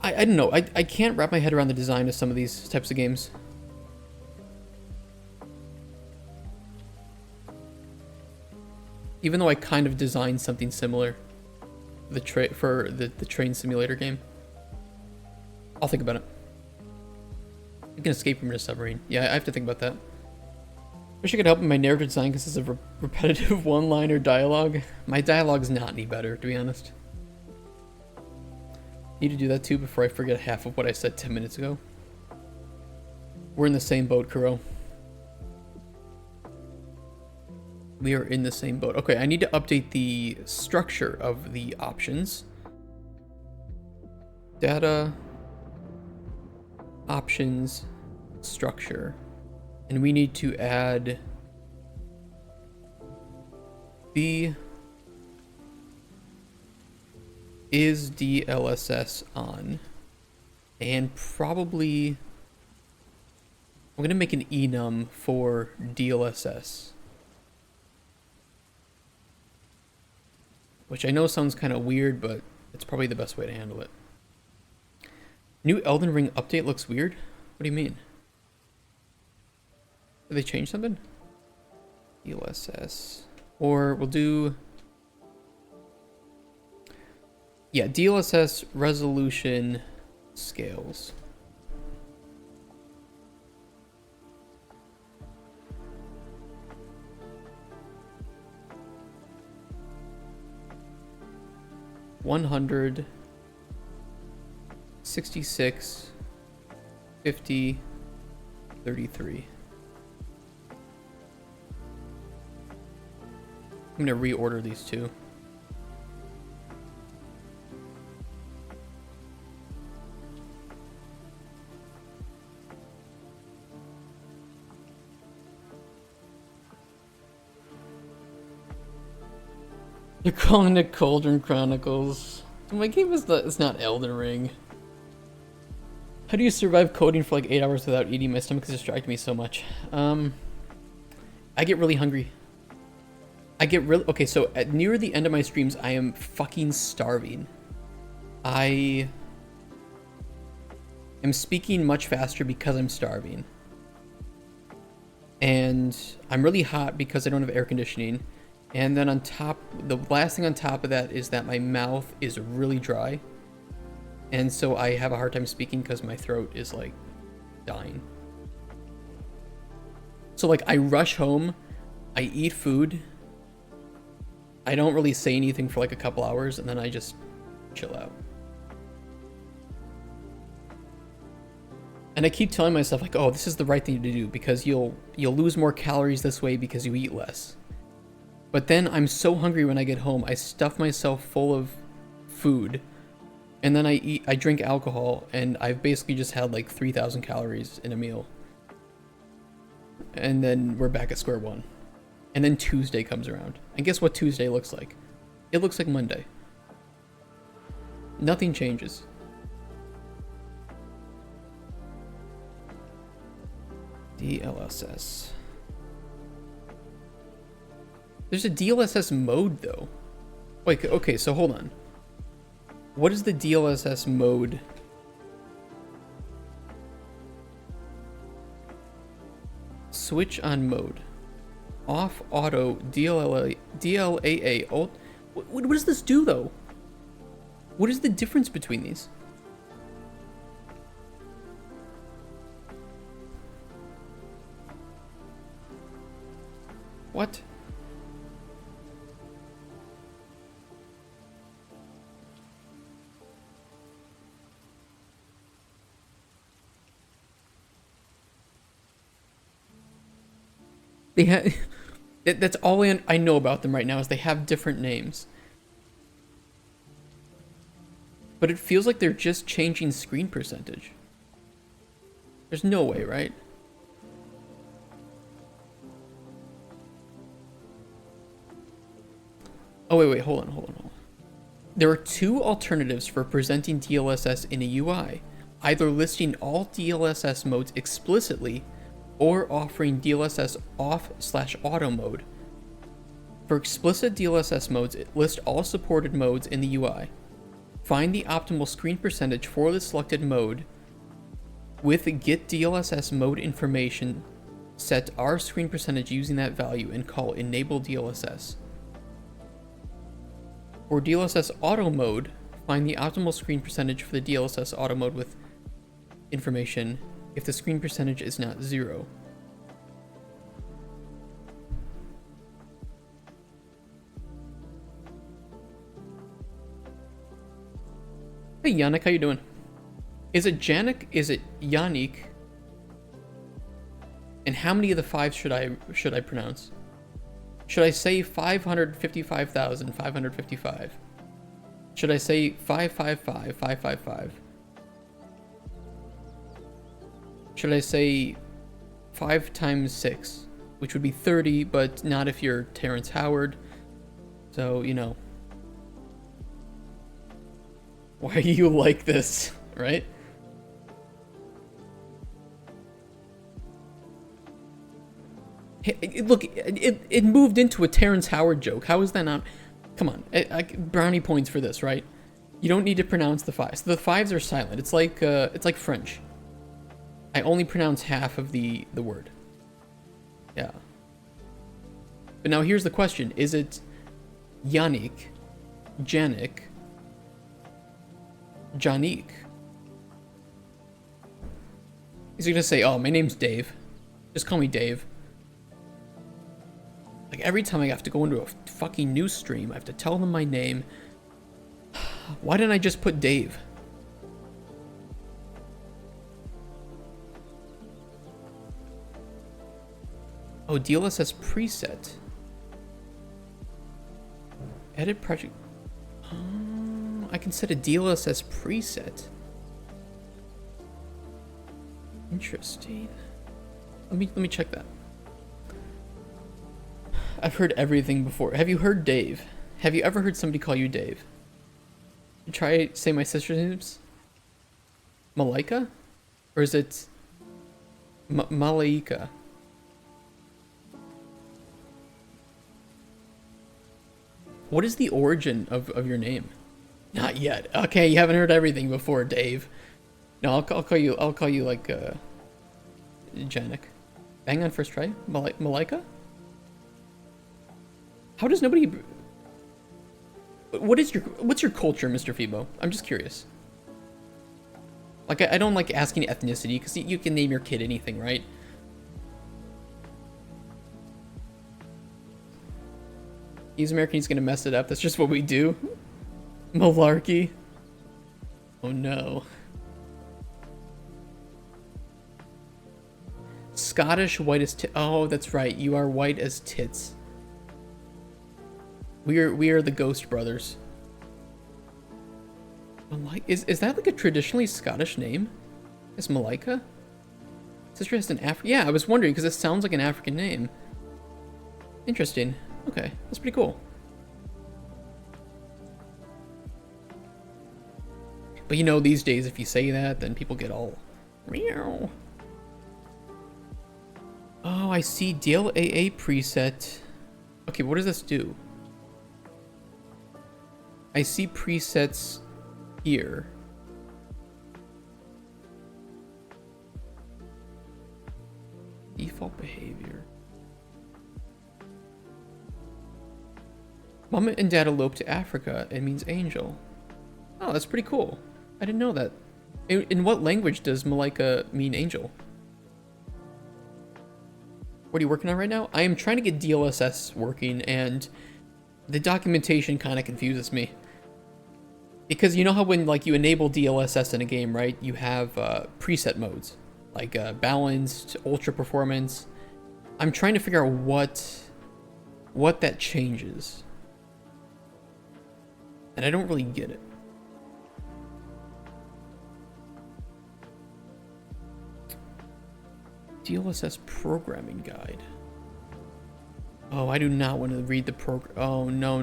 I don't know. I can't wrap my head around the design of some of these types of games. Even though I kind of designed something similar for the train simulator game. I'll think about it. You can escape from a submarine. Yeah, I have to think about that. Wish I could help in my narrative design consists of repetitive one-liner dialogue. My dialogue's not any better, to be honest. Need to do that too before I forget half of what I said 10 minutes ago. We're in the same boat, Kuro. We are in the same boat. Okay, I need to update the structure of the options. Data, options, structure. And we need to add the is DLSS on, and probably I'm gonna make an enum for DLSS, which I know sounds kind of weird, but it's probably the best way to handle it. New Elden Ring update looks weird? What do you mean? Did they change something? DLSS. Or we'll do... Yeah, DLSS resolution scales. $100, 66, 50, 33. I'm gonna reorder these two. You're calling it Cauldron Chronicles. My game is not, it's not Elden Ring. How do you survive coding for like 8 hours without eating? My stomach is distracting me so much. I get really hungry. Okay, so at near the end of my streams, I am fucking starving. I am speaking much faster because I'm starving. And I'm really hot because I don't have air conditioning. And then on top, the last thing on top of that is that my mouth is really dry. And so I have a hard time speaking because my throat is like dying. So like I rush home, I eat food, I don't really say anything for like a couple hours, and then I just chill out. And I keep telling myself like, oh, this is the right thing to do because you'll lose more calories this way because you eat less. But then I'm so hungry when I get home, I stuff myself full of food, and then I drink alcohol, and I've basically just had like 3,000 calories in a meal. And then we're back at square one. And then Tuesday comes around. And guess what Tuesday looks like? It looks like Monday. Nothing changes. DLSS. There's a DLSS mode, though. Wait, okay, so hold on. What is the DLSS mode? Switch on mode. Off auto DLAA alt. What does this do, though? What is the difference between these? What? They have, that's all I know about them right now is they have different names. But it feels like they're just changing screen percentage. There's no way, right? Oh, wait, hold on. There are two alternatives for presenting DLSS in a UI. Either listing all DLSS modes explicitly or offering DLSS off/auto mode. For explicit DLSS modes, list all supported modes in the UI. Find the optimal screen percentage for the selected mode. With get DLSS mode information, set our screen percentage using that value and call enable DLSS. For DLSS auto mode, find the optimal screen percentage for the DLSS auto mode with information if the screen percentage is not 0. Hey Yannick, how you doing? Is it Janik? Is it Yannick? And how many of the 5 should I pronounce? Should I say 555,555? Should I say 555,555? Should I say 5 times 6, which would be 30, but not if you're Terrence Howard. So, you know. Why are you like this, right? Hey, look, it moved into a Terrence Howard joke. How is that not? Come on, brownie points for this, right? You don't need to pronounce the fives. The fives are silent. It's like French. I only pronounce half of the word. Yeah. But now here's the question. Is it Yannick, Janik, Janik? He's gonna say, oh, my name's Dave. Just call me Dave. Like, every time I have to go into a fucking news stream, I have to tell them my name. Why didn't I just put Dave? Oh, DLSS preset. Edit project. Oh, I can set a DLSS preset. Interesting. Let me check that. I've heard everything before. Have you heard Dave? Have you ever heard somebody call you Dave? Try say my sister's names. Malaika? Or is it Malaika? What is the origin of your name? Not yet. Okay, you haven't heard everything before, Dave. No, I'll call you like Janik. Bang on first try? Malaika? How does nobody... What's your culture, Mr. Phoebo? I'm just curious. Like, I don't like asking ethnicity, because you can name your kid anything, right? He's American, he's gonna mess it up. That's just what we do. Malarkey. Oh no. Scottish white as tits. Oh, that's right. You are white as tits. We are the Ghost Brothers. Is that like a traditionally Scottish name? Is Malaika? Sister has an African. Yeah, I was wondering because it sounds like an African name. Interesting. Okay, that's pretty cool. But you know, these days, if you say that, then people get all meow. Oh, I see. DLAA preset. Okay, what does this do? I see presets here. Default behavior. Mama and Dad eloped to Africa. It means angel. Oh, that's pretty cool. I didn't know that. In what language does Malaika mean angel? What are you working on right now? I am trying to get DLSS working, and the documentation kind of confuses me. Because you know how when like you enable DLSS in a game, right? You have preset modes like balanced, ultra performance. I'm trying to figure out what that changes. And I don't really get it. DLSS programming guide. Oh, I do not want to read the program. Oh, no.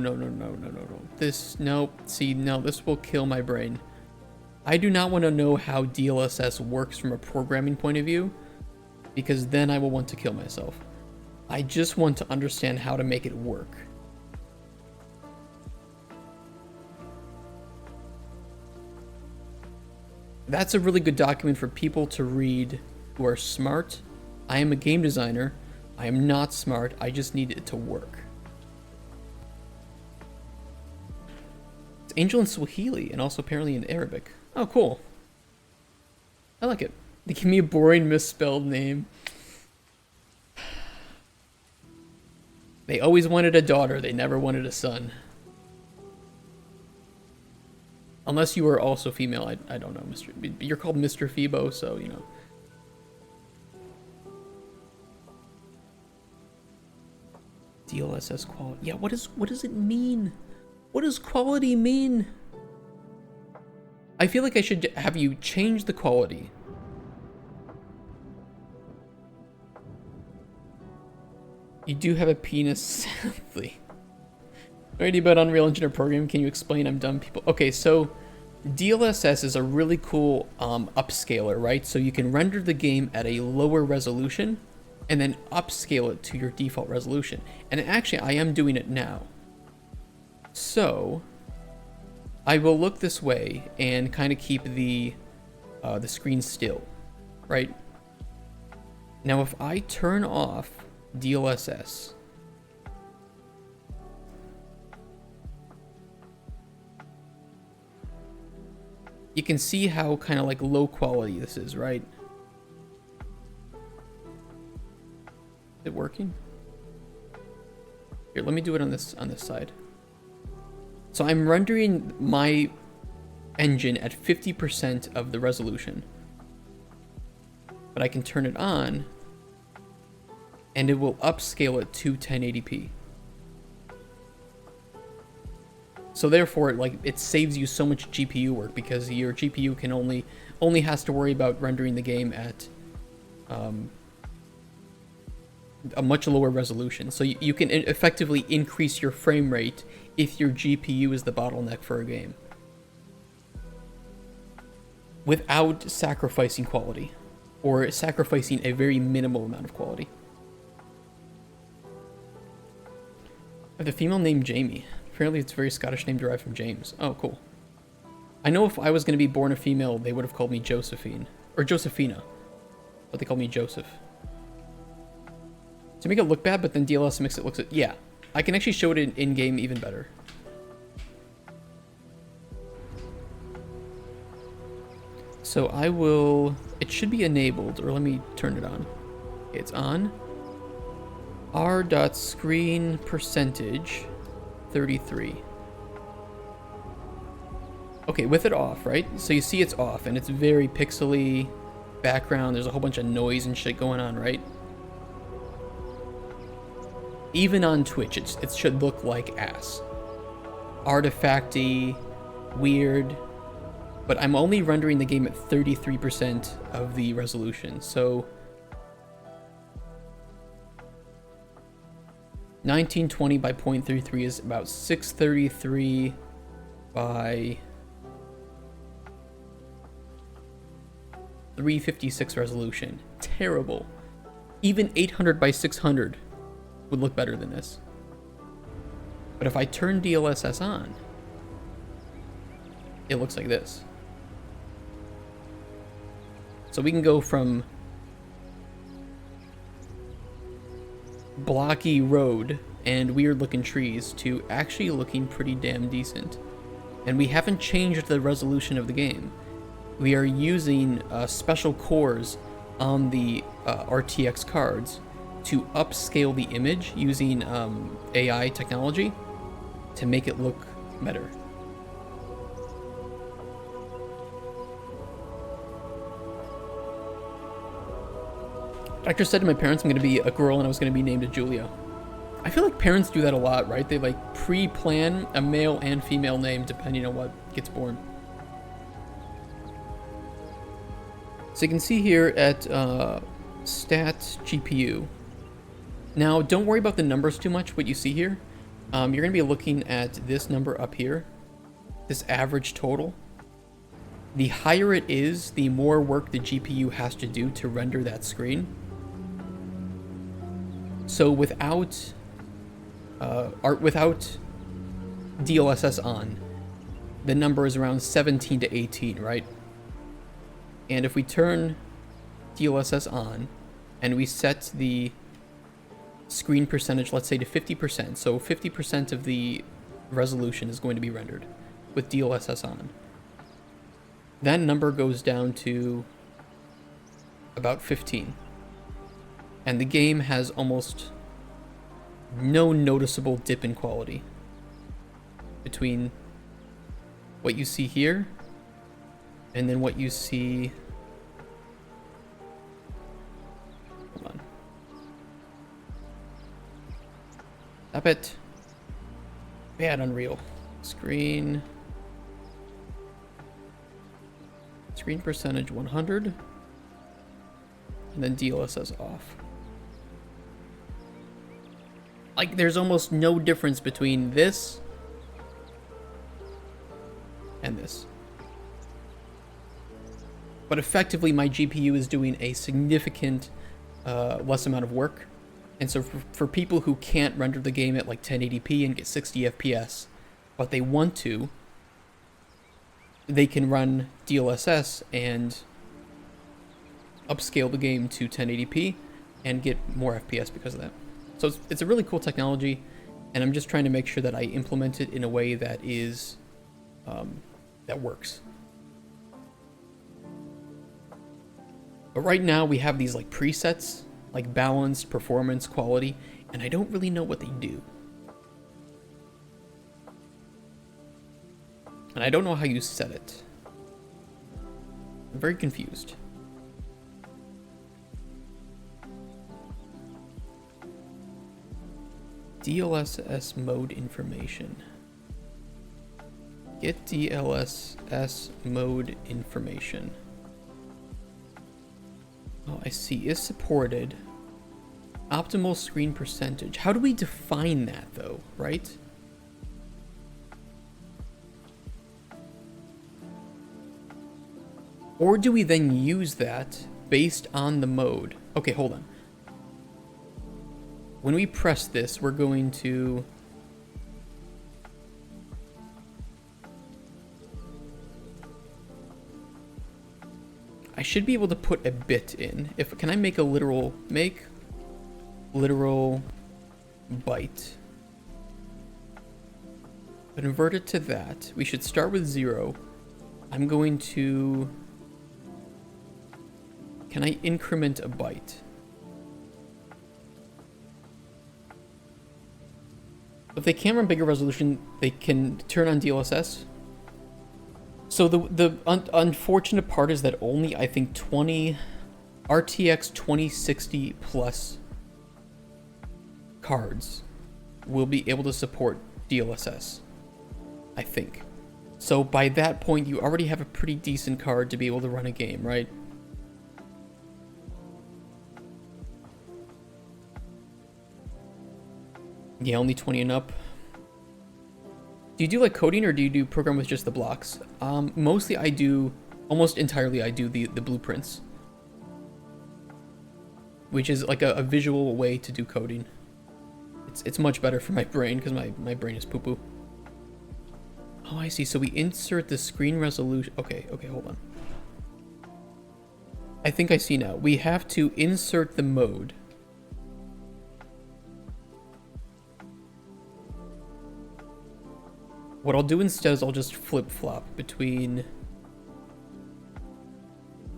This, nope. See, no, this will kill my brain. I do not want to know how DLSS works from a programming point of view, because then I will want to kill myself. I just want to understand how to make it work. That's a really good document for people to read who are smart. I am a game designer. I am not smart. I just need it to work. It's angel in Swahili and also apparently in Arabic. Oh, cool. I like it. They give me a boring misspelled name. They always wanted a daughter. They never wanted a son. Unless you were also female. I don't know, Mr. You're called Mr. Phoebo, so, you know. DLSS quality. Yeah, what does it mean? What does quality mean? I feel like I should have you change the quality. You do have a penis, sadly. Already about Unreal Engine or program, can you explain? I'm dumb people. Okay, so DLSS is a really cool upscaler, right? So you can render the game at a lower resolution and then upscale it to your default resolution. And actually, I am doing it now. So I will look this way and kind of keep the screen still, right? Now, if I turn off DLSS, you can see how kind of like low quality this is, right? Is it working? Here, let me do it on this side. So I'm rendering my engine at 50% of the resolution. But I can turn it on and it will upscale it to 1080p. So therefore, it saves you so much GPU work because your GPU can only has to worry about rendering the game at a much lower resolution. So you can effectively increase your frame rate if your GPU is the bottleneck for a game, without sacrificing quality, or sacrificing a very minimal amount of quality. I have a female named Jamie. Apparently it's a very Scottish name derived from James. Oh, cool. I know if I was going to be born a female, they would have called me Josephine. Or Josephina. But they call me Joseph. To make it look bad, but then DLSS makes it look... Yeah. I can actually show it in-game even better. So I will... It should be enabled, or let me turn it on. Okay, it's on. r.screen percentage 33. Okay, with it off, right? So you see it's off, and it's very pixely background. There's a whole bunch of noise and shit going on, right? Even on Twitch, it should look like ass. Artifacty, weird. But I'm only rendering the game at 33% of the resolution, so... 1920 by 0.33 is about 633 by 356 resolution. Terrible. Even 800 by 600 would look better than this. But if I turn DLSS on, it looks like this. So we can go from blocky road and weird looking trees to actually looking pretty damn decent. And we haven't changed the resolution of the game. We are using special cores on the RTX cards to upscale the image using AI technology to make it look better. Doctor said to my parents I'm going to be a girl and I was going to be named Julia. I feel like parents do that a lot, right? They like pre-plan a male and female name depending on what gets born. So you can see here at stat GPU. Now don't worry about the numbers too much, what you see here. You're going to be looking at this number up here, this average total. The higher it is, the more work the GPU has to do to render that screen. So without DLSS on, the number is around 17 to 18, right? And if we turn DLSS on and we set the screen percentage, let's say to 50%, so 50% of the resolution is going to be rendered with DLSS on. That number goes down to about 15. And the game has almost no noticeable dip in quality between what you see here and then what you see... Hold on. Stop it. Bad Unreal. Screen percentage 100. And then DLSS off. Like, there's almost no difference between this and this. But effectively, my GPU is doing a significant less amount of work. And so for people who can't render the game at like 1080p and get 60 FPS, but they want to, they can run DLSS and upscale the game to 1080p and get more FPS because of that. So it's a really cool technology, and I'm just trying to make sure that I implement it in a way that is that works. But right now we have these like presets, like balance, performance, quality, and I don't really know what they do. And I don't know how you set it. I'm very confused. DLSS mode information. Get DLSS mode information. Oh, I see. Is supported. Optimal screen percentage. How do we define that though, right? Or do we then use that based on the mode? Okay, hold on. When we press this, we're going to... I should be able to put a bit in. Can I make a literal... Make literal byte. Convert it to that. We should start with 0. I'm going to... Can I increment a byte? If they can run bigger resolution, they can turn on DLSS. So the unfortunate part is that only, I think, RTX 2060 plus cards will be able to support DLSS, I think. So by that point, you already have a pretty decent card to be able to run a game, right? Yeah, only 20 and up. Do you do like coding, or do you do program with just the blocks? Mostly I do, almost entirely I do the blueprints, which is like a visual way to do coding. It's much better for my brain because my brain is poo-poo. Oh, I see. So we insert the screen resolution. Okay, hold on. I think I see now. We have to insert the mode. What I'll do instead is I'll just flip-flop between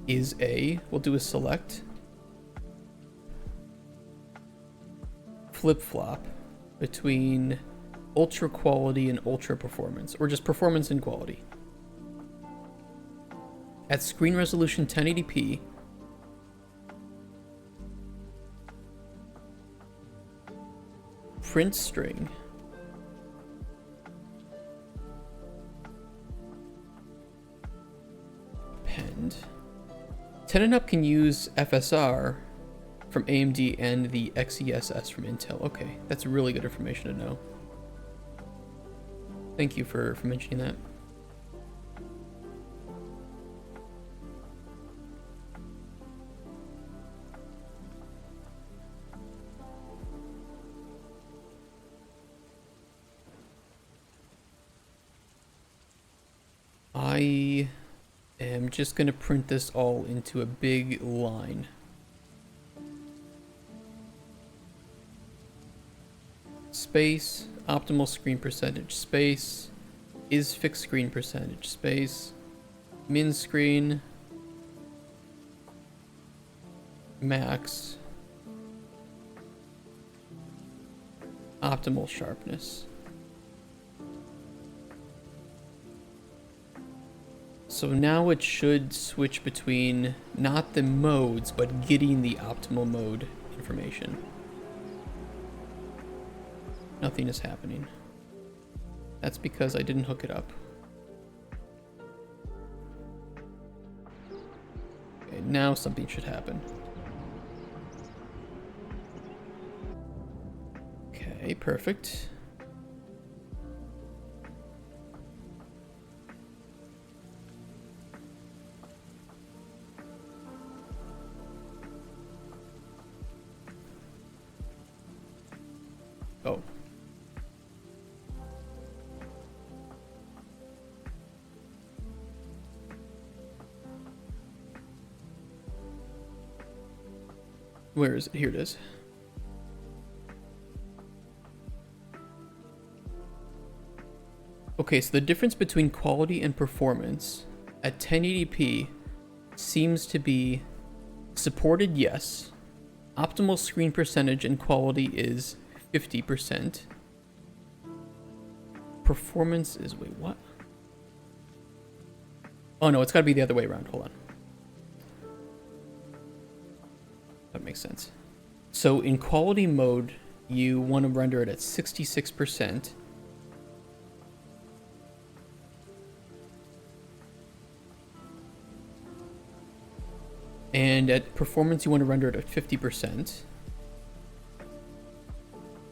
we'll do a select. Flip-flop between ultra quality and ultra performance, or just performance and quality. At screen resolution 1080p, print string append. 10 and up can use FSR from AMD and the XESS from Intel. Okay, that's really good information to know. Thank you for mentioning that. I am just going to print this all into a big line. Space, optimal screen percentage, space, is fixed screen percentage, space, min screen, max, optimal sharpness. So now it should switch between not the modes, but getting the optimal mode information. Nothing is happening. That's because I didn't hook it up. Okay, now something should happen. Okay, perfect. Oh. Where is it? Here it is. Okay, so the difference between quality and performance at 1080p seems to be supported, yes. Optimal screen percentage and quality is 50%. Performance is, wait, what? Oh no, it's gotta be the other way around, hold on. That makes sense. So in quality mode, you want to render it at 66%. And at performance, you want to render it at 50%.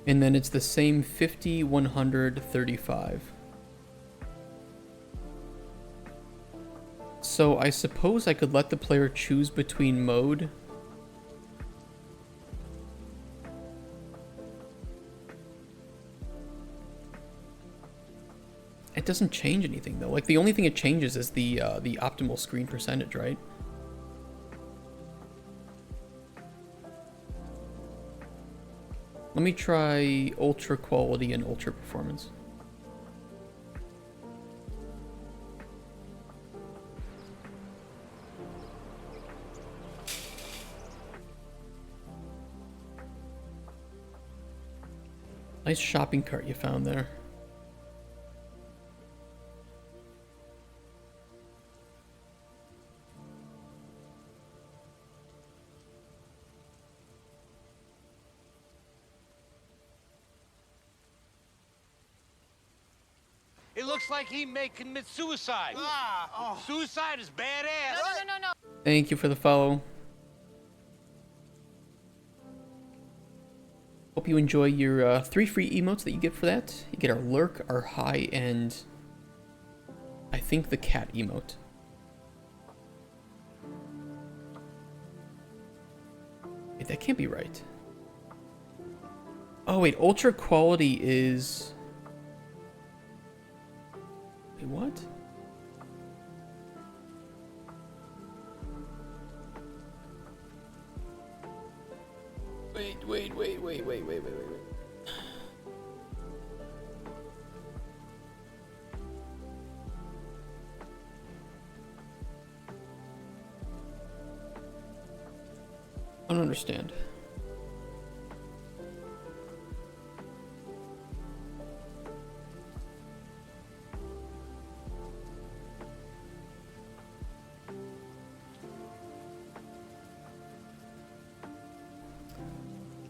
And then it's the same 50, 100, 35. So I suppose I could let the player choose between mode. It doesn't change anything though. Like the only thing it changes is the optimal screen percentage, right? Let me try ultra quality and ultra performance. Nice shopping cart you found there. It looks like he may commit suicide. Suicide is badass. No. Thank you for the follow. Hope you enjoy your 3 free emotes that you get for that. You get our lurk, our high, and I think the cat emote. Wait, that can't be right. Oh wait, ultra quality is... Wait, what? Wait. I don't understand.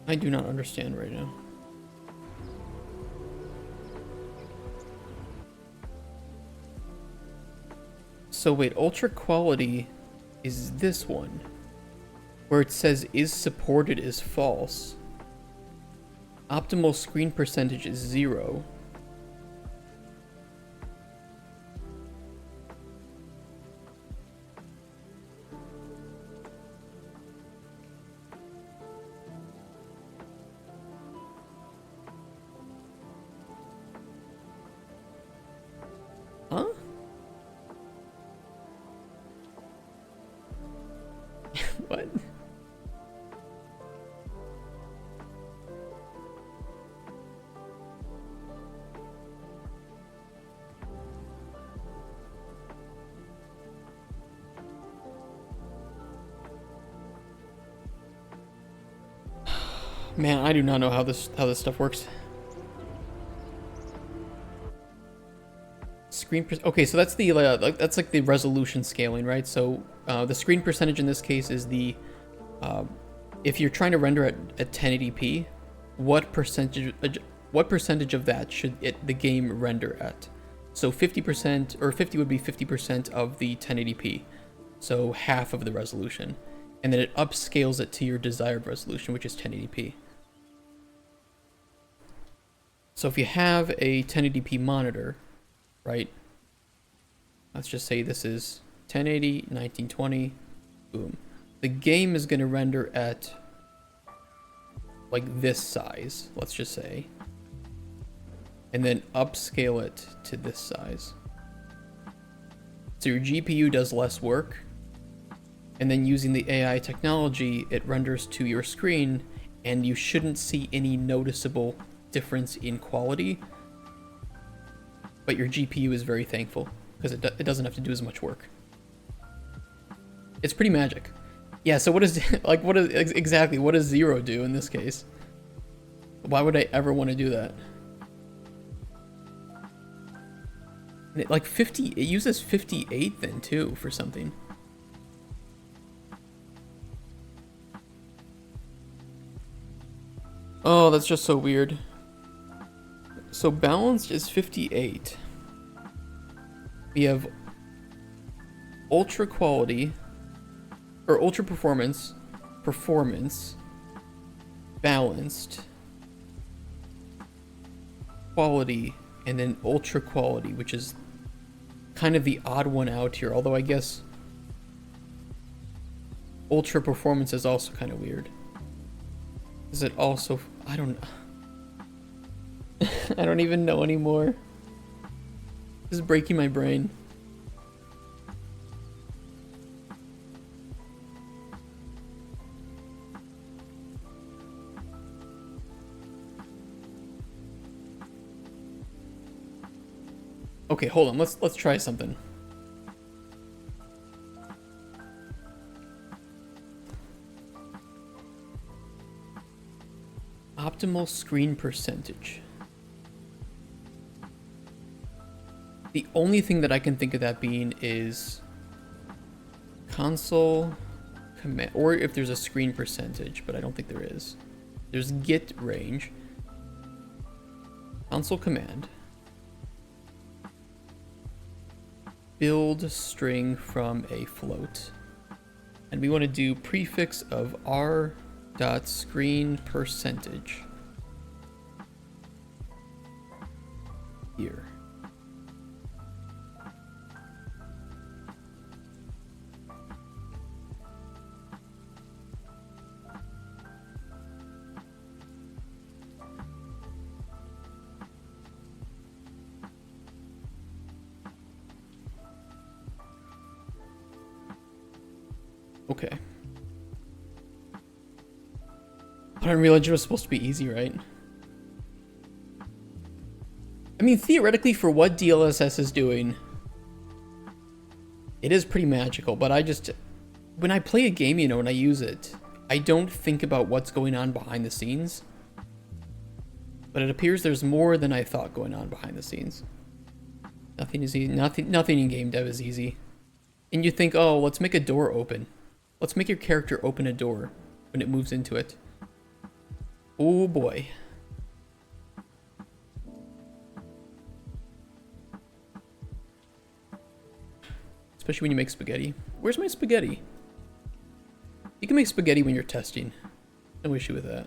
I do not understand right now. So wait, ultra quality is this one, where it says is supported is false. Optimal screen percentage is 0. Huh? What? Man, I do not know how this stuff works. Okay, so that's the that's like the resolution scaling, right? So the screen percentage in this case is the if you're trying to render at 1080p, what percentage of that should the game render at? So 50%, or 50 would be 50% of the 1080p, so half of the resolution, and then it upscales it to your desired resolution, which is 1080p. So if you have a 1080p monitor, right? Let's just say this is 1080, 1920, boom. The game is going to render at like this size, let's just say. And then upscale it to this size. So your GPU does less work, and then using the AI technology, it renders to your screen, and you shouldn't see any noticeable difference in quality. But your GPU is very thankful because it doesn't have to do as much work. It's pretty magic. Yeah, so what is exactly what does 0 do in this case? Why would I ever want to do that? And it, like 50, it uses 58 then too for something. Oh, that's just so weird. So balanced is 58. We have ultra quality, or ultra performance, balanced, quality, and then ultra quality, which is kind of the odd one out here, although I guess ultra performance is also kind of weird. Is it also, I don't I don't even know anymore. This is breaking my brain. Okay, hold on. Let's try something. Optimal screen percentage. The only thing that I can think of that being is console command, or if there's a screen percentage, but I don't think there is. There's get range, console command, build string from a float, and we want to do prefix of r dot screen percentage here. Okay. Unreal Engine was supposed to be easy, right? I mean, theoretically, for what DLSS is doing, it is pretty magical, but I just, when I play a game, you know, and I use it, I don't think about what's going on behind the scenes. But it appears there's more than I thought going on behind the scenes. Nothing is easy. Nothing in game dev is easy. And you think, oh, let's make a door open. Let's make your character open a door when it moves into it. Oh boy. Especially when you make spaghetti. Where's my spaghetti? You can make spaghetti when you're testing. No issue with that.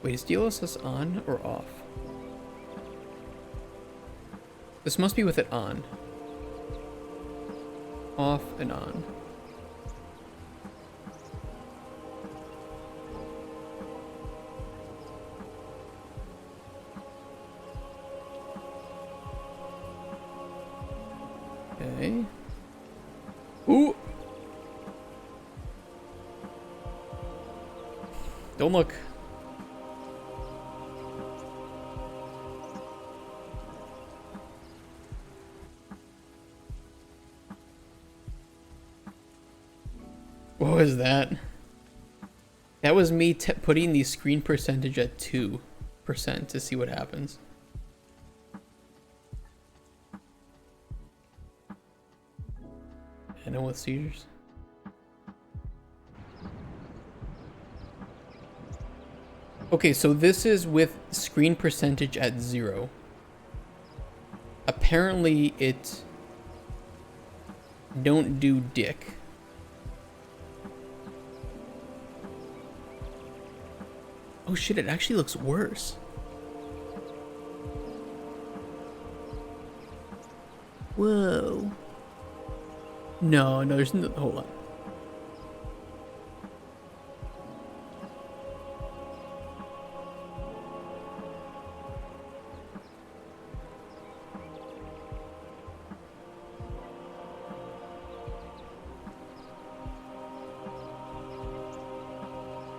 Wait, is DLSS on or off? This must be with it on. Off and on. Okay. Ooh! Don't look. What was that? That was me putting the screen percentage at 2% to see what happens. I know with seizures. Okay, so this is with screen percentage at 0. Apparently it don't do dick. Oh shit, it actually looks worse. Whoa. No, there's no. Hold on.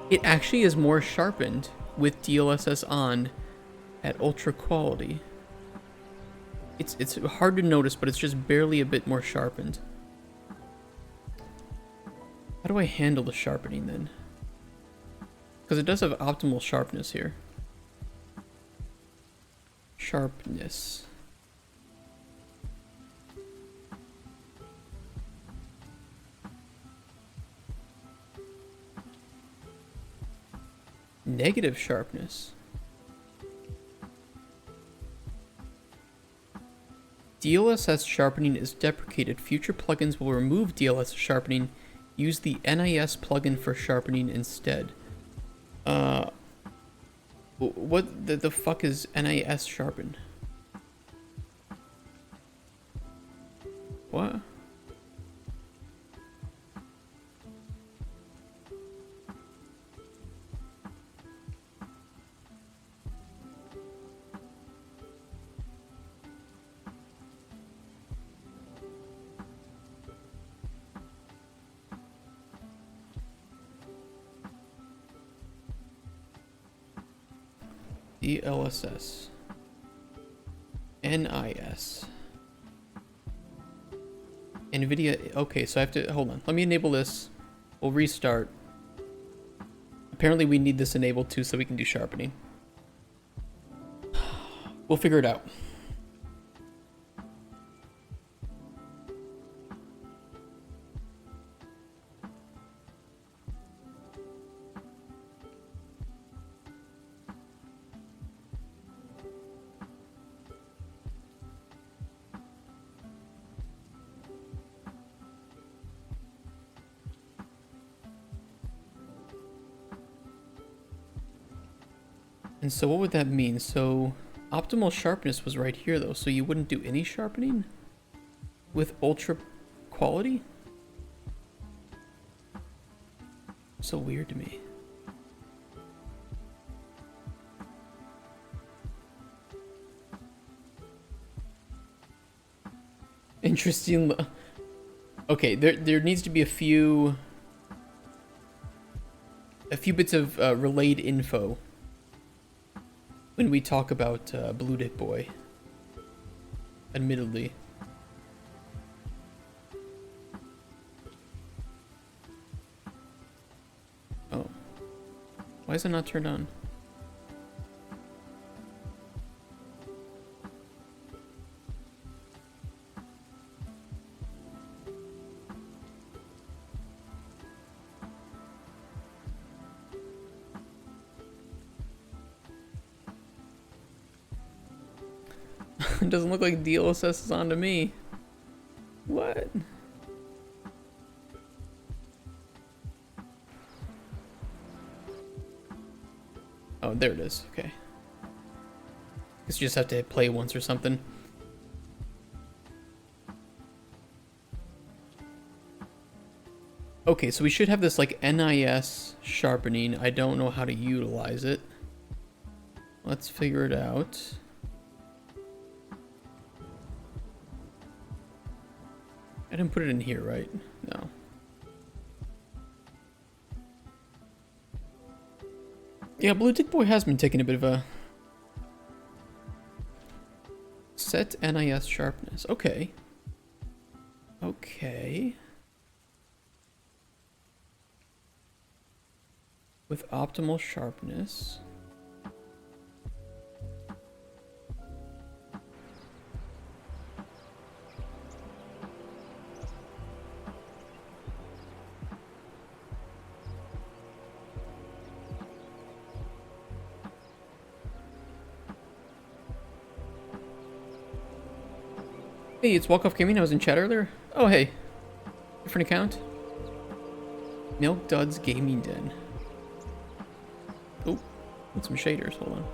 It actually is more sharpened with DLSS on at ultra quality. It's hard to notice, but it's just barely a bit more sharpened. How do I handle the sharpening then? Because it does have optimal sharpness here. Sharpness. Negative sharpness. DLSS sharpening is deprecated. Future plugins will remove DLSS sharpening. Use the NIS plugin for sharpening instead. What the fuck is NIS sharpen? What? DLSS. NIS. NVIDIA. Okay, so I have to hold on. Let me enable this. We'll restart. Apparently we need this enabled too so we can do sharpening. We'll figure it out. And so what would that mean? So optimal sharpness was right here though, so you wouldn't do any sharpening with ultra quality? So weird to me. Interesting. Okay, there needs to be a few bits of relayed info when we talk about Blue Dick Boy, admittedly. Oh. Why is it not turned on? It doesn't look like DLSS is on to me. What? Oh, there it is. Okay. Guess you just have to play once or something. Okay, so we should have this like NIS sharpening. I don't know how to utilize it. Let's figure it out. I didn't put it in here, right? No. Yeah, Blue Dick Boy has been taking a bit of a... Set NIS sharpness. Okay. Okay. With optimal sharpness. Hey, it's Walkoff Gaming. I was in chat earlier. Oh, hey. Different account. Milk Duds Gaming Den. Oh, with some shaders. Hold on.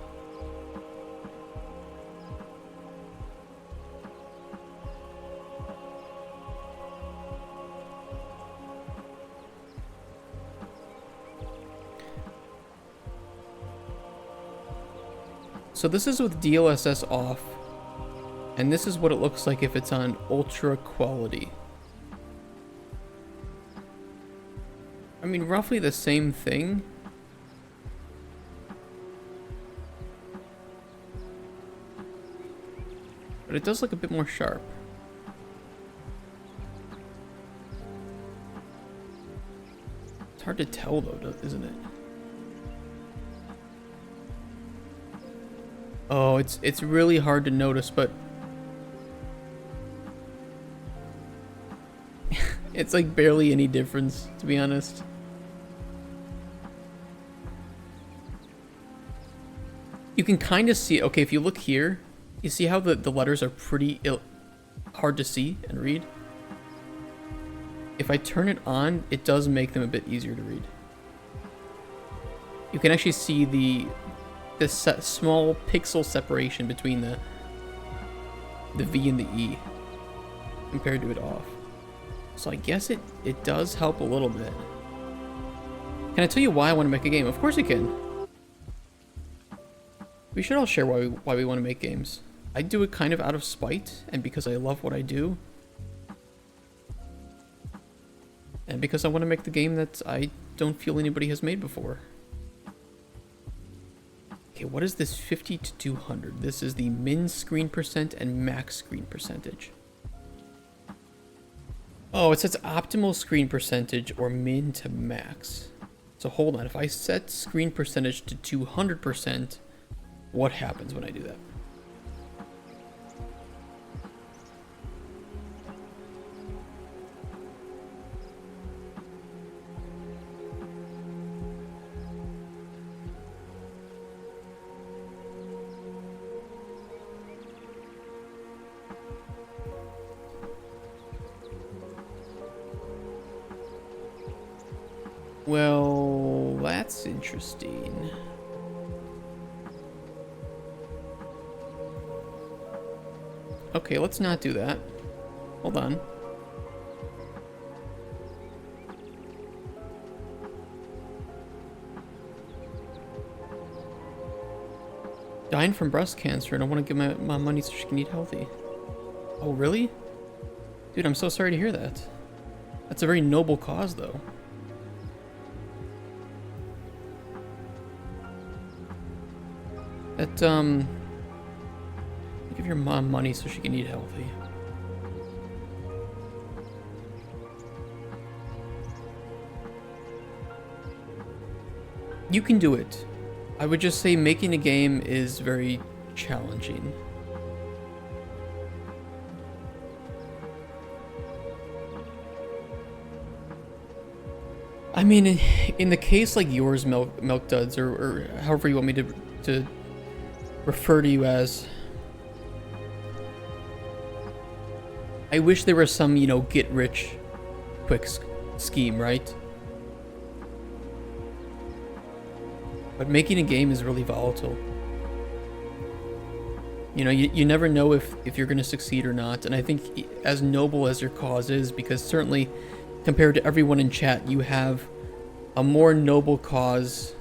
So this is with DLSS off, and this is what it looks like if it's on ultra quality. I mean, roughly the same thing. But it does look a bit more sharp. It's hard to tell though, isn't it? Oh, it's really hard to notice, but it's like barely any difference, to be honest. You can kind of see, okay, if you look here, you see how the letters are pretty hard to see and read? If I turn it on, it does make them a bit easier to read. You can actually see the small pixel separation between the V and the E compared to it off. So I guess it does help a little bit. Can I tell you why I want to make a game? Of course you can. We should all share why we want to make games. I do it kind of out of spite, and because I love what I do. And because I want to make the game that I don't feel anybody has made before. Okay, what is this 50 to 200? This is the min screen percent and max screen percentage. Oh, it says optimal screen percentage or min to max. So hold on, if I set screen percentage to 200%, what happens when I do that? Well, that's interesting. Okay, let's not do that. Hold on. Dying from breast cancer and I want to give my money so she can eat healthy. Oh, really? Dude, I'm so sorry to hear that. That's a very noble cause, though. That, give your mom money so she can eat healthy. You can do it. I would just say making a game is very challenging. I mean, in the case like yours, Milk Duds, or however you want me to refer to you as, I wish there was some, you know, get rich quick scheme, right? But making a game is really volatile. You know, you never know if you're going to succeed or not. And I think as noble as your cause is, because certainly compared to everyone in chat, you have a more noble cause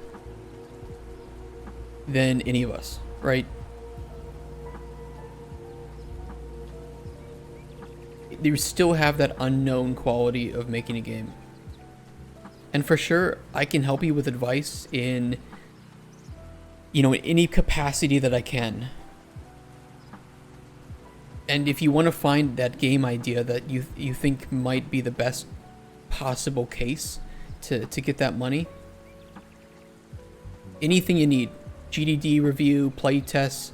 than any of us, right? You still have that unknown quality of making a game. And for sure, I can help you with advice in, you know, in any capacity that I can. And if you want to find that game idea that you think might be the best possible case to get that money, anything you need, GDD review, play tests,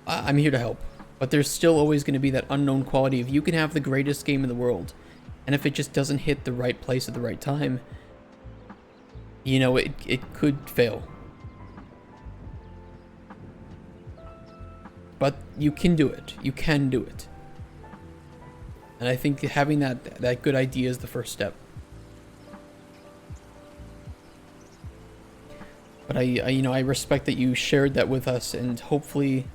I'm here to help. But there's still always going to be that unknown quality of you can have the greatest game in the world, and if it just doesn't hit the right place at the right time, you know, it could fail. But you can do it. You can do it. And I think having that good idea is the first step. But I respect that you shared that with us, and hopefully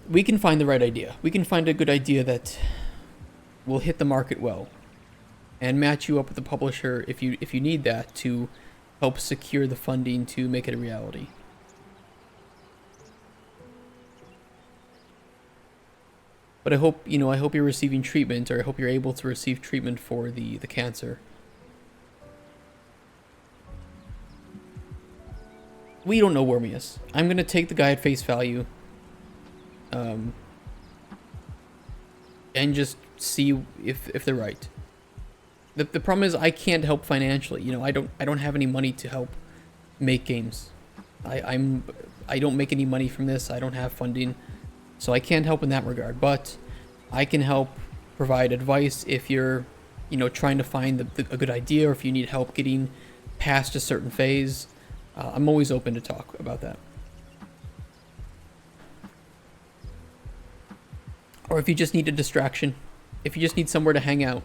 we can find the right idea. We can find a good idea that will hit the market well and match you up with the publisher if you need that to help secure the funding to make it a reality. But I hope, you know, I hope you're receiving treatment, or I hope you're able to receive treatment for the cancer. We don't know Wormius. I'm gonna take the guy at face value. And just see if they're right. The problem is I can't help financially. You know, I don't have any money to help make games. I don't make any money from this. I don't have funding, so I can't help in that regard. But I can help provide advice if you're, you know, trying to find a good idea, or if you need help getting past a certain phase. I'm always open to talk about that. Or if you just need a distraction, if you just need somewhere to hang out.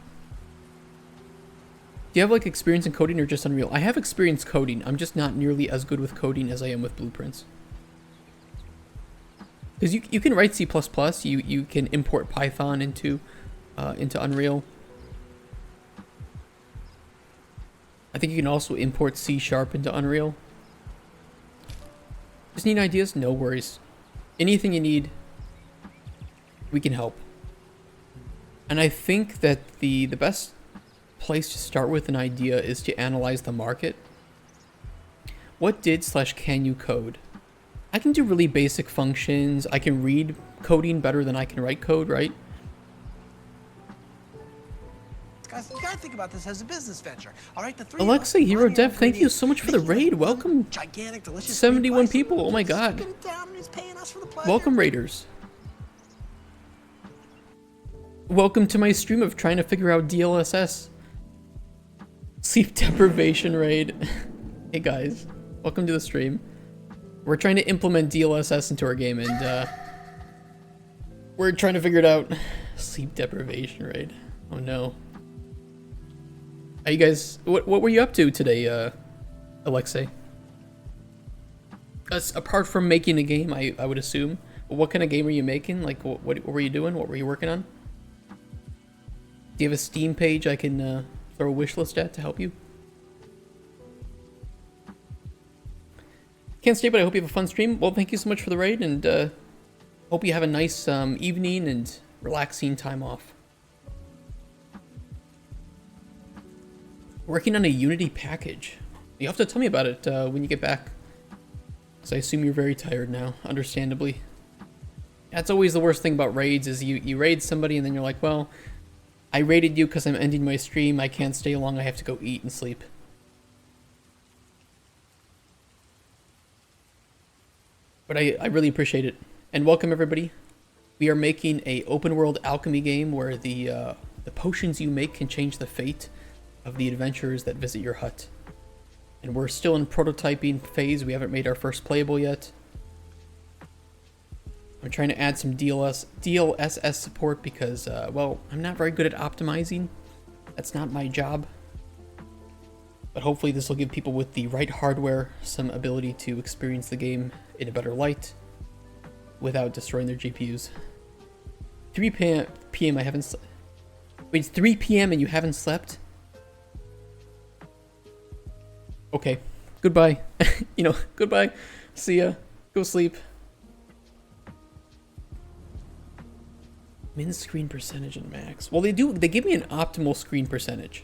Do you have like experience in coding or just Unreal? I have experience coding. I'm just not nearly as good with coding as I am with blueprints. Because you can write C++, you can import Python into Unreal. I think you can also import C# into Unreal. Just need ideas? No worries. Anything you need, we can help. And I think that the best place to start with an idea is to analyze the market. What did/can you code? I can do really basic functions. I can read coding better than I can write code, right? Guys, you gotta think about this as a business venture. All right, the three Alexa, Hero Dev, thank you so much for the raid. Welcome. Gigantic, delicious 71 people. Oh my god. Welcome, raiders. Welcome to my stream of trying to figure out DLSS. Sleep deprivation raid. Hey guys, welcome to the stream. We're trying to implement DLSS into our game, and we're trying to figure it out. Sleep deprivation raid. Oh no. Are you guys, what were you up to today, Alexei? Apart from making a game, I would assume. What kind of game are you making? Like, what were you doing? What were you working on? Do you have a Steam page I can throw a wish list at to help you? Can't stay, but I hope you have a fun stream. Well, thank you so much for the raid, and hope you have a nice evening and relaxing time off. Working on a Unity package. You have to tell me about it when you get back. Because I assume you're very tired now, understandably. That's always the worst thing about raids, is you raid somebody and then you're like, well, I raided you because I'm ending my stream. I can't stay long. I have to go eat and sleep. But I really appreciate it. And welcome, everybody. We are making a open world alchemy game where the potions you make can change the fate of the adventurers that visit your hut. And we're still in prototyping phase. We haven't made our first playable yet. I'm trying to add some DLSS support because, well, I'm not very good at optimizing. That's not my job. But hopefully this will give people with the right hardware some ability to experience the game in a better light without destroying their GPUs. 3 p.m. I haven't slept. Wait, it's 3 p.m. and you haven't slept? Okay. Goodbye. You know, goodbye. See ya. Go sleep. Min screen percentage and max. Well, they give me an optimal screen percentage.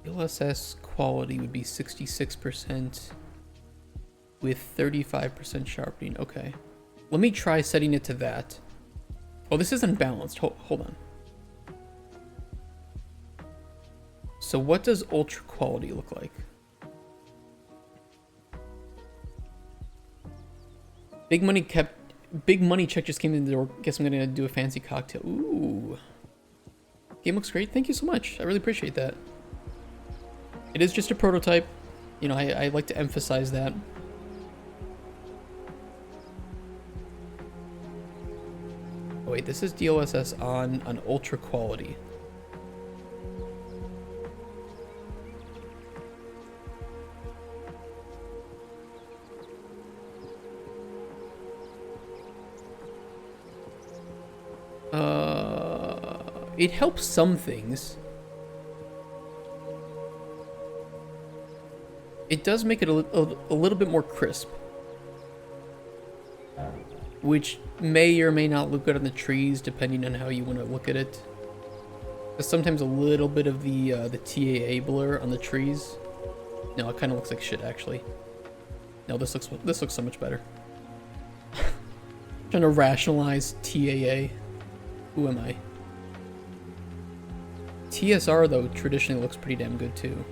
DLSS quality would be 66% with 35% sharpening. Okay. Let me try setting it to that. Oh, this isn't balanced. Hold on. So what does ultra quality look like? Big money check just came in the door. Guess I'm gonna do a fancy cocktail. Ooh. Game looks great. Thank you so much. I really appreciate that. It is just a prototype. You know, I like to emphasize that. Oh wait, this is DLSS on ultra quality. It helps some things. It does make it a little bit more crisp, which may or may not look good on the trees depending on how you want to look at it. There's sometimes a little bit of the TAA blur on the trees. No, it kind of looks like shit actually. No, this looks so much better. Trying to rationalize TAA. Who am I? TSR though traditionally looks pretty damn good too.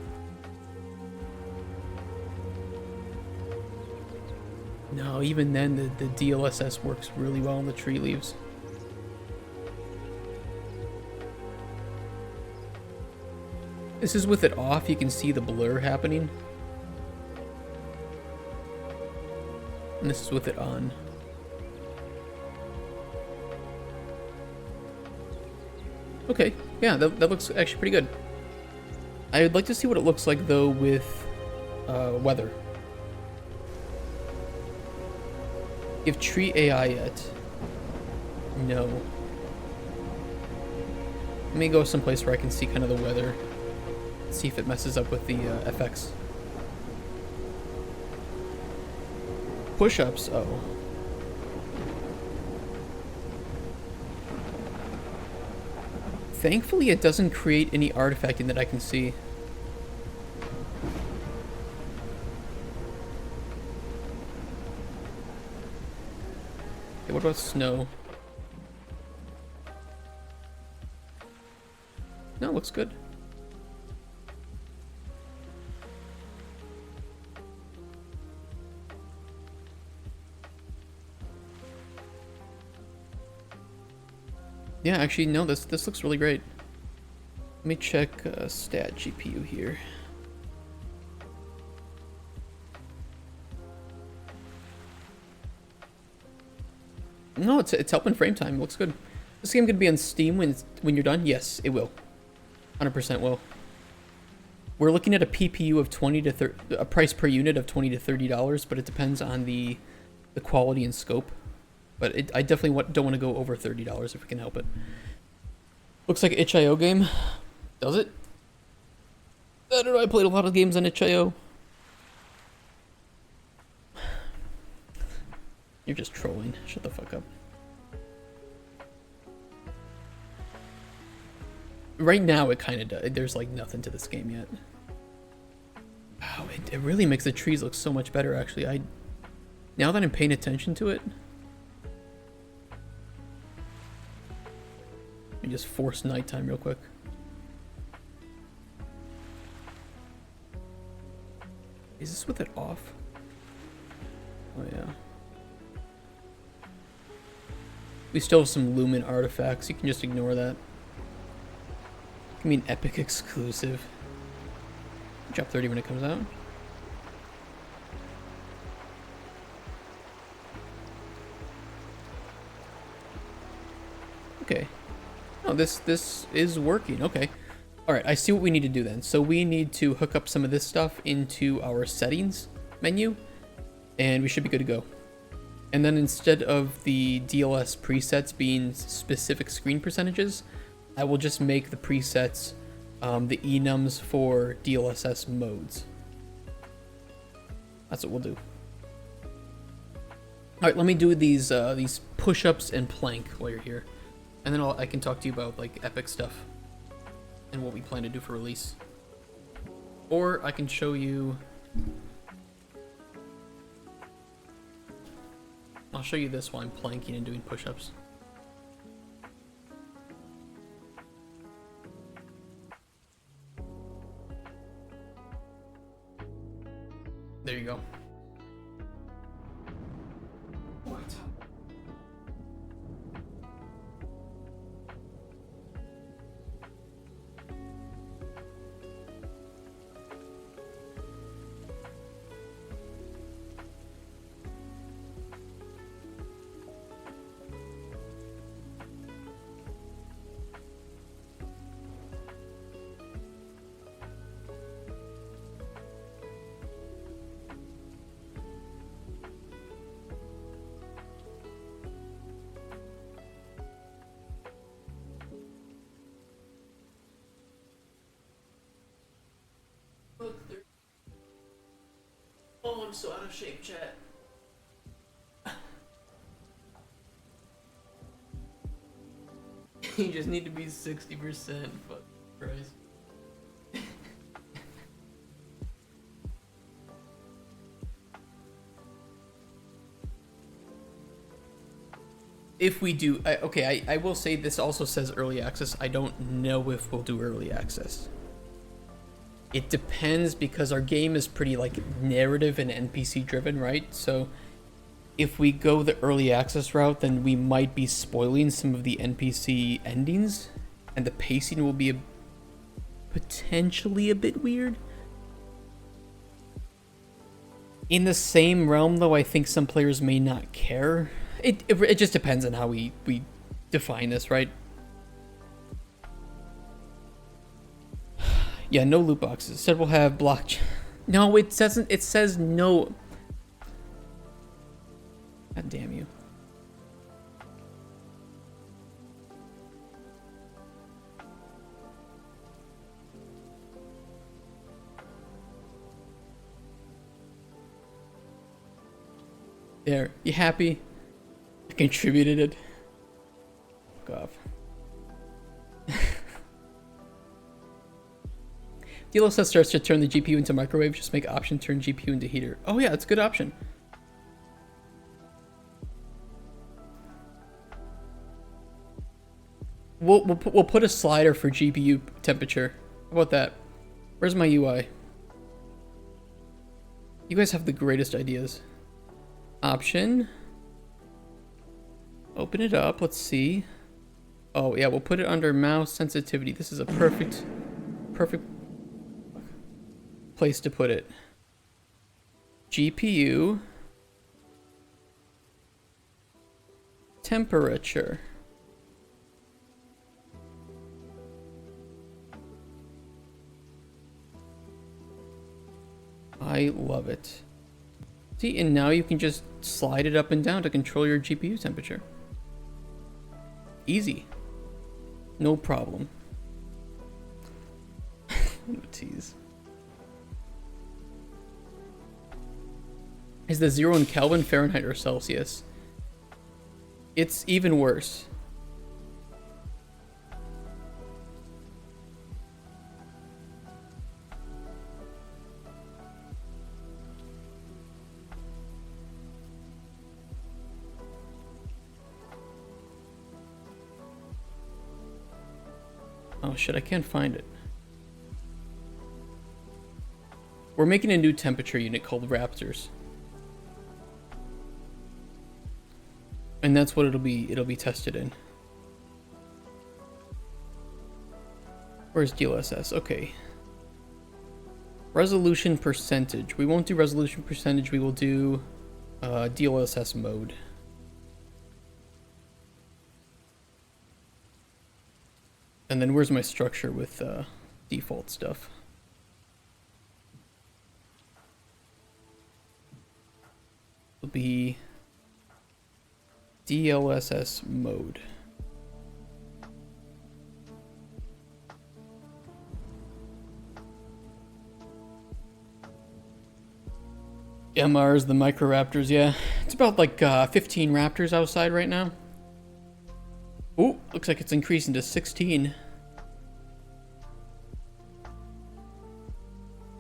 No, even then the DLSS works really well on the tree leaves. This is with it off, you can see the blur happening. And this is with it on. Okay, yeah, that looks actually pretty good. I would like to see what it looks like though with weather. Give tree AI yet? No. Let me go someplace where I can see kind of the weather. See if it messes up with the FX. Push-ups, oh. Thankfully it doesn't create any artifacting that I can see. Okay, what about snow? No, it looks good. Yeah, actually, no, this looks really great. Let me check stat GPU here. No, it's helping frame time. It looks good. This game could be on Steam when you're done. Yes, it will. 100% will. We're looking at a PPU of a price per unit of $20 to $30, but it depends on the quality and scope. But I definitely don't want to go over $30 if we can help it. Looks like an itch.io game. Does it? I don't know, I played a lot of games on itch.io. You're just trolling. Shut the fuck up. Right now it kind of does. There's like nothing to this game yet. Wow, it really makes the trees look so much better actually. Now that I'm paying attention to it, let me just force nighttime real quick. Is this with it off? Oh yeah. We still have some Lumen artifacts. You can just ignore that. I mean, Epic exclusive. Drop 30 when it comes out. Okay. Oh, this is working. Okay. All right, I see what we need to do then. So we need to hook up some of this stuff into our settings menu, and we should be good to go. And then instead of the DLS presets being specific screen percentages, I will just make the presets the enums for DLSS modes. That's what we'll do. All right, let me do these push-ups and plank while you're here, and then I can talk to you about like Epic stuff and what we plan to do for release. Or I can show you. I'll show you this while I'm planking and doing push-ups. There you go. What? I'm so out of shape, chat. You just need to be 60%. Fuck Christ. If we do, I will say this also says early access. I don't know if we'll do early access. It depends because our game is pretty like narrative and NPC driven, right? So if we go the early access route, then we might be spoiling some of the NPC endings, and the pacing will be potentially a bit weird. In the same realm, though, I think some players may not care. It just depends on how we define this, right? Yeah, no loot boxes. Instead, we'll have blockchain. No, it doesn't. It says no. God damn you. There. You happy? I contributed it. Fuck off. DLSS starts to turn the GPU into microwave. Just make option turn GPU into heater. Oh yeah, it's a good option. We'll put a slider for GPU temperature. How about that? Where's my UI? You guys have the greatest ideas. Option. Open it up. Let's see. Oh yeah, we'll put it under mouse sensitivity. This is a perfect place to put it. GPU temperature. I love it. See, and now you can just slide it up and down to control your GPU temperature. Easy. No problem. What a tease. Is the 0 in Kelvin, Fahrenheit, or Celsius? It's even worse. Oh shit, I can't find it. We're making a new temperature unit called Raptors. And that's what it'll be tested in. Where's DLSS? Okay. Resolution percentage. We won't do resolution percentage, we will do DLSS mode. And then where's my structure with default stuff? It'll be DLSS mode. MRs, the Microraptors, yeah. It's about like 15 raptors outside right now. Ooh, looks like it's increasing to 16.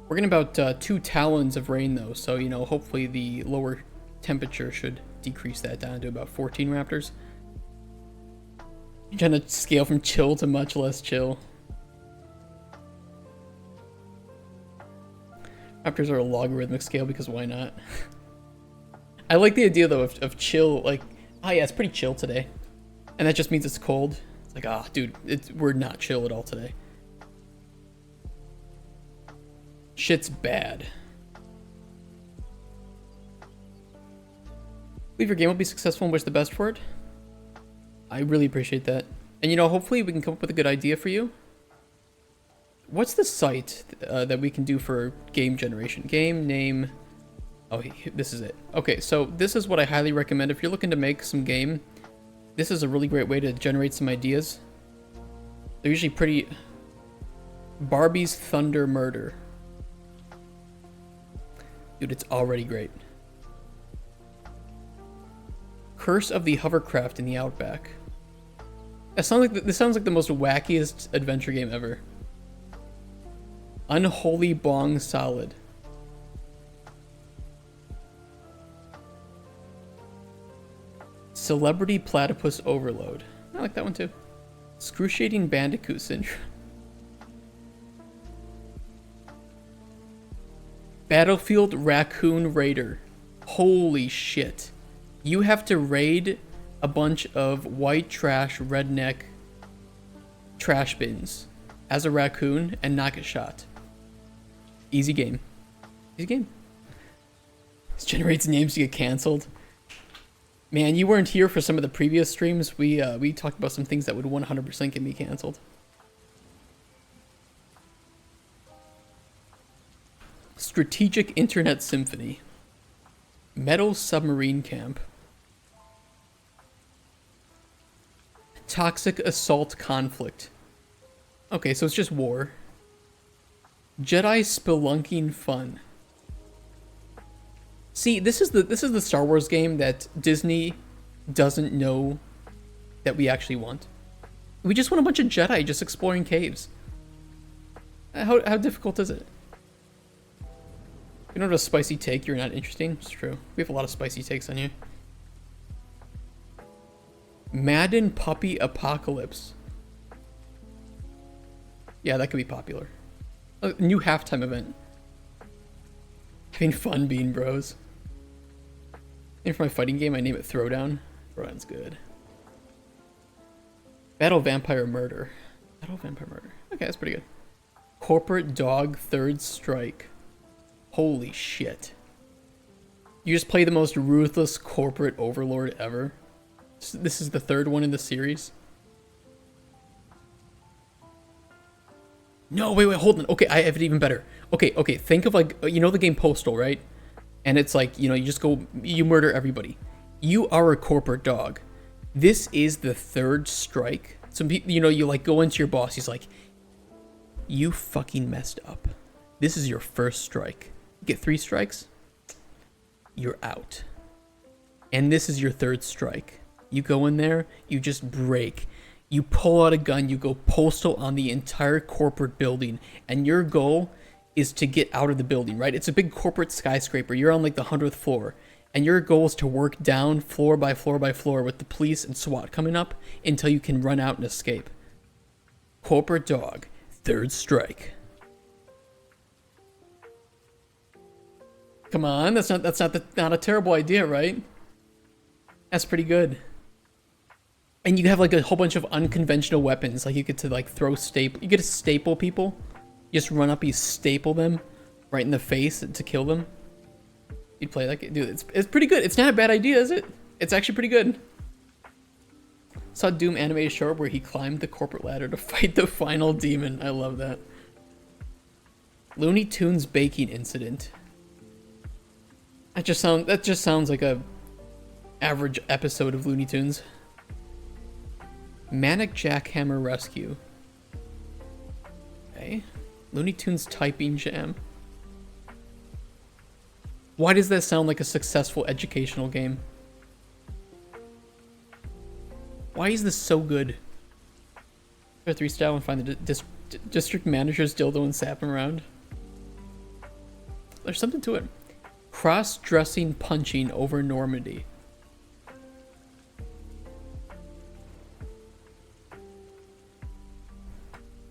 We're getting about 2 talons of rain though, so you know, hopefully the lower temperature should decrease that down to about 14 raptors. I'm trying to scale from chill to much less chill. Raptors are a logarithmic scale because why not? I like the idea though of chill, like, oh yeah, it's pretty chill today. And that just means it's cold. It's like, ah, dude, we're not chill at all today. Shit's bad. Believe your game will be successful and wish the best for it. I really appreciate that. And you know, hopefully we can come up with a good idea for you. What's the site that we can do for game generation? Game name. Oh, this is it. Okay, so this is what I highly recommend. If you're looking to make some game, this is a really great way to generate some ideas. They're usually pretty... Barbie's Thunder Murder. Dude, it's already great. Curse of the Hovercraft in the Outback. This sounds like the most wackiest adventure game ever. Unholy Bong Solid. Celebrity Platypus Overload. I like that one too. Excruciating Bandicoot Syndrome. Battlefield Raccoon Raider. Holy shit. You have to raid a bunch of white trash redneck trash bins as a raccoon and not get shot. Easy game. Easy game. This generates names to get canceled. Man, you weren't here for some of the previous streams. We talked about some things that would 100% get me canceled. Strategic Internet Symphony. Metal Submarine Camp. Toxic Assault Conflict. Okay, so it's just war. Jedi Spelunking Fun. See, this is the Star Wars game that Disney doesn't know that we actually want. We just want a bunch of Jedi just exploring caves. How difficult is it? You don't have a spicy take, you're not interesting. It's true. We have a lot of spicy takes on here. Madden Puppy Apocalypse. Yeah, that could be popular. A new halftime event. Having fun being bros. And for my fighting game, I name it Throwdown. Throwdown's good. Battle Vampire Murder. Battle Vampire Murder. Okay, that's pretty good. Corporate Dog Third Strike. Holy shit. You just play the most ruthless corporate overlord ever. This is the third one in the series. No, wait, hold on. Okay, I have it even better. Okay, think of like, you know the game Postal, right? And it's like, you know, you just go, you murder everybody. You are a corporate dog. This is the third strike. Some people, you know, you like go into your boss, he's like, you fucking messed up. This is your first strike. You get 3 strikes, you're out. And this is your third strike. You go in there, you just break. You pull out a gun, you go postal on the entire corporate building, and your goal is to get out of the building, right? It's a big corporate skyscraper. You're on like the 100th floor, and your goal is to work down floor by floor by floor with the police and SWAT coming up until you can run out and escape. Corporate dog, third strike. Come on, that's not a terrible idea, right? That's pretty good. And you have like a whole bunch of unconventional weapons. Like you get to like throw staple. You get to staple people. You just run up, you staple them right in the face to kill them. You'd play that game. Dude, it's pretty good. It's not a bad idea, is it? It's actually pretty good. Saw Doom animated short where he climbed the corporate ladder to fight the final demon. I love that. Looney Tunes baking incident. That just sounds like a average episode of Looney Tunes. Manic Jackhammer Rescue. Okay. Looney Tunes Typing Jam. Why does that sound like a successful educational game? Why is this so good? 3 style and find the district manager's dildo and sap him around. There's something to it. Cross-dressing punching over Normandy.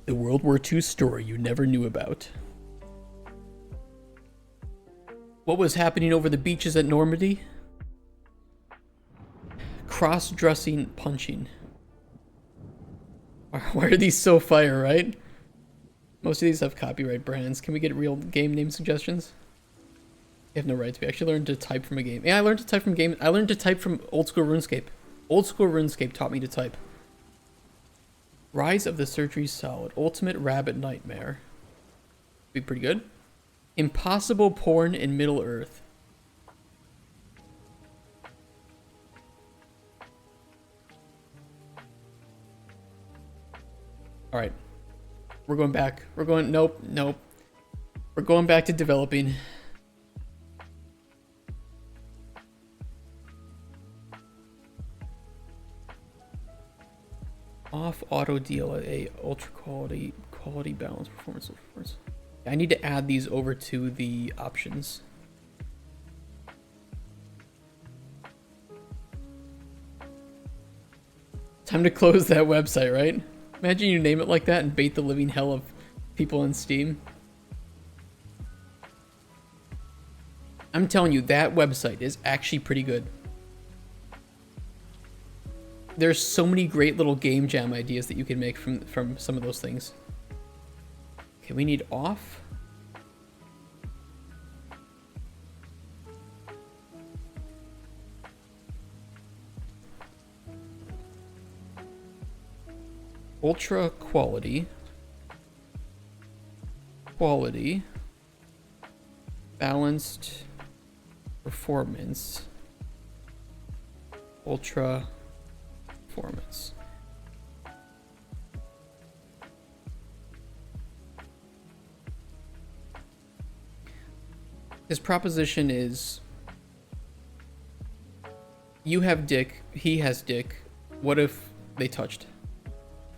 The World War II story you never knew about. What was happening over the beaches at Normandy? Cross-dressing punching. Why are these so fire, right? Most of these have copyright brands. Can we get real game name suggestions? You have no right to be. I actually learned to type from a game. Yeah, I learned to type from game. I learned to type from old school RuneScape. Old school RuneScape taught me to type. Rise of the Surgery Solid. Ultimate Rabbit Nightmare. Be pretty good. Impossible Porn in Middle Earth. Alright. We're going back. Nope. We're going back to developing. auto DLA, ultra quality, quality balance, performance. I need to add these over to the options. Time to close that website, right? Imagine you name it like that and bait the living hell of people in Steam. I'm telling you, that website is actually pretty good. There's so many great little game jam ideas that you can make from some of those things. Okay, we need off. Ultra quality. Quality. Balanced performance. Ultra performance. His proposition is, you have dick, he has dick, what if they touched?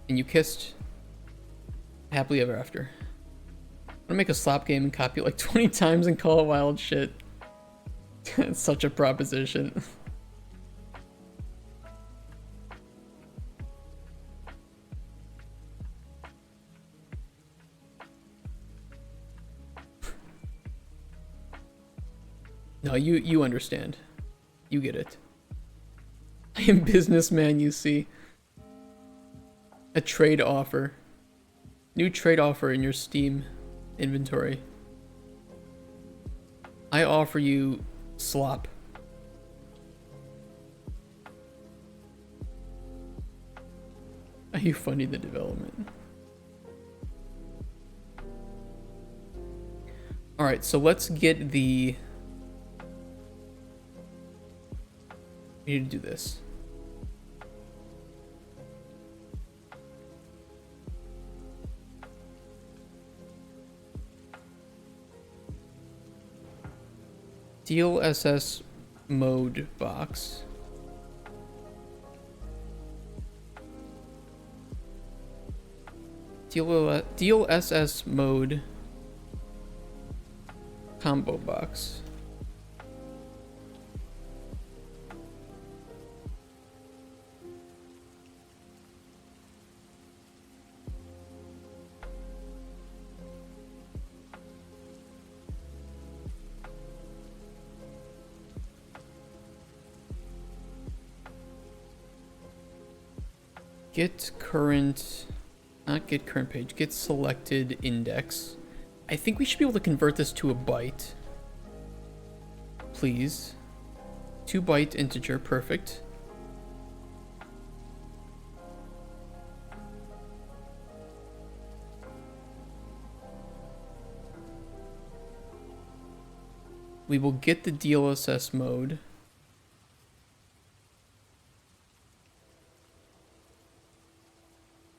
And you kissed happily ever after. I'm gonna make a slap game and copy it like 20 times and call it wild shit. It's such a proposition. No, you understand. You get it. I am businessman, you see. A trade offer. New trade offer in your Steam inventory. I offer you slop. Are you funding the development? Alright, so let's get the... We need to do this. DLSS mode box. DLSS mode combo box. Get current, not get current page, get selected index. I think we should be able to convert this to a byte. Please. 2-byte integer, perfect. We will get the DLSS mode.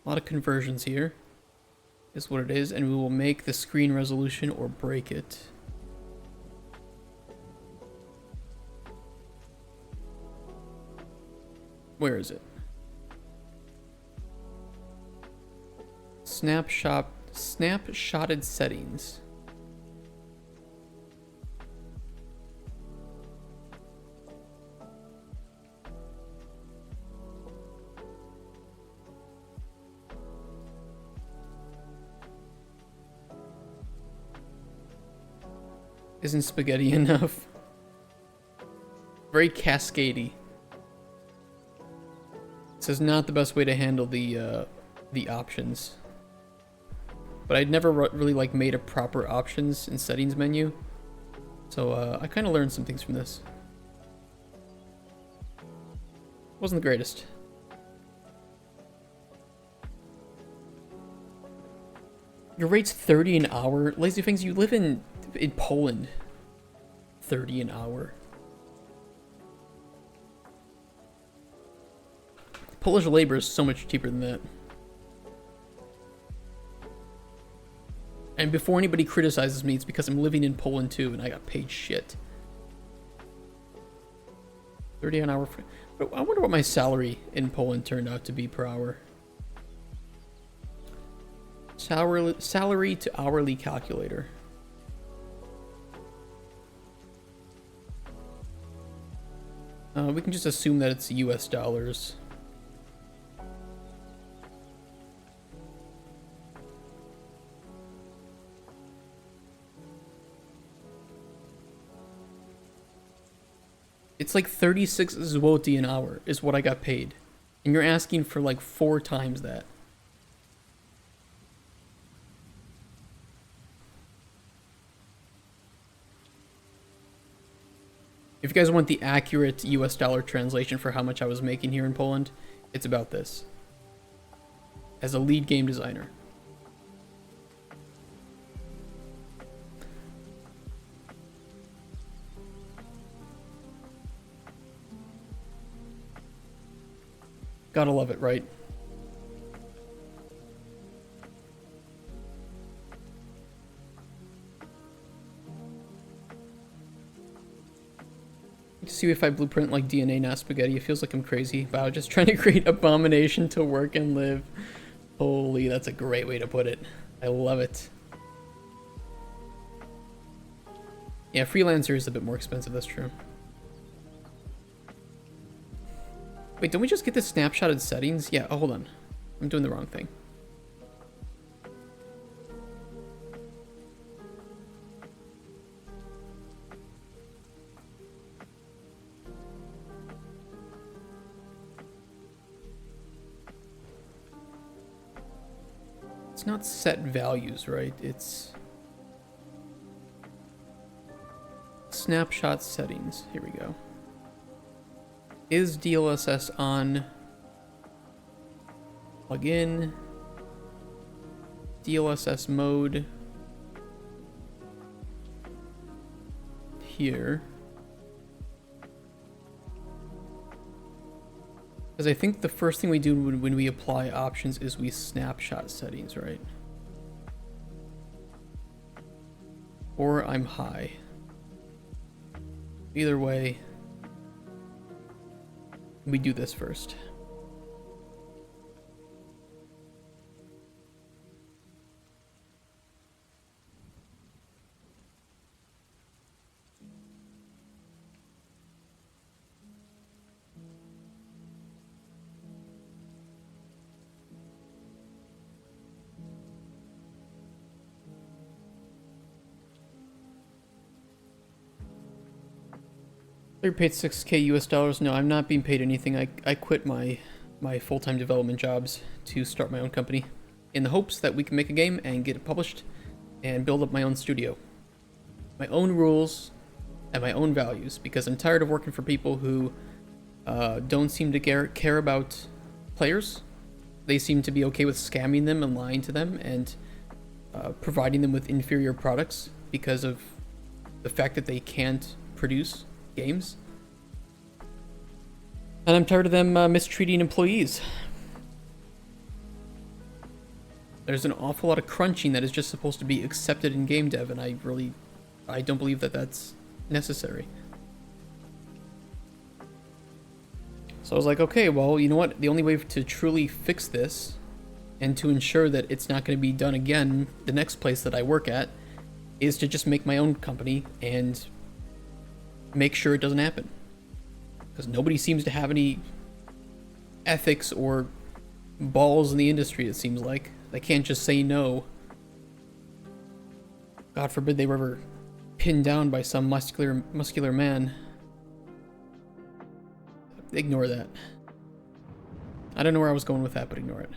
A lot of conversions here is what it is, and we will make the screen resolution or break it. Where is it? Snapshotted settings. Isn't spaghetti enough? Very cascadey. This is not the best way to handle the options. But I'd never really like made a proper options and settings menu. So I kind of learned some things from this. Wasn't the greatest. Your rate's 30 an hour? Lazy Things, you live in Poland. 30 an hour. Polish labor is so much cheaper than that. And before anybody criticizes me, it's because I'm living in Poland too, and I got paid shit. 30 an hour. But I wonder what my salary in Poland turned out to be per hour. Salary to hourly calculator. We can just assume that it's US dollars. It's like 36 zloty an hour is what I got paid. And you're asking for like 4 times that. If you guys want the accurate US dollar translation for how much I was making here in Poland, it's about this. As a lead game designer. Gotta love it, right? See if I blueprint like DNA, not spaghetti. It feels like I'm crazy. Wow, just trying to create abomination to work and live. Holy, that's a great way to put it. I love it. Yeah, freelancer is a bit more expensive, that's true. Wait, don't we just get the snapshotted settings? Yeah, oh, hold on. I'm doing the wrong thing. It's not set values, right? It's snapshot settings. Here we go. Is DLSS on? Plug in. DLSS mode. Here. Because I think the first thing we do when we apply options is we snapshot settings, right? Or I'm high. Either way, we do this first. You're paid $6K US. No, I'm not being paid anything. I quit my full-time development jobs to start my own company in the hopes that we can make a game and get it published and build up my own studio. My own rules and my own values, because I'm tired of working for people who don't seem to care about players. They seem to be okay with scamming them and lying to them and providing them with inferior products because of the fact that they can't produce games. And I'm tired of them mistreating employees. There's an awful lot of crunching that is just supposed to be accepted in game dev, and I don't believe that that's necessary. So I was like, okay, well, you know what? The only way to truly fix this and to ensure that it's not going to be done again the next place that I work at is to just make my own company and make sure it doesn't happen, because nobody seems to have any ethics or balls in the industry. It seems like they can't just say no. God forbid they were ever pinned down by some muscular man. Ignore that. I don't know where I was going with that, but ignore it.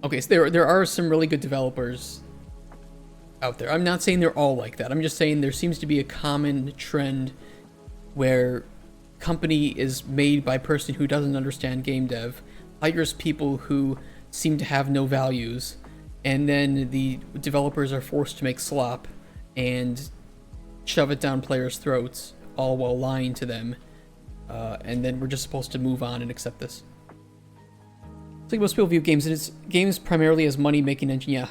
Okay, so there are some really good developers out there. I'm not saying they're all like that. I'm just saying there seems to be a common trend where company is made by a person who doesn't understand game dev, hires people who seem to have no values, and then the developers are forced to make slop and shove it down players' throats, all while lying to them, and then we're just supposed to move on and accept this. It's like most people view games, and it's games primarily as money-making engine, yeah,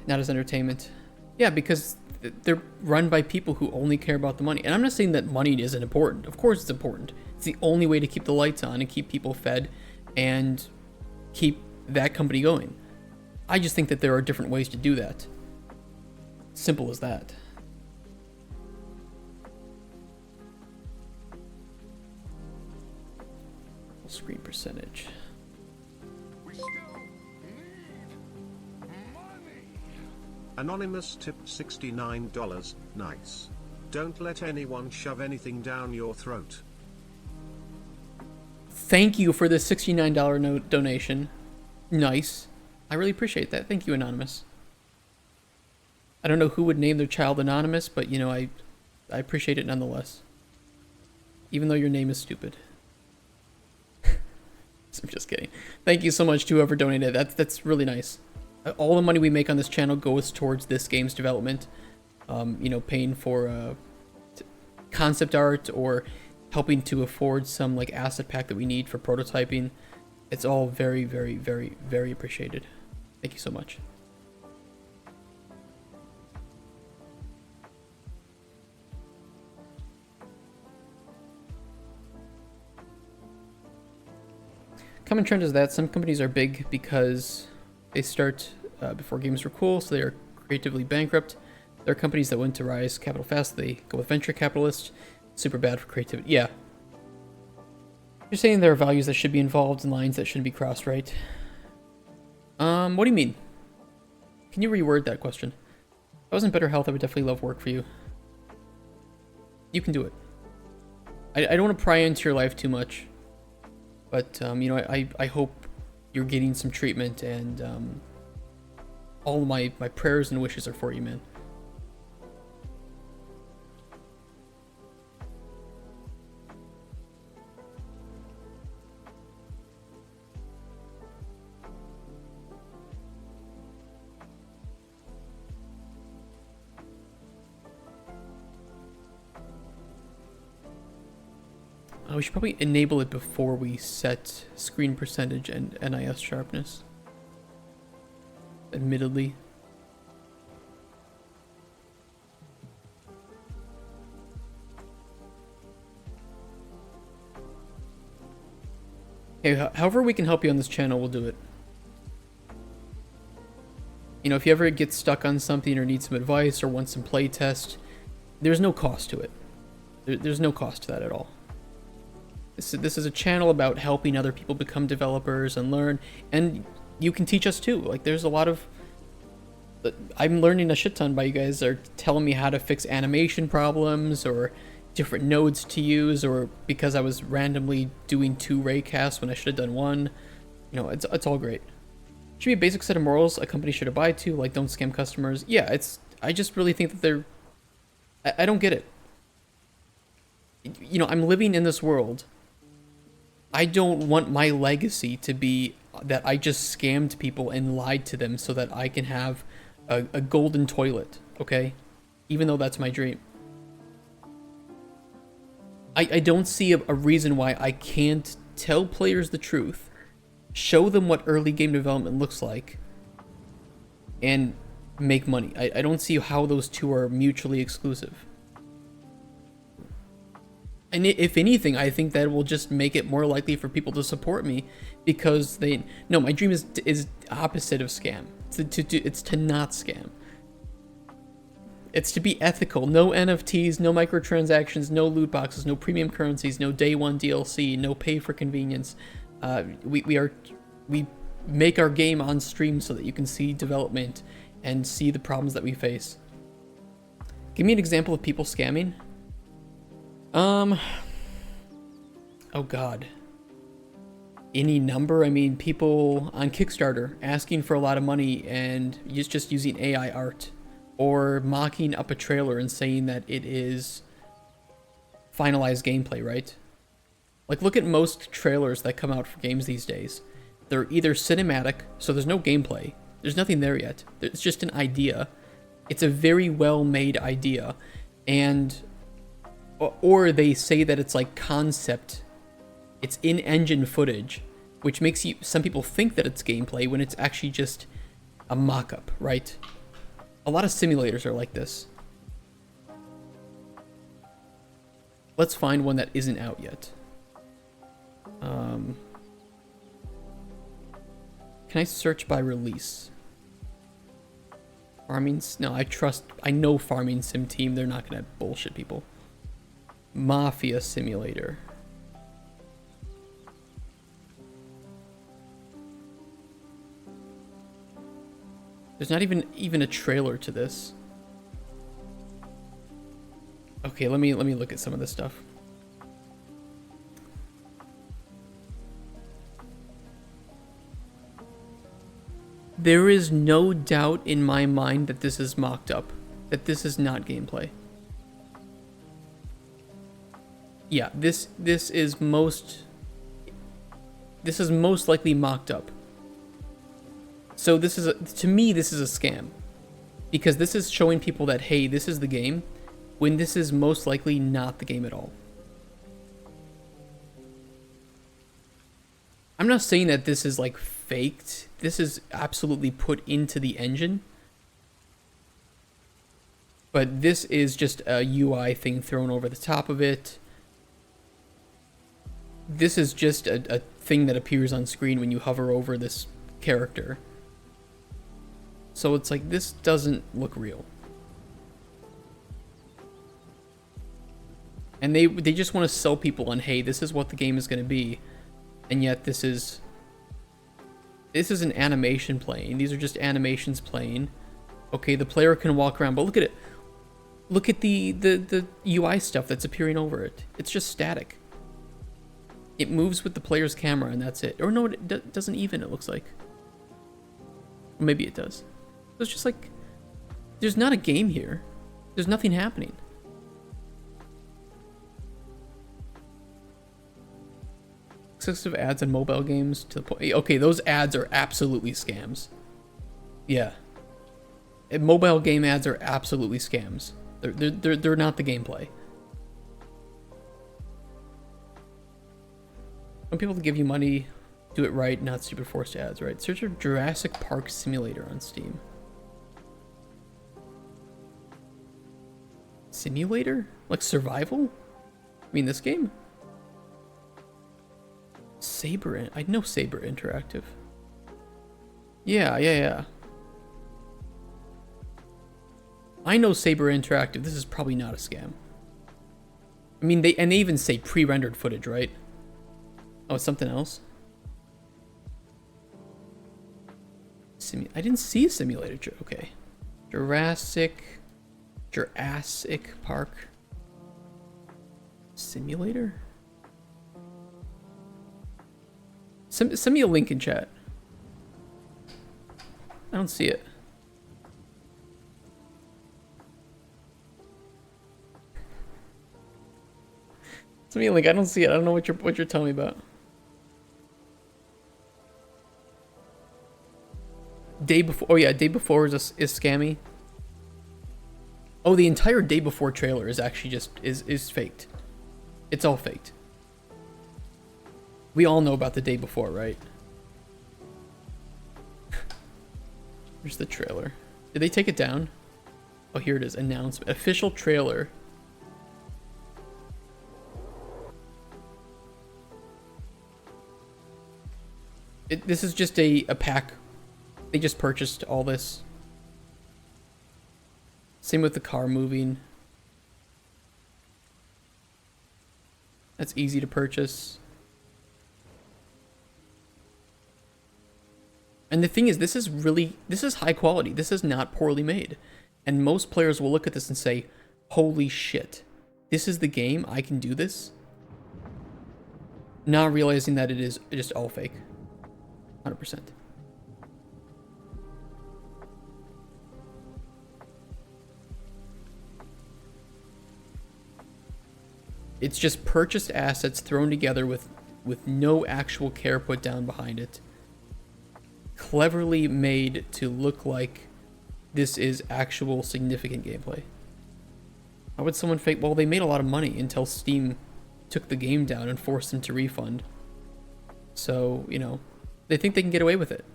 not as entertainment. Yeah, because they're run by people who only care about the money. And I'm not saying that money isn't important. Of course it's important. It's the only way to keep the lights on and keep people fed and keep that company going. I just think that there are different ways to do that. Simple as that. Screen percentage. Anonymous tip $69. Nice. Don't let anyone shove anything down your throat. Thank you for the $69 donation. Nice. I really appreciate that. Thank you, Anonymous. I don't know who would name their child Anonymous, but you know, I appreciate it nonetheless. Even though your name is stupid. I'm just kidding. Thank you so much to whoever donated. That's really nice. All the money we make on this channel goes towards this game's development. You know, paying for concept art or helping to afford some like asset pack that we need for prototyping. It's all very, very, very, very appreciated. Thank you so much. Common trend is that some companies are big because they start before games were cool, so they are creatively bankrupt. There are companies that want to rise capital fast. They go with venture capitalists. Super bad for creativity. Yeah. You're saying there are values that should be involved and lines that shouldn't be crossed, right? What do you mean? Can you reword that question? If I was in better health, I would definitely love work for you. You can do it. I don't want to pry into your life too much. But, you know, I hope you're getting some treatment, and all my prayers and wishes are for you, man. We should probably enable it before we set screen percentage and NIS sharpness. Admittedly. Okay, however we can help you on this channel, we'll do it. You know, if you ever get stuck on something or need some advice or want some playtest, there's no cost to it. There's no cost to that at all. This is a channel about helping other people become developers and learn, and you can teach us too. Like, there's a lot of... I'm learning a shit ton by you guys are telling me how to fix animation problems or different nodes to use, or because I was randomly doing 2 raycasts when I should have done 1. You know, it's all great. Should be a basic set of morals a company should abide to, like don't scam customers. Yeah, I just really think that they're... I don't get it. You know, I'm living in this world. I don't want my legacy to be that I just scammed people and lied to them so that I can have a golden toilet, okay? Even though that's my dream. I don't see a reason why I can't tell players the truth, show them what early game development looks like, and make money. I don't see how those two are mutually exclusive. And if anything, I think that will just make it more likely for people to support me, because no, my dream is opposite of scam. It's to not scam. It's to be ethical. No NFTs, no microtransactions, no loot boxes, no premium currencies, no day one DLC, no pay for convenience. We make our game on stream so that you can see development and see the problems that we face. Give me an example of people scamming. Oh god. Any number? I mean, people on Kickstarter asking for a lot of money and just using AI art, or mocking up a trailer and saying that it is finalized gameplay, right? Like, look at most trailers that come out for games these days. They're either cinematic, so there's no gameplay. There's nothing there yet. It's just an idea. It's a very well-made idea. And... or they say that it's like concept. It's in-engine footage, which makes some people think that it's gameplay when it's actually just a mock-up, right? A lot of simulators are like this. Let's find one that isn't out yet. Can I search by release? No, I know Farming Sim Team. They're not gonna bullshit people. Mafia Simulator. There's not even a trailer to this. Okay, let me look at some of this stuff. There is no doubt in my mind that this is mocked up, that this is not gameplay. Yeah, this is most likely mocked up. So to me this is a scam, because this is showing people that, hey, this is the game, when this is most likely not the game at all. I'm not saying that this is like faked. This is absolutely put into the engine. But this is just a UI thing thrown over the top of it. This is just a thing that appears on screen when you hover over this character. So it's like, this doesn't look real. And they just want to sell people on, hey, this is what the game is going to be. And yet this is an animation playing. These are just animations playing. Okay, the player can walk around, but look at it. Look at the UI stuff that's appearing over it. It's just static. It moves with the player's camera and that's it. Or no, it doesn't even, it looks like. Or maybe it does. It's just like, there's not a game here. There's nothing happening. Excessive ads on mobile games to the point. Okay, those ads are absolutely scams. Yeah. Mobile game ads are absolutely scams. They're not the gameplay. Want people to give you money, do it right, not stupid forced ads, right? Search for Jurassic Park Simulator on Steam. Simulator? Like survival? I mean, this game? I know Saber Interactive. Yeah. I know Saber Interactive. This is probably not a scam. I mean, they even say pre-rendered footage, right? Oh, it's something else? I didn't see a simulator. Okay. Jurassic Park Simulator? Send me a link in chat. I don't see it. Send me a link. I don't see it. I don't know what you're telling me about. Day before. Oh yeah, day before is scammy. Oh, the entire day before trailer is actually just is faked. It's all faked. We all know about the day before, right? Here's the trailer. Did they take it down? Oh, here it is. Announcement. Official trailer. This is just a pack. They just purchased all this. Same with the car moving. That's easy to purchase. And the thing is, this is high quality. This is not poorly made. And most players will look at this and say, holy shit, this is the game, I can do this? Not realizing that it is just all fake. 100%. It's just purchased assets thrown together with no actual care put down behind it. Cleverly made to look like this is actual significant gameplay. How would someone fake? Well, they made a lot of money until Steam took the game down and forced them to refund. So, you know, they think they can get away with it.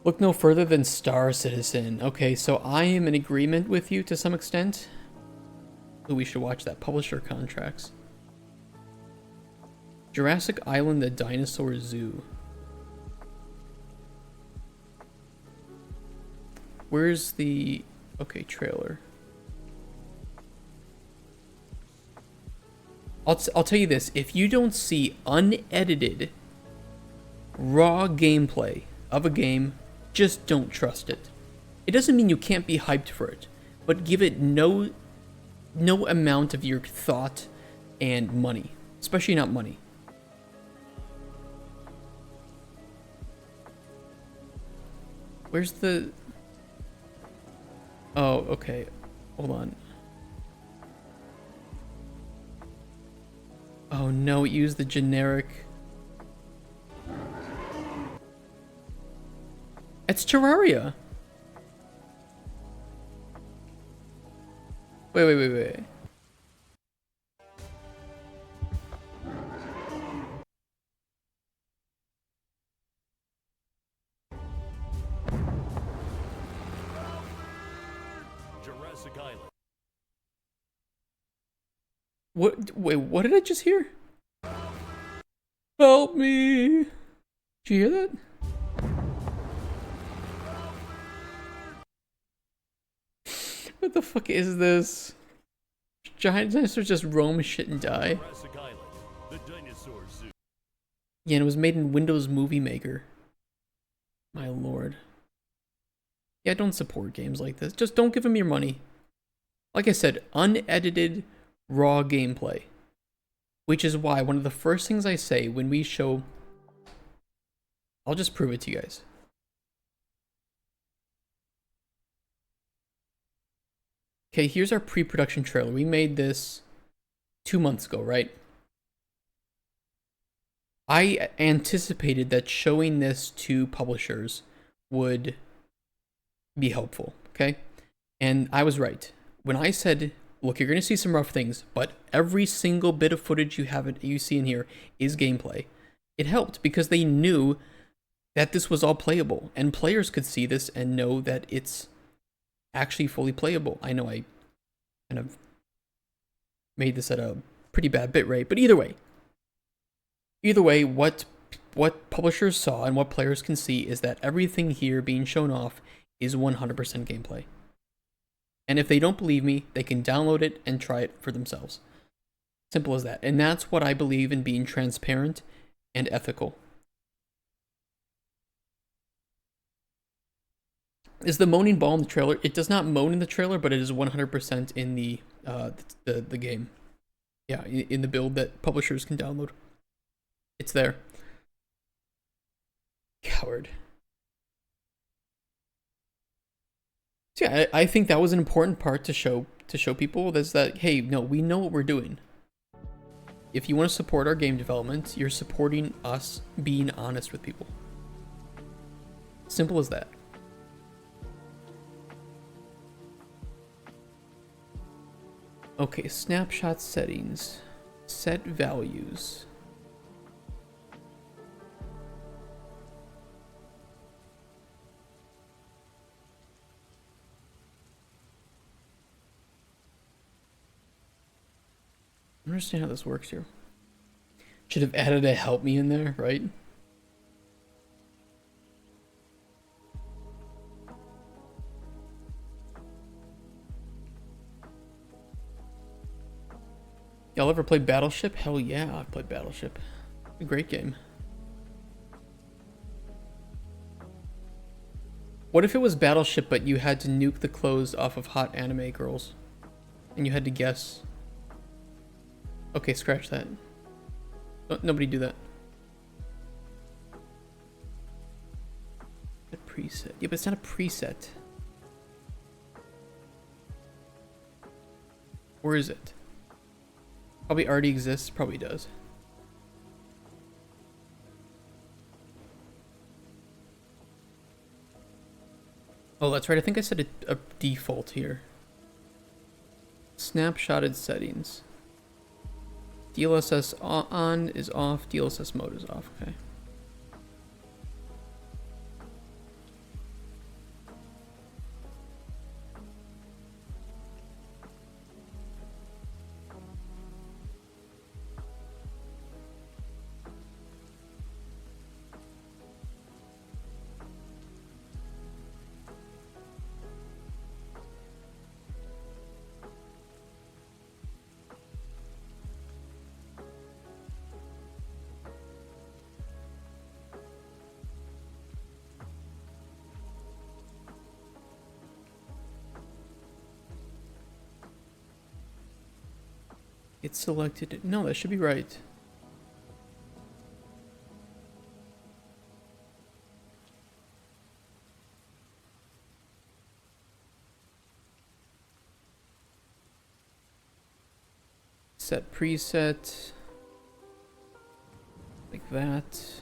Look no further than Star Citizen. Okay, so I am in agreement with you to some extent. We should watch that. Publisher contracts. Jurassic Island, the Dinosaur Zoo. Where's the... Okay, trailer. I'll tell you this. If you don't see unedited, raw gameplay of a game, just don't trust it. It doesn't mean you can't be hyped for it, but give it no amount of your thought and money. Especially not money. Where's the... Oh, okay. Hold on. Oh no, it used the generic... It's Terraria! Wait. Jurassic Island. What? Wait, what did I just hear? Help me! Did you hear that? What the fuck is this? Giant dinosaurs just roam shit and die. Jurassic Island, the dinosaur zoo. Yeah, and it was made in Windows Movie Maker. My lord. Yeah, don't support games like this. Just don't give them your money. Like I said, unedited, raw gameplay. Which is why one of the first things I say when we show... I'll just prove it to you guys. Okay, here's our pre-production trailer. We made this 2 months ago, right? I anticipated that showing this to publishers would be helpful, okay? And I was right. When I said, look, you're going to see some rough things, but every single bit of footage you see in here is gameplay. It helped because they knew that this was all playable, and players could see this and know that it's actually fully playable. I know I kind of made this at a pretty bad bit rate, but either way, what publishers saw and what players can see is that everything here being shown off is 100% gameplay. And if they don't believe me, they can download it and try it for themselves. Simple as that. And that's what I believe in being transparent and ethical. Is the moaning ball in the trailer? It does not moan in the trailer, but it is 100% in the game. Yeah, in the build that publishers can download. It's there. Coward. So yeah, I think that was an important part to show people. That's that, hey, no, we know what we're doing. If you want to support our game development, you're supporting us being honest with people. Simple as that. Okay, snapshot settings. Set values. I don't understand how this works here. Should have added a help me in there, right? Y'all ever play Battleship? Hell yeah, I've played Battleship. A great game. What if it was Battleship, but you had to nuke the clothes off of hot anime girls? And you had to guess. Okay, scratch that. Nobody do that. A preset. Yeah, but it's not a preset. Where is it? Probably already exists. Probably does. Oh, that's right. I think I set a default here. Snapshotted settings. DLSS on is off. DLSS mode is off. Okay. It's selected. No, that should be right. Set preset. Like that.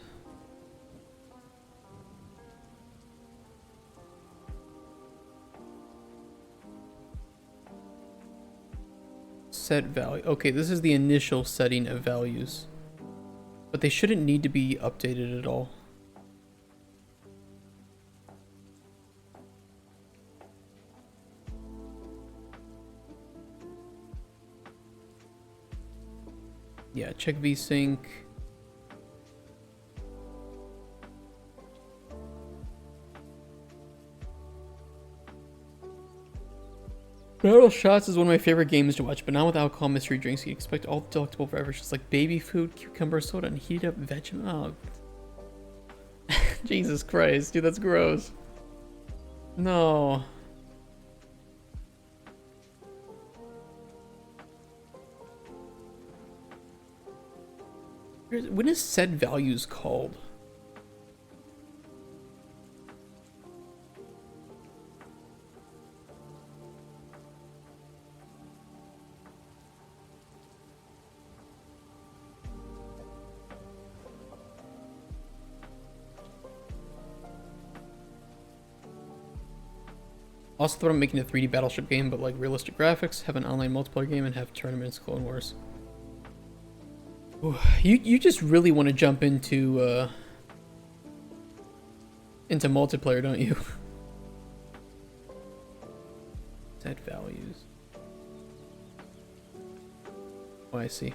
Set value. Okay, this is the initial setting of values. But they shouldn't need to be updated at all. Yeah, check vsync. Barrel Shots is one of my favorite games to watch, but not with alcohol mystery drinks. You expect all the delectable beverages like baby food, cucumber soda, and heated up vegetable. Oh. Jesus Christ, dude, that's gross. No. When is set values called? Also thought I'm making a 3D battleship game, but like realistic graphics, have an online multiplayer game, and have tournaments, Clone Wars. Ooh, you just really want to jump into multiplayer, don't you? Set values. Oh, I see.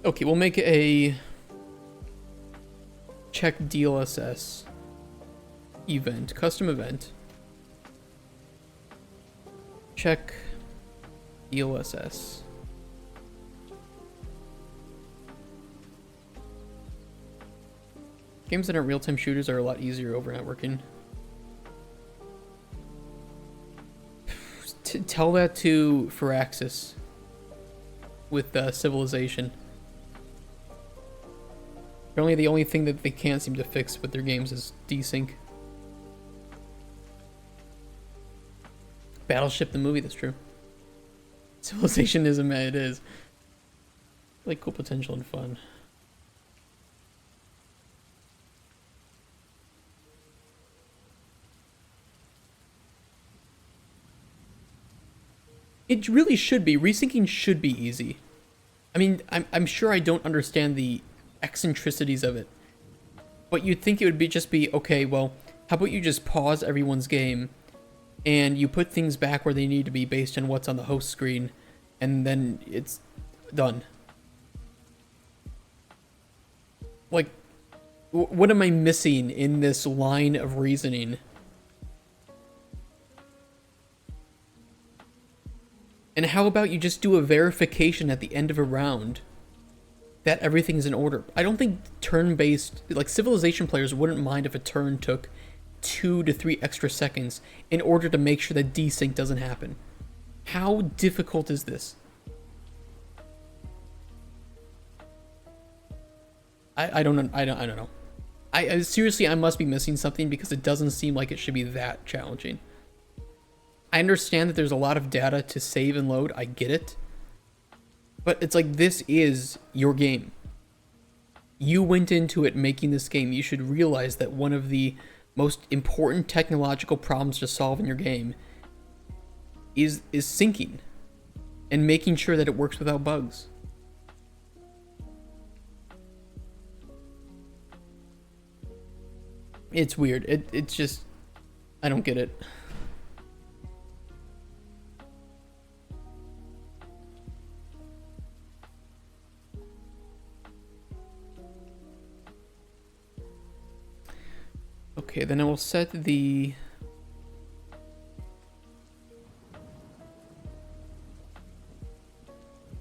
Okay, we'll make a check DLSS event, custom event. Check DLSS. Games that aren't real-time shooters are a lot easier over networking. Tell that to Firaxis with Civilization. Apparently the only thing that they can't seem to fix with their games is desync. Battleship the movie, that's true. Civilization ism, it is. Like cool potential and fun. It really should be. Resyncing should be easy. I mean, I'm sure I don't understand the eccentricities of it, but you'd think it would be just be okay. Well, how about you just pause everyone's game, and you put things back where they need to be based on what's on the host screen, and then it's done. Like, what am I missing in this line of reasoning? And how about you just do a verification at the end of a round that everything's in order? I don't think turn-based, like Civilization players wouldn't mind if a turn took 2 to 3 extra seconds in order to make sure that desync doesn't happen. How difficult is this? I don't know. I seriously, I must be missing something because it doesn't seem like it should be that challenging. I understand that there's a lot of data to save and load. I get it. But it's like, this is your game. You went into it making this game. You should realize that one of the most important technological problems to solve in your game is syncing and making sure that it works without bugs. It's weird. It's just, I don't get it. Okay, then I will set the...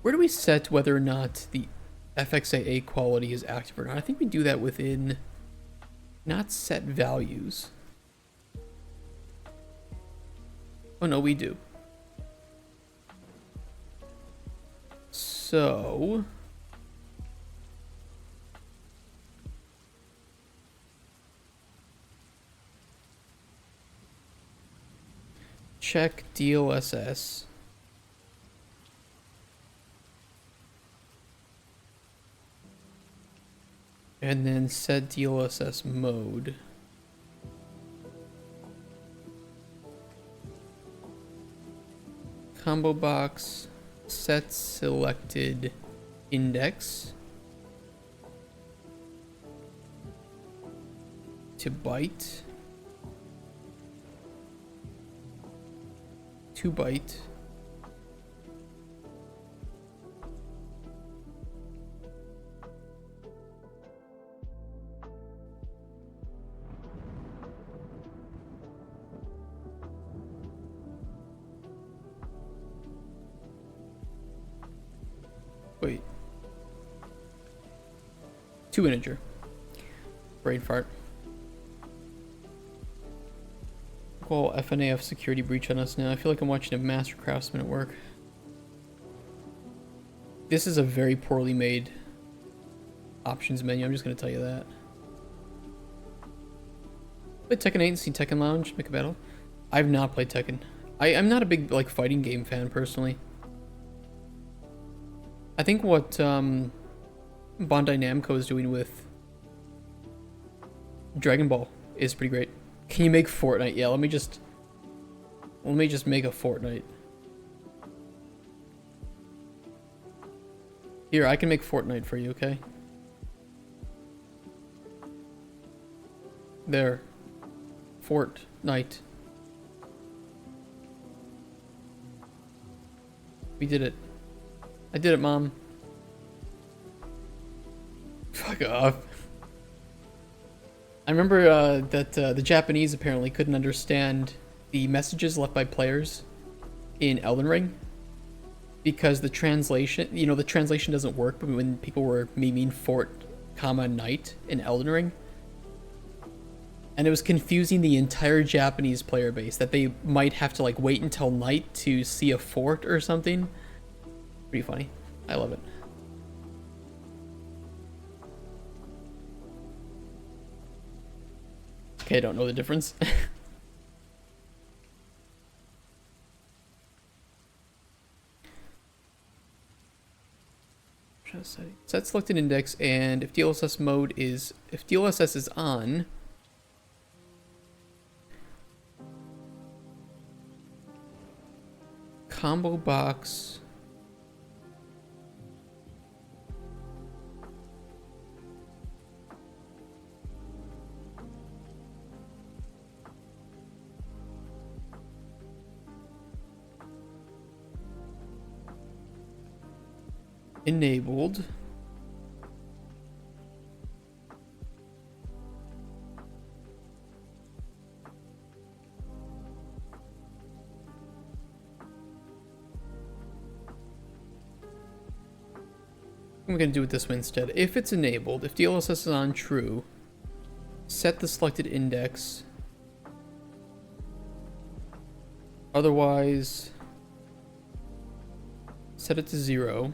Where do we set whether or not the FXAA quality is active or not? I think we do that within not set values. Oh no, we do. So... check DLSS. And then set DLSS mode. Combo box, set selected index to byte. To byte. Wait. To integer. Brain fart. Call FNAF security breach on us now. I feel like I'm watching a master craftsman at work. This is a very poorly made options menu. I'm just going to tell you that. Played Tekken 8 and seen Tekken Lounge make a battle. I've not played Tekken. I'm not a big like fighting game fan personally. I think what Bandai Namco is doing with Dragon Ball is pretty great. Can you make Fortnite? Yeah, let me just make a Fortnite. Here, I can make Fortnite for you, okay? There. Fortnite. We did it. I did it, Mom. Fuck off. I remember that the Japanese apparently couldn't understand the messages left by players in Elden Ring because the translation, you know, the translation doesn't work, but when people were memeing fort, comma, night in Elden Ring, and it was confusing the entire Japanese player base that they might have to like wait until night to see a fort or something. Pretty funny. I love it. Okay, I don't know the difference. Set selected index, and if DLSS is on, combo box. Enabled. I'm going to do it this way instead. If it's enabled, if DLSS is on true, set the selected index. Otherwise, set it to 0.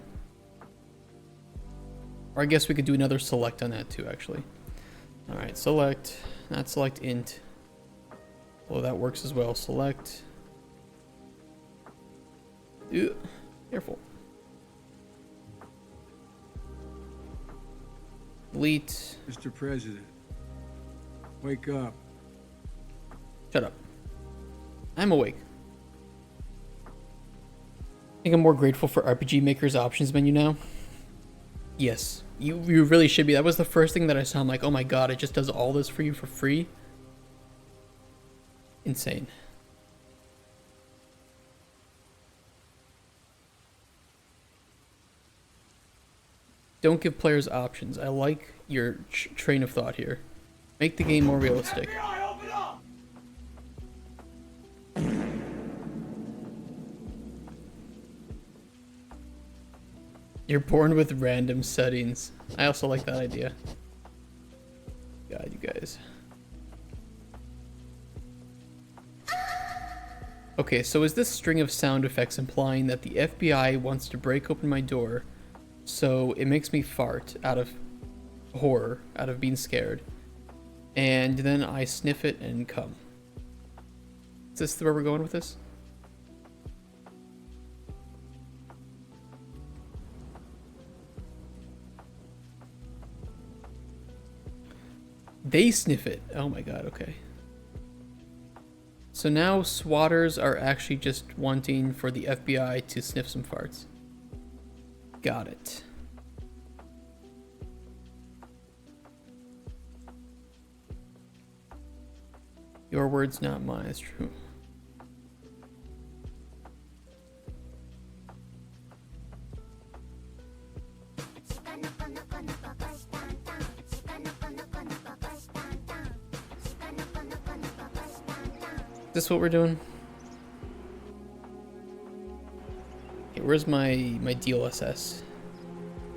Or I guess we could do another select on that too, actually. Alright, select, not select int. Well, that works as well. Select. Ew, careful. Delete. Mr. President, wake up. Shut up. I'm awake. I think I'm more grateful for RPG Maker's options menu now. Yes, you really should be. That was the first thing that I saw. I'm like, oh my god, it just does all this for you for free. Insane. Don't give players options. I like your train of thought here. Make the game more realistic. You're born with random settings. I also like that idea. God, you guys. Okay, so is this string of sound effects implying that the FBI wants to break open my door so it makes me fart out of horror, out of being scared, and then I sniff it and come? Is this where we're going with this? They sniff it. Oh my god, okay. So now swatters are actually just wanting for the FBI to sniff some farts. Got it. Your words, not mine, it's true. Is this what we're doing? Okay, where's my DLSS?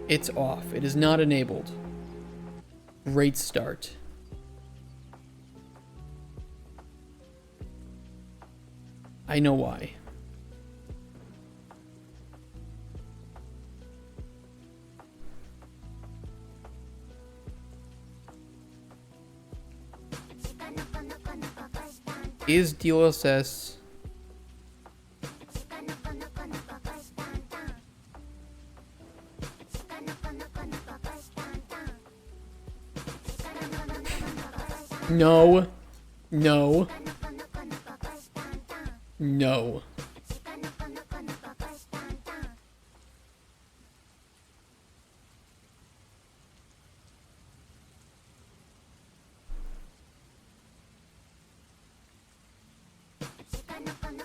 It's off. It is not enabled. Great start. I know why. Is DLSS No. No. No.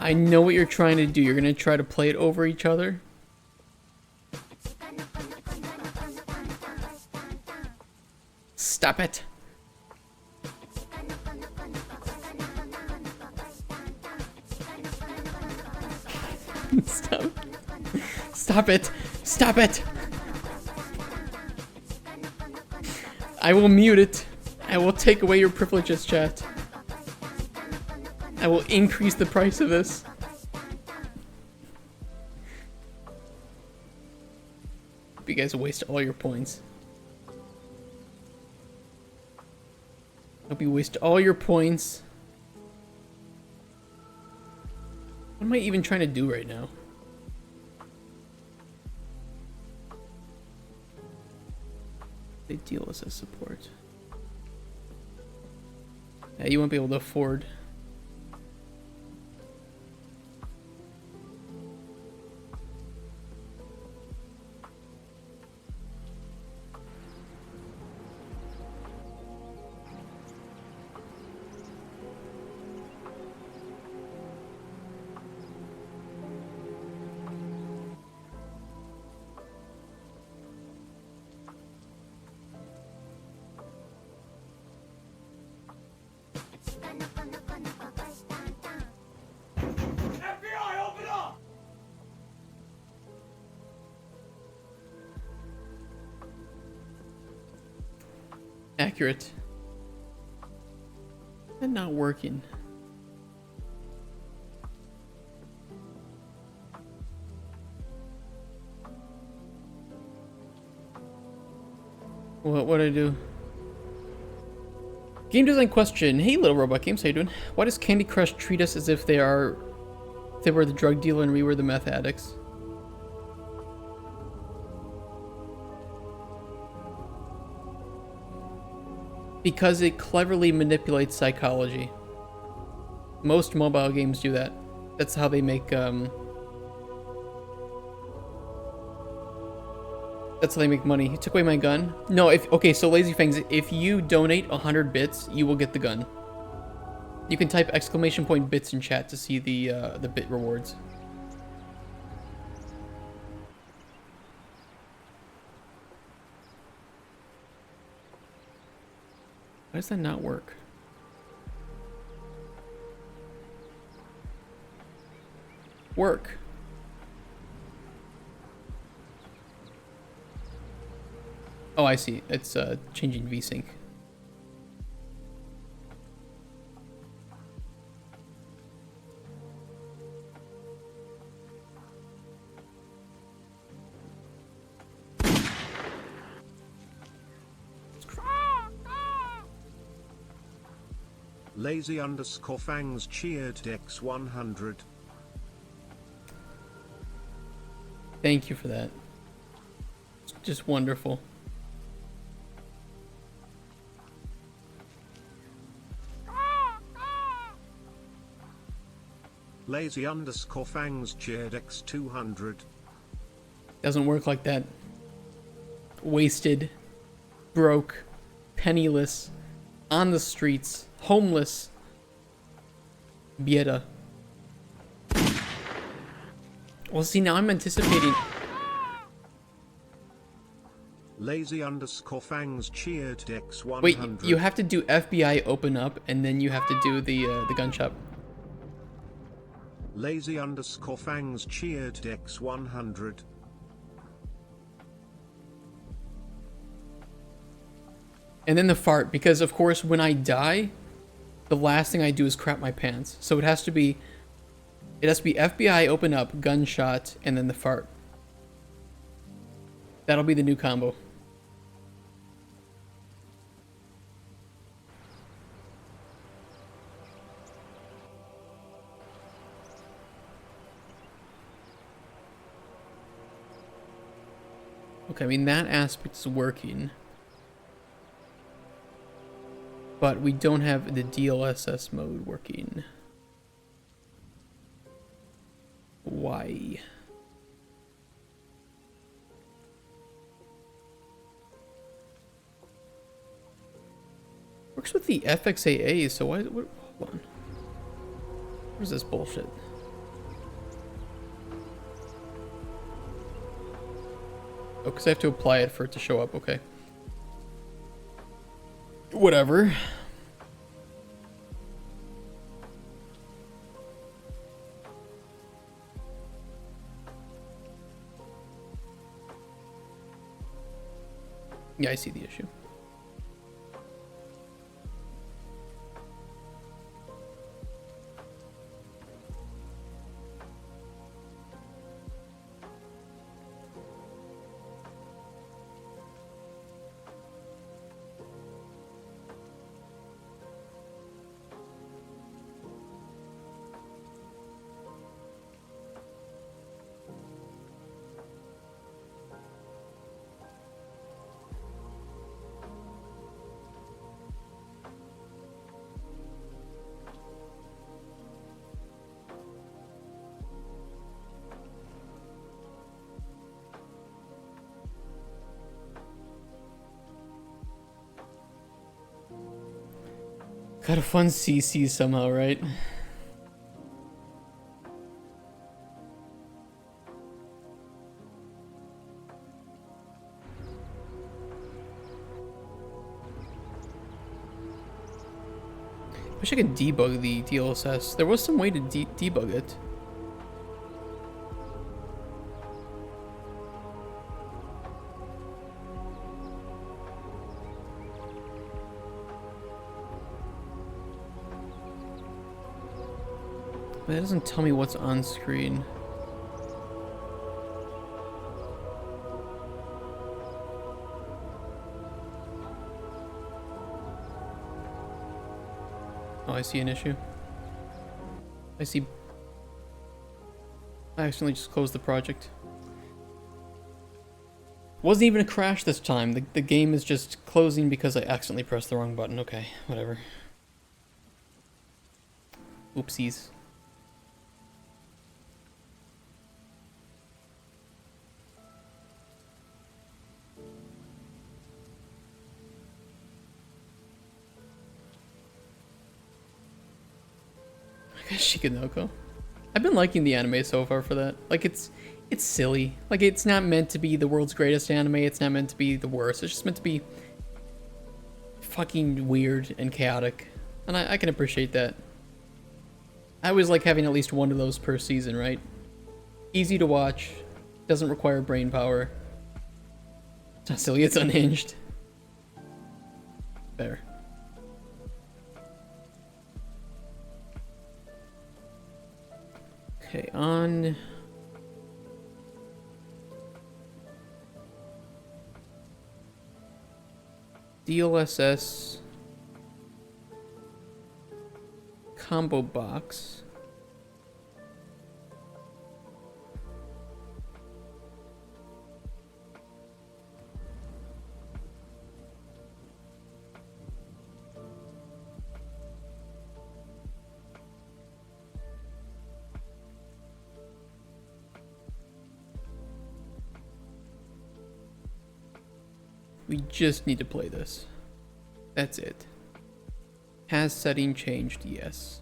I know what you're trying to do. You're gonna try to play it over each other. Stop it. Stop. Stop it. Stop it. I will mute it. I will take away your privileges, chat. I will increase the price of this. Hope you guys waste all your points. Hope you waste all your points. What am I even trying to do right now? They DLSS support. Yeah, you won't be able to afford. Accurate. And not working. What'd I do? Game design question. Hey, little robot games, how you doing? Why does Candy Crush treat us as if they were the drug dealer and we were the meth addicts? Because it cleverly manipulates psychology. Most mobile games do that. That's how they make that's how they make money. You took away my gun? No, okay, so Lazy Fangs, if you donate 100 bits, you will get the gun. You can type !bits in chat to see the bit rewards. Why does that not work? Work. Oh, I see. It's changing VSync. Lazy underscore fangs cheered Dex 100. Thank you for that. It's just wonderful. Lazy underscore fangs cheered X 200. Doesn't work like that. Wasted, broke, penniless, on the streets, homeless. Bieda. Well, see, now I'm anticipating. Lazy underscore fangs cheered Dex 100. Wait, you have to do FBI open up, and then you have to do the gun shop. Lazy underscore fangs cheered Dex 100. And then the fart, because of course when I die, the last thing I do is crap my pants. So it has to be FBI open up, gunshot, and then the fart. That'll be the new combo. Okay, I mean that aspect is working. But we don't have the DLSS mode working. Why? Works with the FXAA, so why? Hold on. Where's this bullshit? Oh, because I have to apply it for it to show up. Okay. Whatever. Yeah, I see the issue. Got a fun CC somehow, right? Wish I could debug the DLSS. There was some way to debug it. But it doesn't tell me what's on screen. Oh, I see an issue. I see. I accidentally just closed the project. Wasn't even a crash this time. The game is just closing because I accidentally pressed the wrong button. Okay, whatever. Oopsies. Shikanoko. I've been liking the anime so far for that. Like it's silly. Like it's not meant to be the world's greatest anime. It's not meant to be the worst. It's just meant to be fucking weird and chaotic. And I can appreciate that. I always like having at least one of those per season, right? Easy to watch. Doesn't require brain power. It's not silly, it's unhinged. Fair. Okay, on DLSS combo box. We just need to play this. That's it. Has setting changed? Yes.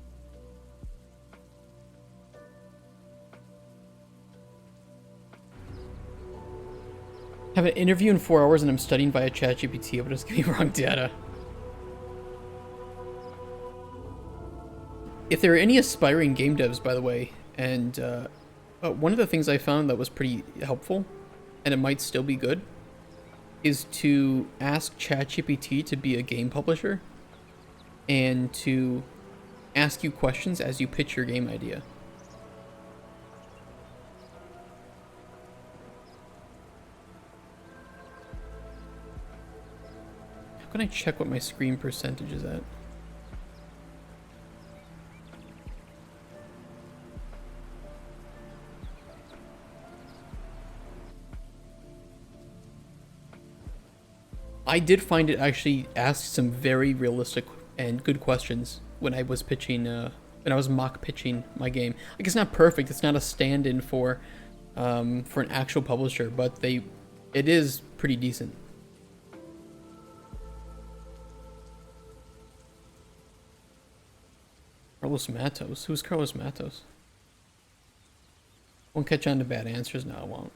Have an interview in 4 hours and I'm studying via ChatGPT, but it's giving me wrong data. If there are any aspiring game devs, by the way, and one of the things I found that was pretty helpful, and it might still be good, is to ask ChatGPT to be a game publisher and to ask you questions as you pitch your game idea. How can I check what my screen percentage is at? I did find it actually asked some very realistic and good questions when I was pitching, when I was mock pitching my game. Like, it's not perfect, it's not a stand-in for an actual publisher, but it is pretty decent. Carlos Matos? Who's Carlos Matos? Won't catch on to bad answers? No, I won't.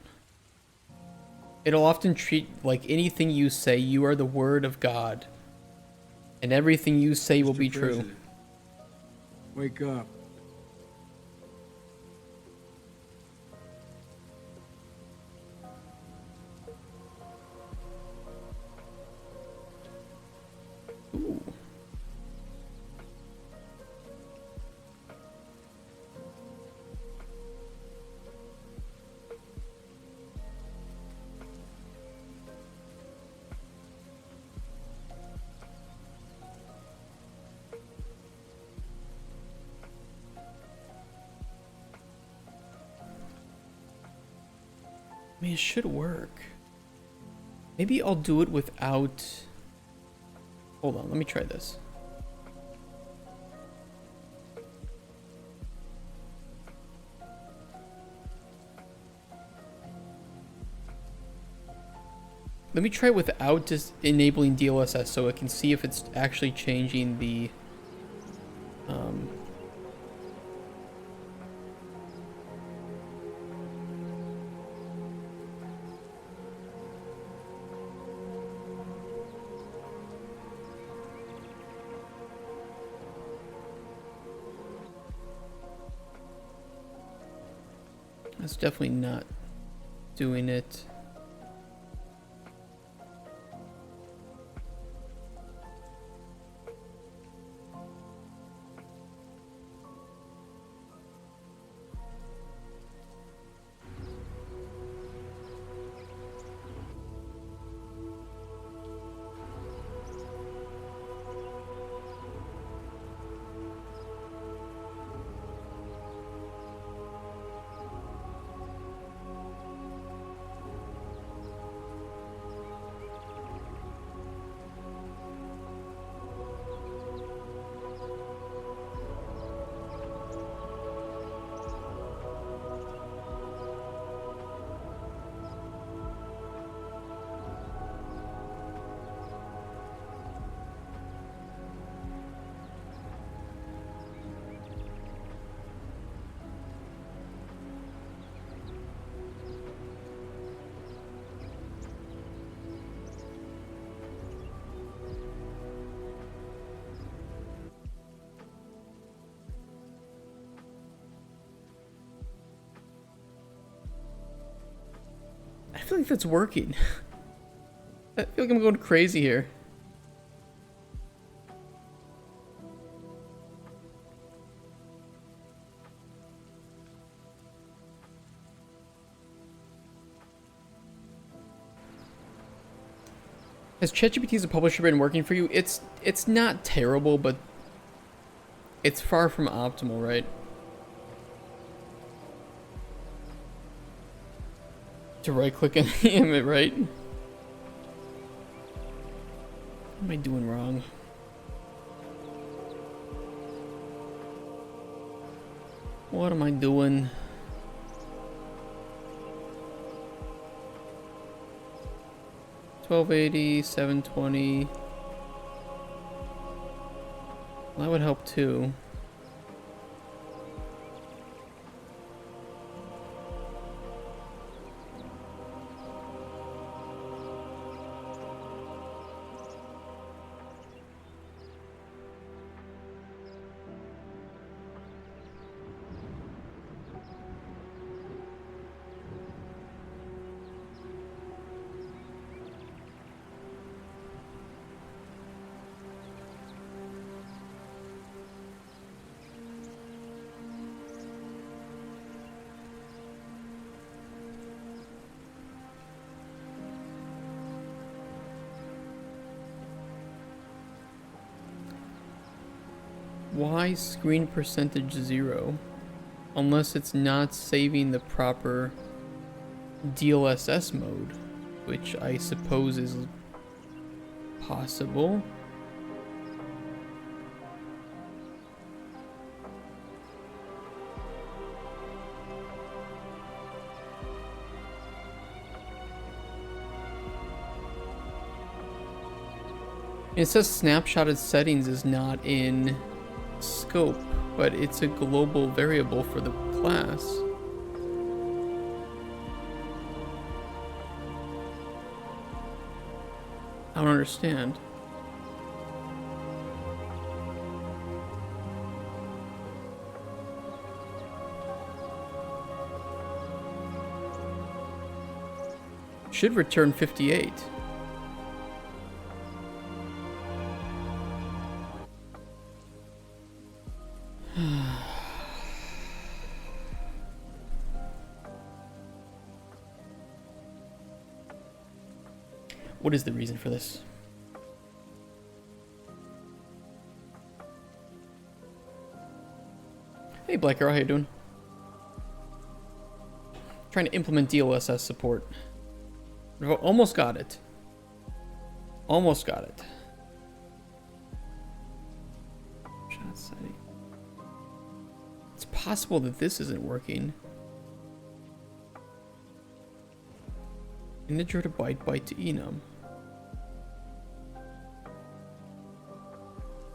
It'll often treat like anything you say, you are the word of God. And everything you say will be true. Wake up. Ooh. I mean, it should work. Maybe I'll do it without... Hold on, let me try this. Let me try without just enabling DLSS so I can see if it's actually changing the... That's definitely not doing it. I feel like that's working. I feel like I'm going crazy here. Has ChatGPT as a publisher been working for you? It's not terrible, but It's far from optimal, right? To right click and aim it, right? What am I doing wrong? What am I doing? $12.80, $7.20. That would help too. Why screen percentage 0? Unless it's not saving the proper DLSS mode, which I suppose is possible. It says snapshotted settings is not in scope, but it's a global variable for the class. I don't understand. Should return 58. What is the reason for this? Hey Black Arrow, how you doing? Trying to implement DLSS support. Almost got it. Almost got it. Shot setting. It's possible that this isn't working. Integer to byte to enum.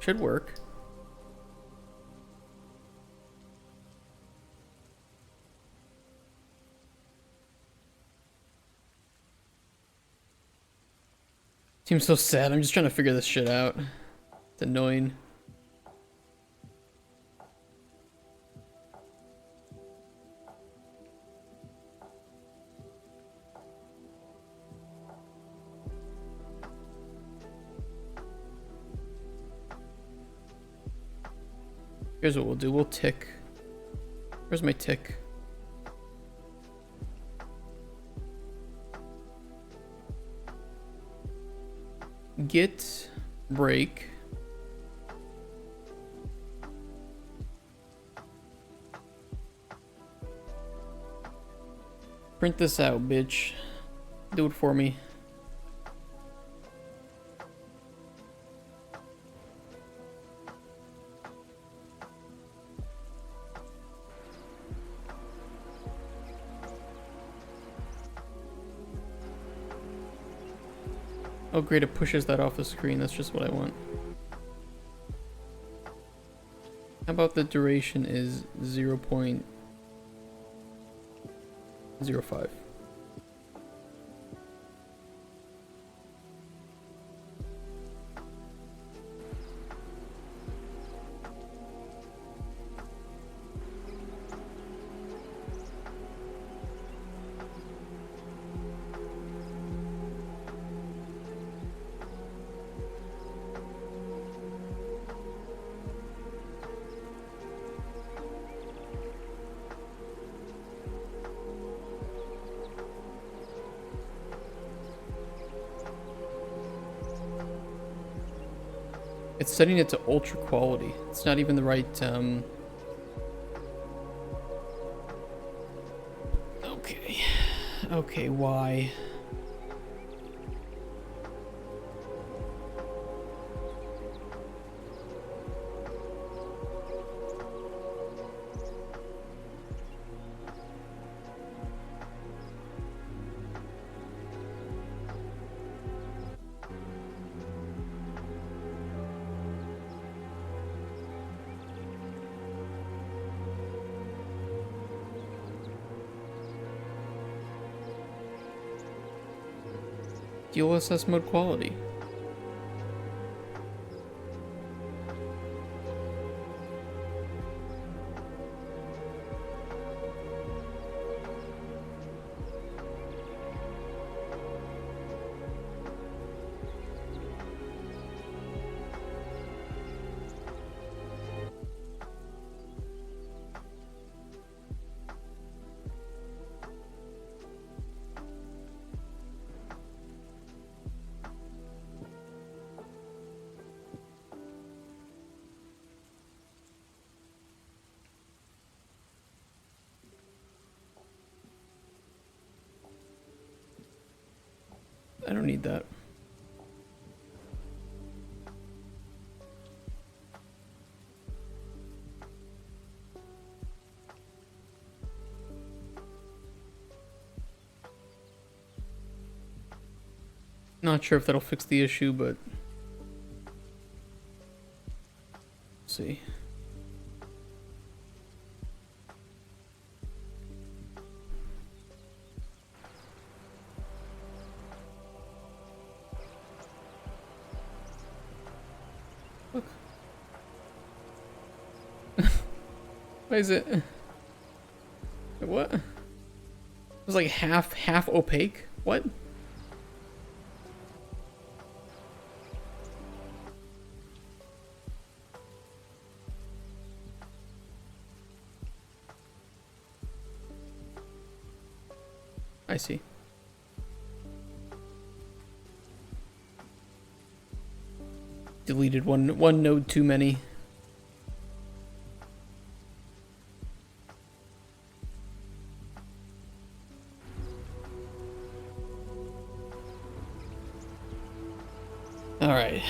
Should work. Seems so sad. I'm just trying to figure this shit out. It's annoying. Here's what we'll do. We'll tick. Where's my tick? Git break. Print this out, bitch. Do it for me. Oh great, it pushes that off the screen. That's just what I want. How about the duration is 0.05? It's setting it to ultra quality. It's not even the right, Okay. Okay, why? DLSS mode quality. I don't need that. Not sure if that'll fix the issue, but let's see. Look. Why is it? What? It was like half opaque. What? I see. Deleted one node too many. All right.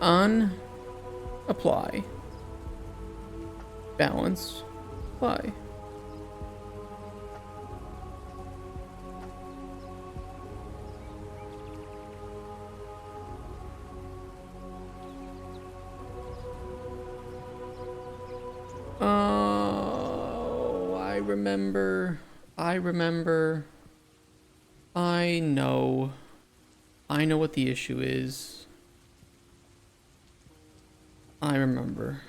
On apply. Balance. Apply. Oh, I remember. I know what the issue is. I remember.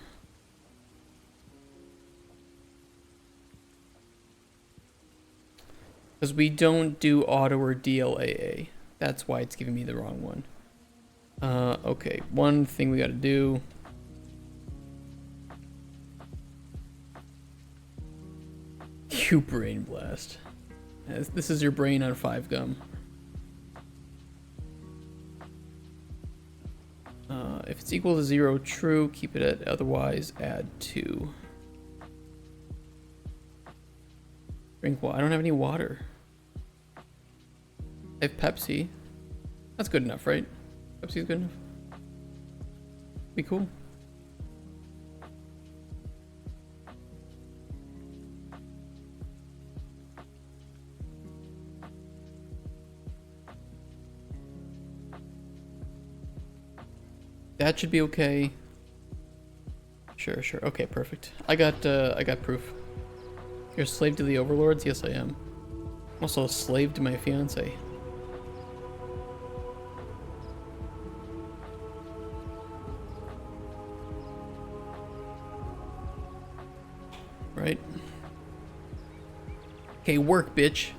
Because we don't do auto or DLAA. That's why it's giving me the wrong one. Okay, one thing we gotta do. You brain blast. This is your brain on 5 gum. If it's equal to 0, true, keep it at, otherwise add 2. Drink water. I don't have any water. I have Pepsi. That's good enough, right? Pepsi's good enough. Be cool. That should be okay. Sure. Okay, perfect. I got proof. You're a slave to the overlords? Yes, I am. I'm also a slave to my fiance. Right? Okay, work, bitch.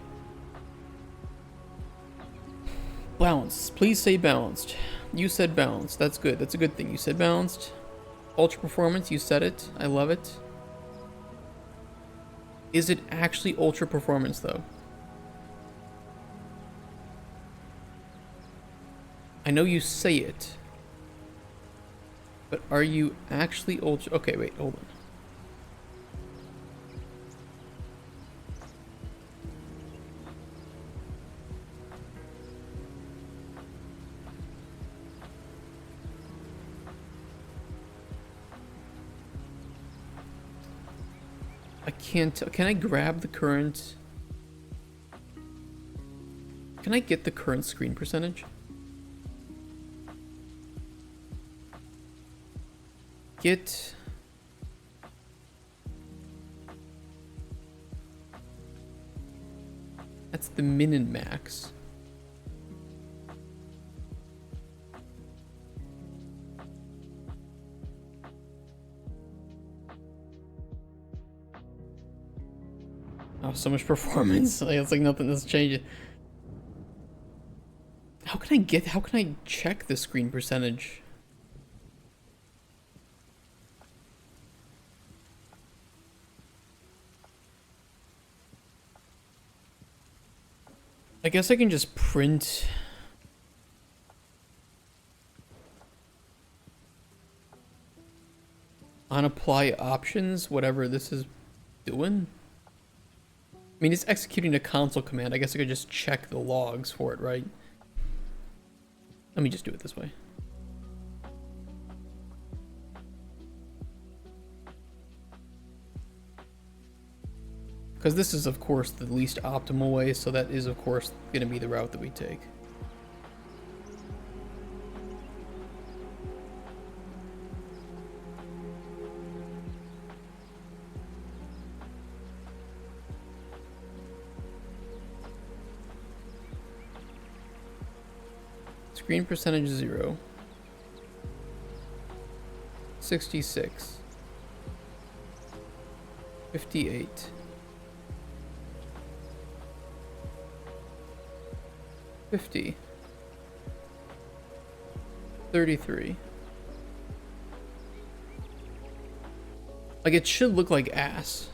Balanced. Please say balanced. You said balanced. That's good. That's a good thing. You said balanced. Ultra performance. You said it. I love it. Is it actually ultra performance, though? I know you say it. But are you actually ultra? Okay, wait, hold on. I can't tell. Can I grab the current? Can I get the current screen percentage? Get... That's the min and max. Oh, so much performance. Like, it's like nothing that's changing. How can I check the screen percentage? I guess I can just print on apply options, whatever this is doing. I mean, it's executing a console command. I guess I could just check the logs for it, right? Let me just do it this way. Because this is, of course, the least optimal way, so that is, of course, going to be the route that we take. Screen percentage 0. 66. 58. 50. 33. Like, it should look like ass.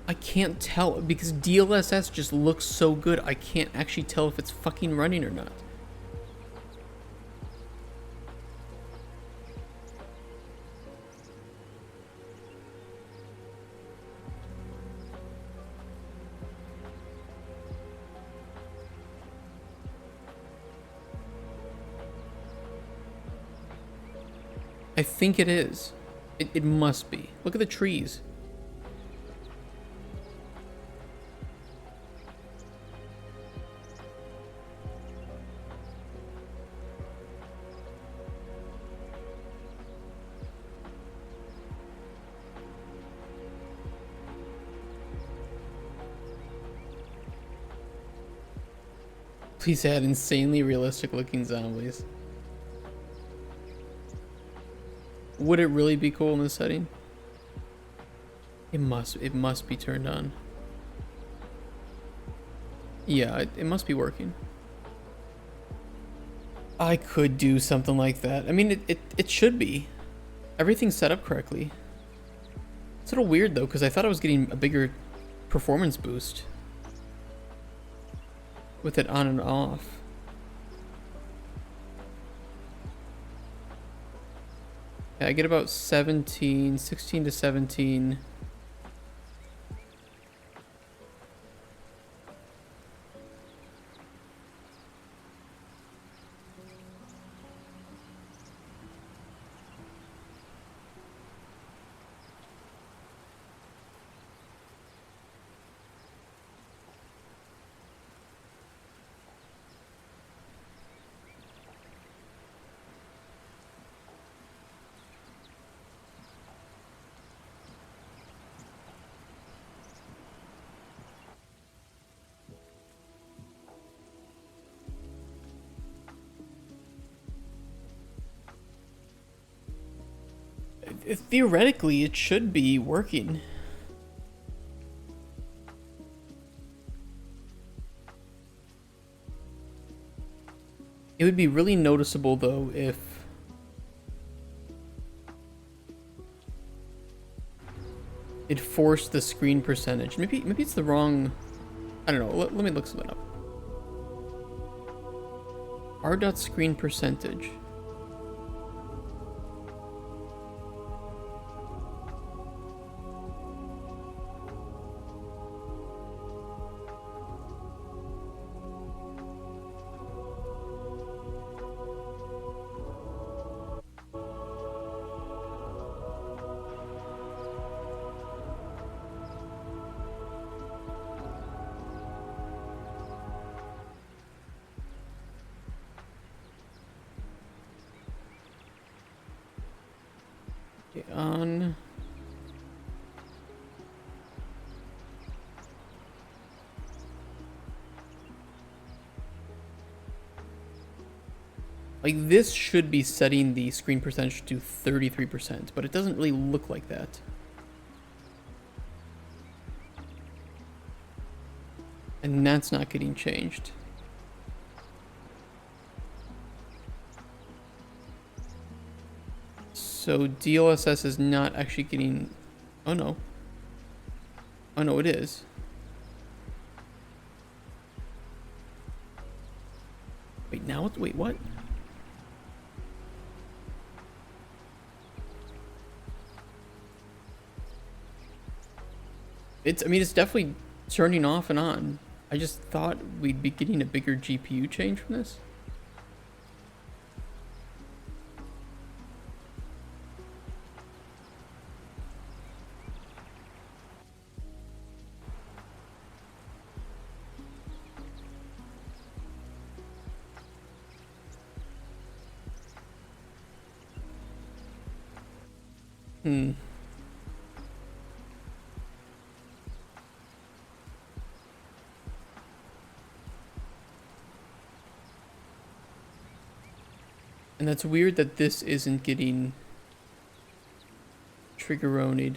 I can't tell because DLSS just looks so good. I can't actually tell if it's fucking running or not. I think it is. It must be. Look at the trees. Please add insanely realistic looking zombies. Would it really be cool in this setting? It must be turned on. Yeah, it must be working. I could do something like that. I mean, it should be. Everything's set up correctly. It's a little weird though, because I thought I was getting a bigger performance boost with it on and off. Yeah, I get about 16 to 17. Theoretically, it should be working. It would be really noticeable though if it forced the screen percentage. Maybe it's the wrong. I don't know. Let me look something up. R.screen percentage. On like this should be setting the screen percentage to 33%, but it doesn't really look like that. And that's not getting changed. So DLSS is not actually getting... Oh no. Oh no, it is. Wait, now it's... Wait, what? It's... I mean, it's definitely turning off and on. I just thought we'd be getting a bigger GPU change from this. Hmm. And that's weird that this isn't getting triggeronied.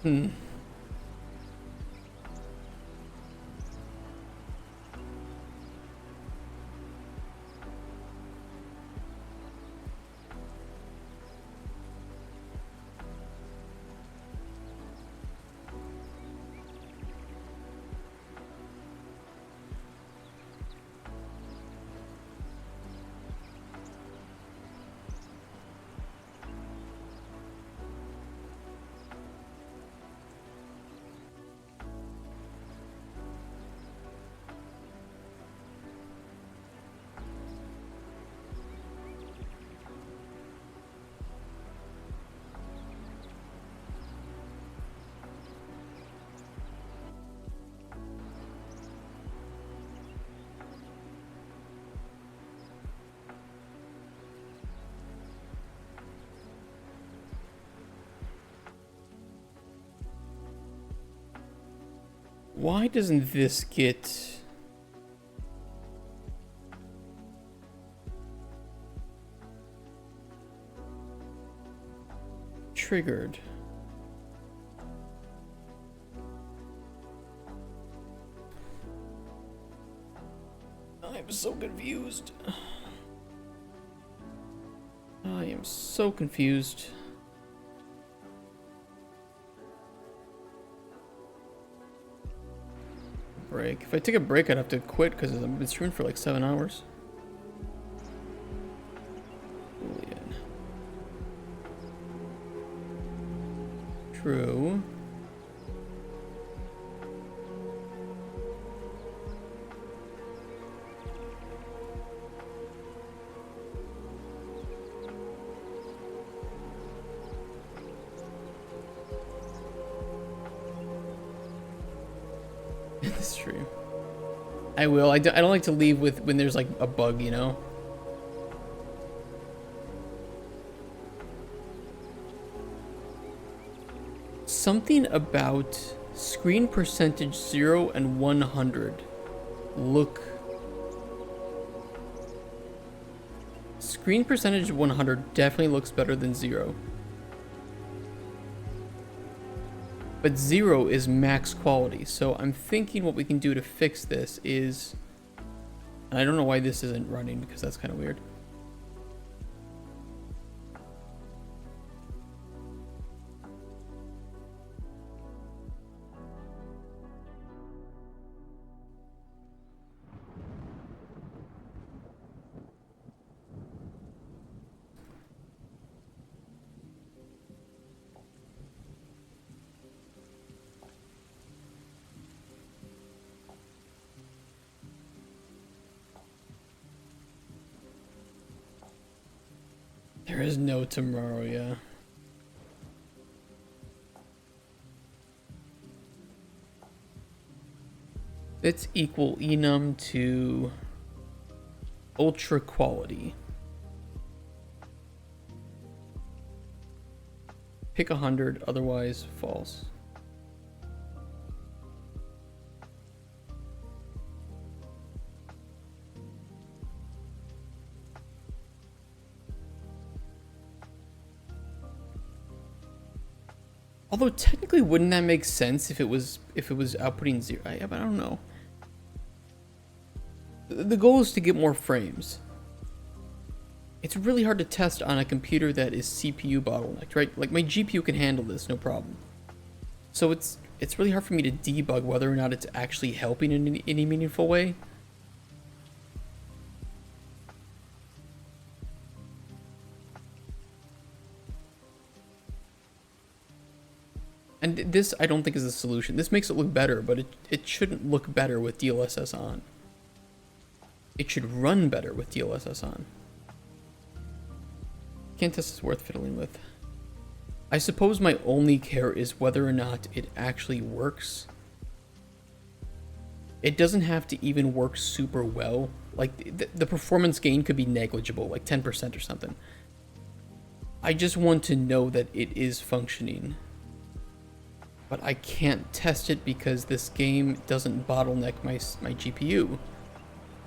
Hmm. Why doesn't this get... triggered? I'm so confused. I am so confused. Break. If I take a break, I'd have to quit because I've been streaming for like 7 hours. Boolean. True. stream. I will. I don't like to leave with when there's like a bug, you know? Something about screen percentage 0 and 100 look... Screen percentage 100 definitely looks better than 0. But 0 is max quality, so I'm thinking what we can do to fix this is... And I don't know why this isn't running, because that's kind of weird. There is no tomorrow, yeah. Let's equal enum to ultra quality. Pick 100, otherwise false. Although technically, wouldn't that make sense if it was outputting 0? But I don't know. The goal is to get more frames. It's really hard to test on a computer that is CPU bottlenecked, right? Like my GPU can handle this, no problem. So it's really hard for me to debug whether or not it's actually helping in any meaningful way. And this, I don't think, is the solution. This makes it look better, but it shouldn't look better with DLSS on. It should run better with DLSS on. Can't test is worth fiddling with. I suppose my only care is whether or not it actually works. It doesn't have to even work super well. Like, the performance gain could be negligible, like 10% or something. I just want to know that it is functioning. But I can't test it because this game doesn't bottleneck my GPU.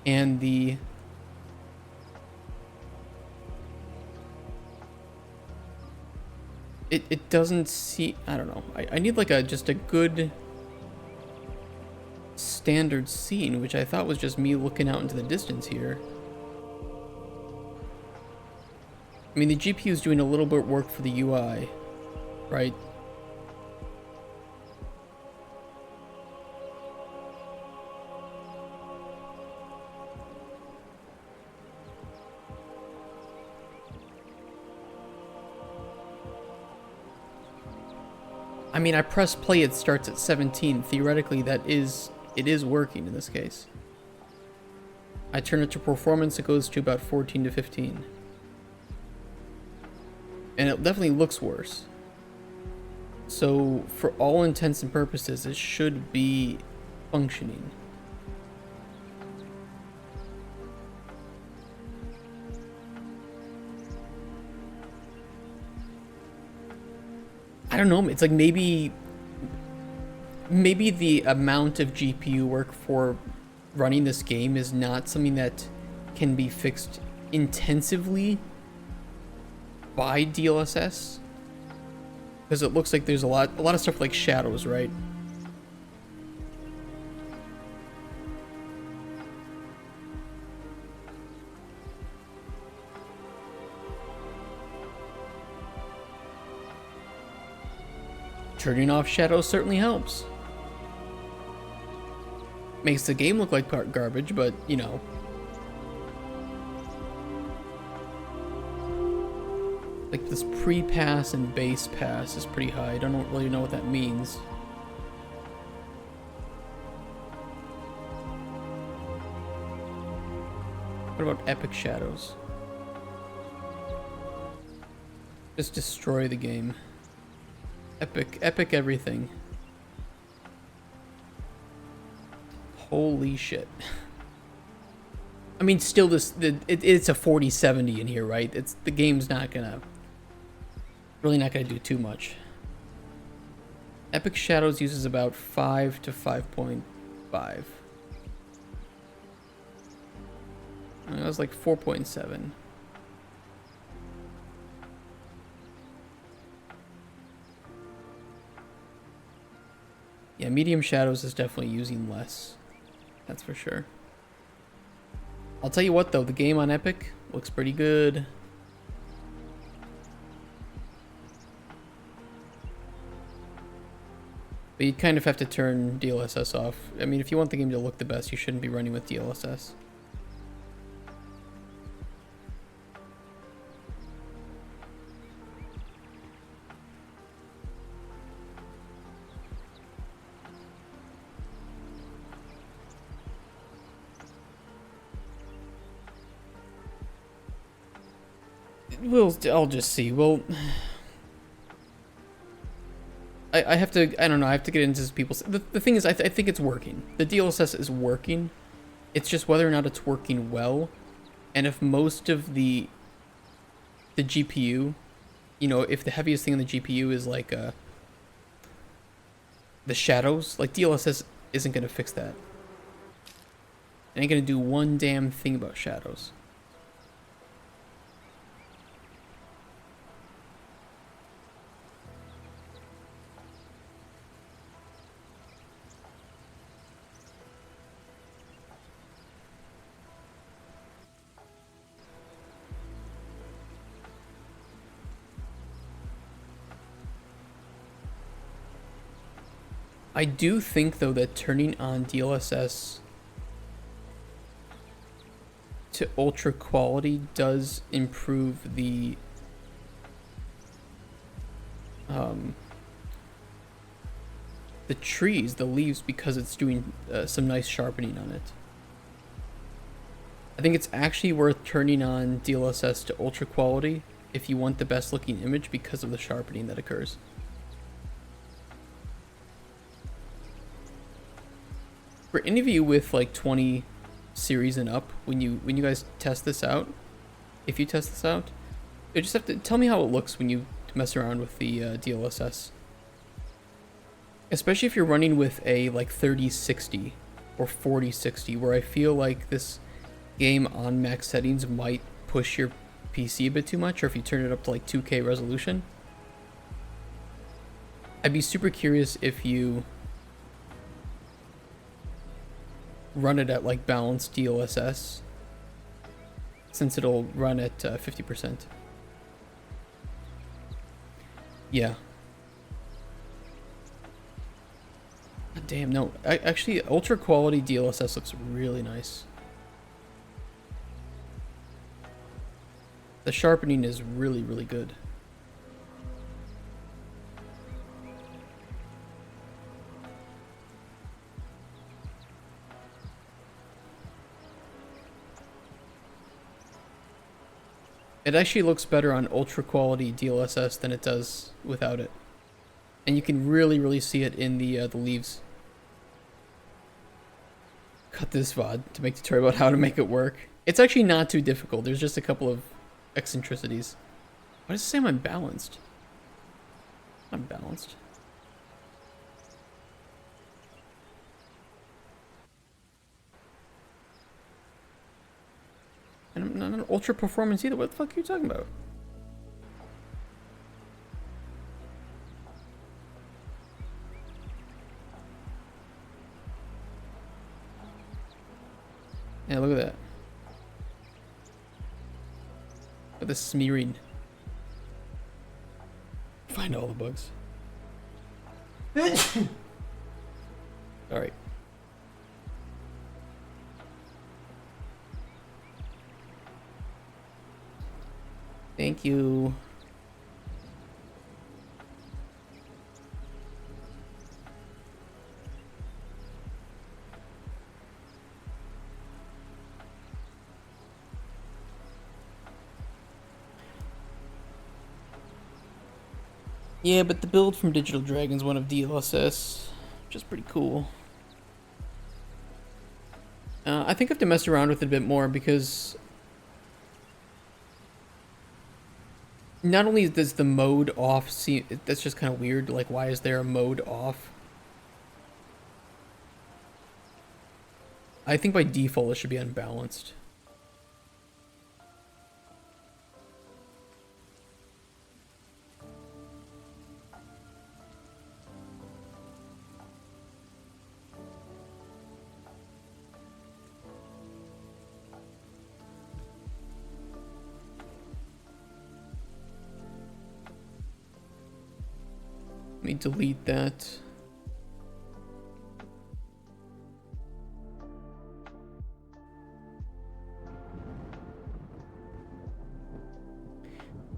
And the... It doesn't see... I don't know. I need like just a good standard scene, which I thought was just me looking out into the distance here. I mean, the GPU is doing a little bit of work for the UI, right? I mean, I press play, it starts at 17. Theoretically, it is working in this case. I turn it to performance, it goes to about 14 to 15. And it definitely looks worse. So, for all intents and purposes, it should be functioning. I don't know, it's like maybe the amount of GPU work for running this game is not something that can be fixed intensively by DLSS, because it looks like there's a lot of stuff like shadows, right? Turning off shadows certainly helps. Makes the game look like garbage, but, you know. Like, this pre-pass and base pass is pretty high. I don't really know what that means. What about epic shadows? Just destroy the game. Epic everything. Holy shit. I mean, still it's a 4070 in here, right? The game's not gonna really not gonna do too much. Epic Shadows uses about 5 to 5.5. That was like 4.7. Yeah, Medium Shadows is definitely using less. That's for sure. I'll tell you what though, the game on Epic looks pretty good. But you kind of have to turn DLSS off. I mean, if you want the game to look the best, you shouldn't be running with DLSS. I'll just see. Well, I have to, I don't know, I have to get into people's, the thing is, I think it's working. The DLSS is working. It's just whether or not it's working well. And if most of the GPU, you know, if the heaviest thing on the GPU is like the shadows, like DLSS isn't going to fix that. It ain't going to do one damn thing about shadows. I do think, though, that turning on DLSS to ultra quality does improve the trees, the leaves, because it's doing some nice sharpening on it. I think it's actually worth turning on DLSS to ultra quality if you want the best looking image because of the sharpening that occurs. For any of you with like 20 series and up, when you guys test this out, if you test this out, you just have to tell me how it looks when you mess around with the DLSS. Especially if you're running with a like 3060 or 4060, where I feel like this game on max settings might push your PC a bit too much, or if you turn it up to like 2K resolution. I'd be super curious if you run it at like balanced DLSS, since it'll run at 50%. Yeah. God damn, no. Actually, ultra quality DLSS looks really nice. The sharpening is really, really good. It actually looks better on ultra quality DLSS than it does without it. And you can really, really see it in the leaves. Cut this VOD to make tutorial about how to make it work. It's actually not too difficult. There's just a couple of eccentricities. Why does it say I'm unbalanced? I'm balanced. And I'm not an ultra performance either. What the fuck are you talking about? Yeah, look at that. Look at the smearing. Find all the bugs. Alright. Thank you. Yeah, but the build from Digital Dragon's one of DLSS, which is pretty cool. I think I have to mess around with it a bit more because not only does the mode off seem, that's just kind of weird. Like, why is there a mode off? I think by default it should be unbalanced. Let me delete that.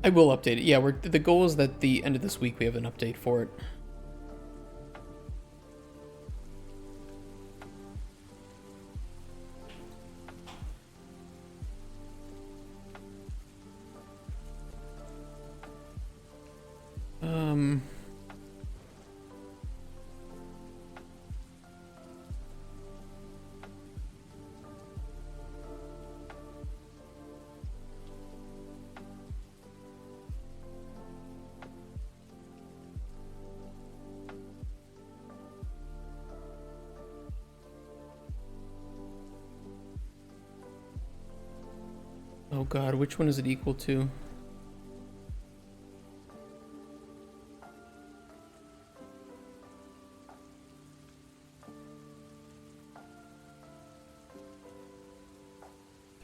I will update it. Yeah, the goal is that the end of this week we have an update for it. Oh god, which one is it equal to?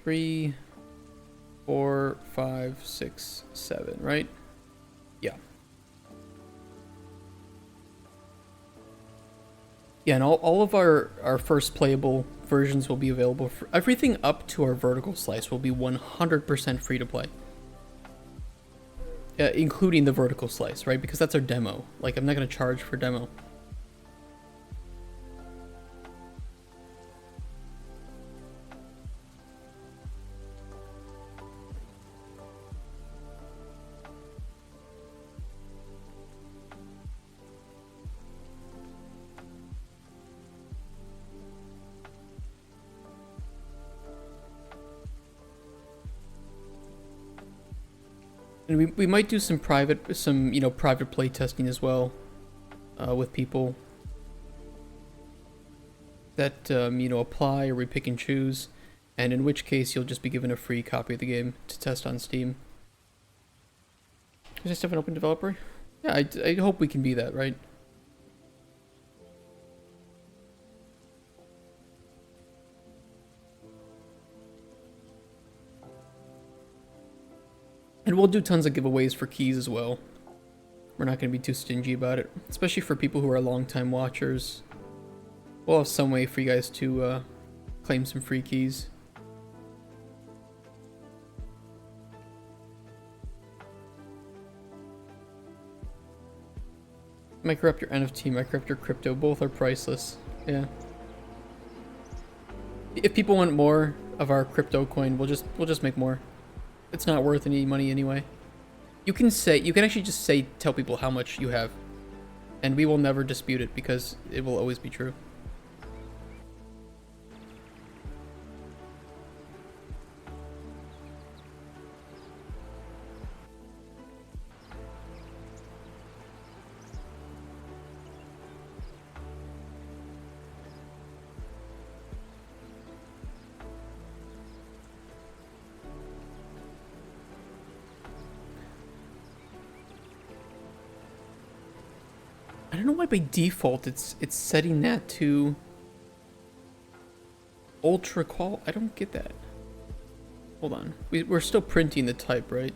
Three, 4, 5, 6, 7, right? Yeah. Yeah, and all of our first playable versions will be available for everything up to our vertical slice will be 100% free to play. Including the vertical slice, right? Because that's our demo. Like, I'm not going to charge for demo. And we might do some private play testing as well, with people that apply, or we pick and choose, and in which case you'll just be given a free copy of the game to test on Steam. Is this stuff an open developer? Yeah, I hope we can be that, right? And we'll do tons of giveaways for keys as well. We're not going to be too stingy about it, especially for people who are long-time watchers. We'll have some way for you guys to claim some free keys. Might corrupt your NFT, might corrupt your crypto. Both are priceless. Yeah. If people want more of our crypto coin, we'll just make more. It's not worth any money anyway. You can actually just tell people how much you have, and we will never dispute it because it will always be true. I don't know why by default it's setting that to ultra qual. I don't get that. Hold on. We're still printing the type, right?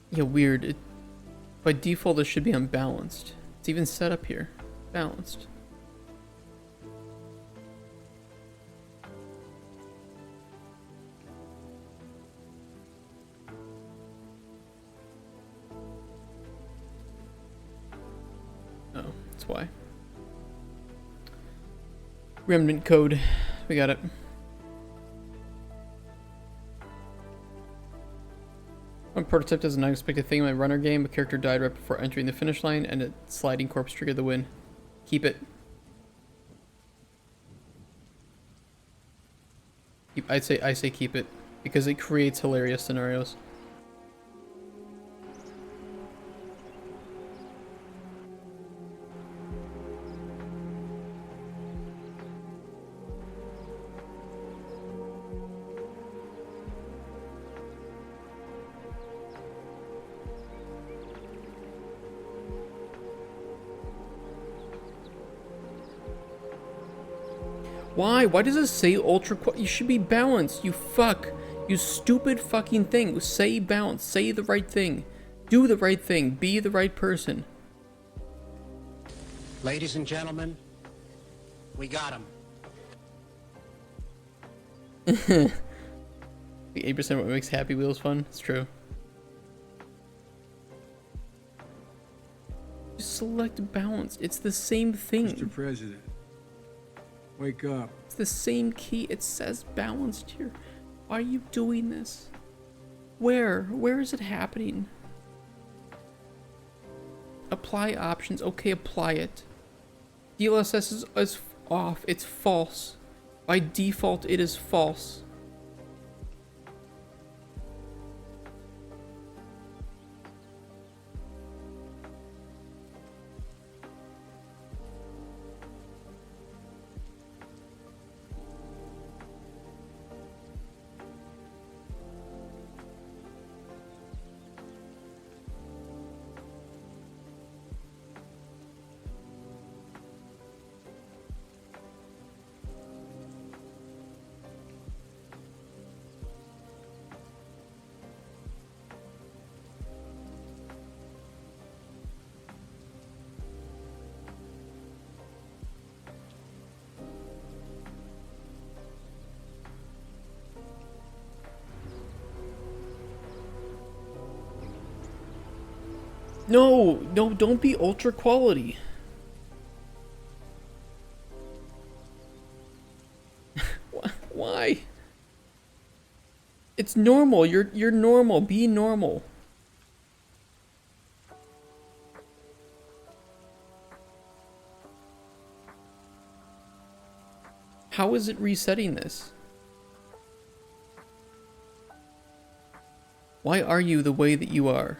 Yeah, weird. By default, it should be unbalanced. It's even set up here. Balanced. Oh, that's why. Remnant code. we got it. One prototype does an unexpected thing in my runner game. A character died right before entering the finish line, and a sliding corpse triggered the win. Keep it. I say keep it, because it creates hilarious scenarios. Why? Why does it say ultra? You should be balanced, you fuck. You stupid fucking thing. Say balance. Say the right thing. Do the right thing. Be the right person. Ladies and gentlemen, we got him. The 8% what makes Happy Wheels fun. It's true. Just select balance. It's the same thing. Mr. President, wake up. It's the same key. It says balanced here. Why are you doing this? Where? Where is it happening? Apply options. Okay, apply it. DLSS is off. It's false. By default, it is false. No, no, don't be ultra quality. Why? It's normal. You're normal. Be normal. How is it resetting this? Why are you the way that you are?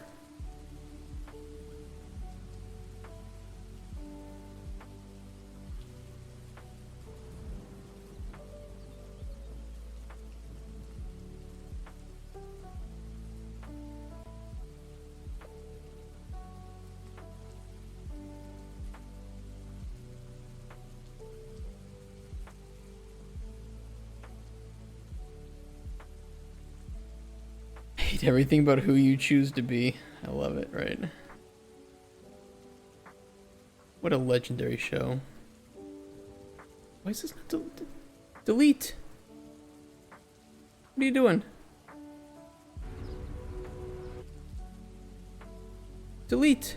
Everything about who you choose to be. I love it, right? What a legendary show. Why is this not delete? What are you doing? Delete.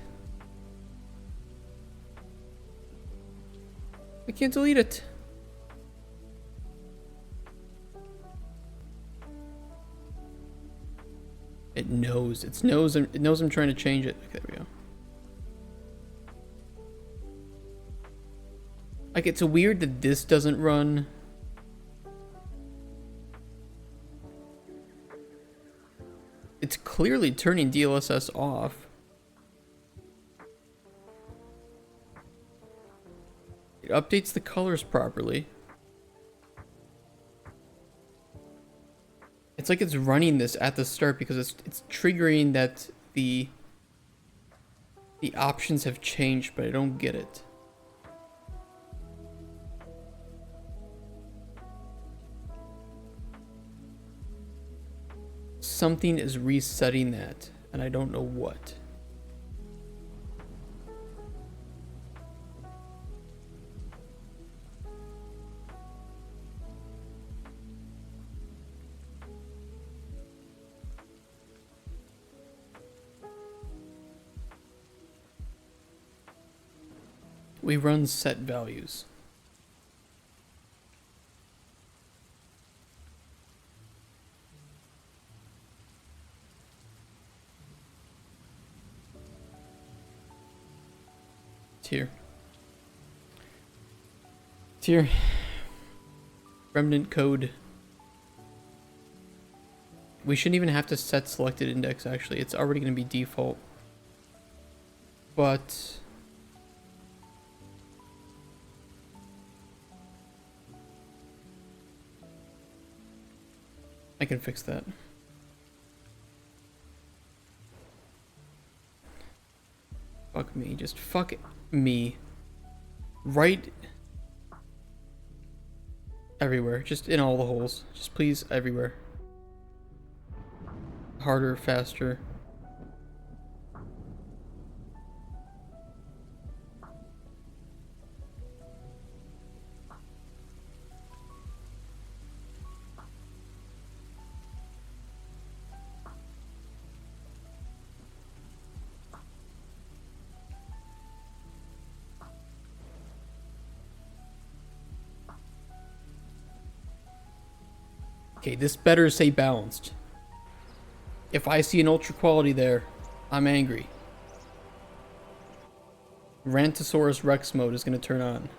I can't delete it. It knows. It knows I'm trying to change it. Okay, there we go. Like, it's weird that this doesn't run. It's clearly turning DLSS off. It updates the colors properly. It's like it's running this at the start because it's triggering that the options have changed, but I don't get it. Something is resetting that, and I don't know what. We run set values. Tier. Tier. Remnant code. We shouldn't even have to set selected index, actually. It's already going to be default. But... I can fix that. Fuck me. Just fuck me. Right... everywhere. Just in all the holes. Just please, everywhere. Harder, faster. Okay, this better say balanced. If I see an ultra quality there, I'm angry. Rantosaurus Rex mode is going to turn on.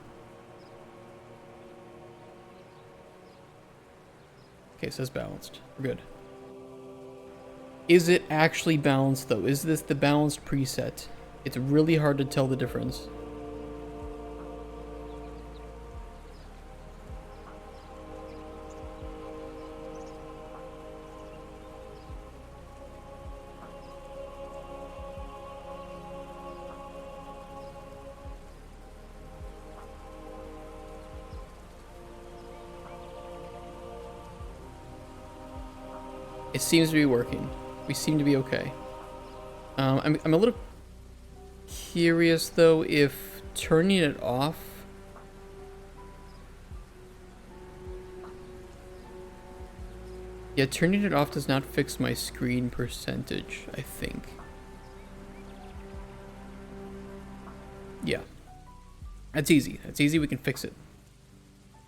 Okay, it says balanced. We're good. Is it actually balanced though? Is this the balanced preset? It's really hard to tell the difference. It seems to be working. We seem to be okay. I'm a little curious though if turning it off. Yeah, turning it off does not fix my screen percentage, I think. Yeah. That's easy. That's easy. We can fix it.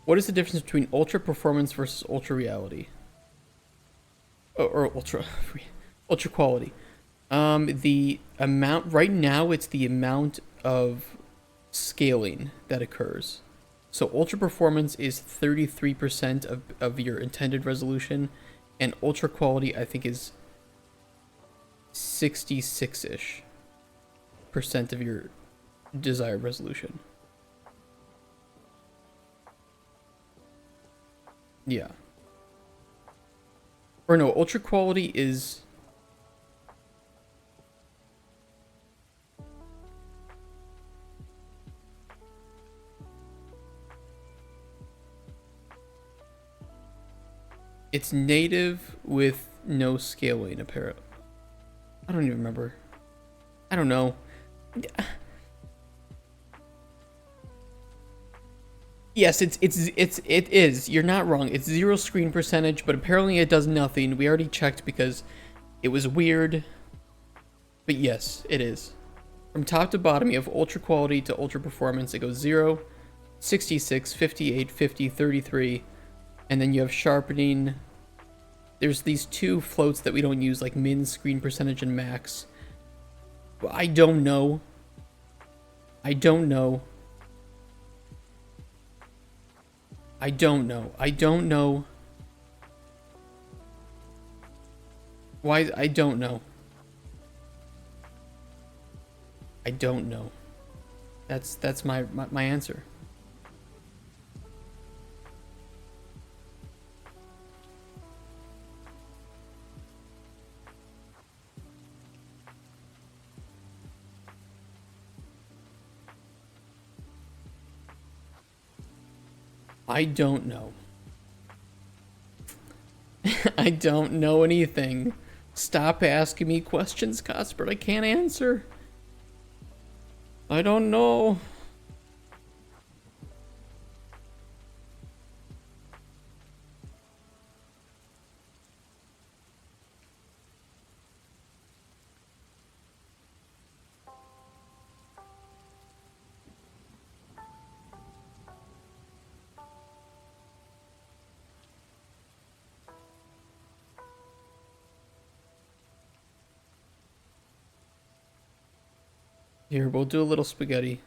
What is the difference between ultra performance versus ultra reality? Or ultra quality. The amount right now, it's the amount of scaling that occurs. So ultra performance is 33% of your intended resolution, and ultra quality I think is 66-ish % of your desired resolution. Yeah. Or no, ultra quality is... It's native with no scaling, apparently. I don't even remember. I don't know. Yes, it is. You're not wrong. It's 0 screen percentage, but apparently it does nothing. We already checked because it was weird. But yes, it is. From top to bottom, you have ultra quality to ultra performance. It goes 0, 66, 58, 50, 33. And then you have sharpening. There's these two floats that we don't use, like min, screen percentage, and max. Well, I don't know. I don't know. I don't know. I don't know. Why? I don't know. I don't know. That's my answer. I don't know. I don't know anything. Stop asking me questions, Cuthbert. I can't answer. I don't know. Here, we'll do a little spaghetti.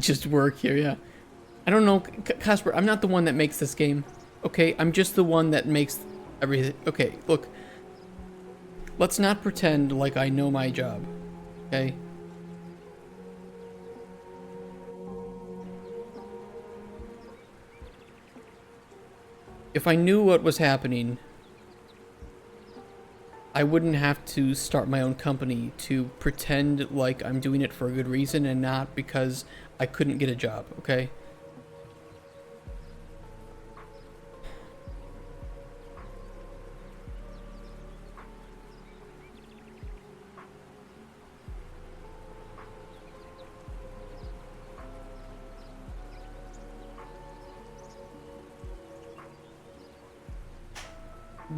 just work here, yeah. I don't know, Casper, I'm not the one that makes this game, okay? I'm just the one that makes everything. Okay, look. Let's not pretend like I know my job, okay? If I knew what was happening, I wouldn't have to start my own company to pretend like I'm doing it for a good reason and not because I couldn't get a job, okay?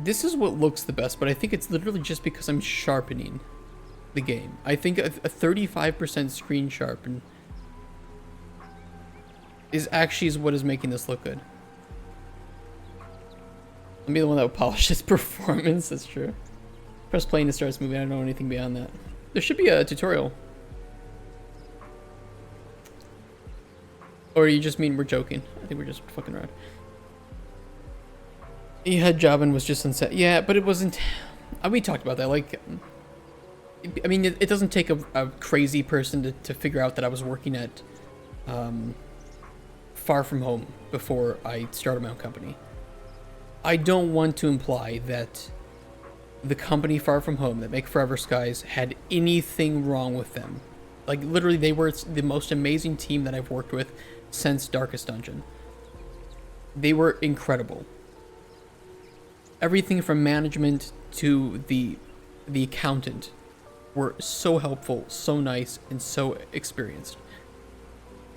This is what looks the best, but I think it's literally just because I'm sharpening the game. I think a 35% screen sharpen is actually what is making this look good. I'll be the one that will polish this performance, that's true. Press play and it starts moving, I don't know anything beyond that. There should be a tutorial. Or you just mean we're joking? I think we're just fucking around. Yeah, Jobin was just unset. Yeah, but it wasn't... we talked about that. Like, I mean, it doesn't take a crazy person to figure out that I was working at Far From Home before I started my own company. I don't want to imply that the company Far From Home that make Forever Skies had anything wrong with them. Like, literally, they were the most amazing team that I've worked with since Darkest Dungeon. They were incredible. Everything from management to the accountant were so helpful, so nice, and so experienced.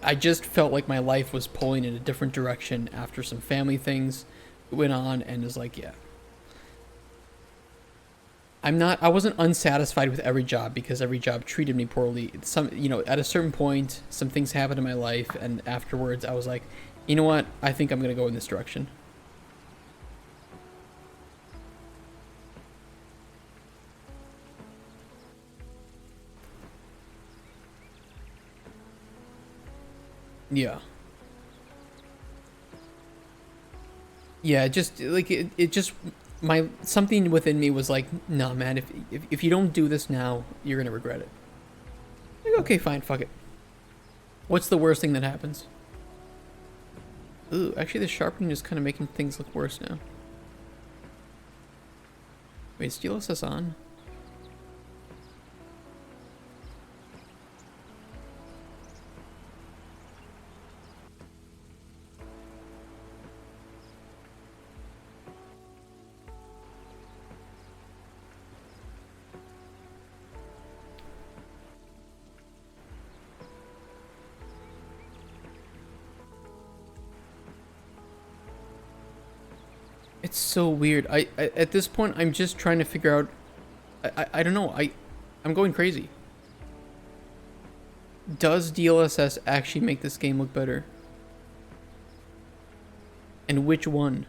I just felt like my life was pulling in a different direction after some family things went on, and was like, yeah. I wasn't unsatisfied with every job because every job treated me poorly. At a certain point, some things happened in my life, and afterwards I was like, you know what? I think I'm gonna go in this direction. Yeah. Yeah, just like it just something within me was like, nah, man, if you don't do this now, you're gonna regret it. Like, okay, fine, fuck it. What's the worst thing that happens? Ooh, actually the sharpening is kind of making things look worse now. Wait, is DLSS on? It's so weird. I at this point I'm just trying to figure out. I don't know. I'm going crazy. Does DLSS actually make this game look better? And which one?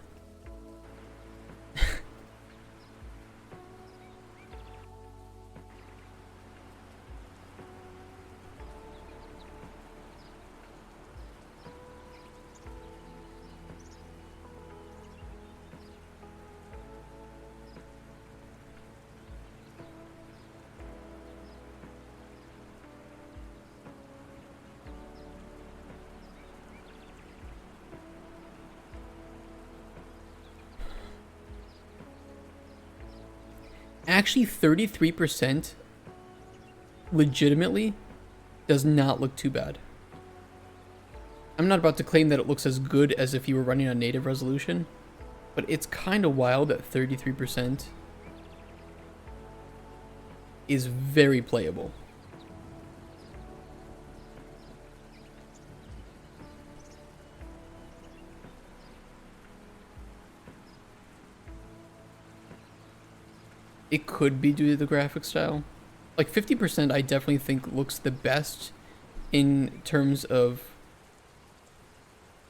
Actually, 33% legitimately does not look too bad. I'm not about to claim that it looks as good as if you were running on native resolution, but it's kind of wild that 33% is very playable. It could be due to the graphic style. Like 50% I definitely think looks the best in terms of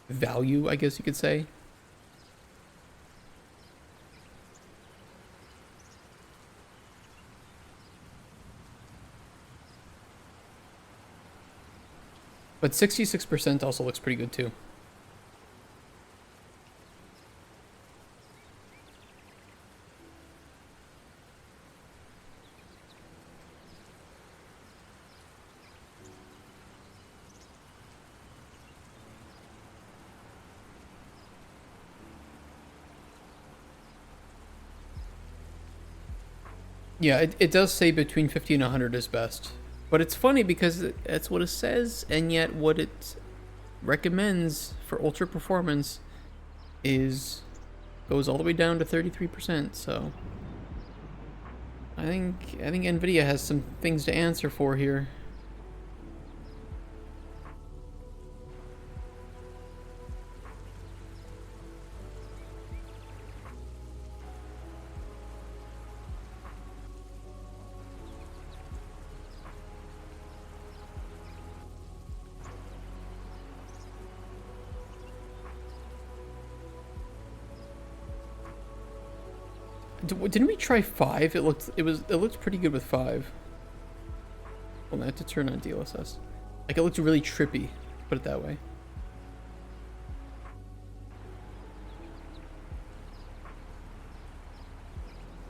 value, I guess you could say. But 66% also looks pretty good too. Yeah, it does say between 50 and 100 is best. But it's funny because that's what it says, and yet what it recommends for ultra performance goes all the way down to 33%, so I think Nvidia has some things to answer for here. Didn't we try 5? It looked pretty good with 5. Well, I have to turn on DLSS. Like, it looked really trippy, put it that way.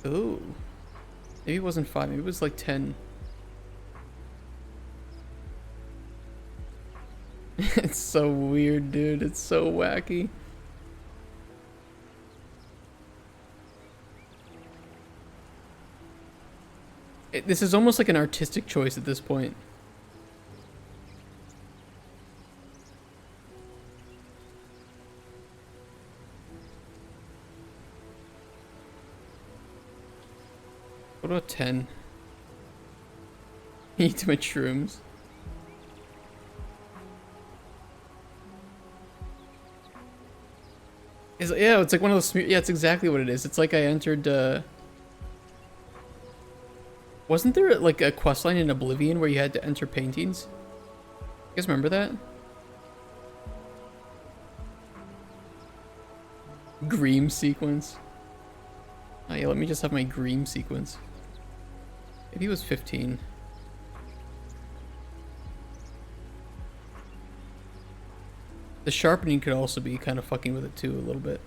Ooh. Maybe it wasn't 5, maybe it was like 10. It's so weird, dude. It's so wacky. This is almost like an artistic choice at this point. What about 10? Eat too much shrooms. Yeah, it's like one of those. Yeah, it's exactly what it is. It's like I entered. Wasn't there like a questline in Oblivion where you had to enter paintings? You guys remember that? Greem sequence. Oh yeah, let me just have my Greem sequence. Maybe it was 15. The sharpening could also be kind of fucking with it too a little bit.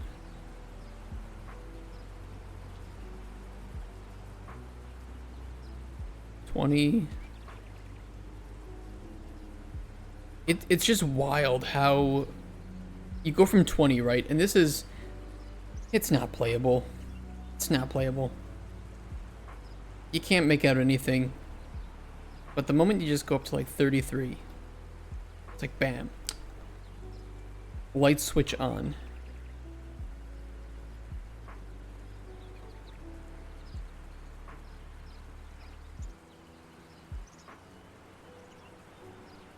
It's just wild how you go from 20, right? And this is, it's not playable. It's not playable. You can't make out anything. But the moment you just go up to like 33, it's like bam. Light switch on.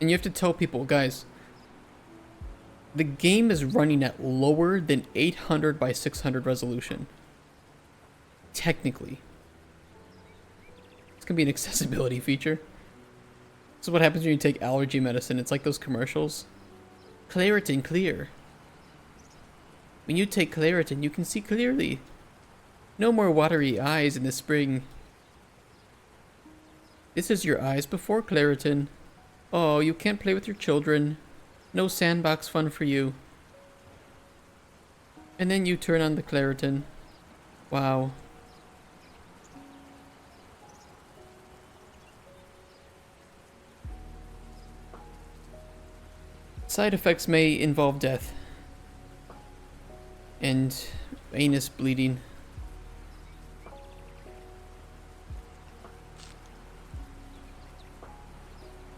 And you have to tell people, guys, the game is running at lower than 800 by 600 resolution. Technically. It's gonna be an accessibility feature. This is what happens when you take allergy medicine. It's like those commercials. Claritin clear. When you take Claritin, you can see clearly. No more watery eyes in the spring. This is your eyes before Claritin. Oh, you can't play with your children. No sandbox fun for you. And then you turn on the Claritin. Wow. Side effects may involve death. And anus bleeding.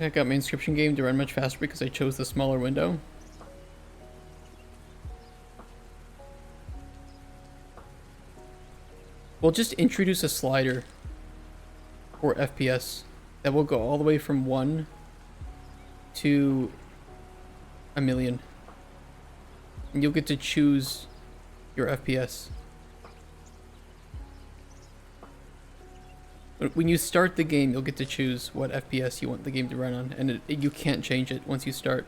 I got my inscription game to run much faster because I chose the smaller window. We'll just introduce a slider for FPS that will go all the way from 1 to 1,000,000. And you'll get to choose your FPS. When you start the game, you'll get to choose what FPS you want the game to run on, and you can't change it once you start.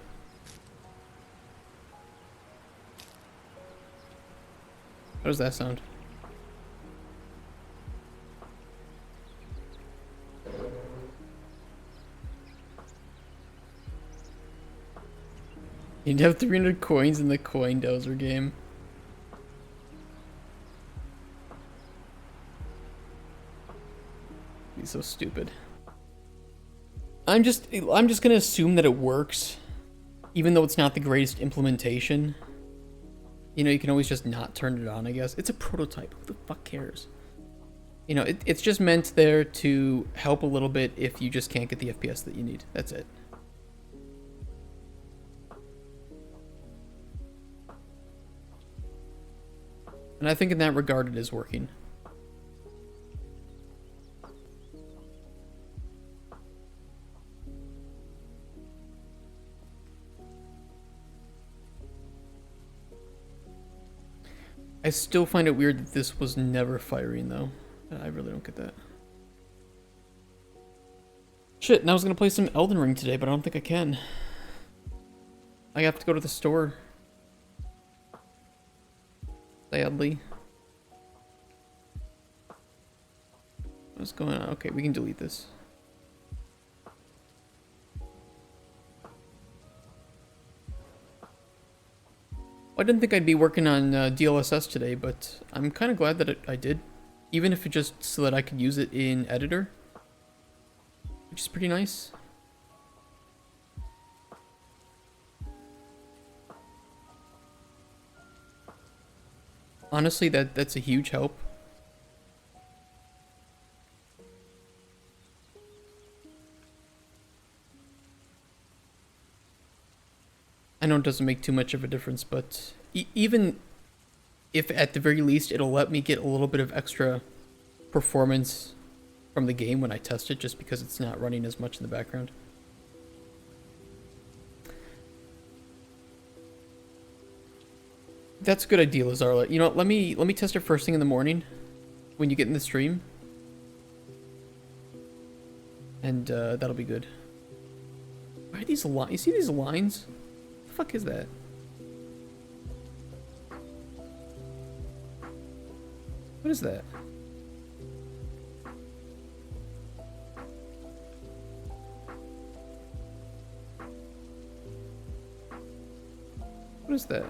How does that sound? You'd have 300 coins in the coin dozer game. Be so stupid. I'm just gonna assume that it works, even though it's not the greatest implementation. You know, you can always just not turn it on, I guess. It's a prototype. Who the fuck cares? You know, it's just meant there to help a little bit if you just can't get the FPS that you need. That's it. And I think in that regard it is working. I still find it weird that this was never firing though. I really don't get that. Shit, and I was gonna play some Elden Ring today, but I don't think I can. I have to go to the store. Sadly. What's going on? Okay, we can delete this. I didn't think I'd be working on DLSS today, but I'm kind of glad that I did. Even if it just so that I could use it in editor. Which is pretty nice. Honestly, that's a huge help. I know it doesn't make too much of a difference, but even if at the very least it'll let me get a little bit of extra performance from the game when I test it, just because it's not running as much in the background. That's a good idea, Lazarla. You know, let me test it first thing in the morning when you get in the stream. And that'll be good. Why are these lines? You see these lines? What the fuck is that? What is that? What is that?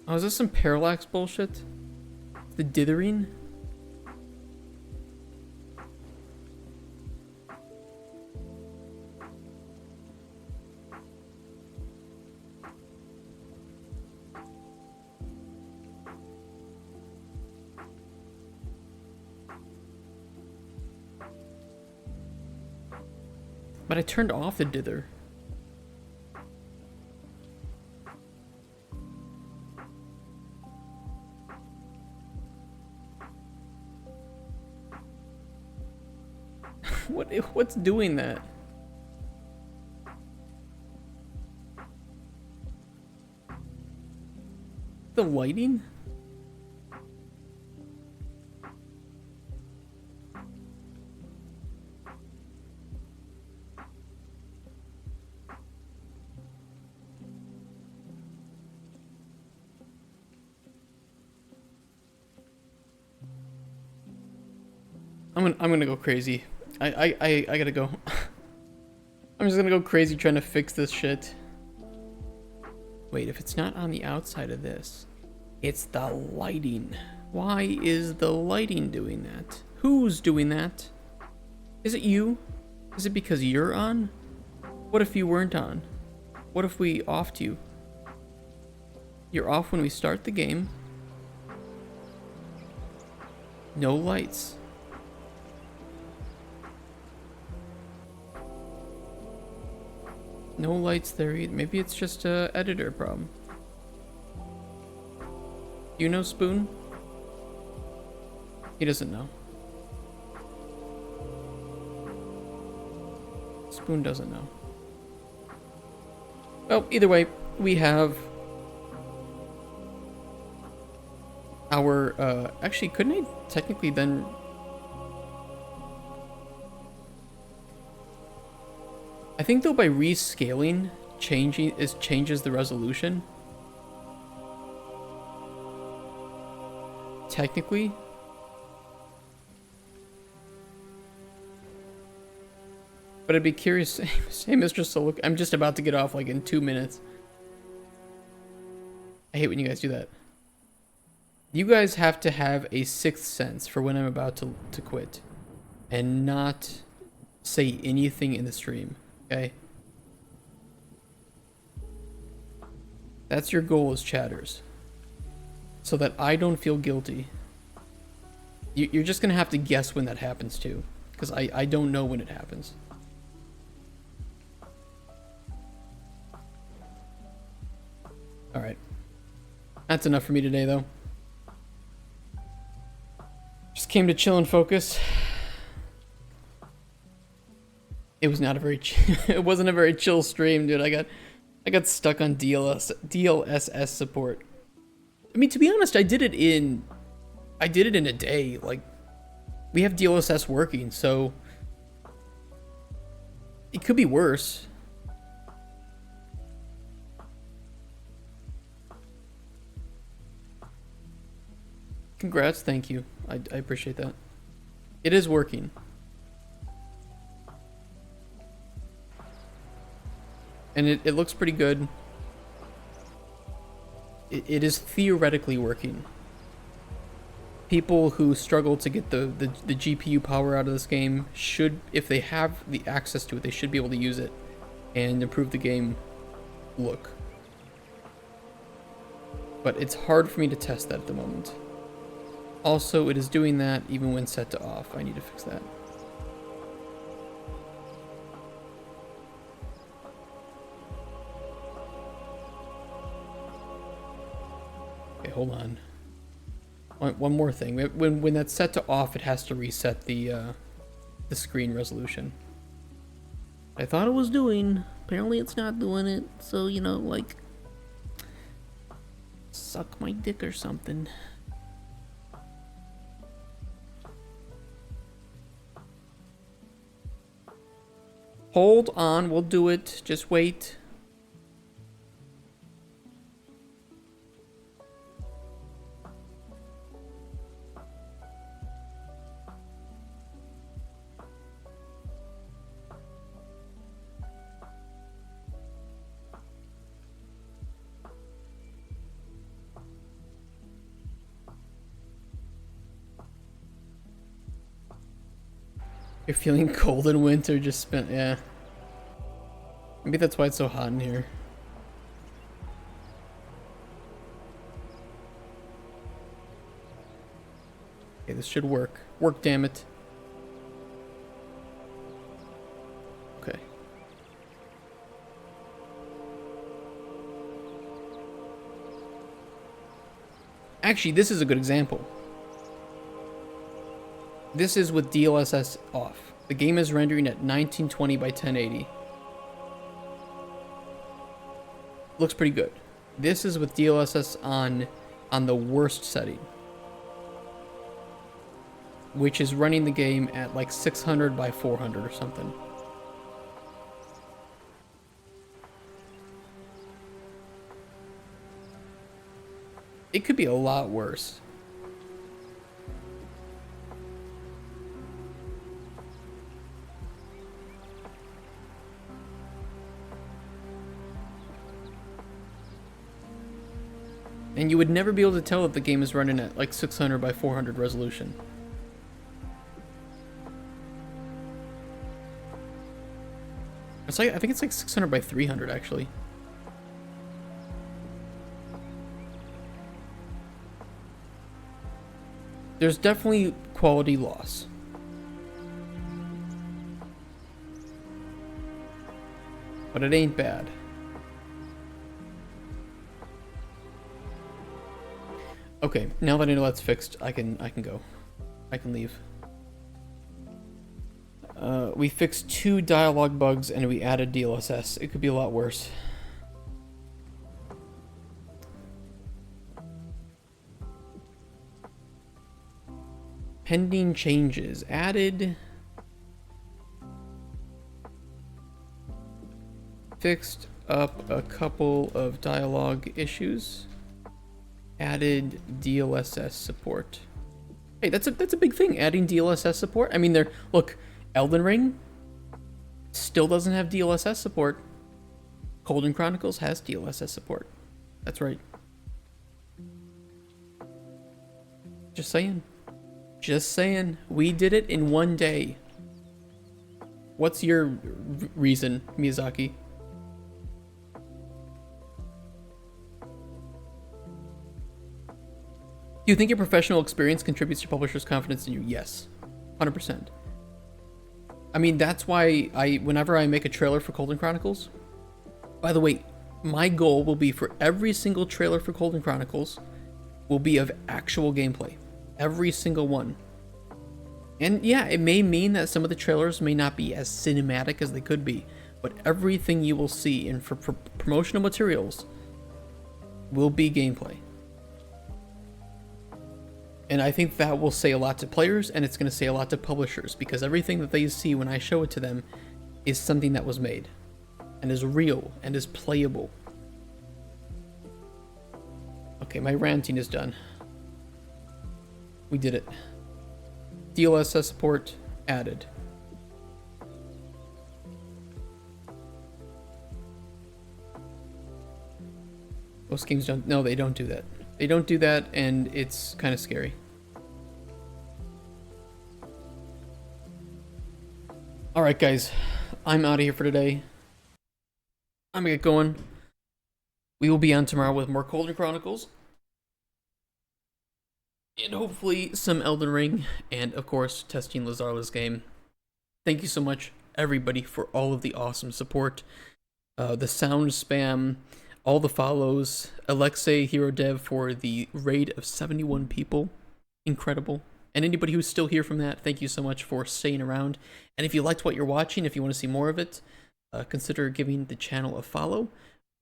Oh, is this some parallax bullshit? The dithering? But I turned off the dither. What's doing that? The lighting? I'm gonna go crazy. I gotta go. I'm just gonna go crazy trying to fix this shit. Wait, if it's not on the outside of this, it's the lighting. Why is the lighting doing that? Who's doing that? Is it you? Is it because you're on? What if you weren't on? What if we offed you? You're off when we start the game. No lights. No lights there either. Maybe it's just a editor problem. You know Spoon? He doesn't know. Spoon doesn't know. Well, either way, we have our, actually, couldn't I technically then... I think though by rescaling, changes the resolution. Technically. But I'd be curious. Hey, Mr. Soluk, I'm just about to get off like in 2 minutes. I hate when you guys do that. You guys have to have a sixth sense for when I'm about to quit. And not say anything in the stream. Okay? That's your goal as chatters. So that I don't feel guilty. You're just gonna have to guess when that happens too. Because I don't know when it happens. Alright. That's enough for me today though. Just came to chill and focus. It was not a very it wasn't a very chill stream, dude. I got stuck on DLSS support. I mean, to be honest, I did it in a day. Like, we have DLSS working, so it could be worse. Congrats, thank you. I appreciate that. It is working. And it looks pretty good. It is theoretically working. People who struggle to get the GPU power out of this game should, if they have the access to it, they should be able to use it and improve the game look. But it's hard for me to test that at the moment. Also, it is doing that even when set to off. I need to fix that. Okay, hold on. One more thing. When that's set to off, it has to reset the screen resolution. I thought it was doing. Apparently, it's not doing it. So, you know, like, suck my dick or something. Hold on, we'll do it. Just wait. You're feeling cold in winter, just spent, yeah. Maybe that's why it's so hot in here. Okay, this should work. Work, damn it. Okay. Actually, this is a good example. This is with DLSS off. The game is rendering at 1920 by 1080. Looks pretty good. This is with DLSS on the worst setting, which is running the game at like 600 by 400 or something. It could be a lot worse. And you would never be able to tell if the game is running at like 600 by 400 resolution. It's like, I think it's like 600 by 300 actually. There's definitely quality loss. But it ain't bad. Okay, now that I know that's fixed, I can go. I can leave. We fixed 2 dialogue bugs and we added DLSS. It could be a lot worse. Pending changes. Added. Fixed up a couple of dialogue issues. Added DLSS support. Hey, that's a big thing, adding DLSS support. I mean, look, Elden Ring still doesn't have DLSS support. Cauldron Chronicles has DLSS support. That's right. Just saying. Just saying. We did it in one day. What's your reason, Miyazaki? Do you think your professional experience contributes to publishers' confidence in you? Yes. 100%. I mean, that's why whenever I make a trailer for Cauldron Chronicles, by the way, my goal will be for every single trailer for Cauldron Chronicles will be of actual gameplay. Every single one. And yeah, it may mean that some of the trailers may not be as cinematic as they could be, but everything you will see in for promotional materials will be gameplay. And I think that will say a lot to players, and it's going to say a lot to publishers, because everything that they see when I show it to them is something that was made, and is real, and is playable. Okay, my ranting is done. We did it. DLSS support added. Most games don't. No, they don't do that. They don't do that, and it's kind of scary. Alright, guys. I'm out of here for today. I'm gonna get going. We will be on tomorrow with more Cauldron Chronicles. And hopefully some Elden Ring. And, of course, testing Lazarla's game. Thank you so much, everybody, for all of the awesome support. The sound spam, all the follows, Alexei Hero Dev for the raid of 71 people. Incredible. And anybody who's still here from that, thank you so much for staying around. And if you liked what you're watching, if you want to see more of it, consider giving the channel a follow.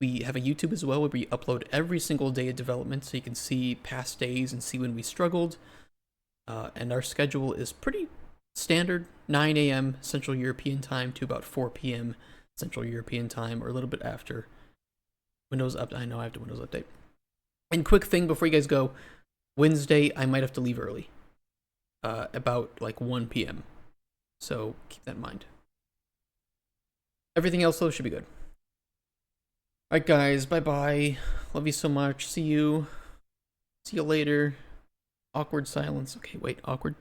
We have a YouTube as well where we upload every single day of development, so you can see past days and see when we struggled. And our schedule is pretty standard, 9 a.m. Central European time to about 4 p.m. Central European time, or a little bit after. Windows update. I know I have to Windows update. And quick thing before you guys go, Wednesday I might have to leave early, about like 1 p.m. So keep that in mind. Everything else though should be good. Alright guys, bye bye. Love you so much. See you later. Awkward silence. Okay, wait, awkward.